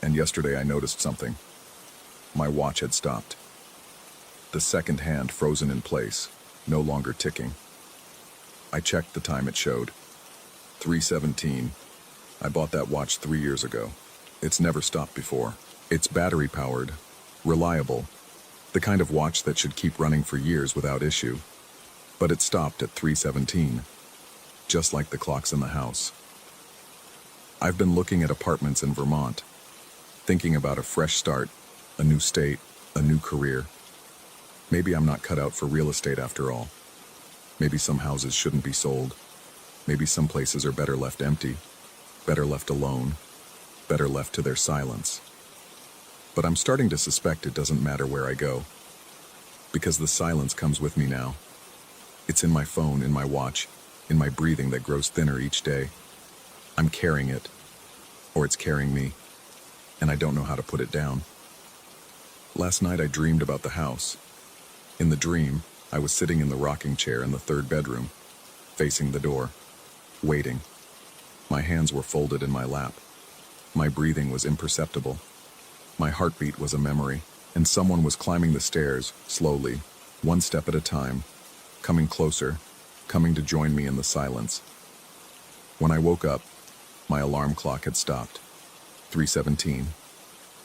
And yesterday I noticed something. My watch had stopped. The second hand frozen in place, no longer ticking. I checked the time it showed. 3:17. I bought that watch 3 years ago. It's never stopped before. It's battery-powered, reliable, the kind of watch that should keep running for years without issue. But it stopped at 3:17, just like the clocks in the house. I've been looking at apartments in Vermont, thinking about a fresh start, a new state, a new career. Maybe I'm not cut out for real estate after all. Maybe some houses shouldn't be sold. Maybe some places are better left empty, better left alone, better left to their silence. But I'm starting to suspect it doesn't matter where I go, because the silence comes with me now. It's in my phone, in my watch, in my breathing that grows thinner each day. I'm carrying it, or it's carrying me, and I don't know how to put it down. Last night I dreamed about the house. In the dream, I was sitting in the rocking chair in the third bedroom, facing the door, waiting. My hands were folded in my lap. My breathing was imperceptible. My heartbeat was a memory, and someone was climbing the stairs, slowly, one step at a time, coming closer, coming to join me in the silence. When I woke up, my alarm clock had stopped. 3:17.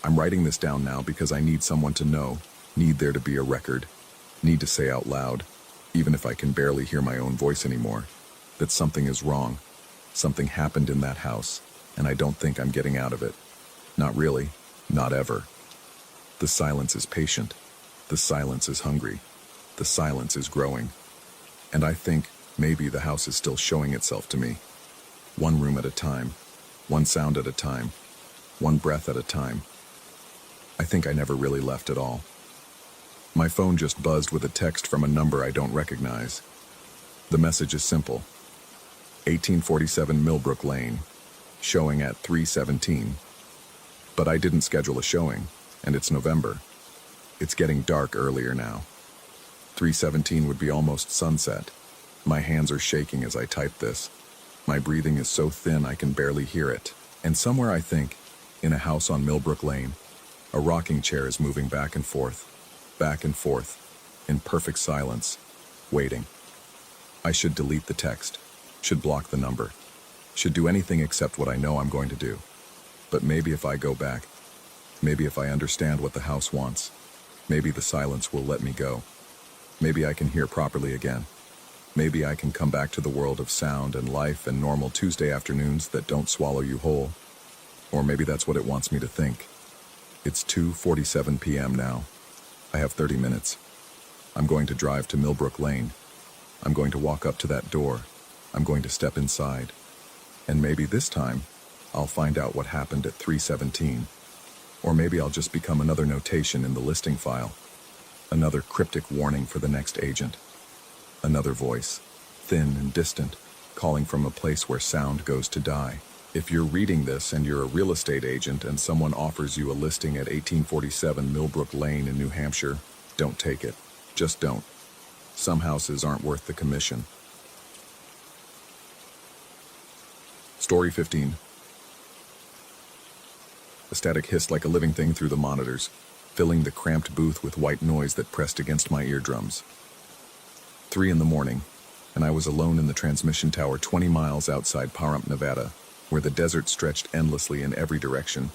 I'm writing this down now because I need someone to know, need there to be a record, need to say out loud, even if I can barely hear my own voice anymore, that something is wrong. Something happened in that house, and I don't think I'm getting out of it. Not really, not ever. The silence is patient. The silence is hungry. The silence is growing. And I think maybe the house is still showing itself to me. One room at a time, one sound at a time, one breath at a time. I think I never really left at all. My phone just buzzed with a text from a number I don't recognize. The message is simple. 1847 Millbrook Lane, showing at 3:17. But I didn't schedule a showing, and it's November. It's getting dark earlier now. 3:17 would be almost sunset. My hands are shaking as I type this. My breathing is so thin I can barely hear it. And somewhere I think, in a house on Millbrook Lane, a rocking chair is moving back and forth, in perfect silence, waiting. I should delete the text, should block the number, should do anything except what I know I'm going to do. But maybe if I go back, maybe if I understand what the house wants, maybe the silence will let me go. Maybe I can hear properly again. Maybe I can come back to the world of sound and life and normal Tuesday afternoons that don't swallow you whole. Or maybe that's what it wants me to think. It's 2:47 p.m. now. I have 30 minutes. I'm going to drive to Millbrook Lane. I'm going to walk up to that door. I'm going to step inside. And maybe this time, I'll find out what happened at 3:17. Or maybe I'll just become another notation in the listing file. Another cryptic warning for the next agent. Another voice, thin and distant, calling from a place where sound goes to die. If you're reading this and you're a real estate agent and someone offers you a listing at 1847 Millbrook Lane in New Hampshire, don't take it. Just don't. Some houses aren't worth the commission. Story 15. A static hissed like a living thing through the monitors, filling the cramped booth with white noise that pressed against my eardrums. 3 a.m, and I was alone in the transmission tower 20 miles outside Pahrump, Nevada, where the desert stretched endlessly in every direction,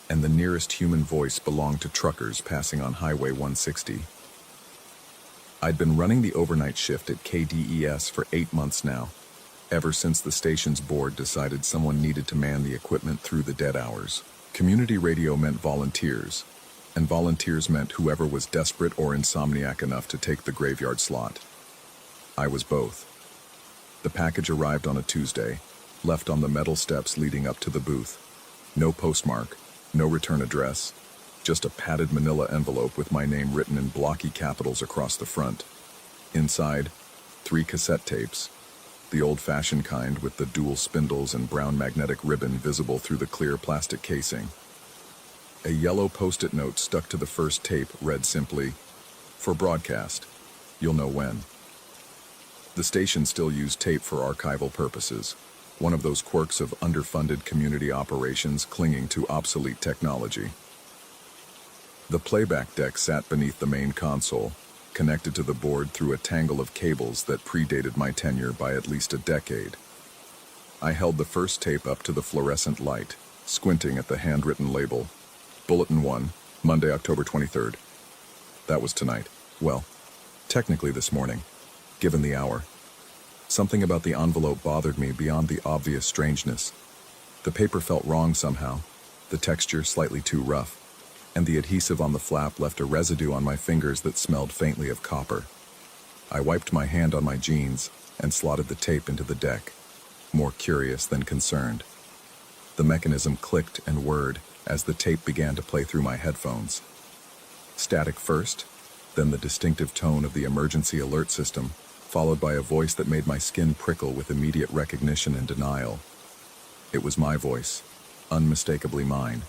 and the nearest human voice belonged to truckers passing on Highway 160. I'd been running the overnight shift at KDES for 8 months now, ever since the station's board decided someone needed to man the equipment through the dead hours. Community radio meant volunteers, and volunteers meant whoever was desperate or insomniac enough to take the graveyard slot. I was both. The package arrived on a Tuesday, left on the metal steps leading up to the booth. No postmark, no return address, just a padded manila envelope with my name written in blocky capitals across the front. Inside, 3 cassette tapes, the old-fashioned kind with the dual spindles and brown magnetic ribbon visible through the clear plastic casing. A yellow post-it note stuck to the first tape read simply, "For broadcast. You'll know when." The station still used tape for archival purposes, one of those quirks of underfunded community operations clinging to obsolete technology. The playback deck sat beneath the main console, connected to the board through a tangle of cables that predated my tenure by at least a decade. I held the first tape up to the fluorescent light, squinting at the handwritten label, Bulletin 1, Monday, October 23rd. That was tonight. Well, technically this morning, given the hour. Something about the envelope bothered me beyond the obvious strangeness. The paper felt wrong somehow, the texture slightly too rough, and the adhesive on the flap left a residue on my fingers that smelled faintly of copper. I wiped my hand on my jeans and slotted the tape into the deck, more curious than concerned. The mechanism clicked and whirred as the tape began to play through my headphones. Static first, then the distinctive tone of the emergency alert system, followed by a voice that made my skin prickle with immediate recognition and denial. It was my voice, unmistakably mine,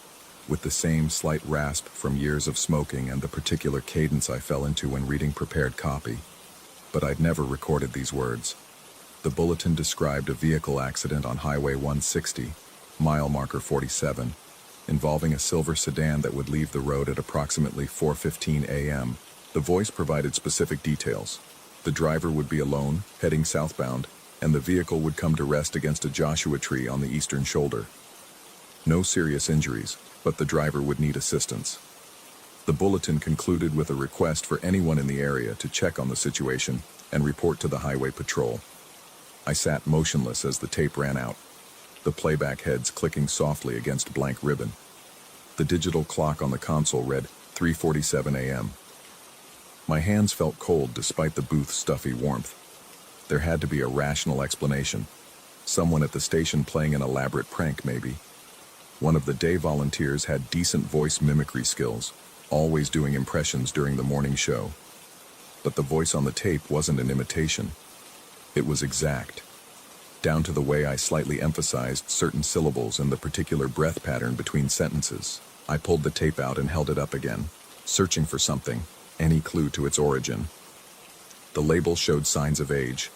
with the same slight rasp from years of smoking and the particular cadence I fell into when reading prepared copy. But I'd never recorded these words. The bulletin described a vehicle accident on Highway 160, mile marker 47, involving a silver sedan that would leave the road at approximately 4:15 a.m. The voice provided specific details. The driver would be alone, heading southbound, and the vehicle would come to rest against a Joshua tree on the eastern shoulder. No serious injuries, but the driver would need assistance. The bulletin concluded with a request for anyone in the area to check on the situation and report to the highway patrol. I sat motionless as the tape ran out, the playback heads clicking softly against blank ribbon. The digital clock on the console read 3:47 a.m. My hands felt cold despite the booth's stuffy warmth. There had to be a rational explanation. Someone at the station playing an elaborate prank, maybe. One of the day volunteers had decent voice mimicry skills, always doing impressions during the morning show. But the voice on the tape wasn't an imitation. It was exact, down to the way I slightly emphasized certain syllables and the particular breath pattern between sentences. I pulled the tape out and held it up again, searching for something, any clue to its origin. The label showed signs of age.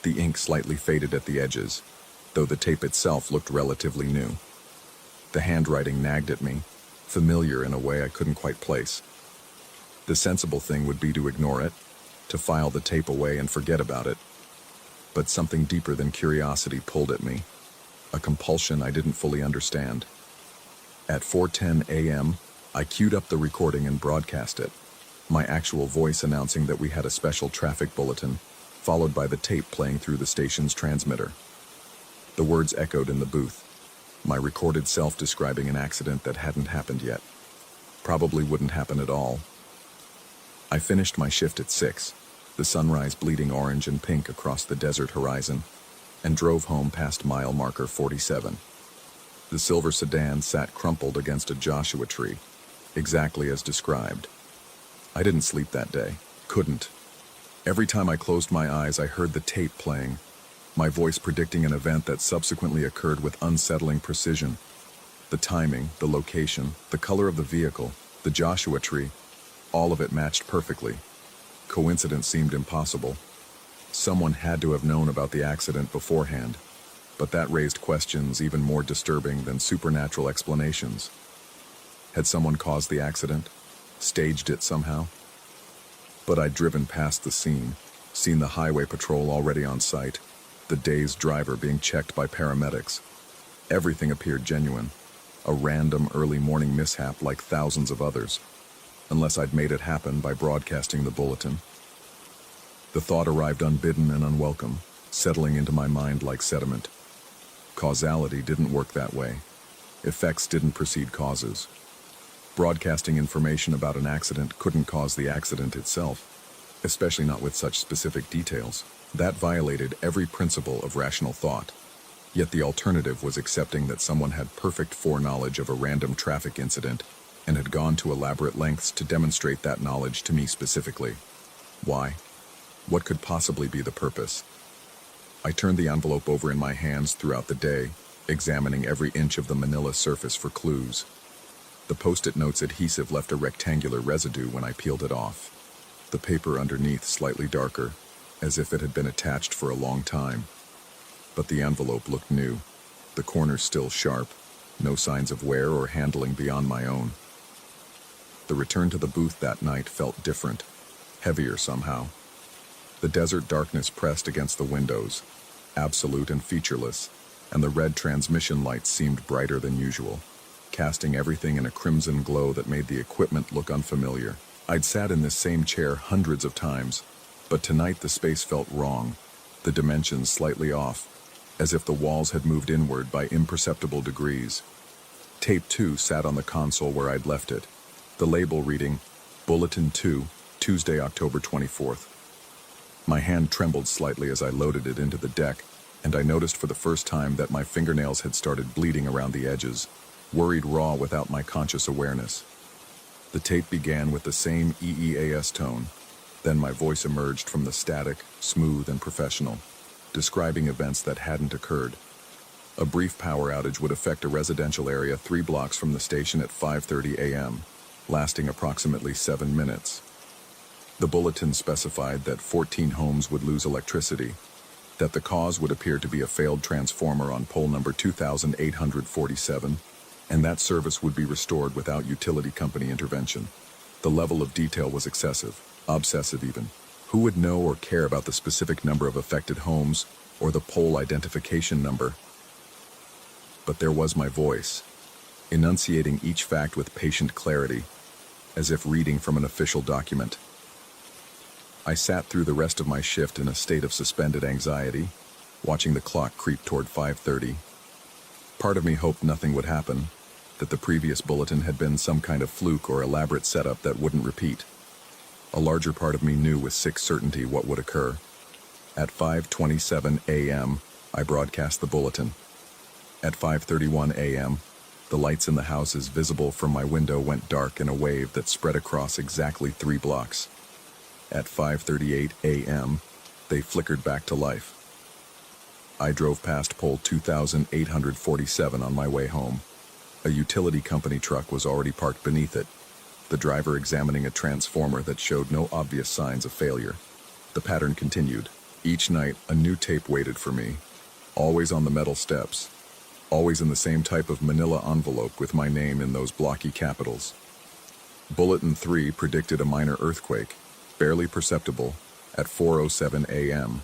The ink slightly faded at the edges, though the tape itself looked relatively new. The handwriting nagged at me, familiar in a way I couldn't quite place. The sensible thing would be to ignore it, to file the tape away and forget about it. But something deeper than curiosity pulled at me, a compulsion I didn't fully understand. At 4:10 a.m., I queued up the recording and broadcast it, my actual voice announcing that we had a special traffic bulletin, followed by the tape playing through the station's transmitter. The words echoed in the booth, my recorded self describing an accident that hadn't happened yet. Probably wouldn't happen at all. I finished my shift at 6, the sunrise bleeding orange and pink across the desert horizon, and drove home past mile marker 47. The silver sedan sat crumpled against a Joshua tree, exactly as described. I didn't sleep that day. Couldn't. Every time I closed my eyes, I heard the tape playing, my voice predicting an event that subsequently occurred with unsettling precision. The timing, the location, the color of the vehicle, the Joshua tree, all of it matched perfectly. Coincidence seemed impossible. Someone had to have known about the accident beforehand, but that raised questions even more disturbing than supernatural explanations. Had someone caused the accident? Staged it somehow? But I'd driven past the scene, seen the highway patrol already on site, the dazed driver being checked by paramedics. Everything appeared genuine, a random early morning mishap like thousands of others, unless I'd made it happen by broadcasting the bulletin. The thought arrived unbidden and unwelcome, settling into my mind like sediment. Causality didn't work that way. Effects didn't precede causes. Broadcasting information about an accident couldn't cause the accident itself, especially not with such specific details. That violated every principle of rational thought. Yet the alternative was accepting that someone had perfect foreknowledge of a random traffic incident and had gone to elaborate lengths to demonstrate that knowledge to me specifically. Why? What could possibly be the purpose? I turned the envelope over in my hands throughout the day, examining every inch of the manila surface for clues. The post-it note's adhesive left a rectangular residue when I peeled it off. The paper underneath slightly darker, as if it had been attached for a long time. But the envelope looked new, the corners still sharp, no signs of wear or handling beyond my own. The return to the booth that night felt different, heavier somehow. The desert darkness pressed against the windows, absolute and featureless, and the red transmission lights seemed brighter than usual, casting everything in a crimson glow that made the equipment look unfamiliar. I'd sat in this same chair hundreds of times, but tonight the space felt wrong, the dimensions slightly off, as if the walls had moved inward by imperceptible degrees. Tape 2 sat on the console where I'd left it, the label reading, Bulletin 2, Tuesday, October 24th. My hand trembled slightly as I loaded it into the deck, and I noticed for the first time that my fingernails had started bleeding around the edges, worried raw without my conscious awareness. The tape began with the same EEAS tone, then my voice emerged from the static, smooth and professional, describing events that hadn't occurred. A brief power outage would affect a residential area 3 blocks from the station at 5:30 a.m., lasting approximately 7 minutes. The bulletin specified that 14 homes would lose electricity, that the cause would appear to be a failed transformer on pole number 2847, and that service would be restored without utility company intervention. The level of detail was excessive, obsessive even. Who would know or care about the specific number of affected homes or the pole identification number? But there was my voice, enunciating each fact with patient clarity, as if reading from an official document. I sat through the rest of my shift in a state of suspended anxiety, watching the clock creep toward 5:30. Part of me hoped nothing would happen, that the previous bulletin had been some kind of fluke or elaborate setup that wouldn't repeat. A larger part of me knew with sick certainty what would occur. At 5:27 a.m., I broadcast the bulletin. At 5:31 a.m., the lights in the houses visible from my window went dark in a wave that spread across exactly 3 blocks. At 5:38 a.m., they flickered back to life. I drove past pole 2847 on my way home. A utility company truck was already parked beneath it, the driver examining a transformer that showed no obvious signs of failure. The pattern continued. Each night, a new tape waited for me, always on the metal steps, always in the same type of manila envelope with my name in those blocky capitals. Bulletin 3 predicted a minor earthquake, barely perceptible, at 4:07 a.m.,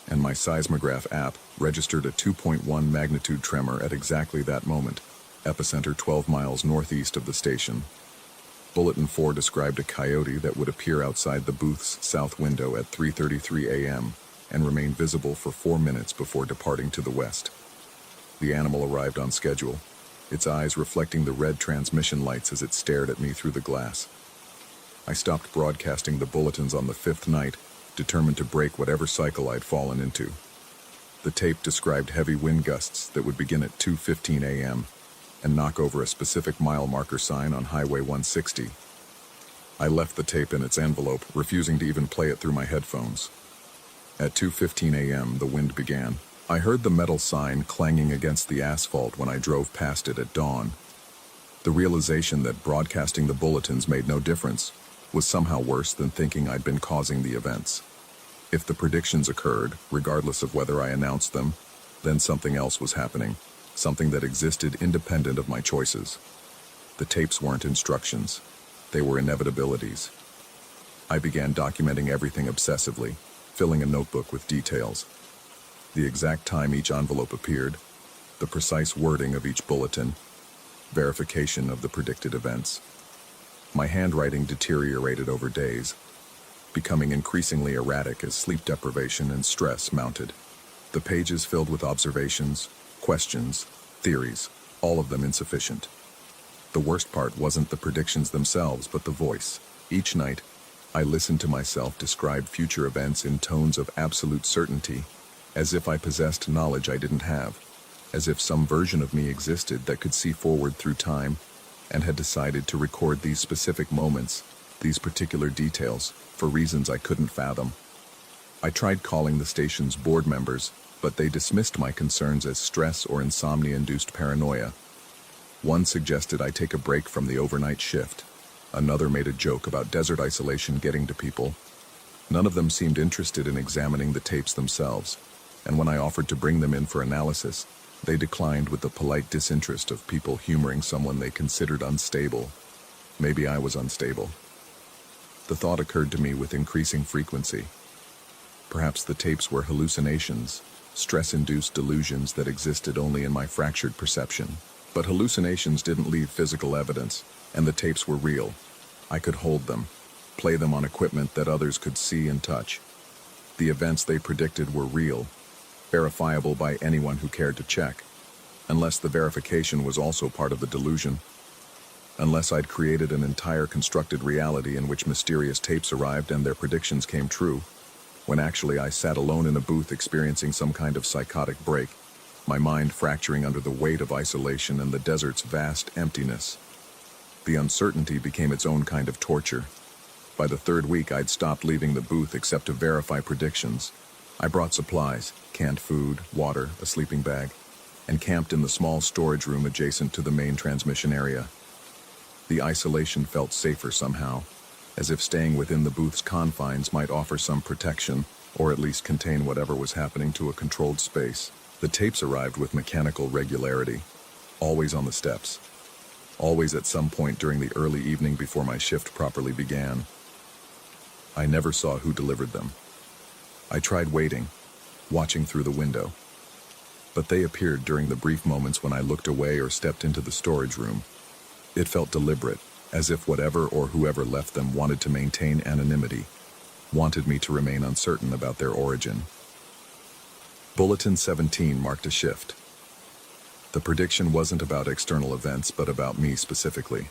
and my seismograph app registered a 2.1 magnitude tremor at exactly that moment, epicenter 12 miles northeast of the station. Bulletin 4 described a coyote that would appear outside the booth's south window at 3:33 a.m., and remained visible for 4 minutes before departing to the west. The animal arrived on schedule, its eyes reflecting the red transmission lights as it stared at me through the glass. I stopped broadcasting the bulletins on the 5th night, determined to break whatever cycle I'd fallen into. The tape described heavy wind gusts that would begin at 2:15 a.m. and knock over a specific mile marker sign on Highway 160. I left the tape in its envelope, refusing to even play it through my headphones. At 2:15 a.m., the wind began. I heard the metal sign clanging against the asphalt when I drove past it at dawn. The realization that broadcasting the bulletins made no difference was somehow worse than thinking I'd been causing the events. If the predictions occurred, regardless of whether I announced them, then something else was happening, something that existed independent of my choices. The tapes weren't instructions. They were inevitabilities. I began documenting everything obsessively, filling a notebook with details. The exact time each envelope appeared, the precise wording of each bulletin, verification of the predicted events. My handwriting deteriorated over days, becoming increasingly erratic as sleep deprivation and stress mounted. The pages filled with observations, questions, theories, all of them insufficient. The worst part wasn't the predictions themselves, but the voice. Each night, I listened to myself describe future events in tones of absolute certainty, as if I possessed knowledge I didn't have, as if some version of me existed that could see forward through time and had decided to record these specific moments, these particular details, for reasons I couldn't fathom. I tried calling the station's board members, but they dismissed my concerns as stress or insomnia-induced paranoia. One suggested I take a break from the overnight shift. Another made a joke about desert isolation getting to people. None of them seemed interested in examining the tapes themselves, and when I offered to bring them in for analysis, they declined with the polite disinterest of people humoring someone they considered unstable. Maybe I was unstable. The thought occurred to me with increasing frequency. Perhaps the tapes were hallucinations, stress-induced delusions that existed only in my fractured perception. But hallucinations didn't leave physical evidence, and the tapes were real. I could hold them, play them on equipment that others could see and touch. The events they predicted were real, verifiable by anyone who cared to check, unless the verification was also part of the delusion. Unless I'd created an entire constructed reality in which mysterious tapes arrived and their predictions came true, when actually I sat alone in a booth experiencing some kind of psychotic break, my mind fracturing under the weight of isolation and the desert's vast emptiness. The uncertainty became its own kind of torture. By the 3rd week, I'd stopped leaving the booth except to verify predictions. I brought supplies, canned food, water, a sleeping bag, and camped in the small storage room adjacent to the main transmission area. The isolation felt safer somehow, as if staying within the booth's confines might offer some protection, or at least contain whatever was happening to a controlled space. The tapes arrived with mechanical regularity, always on the steps, always at some point during the early evening before my shift properly began. I never saw who delivered them. I tried waiting, watching through the window, but they appeared during the brief moments when I looked away or stepped into the storage room. It felt deliberate, as if whatever or whoever left them wanted to maintain anonymity, wanted me to remain uncertain about their origin. Bulletin 17 marked a shift. The prediction wasn't about external events, but about me specifically.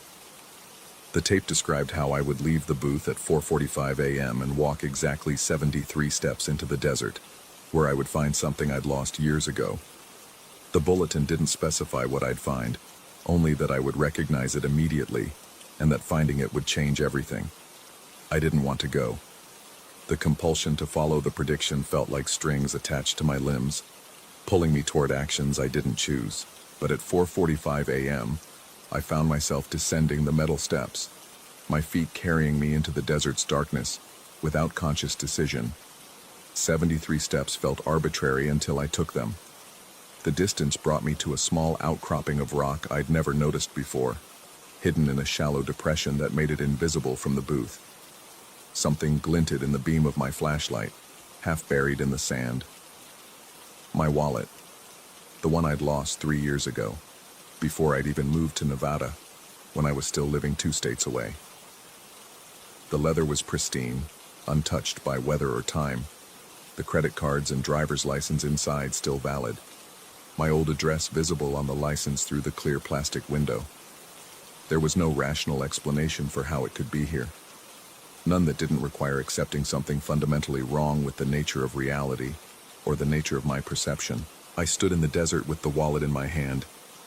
The tape described how I would leave the booth at 4:45 a.m. and walk exactly 73 steps into the desert, where I would find something I'd lost years ago. The bulletin didn't specify what I'd find, only that I would recognize it immediately, and that finding it would change everything. I didn't want to go. The compulsion to follow the prediction felt like strings attached to my limbs, pulling me toward actions I didn't choose. But at 4:45 a.m., I found myself descending the metal steps, my feet carrying me into the desert's darkness, without conscious decision. 73 steps felt arbitrary until I took them. The distance brought me to a small outcropping of rock I'd never noticed before, hidden in a shallow depression that made it invisible from the booth. Something glinted in the beam of my flashlight, half buried in the sand. My wallet, the one I'd lost 3 years ago, before I'd even moved to Nevada, when I was still living 2 states away. The leather was pristine, untouched by weather or time. the credit cards and driver's license inside still valid. My old address visible on the license through the clear plastic window. There was no rational explanation for how it could be here. None that didn't require accepting something fundamentally wrong with the nature of reality, or the nature of my perception. I stood in the desert with the wallet in my hand,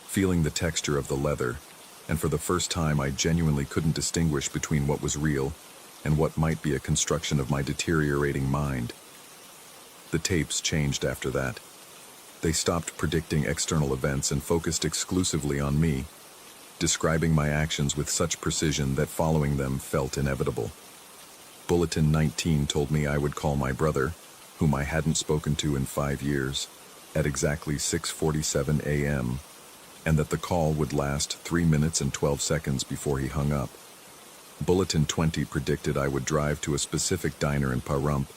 feeling the texture of the leather, and for the first time I genuinely couldn't distinguish between what was real and what might be a construction of my deteriorating mind. The tapes changed after that. They stopped predicting external events and focused exclusively on me, describing my actions with such precision that following them felt inevitable. Bulletin 19 told me I would call my brother, whom I hadn't spoken to in 5 years, at exactly 6:47 a.m., and that the call would last 3 minutes and 12 seconds before he hung up. Bulletin 20 predicted I would drive to a specific diner in Pahrump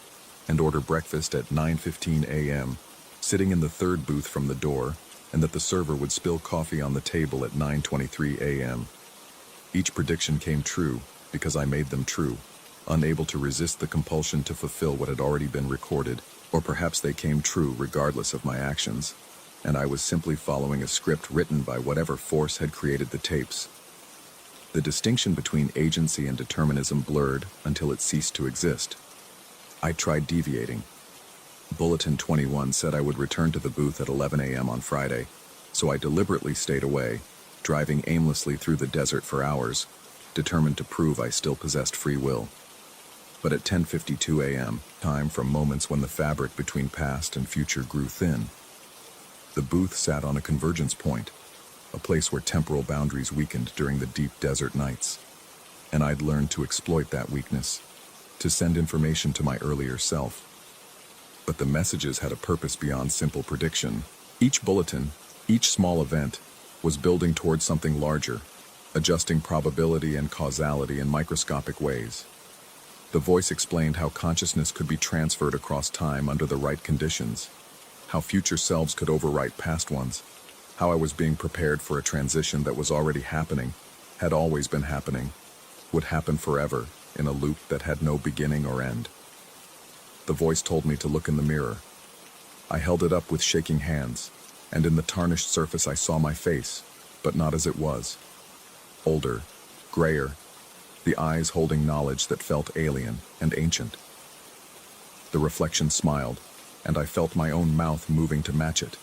and order breakfast at 9:15 a.m., sitting in the third booth from the door, and that the server would spill coffee on the table at 9:23 a.m. Each prediction came true because I made them true, unable to resist the compulsion to fulfill what had already been recorded, or perhaps they came true regardless of my actions, and I was simply following a script written by whatever force had created the tapes. The distinction between agency and determinism blurred until it ceased to exist. I tried deviating. Bulletin 21 said I would return to the booth at 11 a.m. on Friday, so I deliberately stayed away, driving aimlessly through the desert for hours, determined to prove I still possessed free will. But at 10:52 a.m., time from moments when the fabric between past and future grew thin, the booth sat on a convergence point, a place where temporal boundaries weakened during the deep desert nights. And I'd learned to exploit that weakness, to send information to my earlier self. But the messages had a purpose beyond simple prediction. Each bulletin, each small event, was building towards something larger, adjusting probability and causality in microscopic ways. The voice explained how consciousness could be transferred across time under the right conditions, how future selves could overwrite past ones, how I was being prepared for a transition that was already happening, had always been happening, would happen forever, in a loop that had no beginning or end. The voice told me to look in the mirror. I held it up with shaking hands, and in the tarnished surface I saw my face, but not as it was. Older, grayer, the eyes holding knowledge that felt alien and ancient. The reflection smiled, and I felt my own mouth moving to match it.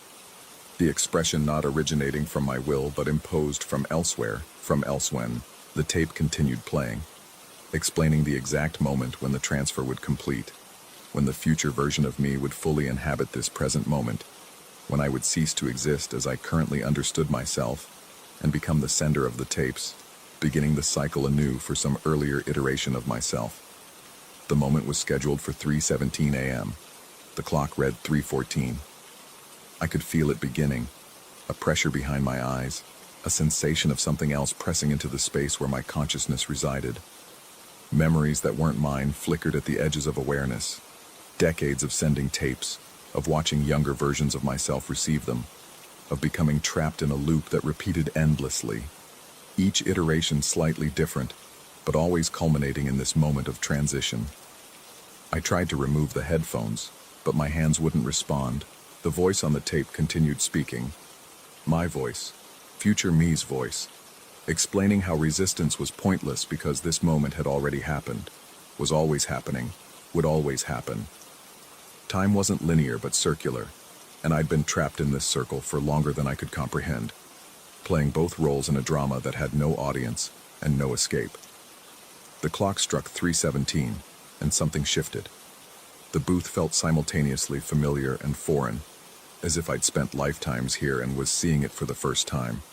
The expression not originating from my will but imposed from elsewhere, from elsewhen. The tape continued playing, explaining the exact moment when the transfer would complete, when the future version of me would fully inhabit this present moment, when I would cease to exist as I currently understood myself and become the sender of the tapes, beginning the cycle anew for some earlier iteration of myself. The moment was scheduled for 3:17 a.m. The clock read 3:14. I could feel it beginning, a pressure behind my eyes, a sensation of something else pressing into the space where my consciousness resided. Memories that weren't mine flickered at the edges of awareness. Decades of sending tapes, of watching younger versions of myself receive them, of becoming trapped in a loop that repeated endlessly. Each iteration slightly different, but always culminating in this moment of transition. I tried to remove the headphones, but my hands wouldn't respond. The voice on the tape continued speaking. My voice, future me's voice, explaining how resistance was pointless because this moment had already happened, was always happening, would always happen. Time wasn't linear but circular, and I'd been trapped in this circle for longer than I could comprehend, playing both roles in a drama that had no audience and no escape. The clock struck 3:17, and something shifted. The booth felt simultaneously familiar and foreign, as if I'd spent lifetimes here and was seeing it for the first time.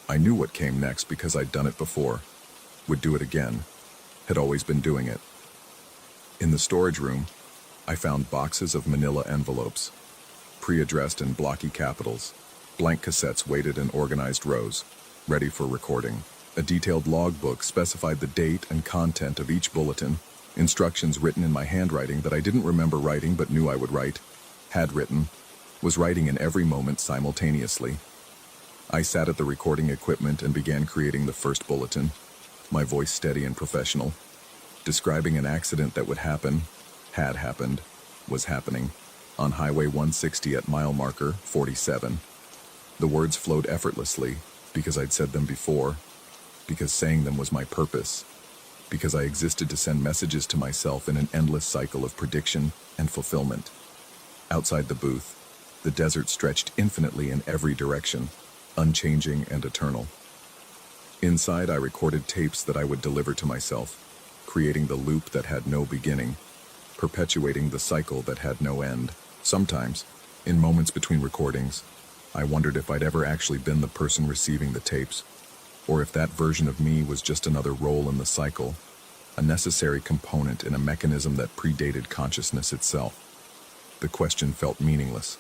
I knew what came next because I'd done it before, would do it again, had always been doing it. In the storage room, I found boxes of manila envelopes, pre-addressed in blocky capitals. Blank cassettes waited in organized rows, ready for recording. A detailed logbook specified the date and content of each bulletin, instructions written in my handwriting that I didn't remember writing but knew I would write, had written, was writing in every moment simultaneously. I sat at the recording equipment and began creating the first bulletin, my voice steady and professional, describing an accident that would happen, had happened, was happening on Highway 160 at mile marker 47. The words flowed effortlessly because I'd said them before, because saying them was my purpose, because I existed to send messages to myself in an endless cycle of prediction and fulfillment. Outside the booth, the desert stretched infinitely in every direction, unchanging and eternal. Inside, I recorded tapes that I would deliver to myself, creating the loop that had no beginning, perpetuating the cycle that had no end. Sometimes, in moments between recordings, I wondered if I'd ever actually been the person receiving the tapes, or if that version of me was just another role in the cycle, a necessary component in a mechanism that predated consciousness itself. The question felt meaningless.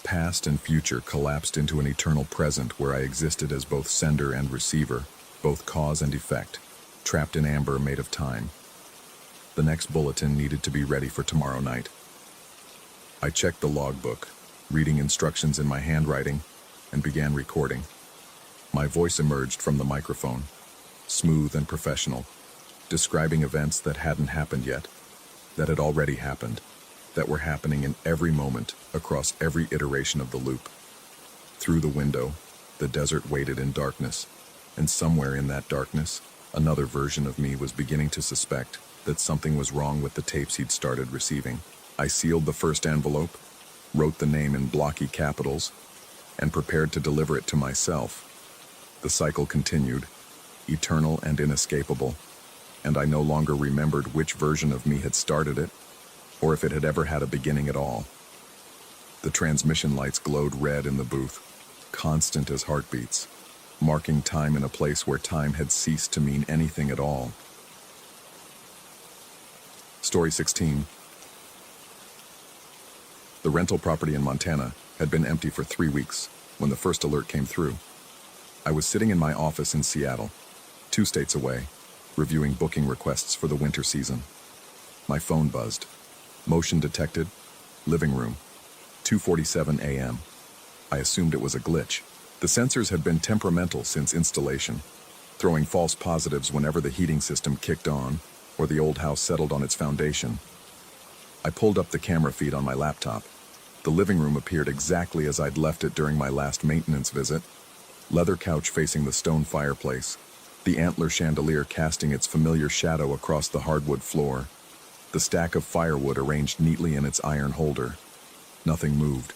Past and future collapsed into an eternal present where I existed as both sender and receiver, both cause and effect, trapped in amber made of time. The next bulletin needed to be ready for tomorrow night. I checked the logbook, reading instructions in my handwriting, and began recording. My voice emerged from the microphone, smooth and professional, describing events that hadn't happened yet, that had already happened, that were happening in every moment across every iteration of the loop. Through the window, the desert waited in darkness, and somewhere in that darkness, another version of me was beginning to suspect that something was wrong with the tapes he'd started receiving. I sealed the first envelope, wrote the name in blocky capitals, and prepared to deliver it to myself. The cycle continued, eternal and inescapable, and I no longer remembered which version of me had started it, or if it had ever had a beginning at all. The transmission lights glowed red in the booth, constant as heartbeats, marking time in a place where time had ceased to mean anything at all. Story 16. The rental property in Montana had been empty for 3 weeks when the first alert came through. I was sitting in my office in Seattle, 2 states away, reviewing booking requests for the winter season. My phone buzzed. Motion detected. Living room. 2:47 a.m. I assumed it was a glitch. The sensors had been temperamental since installation, throwing false positives whenever the heating system kicked on or the old house settled on its foundation. I pulled up the camera feed on my laptop. The living room appeared exactly as I'd left it during my last maintenance visit. Leather couch facing the stone fireplace, the antler chandelier casting its familiar shadow across the hardwood floor, the stack of firewood arranged neatly in its iron holder. Nothing moved,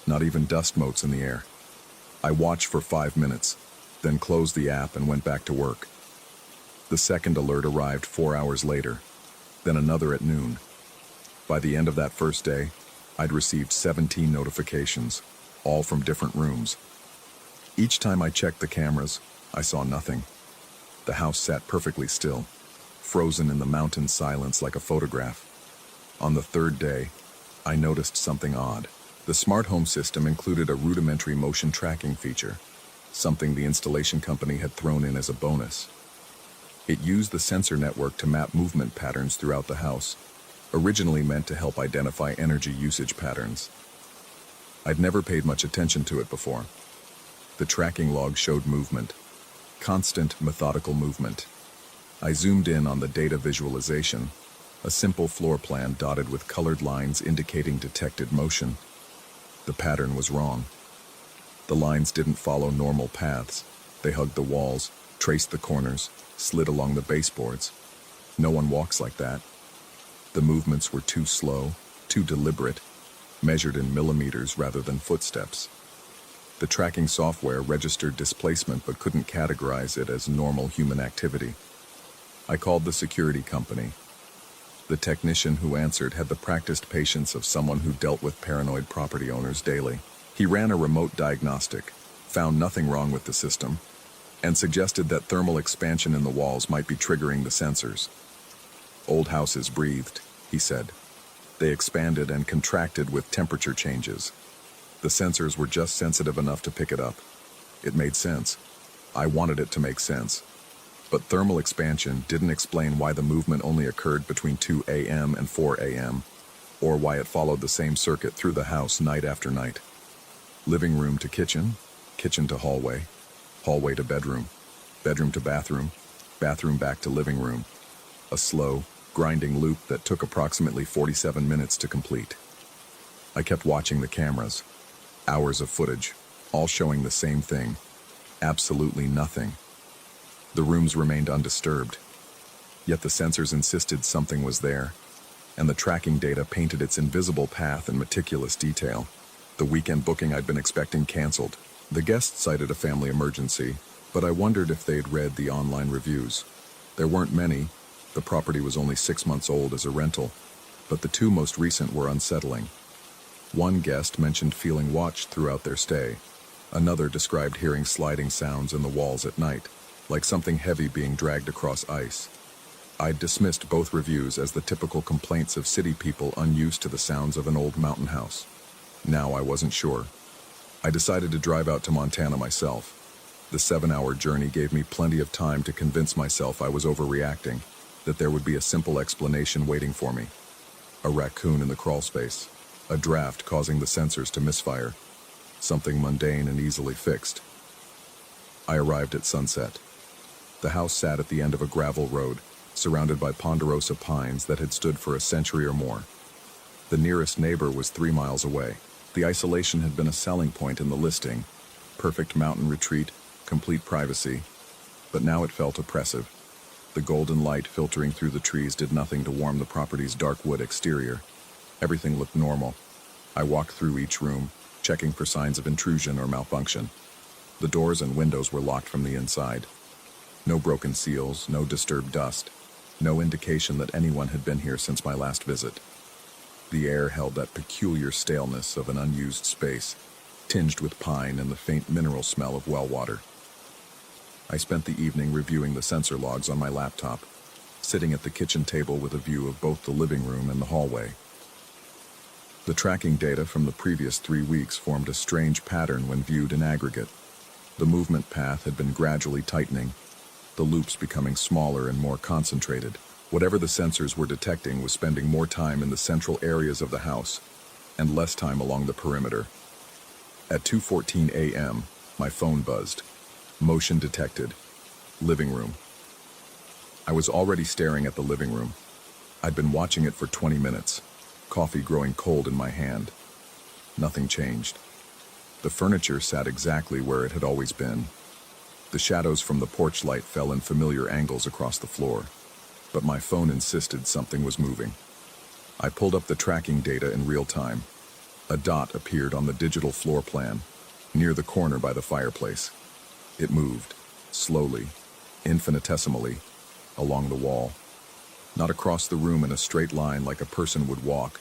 not even dust motes in the air. I watched for 5 minutes, then closed the app and went back to work. The second alert arrived 4 hours later, then another at noon. By the end of that first day, I'd received 17 notifications, all from different rooms. Each time I checked the cameras, I saw nothing. The house sat perfectly still, frozen in the mountain silence like a photograph. On the third day, I noticed something odd. The smart home system included a rudimentary motion tracking feature, something the installation company had thrown in as a bonus. It used the sensor network to map movement patterns throughout the house, originally meant to help identify energy usage patterns. I'd never paid much attention to it before. The tracking log showed movement, constant, methodical movement. I zoomed in on the data visualization, a simple floor plan dotted with colored lines indicating detected motion. The pattern was wrong. The lines didn't follow normal paths. They hugged the walls, traced the corners, slid along the baseboards. No one walks like that. The movements were too slow, too deliberate, measured in millimeters rather than footsteps. The tracking software registered displacement but couldn't categorize it as normal human activity. I called the security company. The technician who answered had the practiced patience of someone who dealt with paranoid property owners daily. He ran a remote diagnostic, found nothing wrong with the system, and suggested that thermal expansion in the walls might be triggering the sensors. Old houses breathed, he said. They expanded and contracted with temperature changes. The sensors were just sensitive enough to pick it up. It made sense. I wanted it to make sense. But thermal expansion didn't explain why the movement only occurred between 2 a.m. and 4 a.m., or why it followed the same circuit through the house night after night. Living room to kitchen, kitchen to hallway, hallway to bedroom, bedroom to bathroom, bathroom back to living room. A slow, grinding loop that took approximately 47 minutes to complete. I kept watching the cameras. Hours of footage, all showing the same thing. Absolutely nothing. The rooms remained undisturbed. Yet the sensors insisted something was there, and the tracking data painted its invisible path in meticulous detail. The weekend booking I'd been expecting canceled. The guests cited a family emergency, but I wondered if they'd read the online reviews. There weren't many. The property was only 6 months old as a rental, but the two most recent were unsettling. One guest mentioned feeling watched throughout their stay. Another described hearing sliding sounds in the walls at night, like something heavy being dragged across ice. I'd dismissed both reviews as the typical complaints of city people unused to the sounds of an old mountain house. Now I wasn't sure. I decided to drive out to Montana myself. The 7-hour journey gave me plenty of time to convince myself I was overreacting, that there would be a simple explanation waiting for me. A raccoon in the crawl space, a draft causing the sensors to misfire, something mundane and easily fixed. I arrived at sunset. The house sat at the end of a gravel road, surrounded by ponderosa pines that had stood for a century or more. The nearest neighbor was 3 miles away. The isolation had been a selling point in the listing. Perfect mountain retreat, complete privacy. But now it felt oppressive. The golden light filtering through the trees did nothing to warm the property's dark wood exterior. Everything looked normal. I walked through each room, checking for signs of intrusion or malfunction. The doors and windows were locked from the inside. No broken seals, no disturbed dust, no indication that anyone had been here since my last visit. The air held that peculiar staleness of an unused space, tinged with pine and the faint mineral smell of well water. I spent the evening reviewing the sensor logs on my laptop, sitting at the kitchen table with a view of both the living room and the hallway. The tracking data from the previous 3 weeks formed a strange pattern when viewed in aggregate. The movement path had been gradually tightening, the loops becoming smaller and more concentrated. Whatever the sensors were detecting was spending more time in the central areas of the house and less time along the perimeter. At 2:14 a.m., my phone buzzed. Motion detected. Living room. I was already staring at the living room. I'd been watching it for 20 minutes, coffee growing cold in my hand. Nothing changed. The furniture sat exactly where it had always been. The shadows from the porch light fell in familiar angles across the floor, but my phone insisted something was moving. I pulled up the tracking data in real time. A dot appeared on the digital floor plan, near the corner by the fireplace. It moved, slowly, infinitesimally, along the wall. Not across the room in a straight line like a person would walk,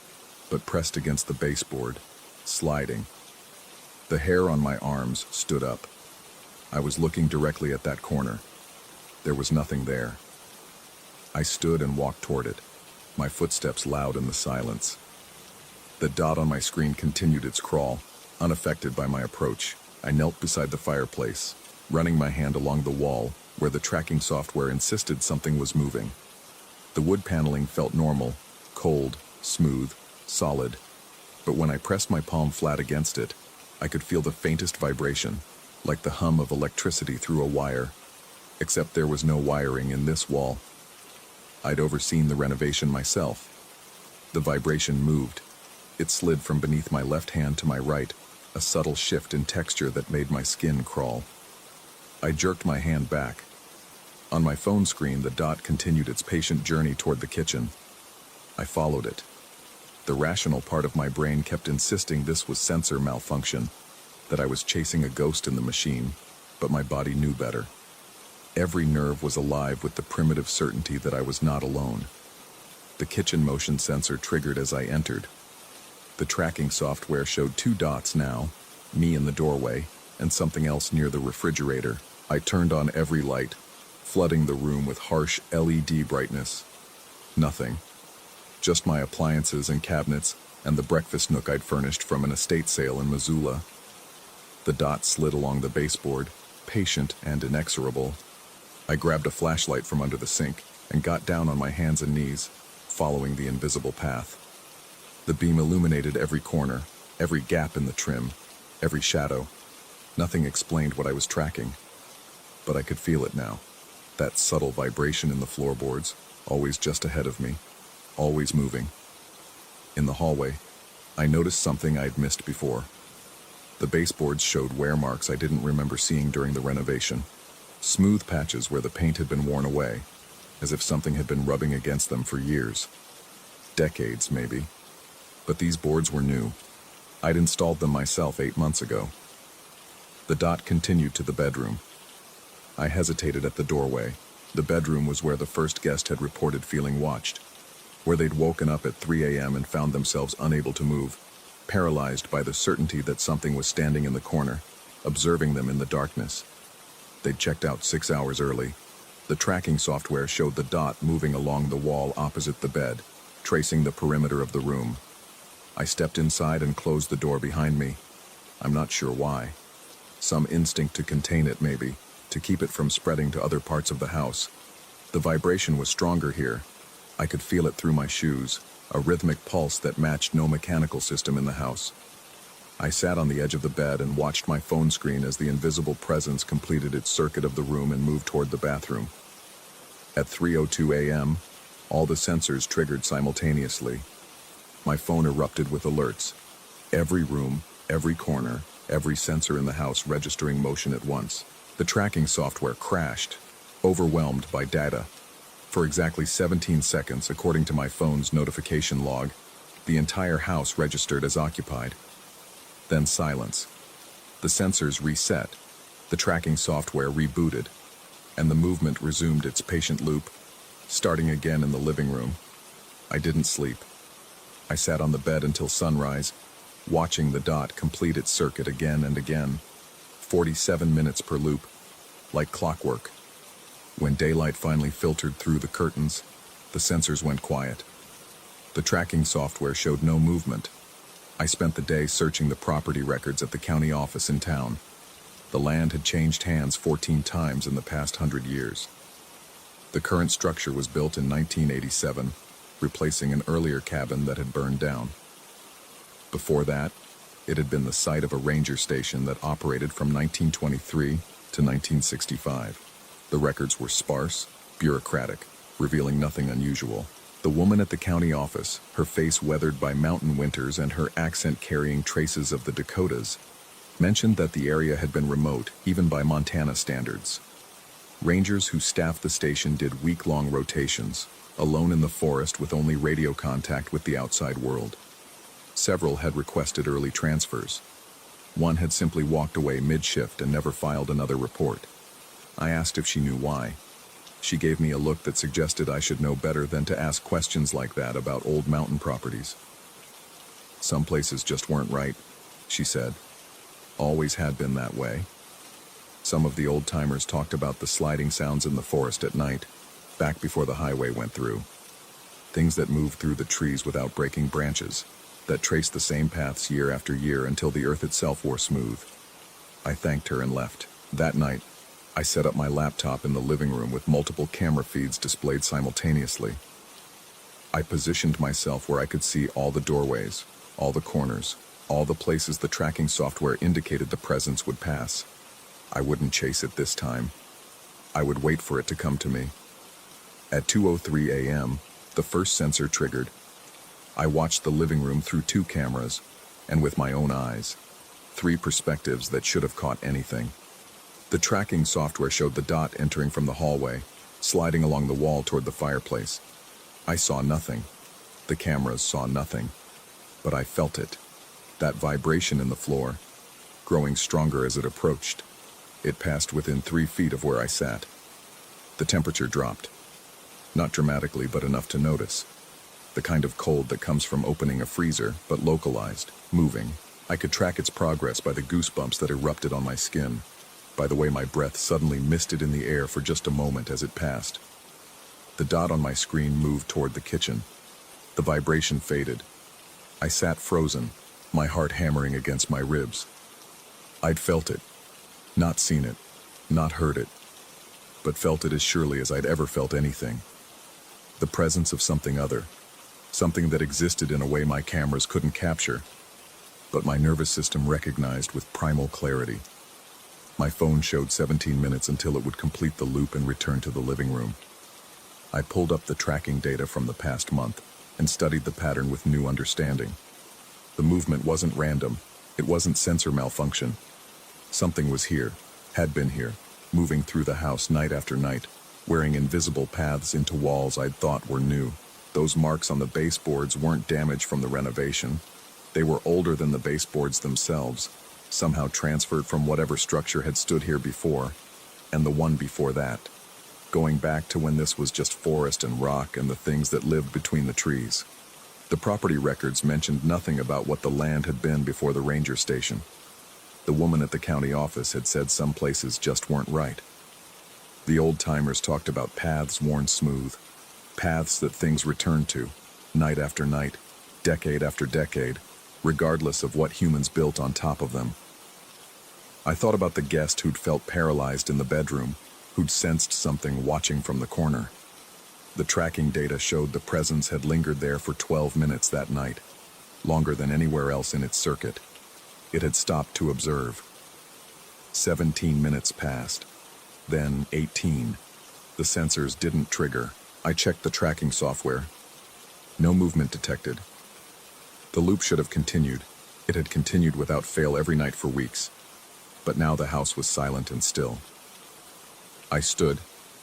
but pressed against the baseboard, sliding. The hair on my arms stood up. I was looking directly at that corner. There was nothing there. I stood and walked toward it, my footsteps loud in the silence. The dot on my screen continued its crawl, unaffected by my approach. I knelt beside the fireplace, running my hand along the wall where the tracking software insisted something was moving. The wood paneling felt normal, cold, smooth, solid, but when I pressed my palm flat against it, I could feel the faintest vibration, like the hum of electricity through a wire, except there was no wiring in this wall. I'd overseen the renovation myself. The vibration moved. It slid from beneath my left hand to my right, a subtle shift in texture that made my skin crawl. I jerked my hand back. On my phone screen, the dot continued its patient journey toward the kitchen. I followed it. The rational part of my brain kept insisting this was sensor malfunction, that I was chasing a ghost in the machine, but my body knew better. Every nerve was alive with the primitive certainty that I was not alone. The kitchen motion sensor triggered as I entered. The tracking software showed 2 dots now, me in the doorway, and something else near the refrigerator. I turned on every light, flooding the room with harsh LED brightness. Nothing. Just my appliances and cabinets and the breakfast nook I'd furnished from an estate sale in Missoula. The dot slid along the baseboard, patient and inexorable. I grabbed a flashlight from under the sink and got down on my hands and knees, following the invisible path. The beam illuminated every corner, every gap in the trim, every shadow. Nothing explained what I was tracking, but I could feel it now. That subtle vibration in the floorboards, always just ahead of me, always moving. In the hallway, I noticed something I'd missed before. The baseboards showed wear marks I didn't remember seeing during the renovation. Smooth patches where the paint had been worn away, as if something had been rubbing against them for years. Decades, maybe. But these boards were new. I'd installed them myself 8 months ago. The dot continued to the bedroom. I hesitated at the doorway. The bedroom was where the first guest had reported feeling watched, where they'd woken up at 3 a.m. and found themselves unable to move, paralyzed by the certainty that something was standing in the corner, observing them in the darkness. They'd checked out 6 hours early. The tracking software showed the dot moving along the wall opposite the bed, tracing the perimeter of the room. I stepped inside and closed the door behind me. I'm not sure why. Some instinct to contain it, maybe, to keep it from spreading to other parts of the house. The vibration was stronger here. I could feel it through my shoes, a rhythmic pulse that matched no mechanical system in the house. I sat on the edge of the bed and watched my phone screen as the invisible presence completed its circuit of the room and moved toward the bathroom. At 3:02 a.m., all the sensors triggered simultaneously. My phone erupted with alerts. Every room, every corner, every sensor in the house registering motion at once. The tracking software crashed, overwhelmed by data. For exactly 17 seconds, according to my phone's notification log, the entire house registered as occupied. Then silence. The sensors reset, the tracking software rebooted, and the movement resumed its patient loop, starting again in the living room. I didn't sleep. I sat on the bed until sunrise, watching the dot complete its circuit again and again, 47 minutes per loop, like clockwork. When daylight finally filtered through the curtains, the sensors went quiet. The tracking software showed no movement. I spent the day searching the property records at the county office in town. The land had changed hands 14 times in the past 100 years. The current structure was built in 1987, replacing an earlier cabin that had burned down. Before that, it had been the site of a ranger station that operated from 1923 to 1965. The records were sparse, bureaucratic, revealing nothing unusual. The woman at the county office, her face weathered by mountain winters and her accent carrying traces of the Dakotas, mentioned that the area had been remote, even by Montana standards. Rangers who staffed the station did week-long rotations, alone in the forest with only radio contact with the outside world. Several had requested early transfers. One had simply walked away mid-shift and never filed another report. I asked if she knew why. She gave me a look that suggested I should know better than to ask questions like that about old mountain properties. Some places just weren't right, she said. Always had been that way. Some of the old-timers talked about the sliding sounds in the forest at night, back before the highway went through. Things that moved through the trees without breaking branches, that traced the same paths year after year until the earth itself wore smooth. I thanked her and left. That night, I set up my laptop in the living room with multiple camera feeds displayed simultaneously. I positioned myself where I could see all the doorways, all the corners, all the places the tracking software indicated the presence would pass. I wouldn't chase it this time. I would wait for it to come to me. At 2:03 a.m., the first sensor triggered. I watched the living room through 2 cameras, and with my own eyes. 3 perspectives that should have caught anything. The tracking software showed the dot entering from the hallway, sliding along the wall toward the fireplace. I saw nothing. The cameras saw nothing. But I felt it. That vibration in the floor, growing stronger as it approached. It passed within 3 feet of where I sat. The temperature dropped. Not dramatically, but enough to notice. The kind of cold that comes from opening a freezer, but localized, moving. I could track its progress by the goosebumps that erupted on my skin, by the way my breath suddenly misted in the air for just a moment as it passed. The dot on my screen moved toward the kitchen. The vibration faded. I sat frozen, my heart hammering against my ribs. I'd felt it. Not seen it, not heard it, but felt it as surely as I'd ever felt anything. The presence of something other, something that existed in a way my cameras couldn't capture, but my nervous system recognized with primal clarity. My phone showed 17 minutes until it would complete the loop and return to the living room. I pulled up the tracking data from the past month and studied the pattern with new understanding. The movement wasn't random. It wasn't sensor malfunction. Something was here, had been here, moving through the house night after night, wearing invisible paths into walls I'd thought were new. Those marks on the baseboards weren't damage from the renovation. They were older than the baseboards themselves, somehow transferred from whatever structure had stood here before, and the one before that, going back to when this was just forest and rock and the things that lived between the trees. The property records mentioned nothing about what the land had been before the ranger station. The woman at the county office had said some places just weren't right. The old-timers talked about paths worn smooth, paths that things returned to, night after night, decade after decade, regardless of what humans built on top of them. I thought about the guest who'd felt paralyzed in the bedroom, who'd sensed something watching from the corner. The tracking data showed the presence had lingered there for 12 minutes that night, longer than anywhere else in its circuit. It had stopped to observe. 17 minutes passed, then 18. The sensors didn't trigger. I checked the tracking software. No movement detected. The loop should have continued. It had continued without fail every night for weeks. But now the house was silent and still. I stood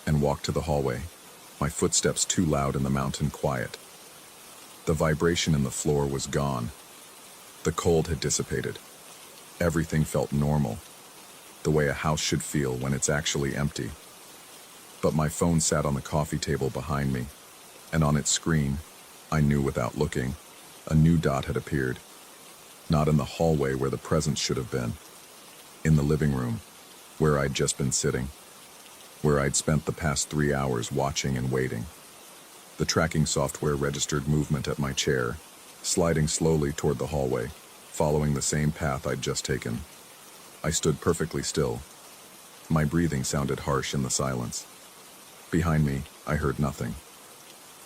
and walked to the hallway, my footsteps too loud in the mountain quiet. The vibration in the floor was gone. The cold had dissipated. Everything felt normal, the way a house should feel when it's actually empty. But my phone sat on the coffee table behind me, and on its screen, I knew without looking, a new dot had appeared. Not in the hallway where the presence should have been. In the living room, where I'd just been sitting. Where I'd spent the past 3 hours watching and waiting. The tracking software registered movement at my chair, sliding slowly toward the hallway, following the same path I'd just taken. I stood perfectly still. My breathing sounded harsh in the silence. Behind me, I heard nothing.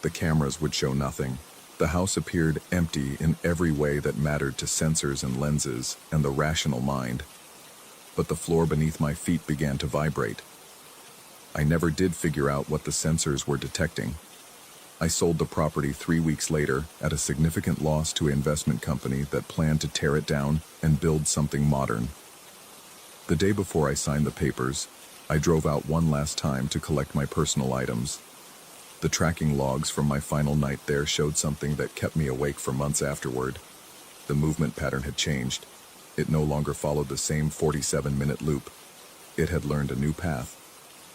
The cameras would show nothing. The house appeared empty in every way that mattered to sensors and lenses and the rational mind. But the floor beneath my feet began to vibrate. I never did figure out what the sensors were detecting. I sold the property 3 weeks later at a significant loss to an investment company that planned to tear it down and build something modern. The day before I signed the papers, I drove out one last time to collect my personal items. The tracking logs from my final night there showed something that kept me awake for months afterward. The movement pattern had changed. It no longer followed the same 47-minute loop. It had learned a new path.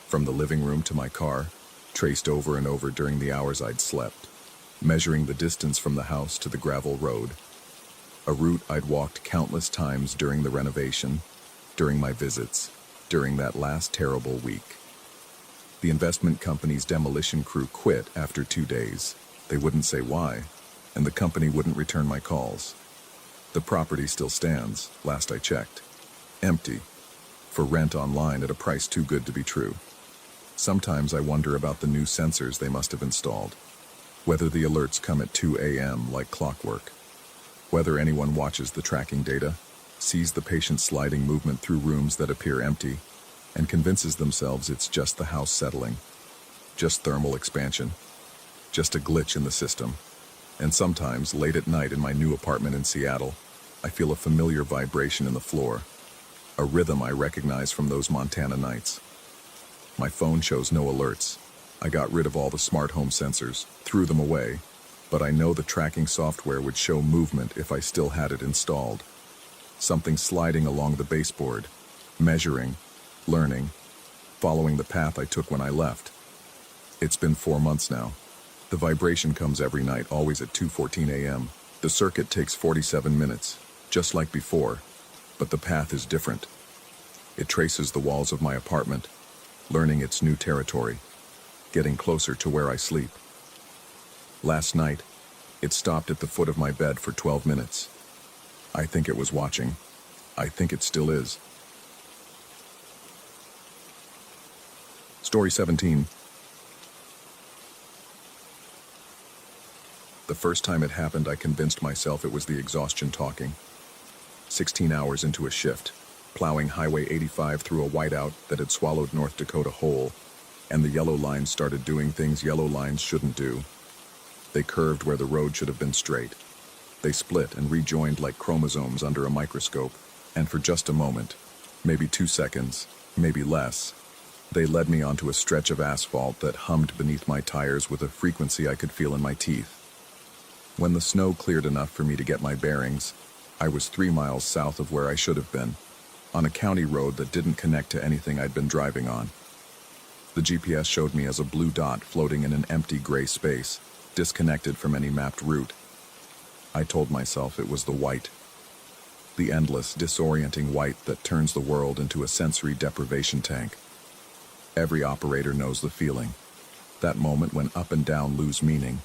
From the living room to my car, traced over and over during the hours I'd slept, measuring the distance from the house to the gravel road. A route I'd walked countless times during the renovation, during my visits, during that last terrible week. The investment company's demolition crew quit after 2 days. They wouldn't say why, and the company wouldn't return my calls. The property still stands, last I checked. Empty, for rent online at a price too good to be true. Sometimes I wonder about the new sensors they must have installed. Whether the alerts come at 2 a.m. like clockwork. Whether anyone watches the tracking data, sees the patient sliding movement through rooms that appear empty, and convinces themselves it's just the house settling. Just thermal expansion. Just a glitch in the system. And sometimes, late at night in my new apartment in Seattle, I feel a familiar vibration in the floor. A rhythm I recognize from those Montana nights. My phone shows no alerts. I got rid of all the smart home sensors, threw them away, but I know the tracking software would show movement if I still had it installed. Something sliding along the baseboard, measuring, learning, following the path I took when I left. It's been 4 months now. The vibration comes every night, always at 2:14 a.m. The circuit takes 47 minutes, just like before, but the path is different. It traces the walls of my apartment, learning its new territory, getting closer to where I sleep. Last night, it stopped at the foot of my bed for 12 minutes. I think it was watching. I think it still is. Story 17. The first time it happened, I convinced myself it was the exhaustion talking. 16 hours into a shift, plowing Highway 85 through a whiteout that had swallowed North Dakota whole. and the yellow lines started doing things yellow lines shouldn't do. They curved where the road should have been straight. They split and rejoined like chromosomes under a microscope, and for just a moment, maybe 2 seconds, maybe less, they led me onto a stretch of asphalt that hummed beneath my tires with a frequency I could feel in my teeth. When the snow cleared enough for me to get my bearings, I was 3 miles south of where I should have been, on a county road that didn't connect to anything I'd been driving on. The GPS showed me as a blue dot floating in an empty gray space, disconnected from any mapped route. I told myself it was the white. The endless, disorienting white that turns the world into a sensory deprivation tank. Every operator knows the feeling. That moment when up and down lose meaning,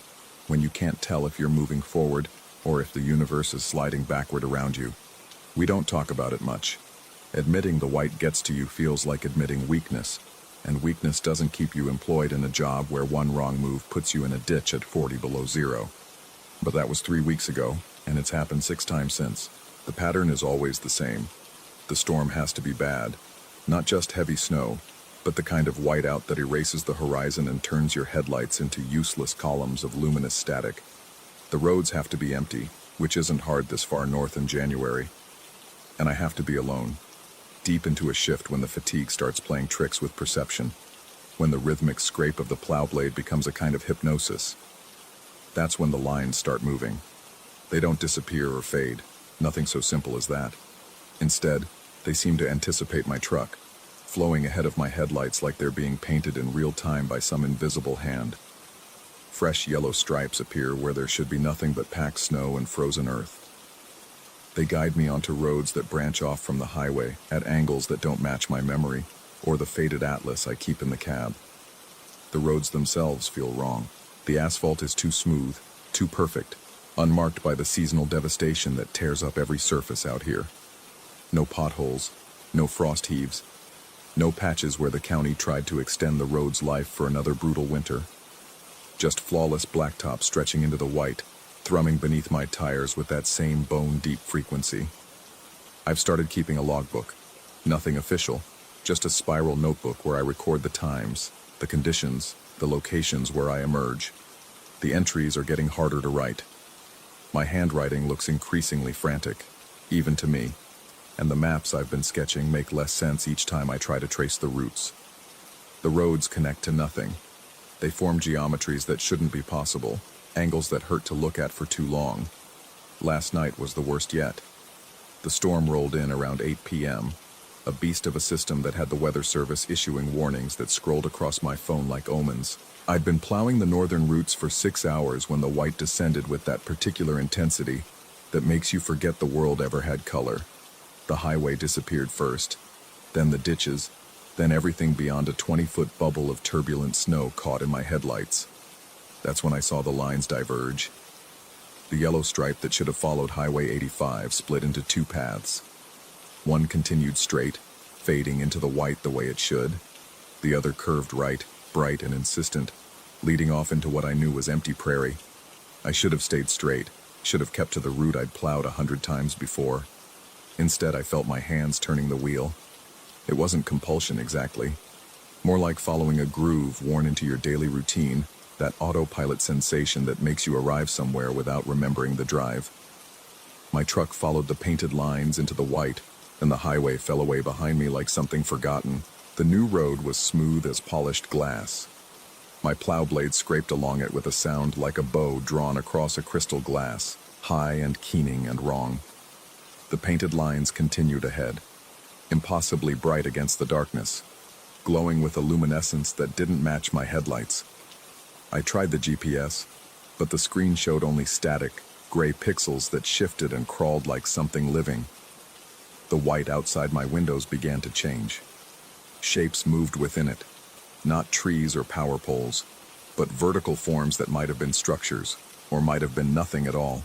when you can't tell if you're moving forward or if the universe is sliding backward around you. We don't talk about it much. Admitting the white gets to you feels like admitting weakness, and weakness doesn't keep you employed in a job where one wrong move puts you in a ditch at 40 below zero. But that was 3 weeks ago, and it's happened 6 times since. The pattern is always the same. The storm has to be bad. Not just heavy snow, but the kind of whiteout that erases the horizon and turns your headlights into useless columns of luminous static. The roads have to be empty, which isn't hard this far north in January. And I have to be alone, deep into a shift when the fatigue starts playing tricks with perception, when the rhythmic scrape of the plow blade becomes a kind of hypnosis. That's when the lines start moving. They don't disappear or fade, nothing so simple as that. Instead, they seem to anticipate my truck, flowing ahead of my headlights like they're being painted in real time by some invisible hand. Fresh yellow stripes appear where there should be nothing but packed snow and frozen earth. They guide me onto roads that branch off from the highway at angles that don't match my memory or the faded atlas I keep in the cab. The roads themselves feel wrong. The asphalt is too smooth, too perfect, unmarked by the seasonal devastation that tears up every surface out here. No potholes, no frost heaves, no patches where the county tried to extend the road's life for another brutal winter. Just flawless blacktop stretching into the white, thrumming beneath my tires with that same bone-deep frequency. I've started keeping a logbook. Nothing official, just a spiral notebook where I record the times, the conditions, the locations where I emerge. The entries are getting harder to write. My handwriting looks increasingly frantic, even to me, and the maps I've been sketching make less sense each time I try to trace the routes. The roads connect to nothing. They form geometries that shouldn't be possible, angles that hurt to look at for too long. Last night was the worst yet. The storm rolled in around 8 p.m., a beast of a system that had the weather service issuing warnings that scrolled across my phone like omens. I'd been plowing the northern routes for 6 hours when the white descended with that particular intensity that makes you forget the world ever had color. The highway disappeared first, then the ditches, then everything beyond a 20-foot bubble of turbulent snow caught in my headlights. That's when I saw the lines diverge. The yellow stripe that should have followed Highway 85 split into 2 paths. One continued straight, fading into the white the way it should. The other curved right, bright and insistent, leading off into what I knew was empty prairie. I should have stayed straight, should have kept to the route I'd plowed 100 times before. Instead, I felt my hands turning the wheel. It wasn't compulsion exactly, more like following a groove worn into your daily routine, that autopilot sensation that makes you arrive somewhere without remembering the drive. My truck followed the painted lines into the white, and the highway fell away behind me like something forgotten. The new road was smooth as polished glass. My plow blade scraped along it with a sound like a bow drawn across a crystal glass, high and keening and wrong. The painted lines continued ahead, impossibly bright against the darkness, glowing with a luminescence that didn't match my headlights. I tried the GPS, but the screen showed only static, gray pixels that shifted and crawled like something living. The white outside my windows began to change. Shapes moved within it, not trees or power poles, but vertical forms that might have been structures, or might have been nothing at all.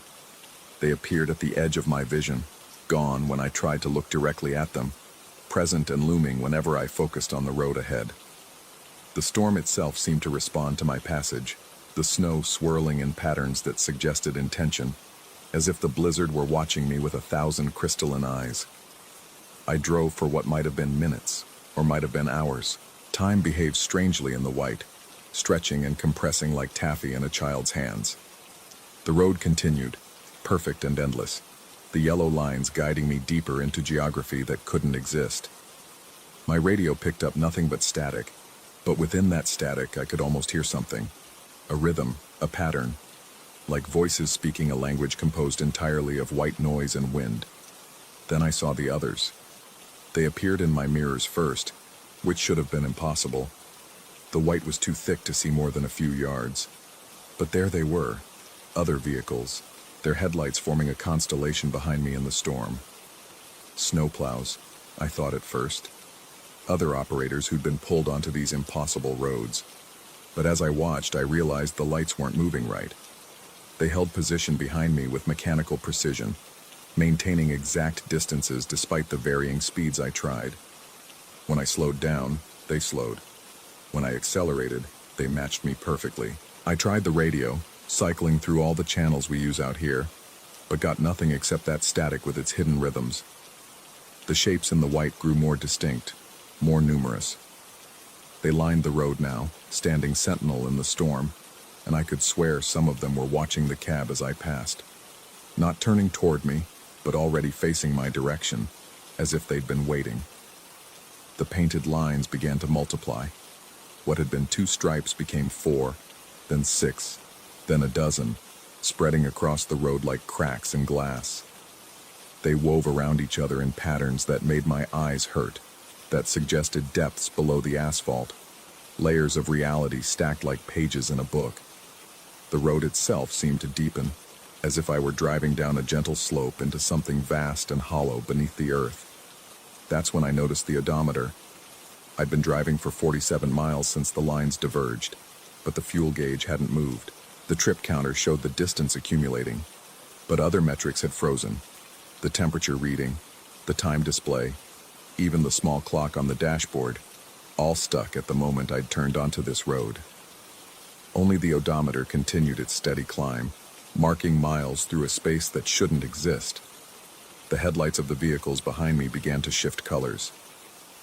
They appeared at the edge of my vision, gone when I tried to look directly at them, present and looming whenever I focused on the road ahead. The storm itself seemed to respond to my passage, the snow swirling in patterns that suggested intention, as if the blizzard were watching me with 1,000 crystalline eyes. I drove for what might have been minutes, or might have been hours, Time behaved strangely in the white, stretching and compressing like taffy in a child's hands. The road continued, perfect and endless, the yellow lines guiding me deeper into geography that couldn't exist. My radio picked up nothing but static, but within that static I could almost hear something. A rhythm, a pattern, like voices speaking a language composed entirely of white noise and wind. Then I saw the others. They appeared in my mirrors first, which should have been impossible. The white was too thick to see more than a few yards. But there they were, other vehicles, their headlights forming a constellation behind me in the storm. Snowplows, I thought at first. Other operators who'd been pulled onto these impossible roads. But as I watched, I realized the lights weren't moving right. They held position behind me with mechanical precision, maintaining exact distances despite the varying speeds I tried. When I slowed down, they slowed. When I accelerated, they matched me perfectly. I tried the radio, cycling through all the channels we use out here, but got nothing except that static with its hidden rhythms. The shapes in the white grew more distinct, more numerous. They lined the road now, standing sentinel in the storm, and I could swear some of them were watching the cab as I passed. Not turning toward me, but already facing my direction, as if they'd been waiting. The painted lines began to multiply. What had been 2 stripes became 4, then 6, then a dozen, spreading across the road like cracks in glass. They wove around each other in patterns that made my eyes hurt, that suggested depths below the asphalt, layers of reality stacked like pages in a book. The road itself seemed to deepen, as if I were driving down a gentle slope into something vast and hollow beneath the earth. That's when I noticed the odometer. I'd been driving for 47 miles since the lines diverged, but the fuel gauge hadn't moved. The trip counter showed the distance accumulating, but other metrics had frozen. The temperature reading, the time display, even the small clock on the dashboard, all stuck at the moment I'd turned onto this road. Only the odometer continued its steady climb, marking miles through a space that shouldn't exist. The headlights of the vehicles behind me began to shift colors,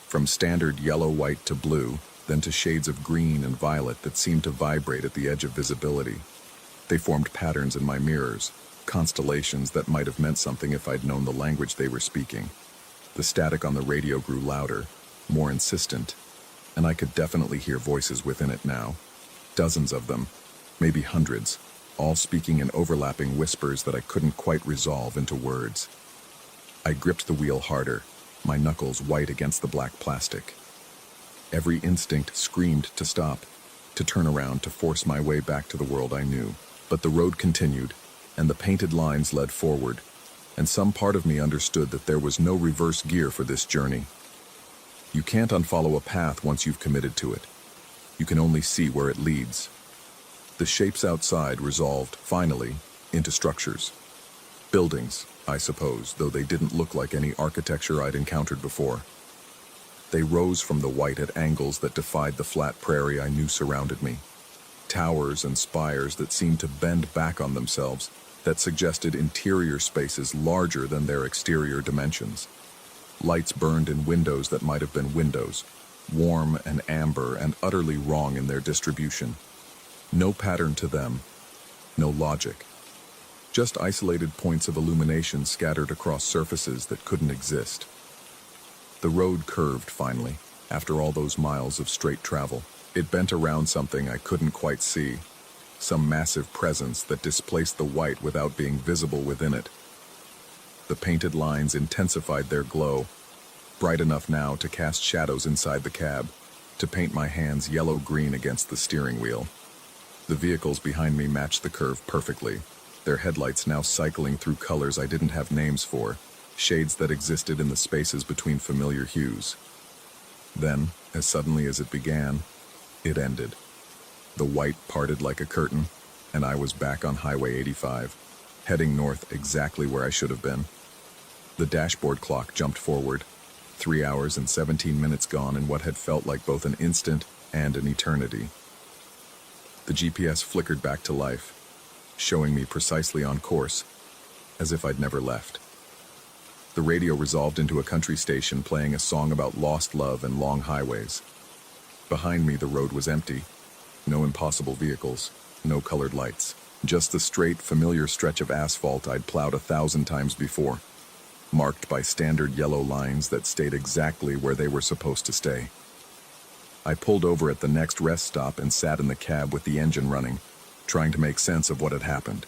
from standard yellow-white to blue, then to shades of green and violet that seemed to vibrate at the edge of visibility. They formed patterns in my mirrors, constellations that might have meant something if I'd known the language they were speaking. The static on the radio grew louder, more insistent, and I could definitely hear voices within it now. Dozens of them, maybe hundreds, all speaking in overlapping whispers that I couldn't quite resolve into words. I gripped the wheel harder, my knuckles white against the black plastic. Every instinct screamed to stop, to turn around, to force my way back to the world I knew. But the road continued, and the painted lines led forward, and some part of me understood that there was no reverse gear for this journey. You can't unfollow a path once you've committed to it. You can only see where it leads. The shapes outside resolved, finally, into structures. Buildings, I suppose, though they didn't look like any architecture I'd encountered before. They rose from the white at angles that defied the flat prairie I knew surrounded me. Towers and spires that seemed to bend back on themselves, that suggested interior spaces larger than their exterior dimensions. Lights burned in windows that might have been windows, warm and amber and utterly wrong in their distribution. No pattern to them, no logic. Just isolated points of illumination scattered across surfaces that couldn't exist. The road curved finally, after all those miles of straight travel. It bent around something I couldn't quite see, some massive presence that displaced the white without being visible within it. The painted lines intensified their glow, bright enough now to cast shadows inside the cab, to paint my hands yellow-green against the steering wheel. The vehicles behind me matched the curve perfectly, their headlights now cycling through colors I didn't have names for, shades that existed in the spaces between familiar hues. Then, as suddenly as it began, it ended. The white parted like a curtain, and I was back on Highway 85, heading north exactly where I should have been. The dashboard clock jumped forward, 3 hours and 17 minutes gone in what had felt like both an instant and an eternity. The GPS flickered back to life, showing me precisely on course, as if I'd never left. The radio resolved into a country station playing a song about lost love and long highways. Behind me, the road was empty. No impossible vehicles, no colored lights. Just the straight, familiar stretch of asphalt I'd plowed 1,000 times before, marked by standard yellow lines that stayed exactly where they were supposed to stay. I pulled over at the next rest stop and sat in the cab with the engine running, trying to make sense of what had happened.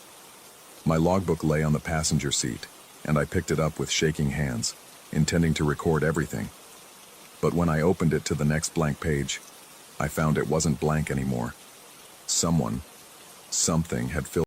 My logbook lay on the passenger seat, and I picked it up with shaking hands, intending to record everything. But when I opened it to the next blank page, I found it wasn't blank anymore. Something had filled